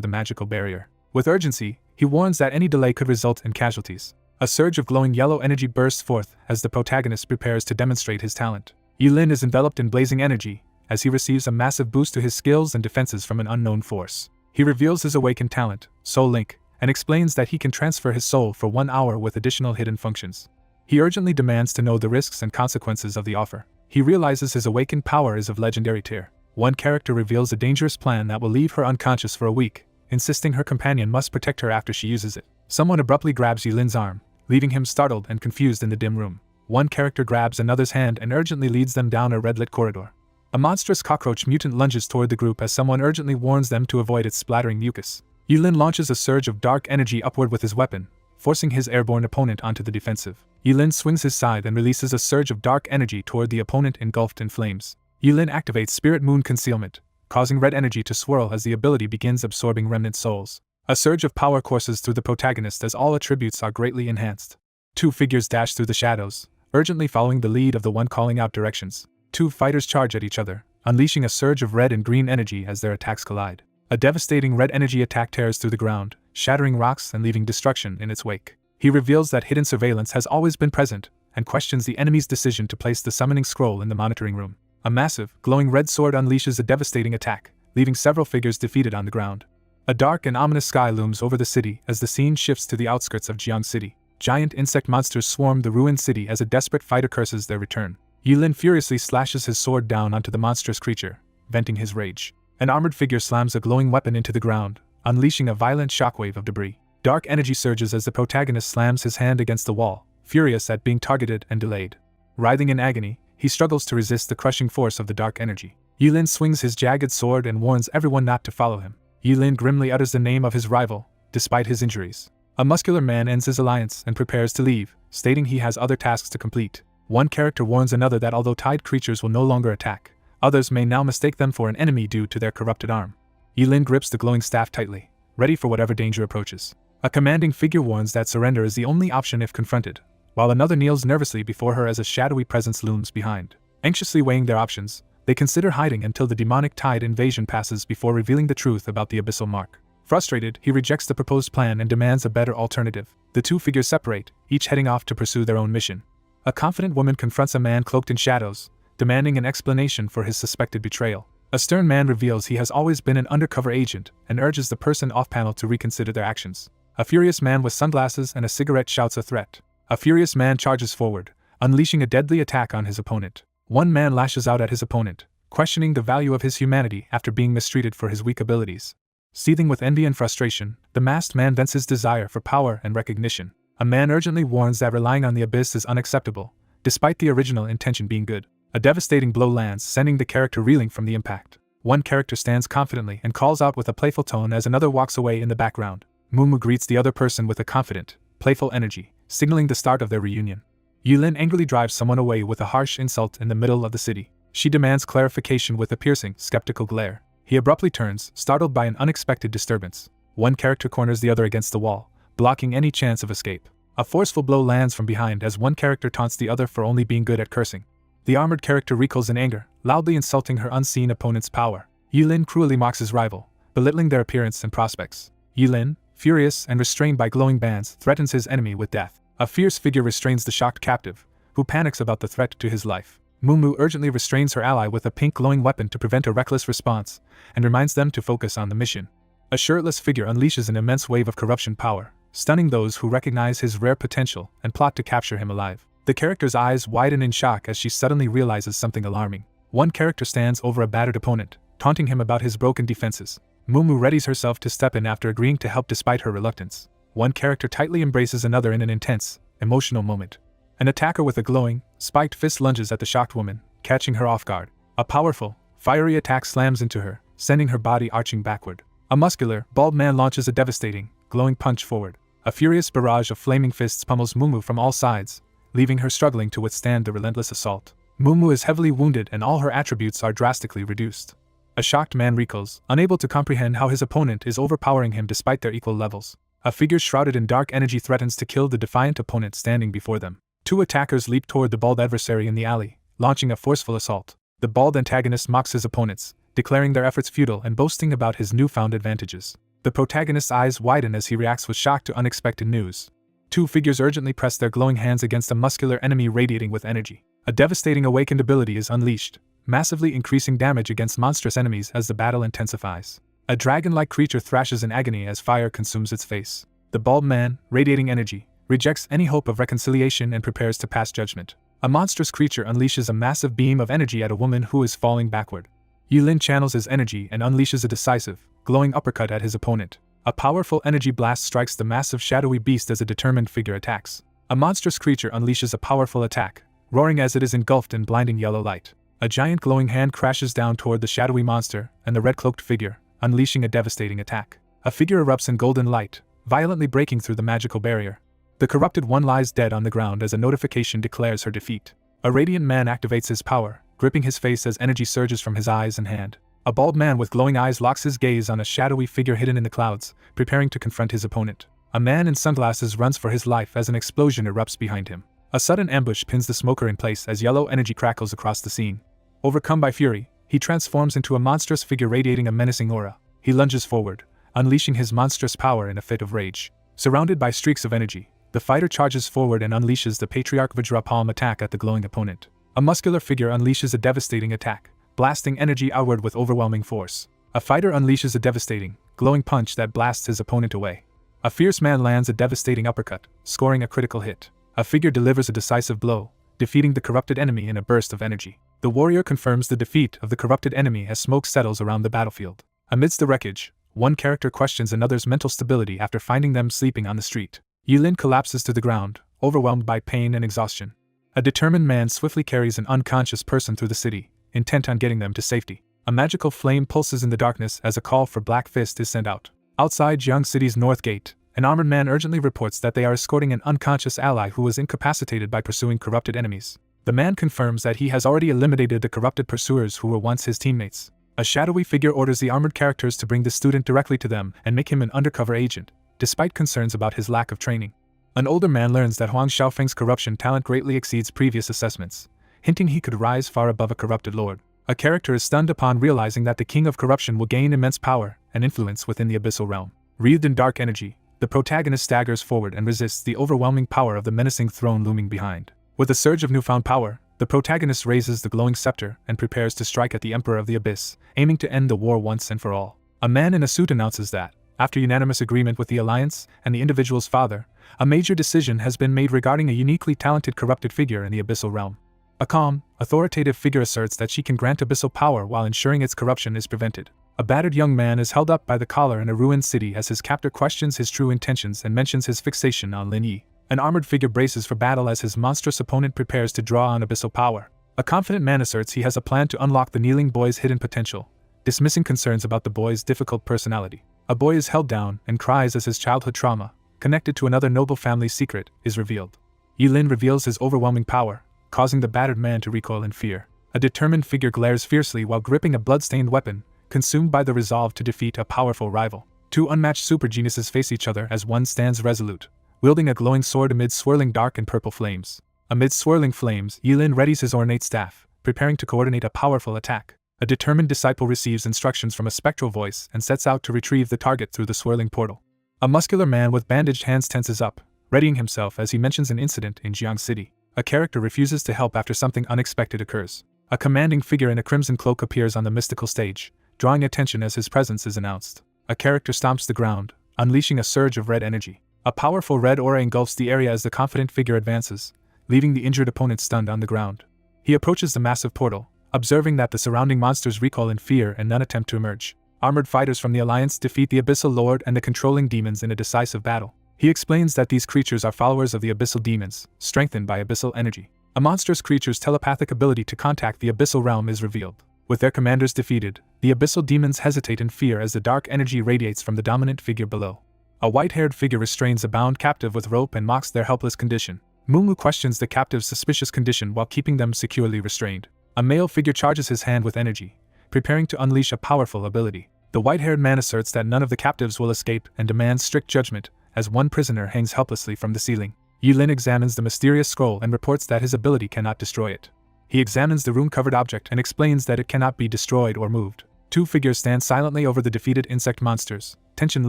the magical barrier. With urgency, he warns that any delay could result in casualties. A surge of glowing yellow energy bursts forth as the protagonist prepares to demonstrate his talent. Yilin is enveloped in blazing energy as he receives a massive boost to his skills and defenses from an unknown force. He reveals his awakened talent, Soul Link, and explains that he can transfer his soul for 1 hour with additional hidden functions. He urgently demands to know the risks and consequences of the offer. He realizes his awakened power is of legendary tier. One character reveals a dangerous plan that will leave her unconscious for a week, insisting her companion must protect her after she uses it. Someone abruptly grabs Yilin's arm, leaving him startled and confused in the dim room. One character grabs another's hand and urgently leads them down a red-lit corridor. A monstrous cockroach mutant lunges toward the group as someone urgently warns them to avoid its splattering mucus. Yilin launches a surge of dark energy upward with his weapon, forcing his airborne opponent onto the defensive. Yilin swings his scythe and releases a surge of dark energy toward the opponent engulfed in flames. Yilin activates Spirit Moon Concealment, causing red energy to swirl as the ability begins absorbing remnant souls. A surge of power courses through the protagonist as all attributes are greatly enhanced. Two figures dash through the shadows, urgently following the lead of the one calling out directions. Two fighters charge at each other, unleashing a surge of red and green energy as their attacks collide. A devastating red energy attack tears through the ground, shattering rocks and leaving destruction in its wake. He reveals that hidden surveillance has always been present, and questions the enemy's decision to place the summoning scroll in the monitoring room. A massive, glowing red sword unleashes a devastating attack, leaving several figures defeated on the ground. A dark and ominous sky looms over the city as the scene shifts to the outskirts of Jiang City. Giant insect monsters swarm the ruined city as a desperate fighter curses their return. Yilin furiously slashes his sword down onto the monstrous creature, venting his rage. An armored figure slams a glowing weapon into the ground, unleashing a violent shockwave of debris. Dark energy surges as the protagonist slams his hand against the wall, furious at being targeted and delayed. Writhing in agony, he struggles to resist the crushing force of the dark energy. Yilin swings his jagged sword and warns everyone not to follow him. Yilin grimly utters the name of his rival, despite his injuries. A muscular man ends his alliance and prepares to leave, stating he has other tasks to complete. One character warns another that although tied creatures will no longer attack, others may now mistake them for an enemy due to their corrupted arm. Yilin grips the glowing staff tightly, ready for whatever danger approaches. A commanding figure warns that surrender is the only option if confronted, while another kneels nervously before her as a shadowy presence looms behind. Anxiously weighing their options, they consider hiding until the demonic tide invasion passes before revealing the truth about the abyssal mark. Frustrated, he rejects the proposed plan and demands a better alternative. The two figures separate, each heading off to pursue their own mission. A confident woman confronts a man cloaked in shadows, demanding an explanation for his suspected betrayal. A stern man reveals he has always been an undercover agent and urges the person off-panel to reconsider their actions. A furious man with sunglasses and a cigarette shouts a threat. A furious man charges forward, unleashing a deadly attack on his opponent. One man lashes out at his opponent, questioning the value of his humanity after being mistreated for his weak abilities. Seething with envy and frustration, the masked man vents his desire for power and recognition. A man urgently warns that relying on the abyss is unacceptable, despite the original intention being good. A devastating blow lands, sending the character reeling from the impact. One character stands confidently and calls out with a playful tone as another walks away in the background. Mumu greets the other person with a confident, playful energy, signaling the start of their reunion. Yilin angrily drives someone away with a harsh insult in the middle of the city. She demands clarification with a piercing, skeptical glare. He abruptly turns, startled by an unexpected disturbance. One character corners the other against the wall, blocking any chance of escape. A forceful blow lands from behind as one character taunts the other for only being good at cursing. The armored character recoils in anger, loudly insulting her unseen opponent's power. Yilin cruelly mocks his rival, belittling their appearance and prospects. Yilin, furious and restrained by glowing bands, threatens his enemy with death. A fierce figure restrains the shocked captive, who panics about the threat to his life. Mumu urgently restrains her ally with a pink glowing weapon to prevent a reckless response, and reminds them to focus on the mission. A shirtless figure unleashes an immense wave of corruption power, stunning those who recognize his rare potential and plot to capture him alive. The character's eyes widen in shock as she suddenly realizes something alarming. One character stands over a battered opponent, taunting him about his broken defenses. Mumu readies herself to step in after agreeing to help despite her reluctance. One character tightly embraces another in an intense, emotional moment. An attacker with a glowing, spiked fist lunges at the shocked woman, catching her off guard. A powerful, fiery attack slams into her, sending her body arching backward. A muscular, bald man launches a devastating, glowing punch forward. A furious barrage of flaming fists pummels Mumu from all sides, leaving her struggling to withstand the relentless assault. Mumu is heavily wounded and all her attributes are drastically reduced. A shocked man recoils, unable to comprehend how his opponent is overpowering him despite their equal levels. A figure shrouded in dark energy threatens to kill the defiant opponent standing before them. Two attackers leap toward the bald adversary in the alley, launching a forceful assault. The bald antagonist mocks his opponents, declaring their efforts futile and boasting about his newfound advantages. The protagonist's eyes widen as he reacts with shock to unexpected news. Two figures urgently press their glowing hands against a muscular enemy radiating with energy. A devastating awakened ability is unleashed, massively increasing damage against monstrous enemies as the battle intensifies. A dragon-like creature thrashes in agony as fire consumes its face. The bald man, radiating energy, rejects any hope of reconciliation and prepares to pass judgment. A monstrous creature unleashes a massive beam of energy at a woman who is falling backward. Yilin channels his energy and unleashes a decisive, glowing uppercut at his opponent. A powerful energy blast strikes the massive shadowy beast as a determined figure attacks. A monstrous creature unleashes a powerful attack, roaring as it is engulfed in blinding yellow light. A giant glowing hand crashes down toward the shadowy monster and the red-cloaked figure, unleashing a devastating attack. A figure erupts in golden light, violently breaking through the magical barrier. The corrupted one lies dead on the ground as a notification declares her defeat. A radiant man activates his power, gripping his face as energy surges from his eyes and hand. A bald man with glowing eyes locks his gaze on a shadowy figure hidden in the clouds, preparing to confront his opponent. A man in sunglasses runs for his life as an explosion erupts behind him. A sudden ambush pins the smoker in place as yellow energy crackles across the scene. Overcome by fury, he transforms into a monstrous figure radiating a menacing aura. He lunges forward, unleashing his monstrous power in a fit of rage. Surrounded by streaks of energy, the fighter charges forward and unleashes the Patriarch Vajra Palm attack at the glowing opponent. A muscular figure unleashes a devastating attack, blasting energy outward with overwhelming force. A fighter unleashes a devastating, glowing punch that blasts his opponent away. A fierce man lands a devastating uppercut, scoring a critical hit. A figure delivers a decisive blow, defeating the corrupted enemy in a burst of energy. The warrior confirms the defeat of the corrupted enemy as smoke settles around the battlefield. Amidst the wreckage, one character questions another's mental stability after finding them sleeping on the street. Yilin collapses to the ground, overwhelmed by pain and exhaustion. A determined man swiftly carries an unconscious person through the city, intent on getting them to safety. A magical flame pulses in the darkness as a call for Black Fist is sent out. Outside Jiang City's north gate, an armored man urgently reports that they are escorting an unconscious ally who was incapacitated by pursuing corrupted enemies. The man confirms that he has already eliminated the corrupted pursuers who were once his teammates. A shadowy figure orders the armored characters to bring the student directly to them and make him an undercover agent, despite concerns about his lack of training. An older man learns that Huang Xiaofeng's corruption talent greatly exceeds previous assessments, hinting he could rise far above a corrupted lord. A character is stunned upon realizing that the king of corruption will gain immense power and influence within the abyssal realm. Wreathed in dark energy, the protagonist staggers forward and resists the overwhelming power of the menacing throne looming behind. With a surge of newfound power, the protagonist raises the glowing scepter and prepares to strike at the Emperor of the Abyss, aiming to end the war once and for all. A man in a suit announces that, after unanimous agreement with the Alliance and the individual's father, a major decision has been made regarding a uniquely talented corrupted figure in the abyssal realm. A calm, authoritative figure asserts that she can grant abyssal power while ensuring its corruption is prevented. A battered young man is held up by the collar in a ruined city as his captor questions his true intentions and mentions his fixation on Lin Yi. An armored figure braces for battle as his monstrous opponent prepares to draw on abyssal power. A confident man asserts he has a plan to unlock the kneeling boy's hidden potential, dismissing concerns about the boy's difficult personality. A boy is held down and cries as his childhood trauma, connected to another noble family's secret, is revealed. Yilin reveals his overwhelming power, causing the battered man to recoil in fear. A determined figure glares fiercely while gripping a blood-stained weapon, consumed by the resolve to defeat a powerful rival. Two unmatched super geniuses face each other as one stands resolute, wielding a glowing sword amid swirling dark and purple flames. Amid swirling flames, Yilin readies his ornate staff, preparing to coordinate a powerful attack. A determined disciple receives instructions from a spectral voice and sets out to retrieve the target through the swirling portal. A muscular man with bandaged hands tenses up, readying himself as he mentions an incident in Jiang City. A character refuses to help after something unexpected occurs. A commanding figure in a crimson cloak appears on the mystical stage, drawing attention as his presence is announced. A character stomps the ground, unleashing a surge of red energy. A powerful red aura engulfs the area as the confident figure advances, leaving the injured opponent stunned on the ground. He approaches the massive portal, observing that the surrounding monsters recoil in fear and none attempt to emerge. Armored fighters from the Alliance defeat the Abyssal Lord and the controlling demons in a decisive battle. He explains that these creatures are followers of the Abyssal demons, strengthened by Abyssal energy. A monstrous creature's telepathic ability to contact the Abyssal realm is revealed. With their commanders defeated, the Abyssal demons hesitate in fear as the dark energy radiates from the dominant figure below. A white-haired figure restrains a bound captive with rope and mocks their helpless condition. Mumu questions the captive's suspicious condition while keeping them securely restrained. A male figure charges his hand with energy, preparing to unleash a powerful ability. The white-haired man asserts that none of the captives will escape and demands strict judgment, as one prisoner hangs helplessly from the ceiling. Yulin examines the mysterious scroll and reports that his ability cannot destroy it. He examines the rune-covered object and explains that it cannot be destroyed or moved. Two figures stand silently over the defeated insect monsters, tension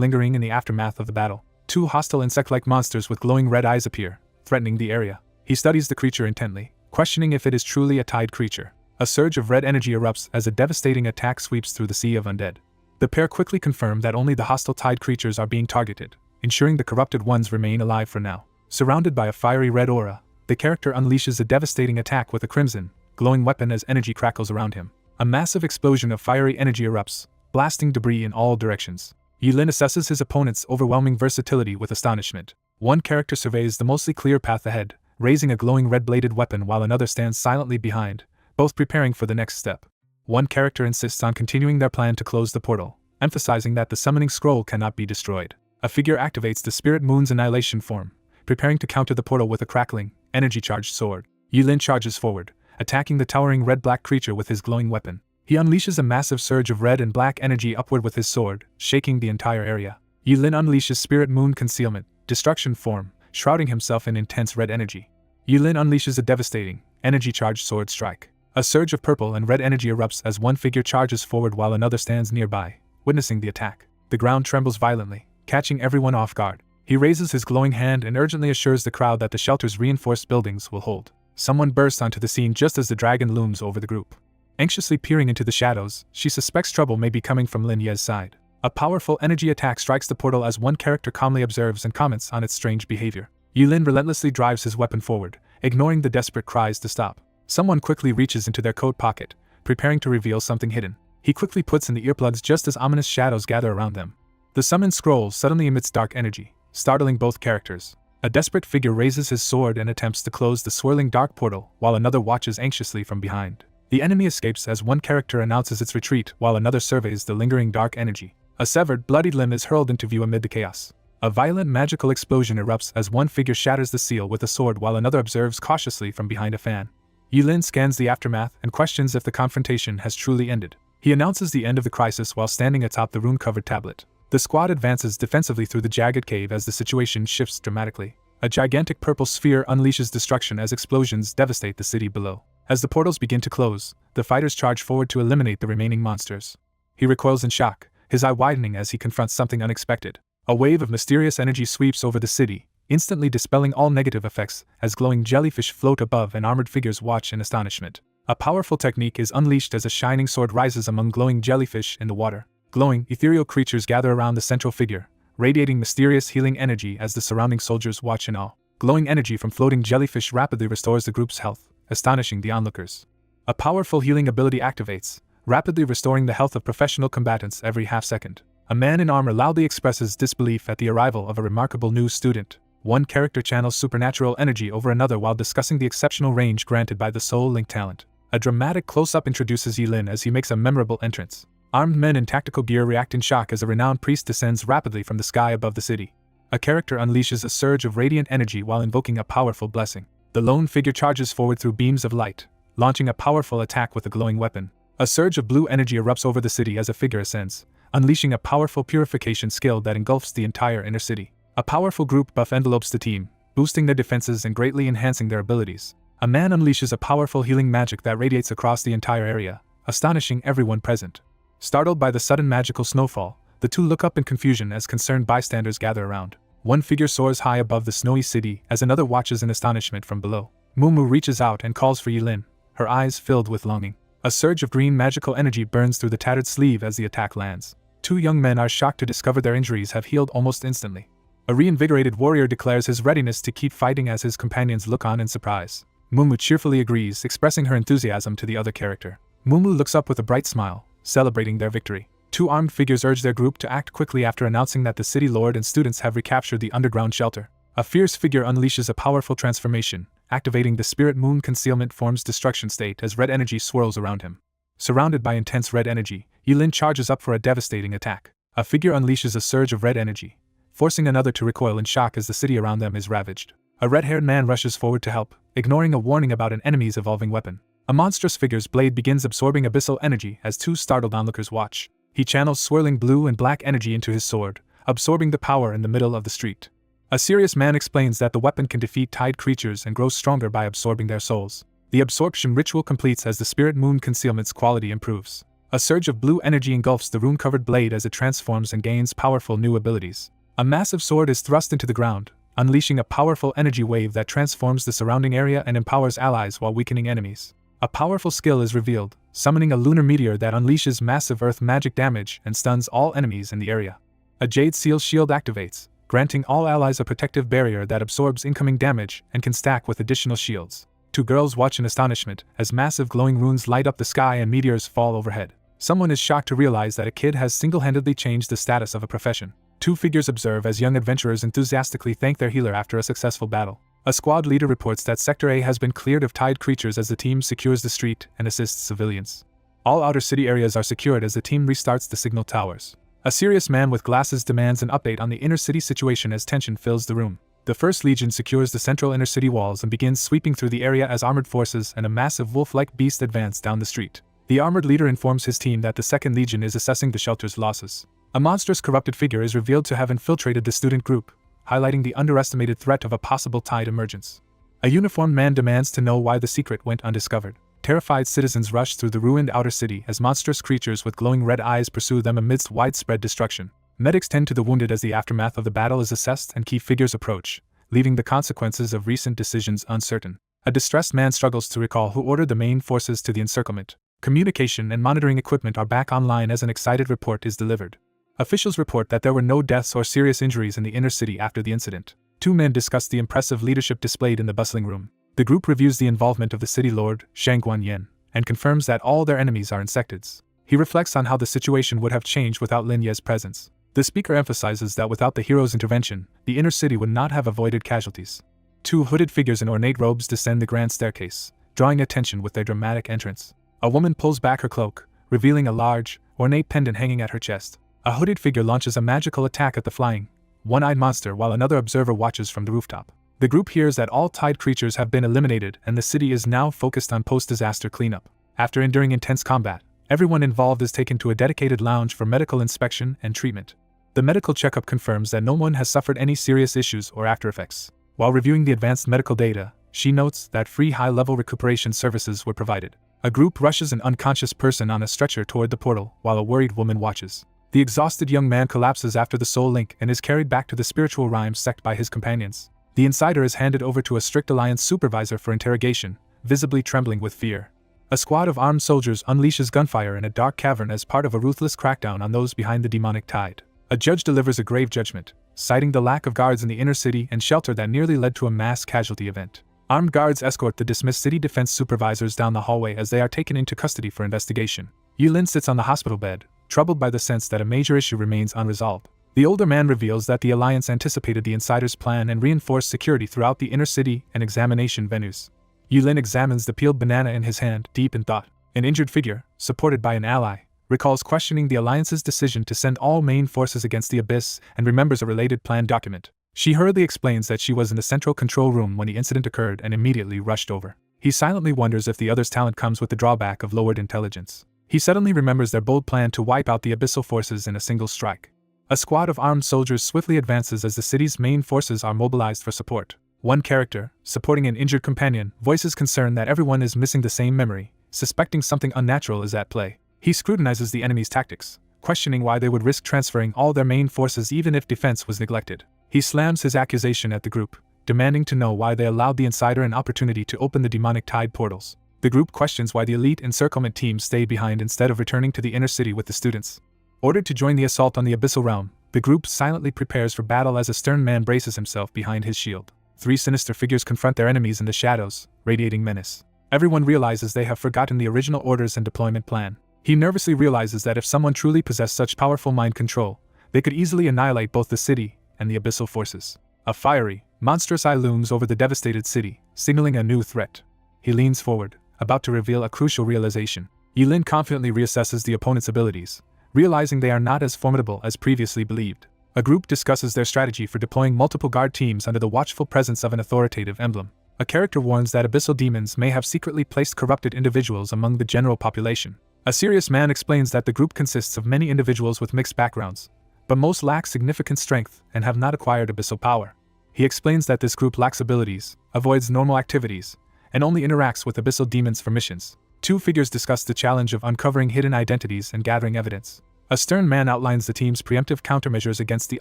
lingering in the aftermath of the battle. Two hostile insect-like monsters with glowing red eyes appear, threatening the area. He studies the creature intently, questioning if it is truly a tide creature. A surge of red energy erupts as a devastating attack sweeps through the sea of undead. The pair quickly confirm that only the hostile tide creatures are being targeted, ensuring the corrupted ones remain alive for now. Surrounded by a fiery red aura, the character unleashes a devastating attack with a crimson, glowing weapon as energy crackles around him. A massive explosion of fiery energy erupts, blasting debris in all directions. Yulin assesses his opponent's overwhelming versatility with astonishment. One character surveys the mostly clear path ahead, raising a glowing red-bladed weapon while another stands silently behind, both preparing for the next step. One character insists on continuing their plan to close the portal, emphasizing that the summoning scroll cannot be destroyed. A figure activates the Spirit Moon's annihilation form, preparing to counter the portal with a crackling, energy-charged sword. Yulin charges forward, attacking the towering red-black creature with his glowing weapon. He unleashes a massive surge of red and black energy upward with his sword, shaking the entire area. Yulin unleashes Spirit Moon Concealment, Destruction form, shrouding himself in intense red energy. Yulin unleashes a devastating, energy-charged sword strike. A surge of purple and red energy erupts as one figure charges forward while another stands nearby, witnessing the attack. The ground trembles violently, catching everyone off guard. He raises his glowing hand and urgently assures the crowd that the shelter's reinforced buildings will hold. Someone bursts onto the scene just as the dragon looms over the group. Anxiously peering into the shadows, she suspects trouble may be coming from Lin Ye's side. A powerful energy attack strikes the portal as one character calmly observes and comments on its strange behavior. Yulin relentlessly drives his weapon forward, ignoring the desperate cries to stop. Someone quickly reaches into their coat pocket, preparing to reveal something hidden. He quickly puts in the earplugs just as ominous shadows gather around them. The summoned scroll suddenly emits dark energy, startling both characters. A desperate figure raises his sword and attempts to close the swirling dark portal, while another watches anxiously from behind. The enemy escapes as one character announces its retreat while another surveys the lingering dark energy. A severed, bloodied limb is hurled into view amid the chaos. A violent magical explosion erupts as one figure shatters the seal with a sword while another observes cautiously from behind a fan. Yulin scans the aftermath and questions if the confrontation has truly ended. He announces the end of the crisis while standing atop the rune-covered tablet. The squad advances defensively through the jagged cave as the situation shifts dramatically. A gigantic purple sphere unleashes destruction as explosions devastate the city below. As the portals begin to close, the fighters charge forward to eliminate the remaining monsters. He recoils in shock, his eye widening as he confronts something unexpected. A wave of mysterious energy sweeps over the city, instantly dispelling all negative effects as glowing jellyfish float above and armored figures watch in astonishment. A powerful technique is unleashed as a shining sword rises among glowing jellyfish in the water. Glowing, ethereal creatures gather around the central figure, radiating mysterious healing energy as the surrounding soldiers watch in awe. Glowing energy from floating jellyfish rapidly restores the group's health, astonishing the onlookers. A powerful healing ability activates, rapidly restoring the health of professional combatants every half-second. A man in armor loudly expresses disbelief at the arrival of a remarkable new student. One character channels supernatural energy over another while discussing the exceptional range granted by the Soul Link talent. A dramatic close-up introduces Yulin as he makes a memorable entrance. Armed men in tactical gear react in shock as a renowned priest descends rapidly from the sky above the city. A character unleashes a surge of radiant energy while invoking a powerful blessing. The lone figure charges forward through beams of light, launching a powerful attack with a glowing weapon. A surge of blue energy erupts over the city as a figure ascends, unleashing a powerful purification skill that engulfs the entire inner city. A powerful group buff envelopes the team, boosting their defenses and greatly enhancing their abilities. A man unleashes a powerful healing magic that radiates across the entire area, astonishing everyone present. Startled by the sudden magical snowfall, the two look up in confusion as concerned bystanders gather around. One figure soars high above the snowy city as another watches in astonishment from below. Mumu reaches out and calls for Yulin, her eyes filled with longing. A surge of green magical energy burns through the tattered sleeve as the attack lands. two young men are shocked to discover their injuries have healed almost instantly. A reinvigorated warrior declares his readiness to keep fighting as his companions look on in surprise. Mumu cheerfully agrees, expressing her enthusiasm to the other character. Mumu looks up with a bright smile, celebrating their victory. Two armed figures urge their group to act quickly after announcing that the city lord and students have recaptured the underground shelter. A fierce figure unleashes a powerful transformation, activating the spirit moon concealment form's destruction state as red energy swirls around him. Surrounded by intense red energy, Yilin charges up for a devastating attack. A figure unleashes a surge of red energy, forcing another to recoil in shock as the city around them is ravaged. A red-haired man rushes forward to help, ignoring a warning about an enemy's evolving weapon. A monstrous figure's blade begins absorbing abyssal energy as two startled onlookers watch. He channels swirling blue and black energy into his sword, absorbing the power in the middle of the street. A serious man explains that the weapon can defeat tide creatures and grows stronger by absorbing their souls. The absorption ritual completes as the spirit moon concealment's quality improves. A surge of blue energy engulfs the rune-covered blade as it transforms and gains powerful new abilities. A massive sword is thrust into the ground, unleashing a powerful energy wave that transforms the surrounding area and empowers allies while weakening enemies. A powerful skill is revealed, summoning a lunar meteor that unleashes massive earth magic damage and stuns all enemies in the area. A jade seal shield activates, granting all allies a protective barrier that absorbs incoming damage and can stack with additional shields. Two girls watch in astonishment as massive glowing runes light up the sky and meteors fall overhead. Someone is shocked to realize that a kid has single-handedly changed the status of a profession. Two figures observe as young adventurers enthusiastically thank their healer after a successful battle. A squad leader reports that Sector A has been cleared of tide creatures as the team secures the street and assists civilians. All outer city areas are secured as the team restarts the signal towers. A serious man with glasses demands an update on the inner city situation as tension fills the room. The 1st Legion secures the central inner city walls and begins sweeping through the area as armored forces and a massive wolf-like beast advance down the street. The armored leader informs his team that the 2nd Legion is assessing the shelter's losses. A monstrous corrupted figure is revealed to have infiltrated the student group, highlighting the underestimated threat of a possible tide emergence. A uniformed man demands to know why the secret went undiscovered. Terrified citizens rush through the ruined outer city as monstrous creatures with glowing red eyes pursue them amidst widespread destruction. Medics tend to the wounded as the aftermath of the battle is assessed and key figures approach, leaving the consequences of recent decisions uncertain. A distressed man struggles to recall who ordered the main forces to the encirclement. Communication and monitoring equipment are back online as an excited report is delivered. Officials report that there were no deaths or serious injuries in the inner city after the incident. Two men discuss the impressive leadership displayed in the bustling room. The group reviews the involvement of the city lord, Shang Guanyin, and confirms that all their enemies are insectids. He reflects on how the situation would have changed without Lin Ye's presence. The speaker emphasizes that without the hero's intervention, the inner city would not have avoided casualties. Two hooded figures in ornate robes descend the grand staircase, drawing attention with their dramatic entrance. A woman pulls back her cloak, revealing a large, ornate pendant hanging at her chest. A hooded figure launches a magical attack at the flying, one-eyed monster while another observer watches from the rooftop. The group hears that all tide creatures have been eliminated and the city is now focused on post-disaster cleanup. After enduring intense combat, everyone involved is taken to a dedicated lounge for medical inspection and treatment. The medical checkup confirms that no one has suffered any serious issues or aftereffects. While reviewing the advanced medical data, she notes that free high-level recuperation services were provided. A group rushes an unconscious person on a stretcher toward the portal while a worried woman watches. The exhausted young man collapses after the soul link and is carried back to the spiritual realm sect by his companions. The insider is handed over to a strict alliance supervisor for interrogation, visibly trembling with fear. A squad of armed soldiers unleashes gunfire in a dark cavern as part of a ruthless crackdown on those behind the demonic tide. A judge delivers a grave judgment, citing the lack of guards in the inner city and shelter that nearly led to a mass casualty event. Armed guards escort the dismissed city defense supervisors down the hallway as they are taken into custody for investigation. Yulin sits on the hospital bed, troubled by the sense that a major issue remains unresolved. The older man reveals that the Alliance anticipated the insider's plan and reinforced security throughout the inner city and examination venues. Yulin examines the peeled banana in his hand, deep in thought. An injured figure, supported by an ally, recalls questioning the Alliance's decision to send all main forces against the Abyss and remembers a related plan document. She hurriedly explains that she was in the central control room when the incident occurred and immediately rushed over. He silently wonders if the other's talent comes with the drawback of lowered intelligence. He suddenly remembers their bold plan to wipe out the Abyssal forces in a single strike. A squad of armed soldiers swiftly advances as the city's main forces are mobilized for support. One character, supporting an injured companion, voices concern that everyone is missing the same memory, suspecting something unnatural is at play. He scrutinizes the enemy's tactics, questioning why they would risk transferring all their main forces even if defense was neglected. He slams his accusation at the group, demanding to know why they allowed the insider an opportunity to open the demonic tide portals. The group questions why the elite encirclement team stayed behind instead of returning to the inner city with the students. Ordered to join the assault on the Abyssal Realm, the group silently prepares for battle as a stern man braces himself behind his shield. 3 sinister figures confront their enemies in the shadows, radiating menace. Everyone realizes they have forgotten the original orders and deployment plan. He nervously realizes that if someone truly possessed such powerful mind control, they could easily annihilate both the city and the Abyssal forces. A fiery, monstrous eye looms over the devastated city, signaling a new threat. He leans forward, about to reveal a crucial realization. Yilin confidently reassesses the opponent's abilities, realizing they are not as formidable as previously believed. A group discusses their strategy for deploying multiple guard teams under the watchful presence of an authoritative emblem. A character warns that abyssal demons may have secretly placed corrupted individuals among the general population. A serious man explains that the group consists of many individuals with mixed backgrounds, but most lack significant strength and have not acquired abyssal power. He explains that this group lacks abilities, avoids normal activities, and only interacts with abyssal demons for missions. 2 figures discuss the challenge of uncovering hidden identities and gathering evidence. A stern man outlines the team's preemptive countermeasures against the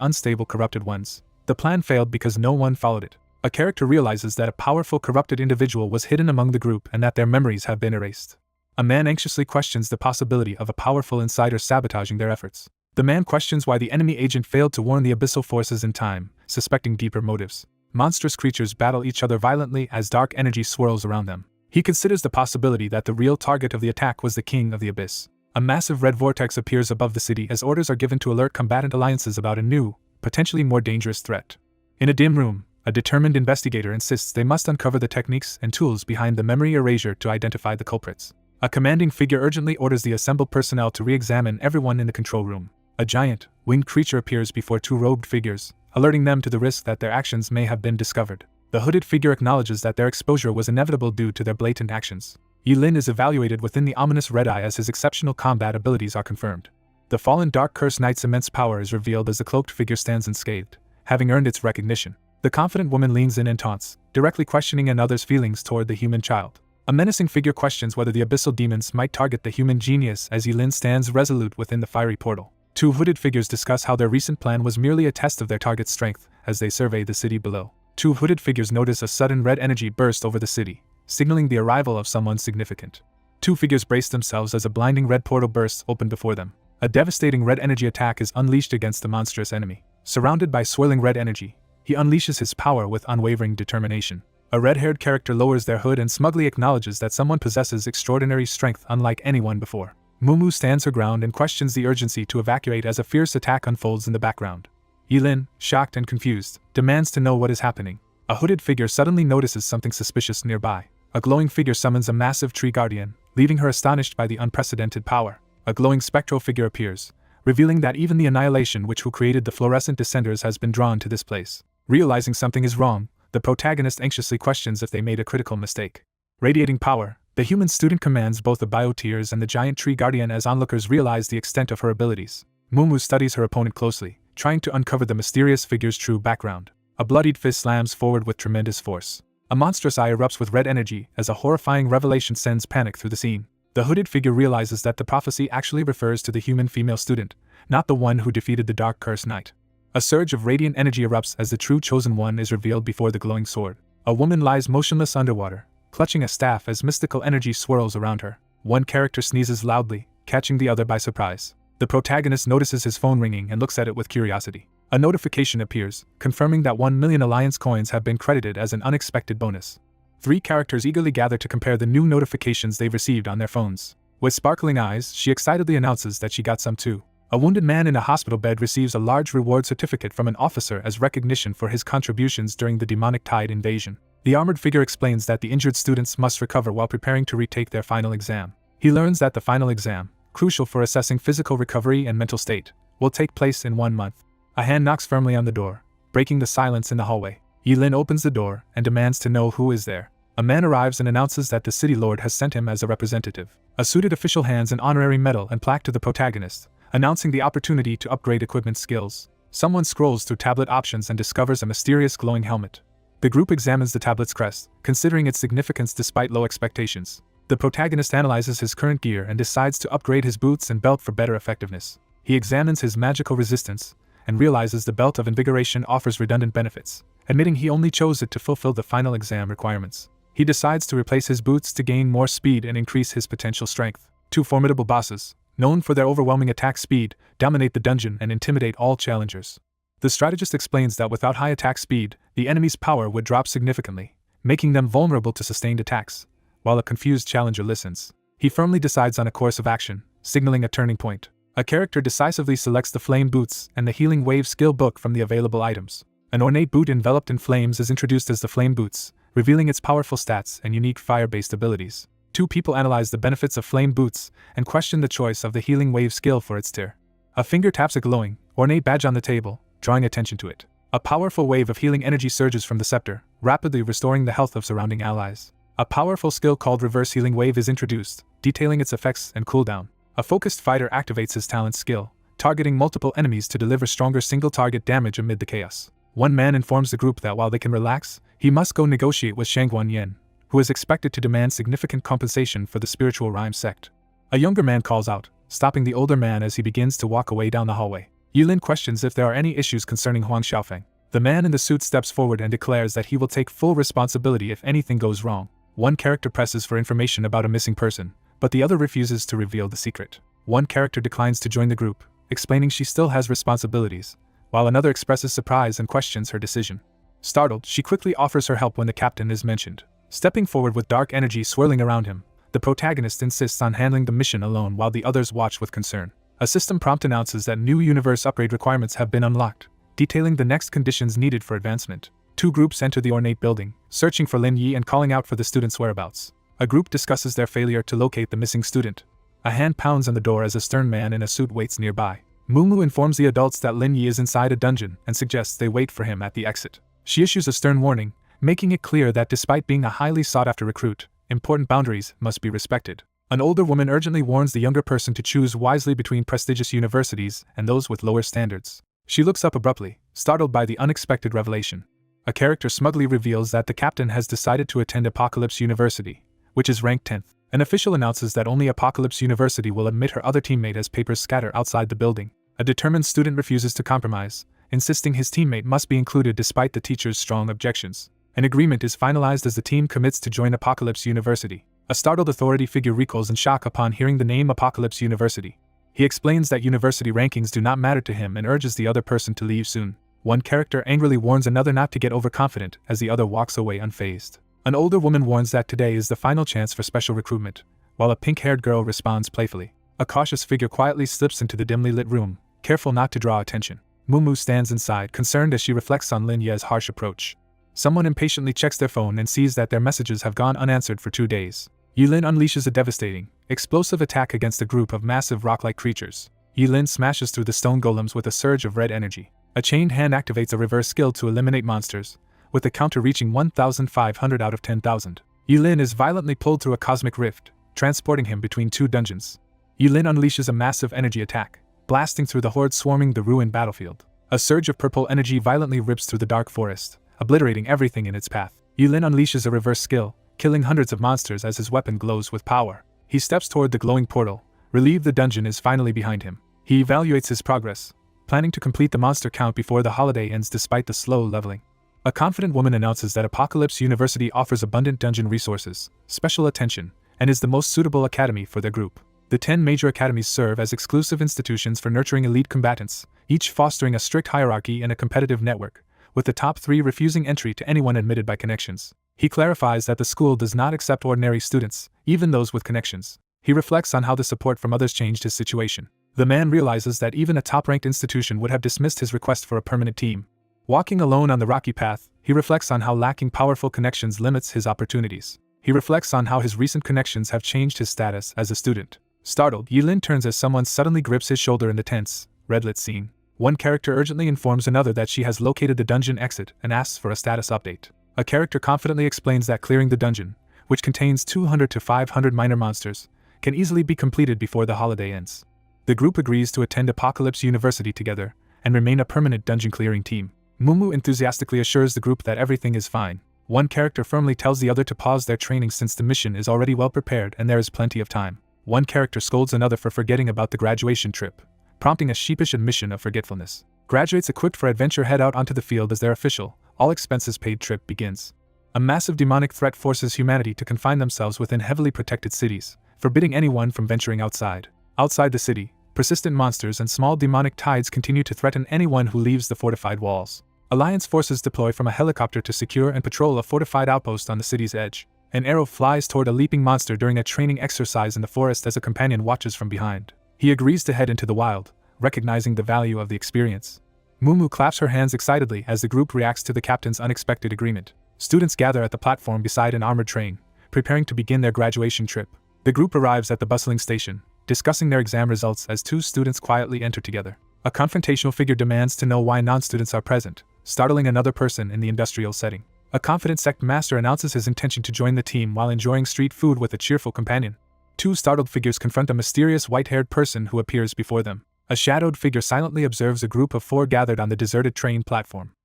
unstable corrupted ones. The plan failed because no one followed it. A character realizes that a powerful corrupted individual was hidden among the group and that their memories have been erased. A man anxiously questions the possibility of a powerful insider sabotaging their efforts. The man questions why the enemy agent failed to warn the abyssal forces in time, suspecting deeper motives. Monstrous creatures battle each other violently as dark energy swirls around them. He considers the possibility that the real target of the attack was the King of the Abyss. A massive red vortex appears above the city as orders are given to alert combatant alliances about a new, potentially more dangerous threat. In a dim room, a determined investigator insists they must uncover the techniques and tools behind the memory erasure to identify the culprits. A commanding figure urgently orders the assembled personnel to re-examine everyone in the control room. A giant, winged creature appears before 2 robed figures, alerting them to the risk that their actions may have been discovered. The hooded figure acknowledges that their exposure was inevitable due to their blatant actions. Yilin is evaluated within the ominous red eye as his exceptional combat abilities are confirmed. The fallen Dark Curse Knight's immense power is revealed as the cloaked figure stands unscathed, having earned its recognition. The confident woman leans in and taunts, directly questioning another's feelings toward the human child. A menacing figure questions whether the abyssal demons might target the human genius as Yilin stands resolute within the fiery portal. 2 hooded figures discuss how their recent plan was merely a test of their target's strength as they survey the city below. 2 hooded figures notice a sudden red energy burst over the city, signaling the arrival of someone significant. 2 figures brace themselves as a blinding red portal bursts open before them. A devastating red energy attack is unleashed against the monstrous enemy. Surrounded by swirling red energy, he unleashes his power with unwavering determination. A red-haired character lowers their hood and smugly acknowledges that someone possesses extraordinary strength unlike anyone before. Mumu stands her ground and questions the urgency to evacuate as a fierce attack unfolds in the background. Yilin, shocked and confused, demands to know what is happening. A hooded figure suddenly notices something suspicious nearby. A glowing figure summons a massive tree guardian, leaving her astonished by the unprecedented power. A glowing spectral figure appears, revealing that even the Annihilation Witch who created the fluorescent descenders has been drawn to this place. Realizing something is wrong, the protagonist anxiously questions if they made a critical mistake. Radiating power, the human student commands both the biotears and the giant tree guardian as onlookers realize the extent of her abilities. Mumu studies her opponent closely, trying to uncover the mysterious figure's true background. A bloodied fist slams forward with tremendous force. A monstrous eye erupts with red energy as a horrifying revelation sends panic through the scene. The hooded figure realizes that the prophecy actually refers to the human female student, not the one who defeated the Dark Curse Knight. A surge of radiant energy erupts as the true chosen one is revealed before the glowing sword. A woman lies motionless underwater, clutching a staff as mystical energy swirls around her. One character sneezes loudly, catching the other by surprise. The protagonist notices his phone ringing and looks at it with curiosity. A notification appears, confirming that 1 million Alliance coins have been credited as an unexpected bonus. 3 characters eagerly gather to compare the new notifications they've received on their phones. With sparkling eyes, she excitedly announces that she got some too. A wounded man in a hospital bed receives a large reward certificate from an officer as recognition for his contributions during the demonic tide invasion. The armored figure explains that the injured students must recover while preparing to retake their final exam. He learns that the final exam, crucial for assessing physical recovery and mental state, will take place in 1 month. A hand knocks firmly on the door, breaking the silence in the hallway. Yilin opens the door and demands to know who is there. A man arrives and announces that the city lord has sent him as a representative. A suited official hands an honorary medal and plaque to the protagonist, announcing the opportunity to upgrade equipment skills. Someone scrolls through tablet options and discovers a mysterious glowing helmet. The group examines the tablet's crest, considering its significance despite low expectations. The protagonist analyzes his current gear and decides to upgrade his boots and belt for better effectiveness. He examines his magical resistance, and realizes the belt of invigoration offers redundant benefits, admitting he only chose it to fulfill the final exam requirements. He decides to replace his boots to gain more speed and increase his potential strength. 2 formidable bosses, known for their overwhelming attack speed, dominate the dungeon and intimidate all challengers. The strategist explains that without high attack speed, the enemy's power would drop significantly, making them vulnerable to sustained attacks. While a confused challenger listens, he firmly decides on a course of action, signaling a turning point. A character decisively selects the Flame Boots and the Healing Wave skill book from the available items. An ornate boot enveloped in flames is introduced as the Flame Boots, revealing its powerful stats and unique fire-based abilities. Two people analyze the benefits of Flame Boots and question the choice of the Healing Wave skill for its tier. A finger taps a glowing, ornate badge on the table, drawing attention to it. A powerful wave of healing energy surges from the scepter, rapidly restoring the health of surrounding allies. A powerful skill called Reverse Healing Wave is introduced, detailing its effects and cooldown. A focused fighter activates his talent skill, targeting multiple enemies to deliver stronger single-target damage amid the chaos. One man informs the group that while they can relax, he must go negotiate with Shangguan Yen, who is expected to demand significant compensation for the spiritual rhyme sect. A younger man calls out, stopping the older man as he begins to walk away down the hallway. Yilin questions if there are any issues concerning Huang Xiaofeng. The man in the suit steps forward and declares that he will take full responsibility if anything goes wrong. One character presses for information about a missing person, but the other refuses to reveal the secret. One character declines to join the group, explaining she still has responsibilities, while another expresses surprise and questions her decision. Startled, she quickly offers her help when the captain is mentioned. Stepping forward with dark energy swirling around him, the protagonist insists on handling the mission alone while the others watch with concern. A system prompt announces that new universe upgrade requirements have been unlocked, detailing the next conditions needed for advancement. Two groups enter the ornate building, searching for Lin Yi and calling out for the student's whereabouts. A group discusses their failure to locate the missing student. A hand pounds on the door as a stern man in a suit waits nearby. Mumu informs the adults that Lin Yi is inside a dungeon and suggests they wait for him at the exit. She issues a stern warning, making it clear that despite being a highly sought-after recruit, important boundaries must be respected. An older woman urgently warns the younger person to choose wisely between prestigious universities and those with lower standards. She looks up abruptly, startled by the unexpected revelation. A character smugly reveals that the captain has decided to attend Apocalypse University, which is ranked 10th. An official announces that only Apocalypse University will admit her other teammate as papers scatter outside the building. A determined student refuses to compromise, insisting his teammate must be included despite the teacher's strong objections. An agreement is finalized as the team commits to join Apocalypse University. A startled authority figure recoils in shock upon hearing the name Apocalypse University. He explains that university rankings do not matter to him and urges the other person to leave soon. One character angrily warns another not to get overconfident as the other walks away unfazed. An older woman warns that today is the final chance for special recruitment, while a pink-haired girl responds playfully. A cautious figure quietly slips into the dimly lit room, careful not to draw attention. Mumu stands inside, concerned as she reflects on Lin Ye's harsh approach. Someone impatiently checks their phone and sees that their messages have gone unanswered for 2 days. Yilin unleashes a devastating, explosive attack against a group of massive rock-like creatures. Yilin smashes through the stone golems with a surge of red energy. A chained hand activates a reverse skill to eliminate monsters, with the counter reaching 1,500 out of 10,000. Yilin is violently pulled through a cosmic rift, transporting him between two dungeons. Yilin unleashes a massive energy attack, blasting through the horde swarming the ruined battlefield. A surge of purple energy violently rips through the dark forest, obliterating everything in its path. Yilin unleashes a reverse skill, killing hundreds of monsters as his weapon glows with power. He steps toward the glowing portal, relieved the dungeon is finally behind him. He evaluates his progress, planning to complete the monster count before the holiday ends despite the slow leveling. A confident woman announces that Apocalypse University offers abundant dungeon resources, special attention, and is the most suitable academy for their group. The 10 major academies serve as exclusive institutions for nurturing elite combatants, each fostering a strict hierarchy and a competitive network, with the top 3 refusing entry to anyone admitted by connections. He clarifies that the school does not accept ordinary students, even those with connections. He reflects on how the support from others changed his situation. The man realizes that even a top-ranked institution would have dismissed his request for a permanent team. Walking alone on the rocky path, he reflects on how lacking powerful connections limits his opportunities. He reflects on how his recent connections have changed his status as a student. Startled, Yilin turns as someone suddenly grips his shoulder in the tense, red-lit scene. One character urgently informs another that she has located the dungeon exit and asks for a status update. A character confidently explains that clearing the dungeon, which contains 200 to 500 minor monsters, can easily be completed before the holiday ends. The group agrees to attend Apocalypse University together and remain a permanent dungeon clearing team. Mumu enthusiastically assures the group that everything is fine. One character firmly tells the other to pause their training since the mission is already well prepared and there is plenty of time. One character scolds another for forgetting about the graduation trip, prompting a sheepish admission of forgetfulness. Graduates equipped for adventure head out onto the field as their official, all-expenses-paid trip begins. A massive demonic threat forces humanity to confine themselves within heavily protected cities, forbidding anyone from venturing outside. Outside the city, persistent monsters and small demonic tides continue to threaten anyone who leaves the fortified walls. Alliance forces deploy from a helicopter to secure and patrol a fortified outpost on the city's edge. An arrow flies toward a leaping monster during a training exercise in the forest as a companion watches from behind. He agrees to head into the wild, recognizing the value of the experience. Mumu claps her hands excitedly as the group reacts to the captain's unexpected agreement. Students gather at the platform beside an armored train, preparing to begin their graduation trip. The group arrives at the bustling station, discussing their exam results as two students quietly enter together. A confrontational figure demands to know why non-students are present, startling another person in the industrial setting. A confident sect master announces his intention to join the team while enjoying street food with a cheerful companion. Two startled figures confront a mysterious white-haired person who appears before them. A shadowed figure silently observes a group of 4 gathered on the deserted train platform.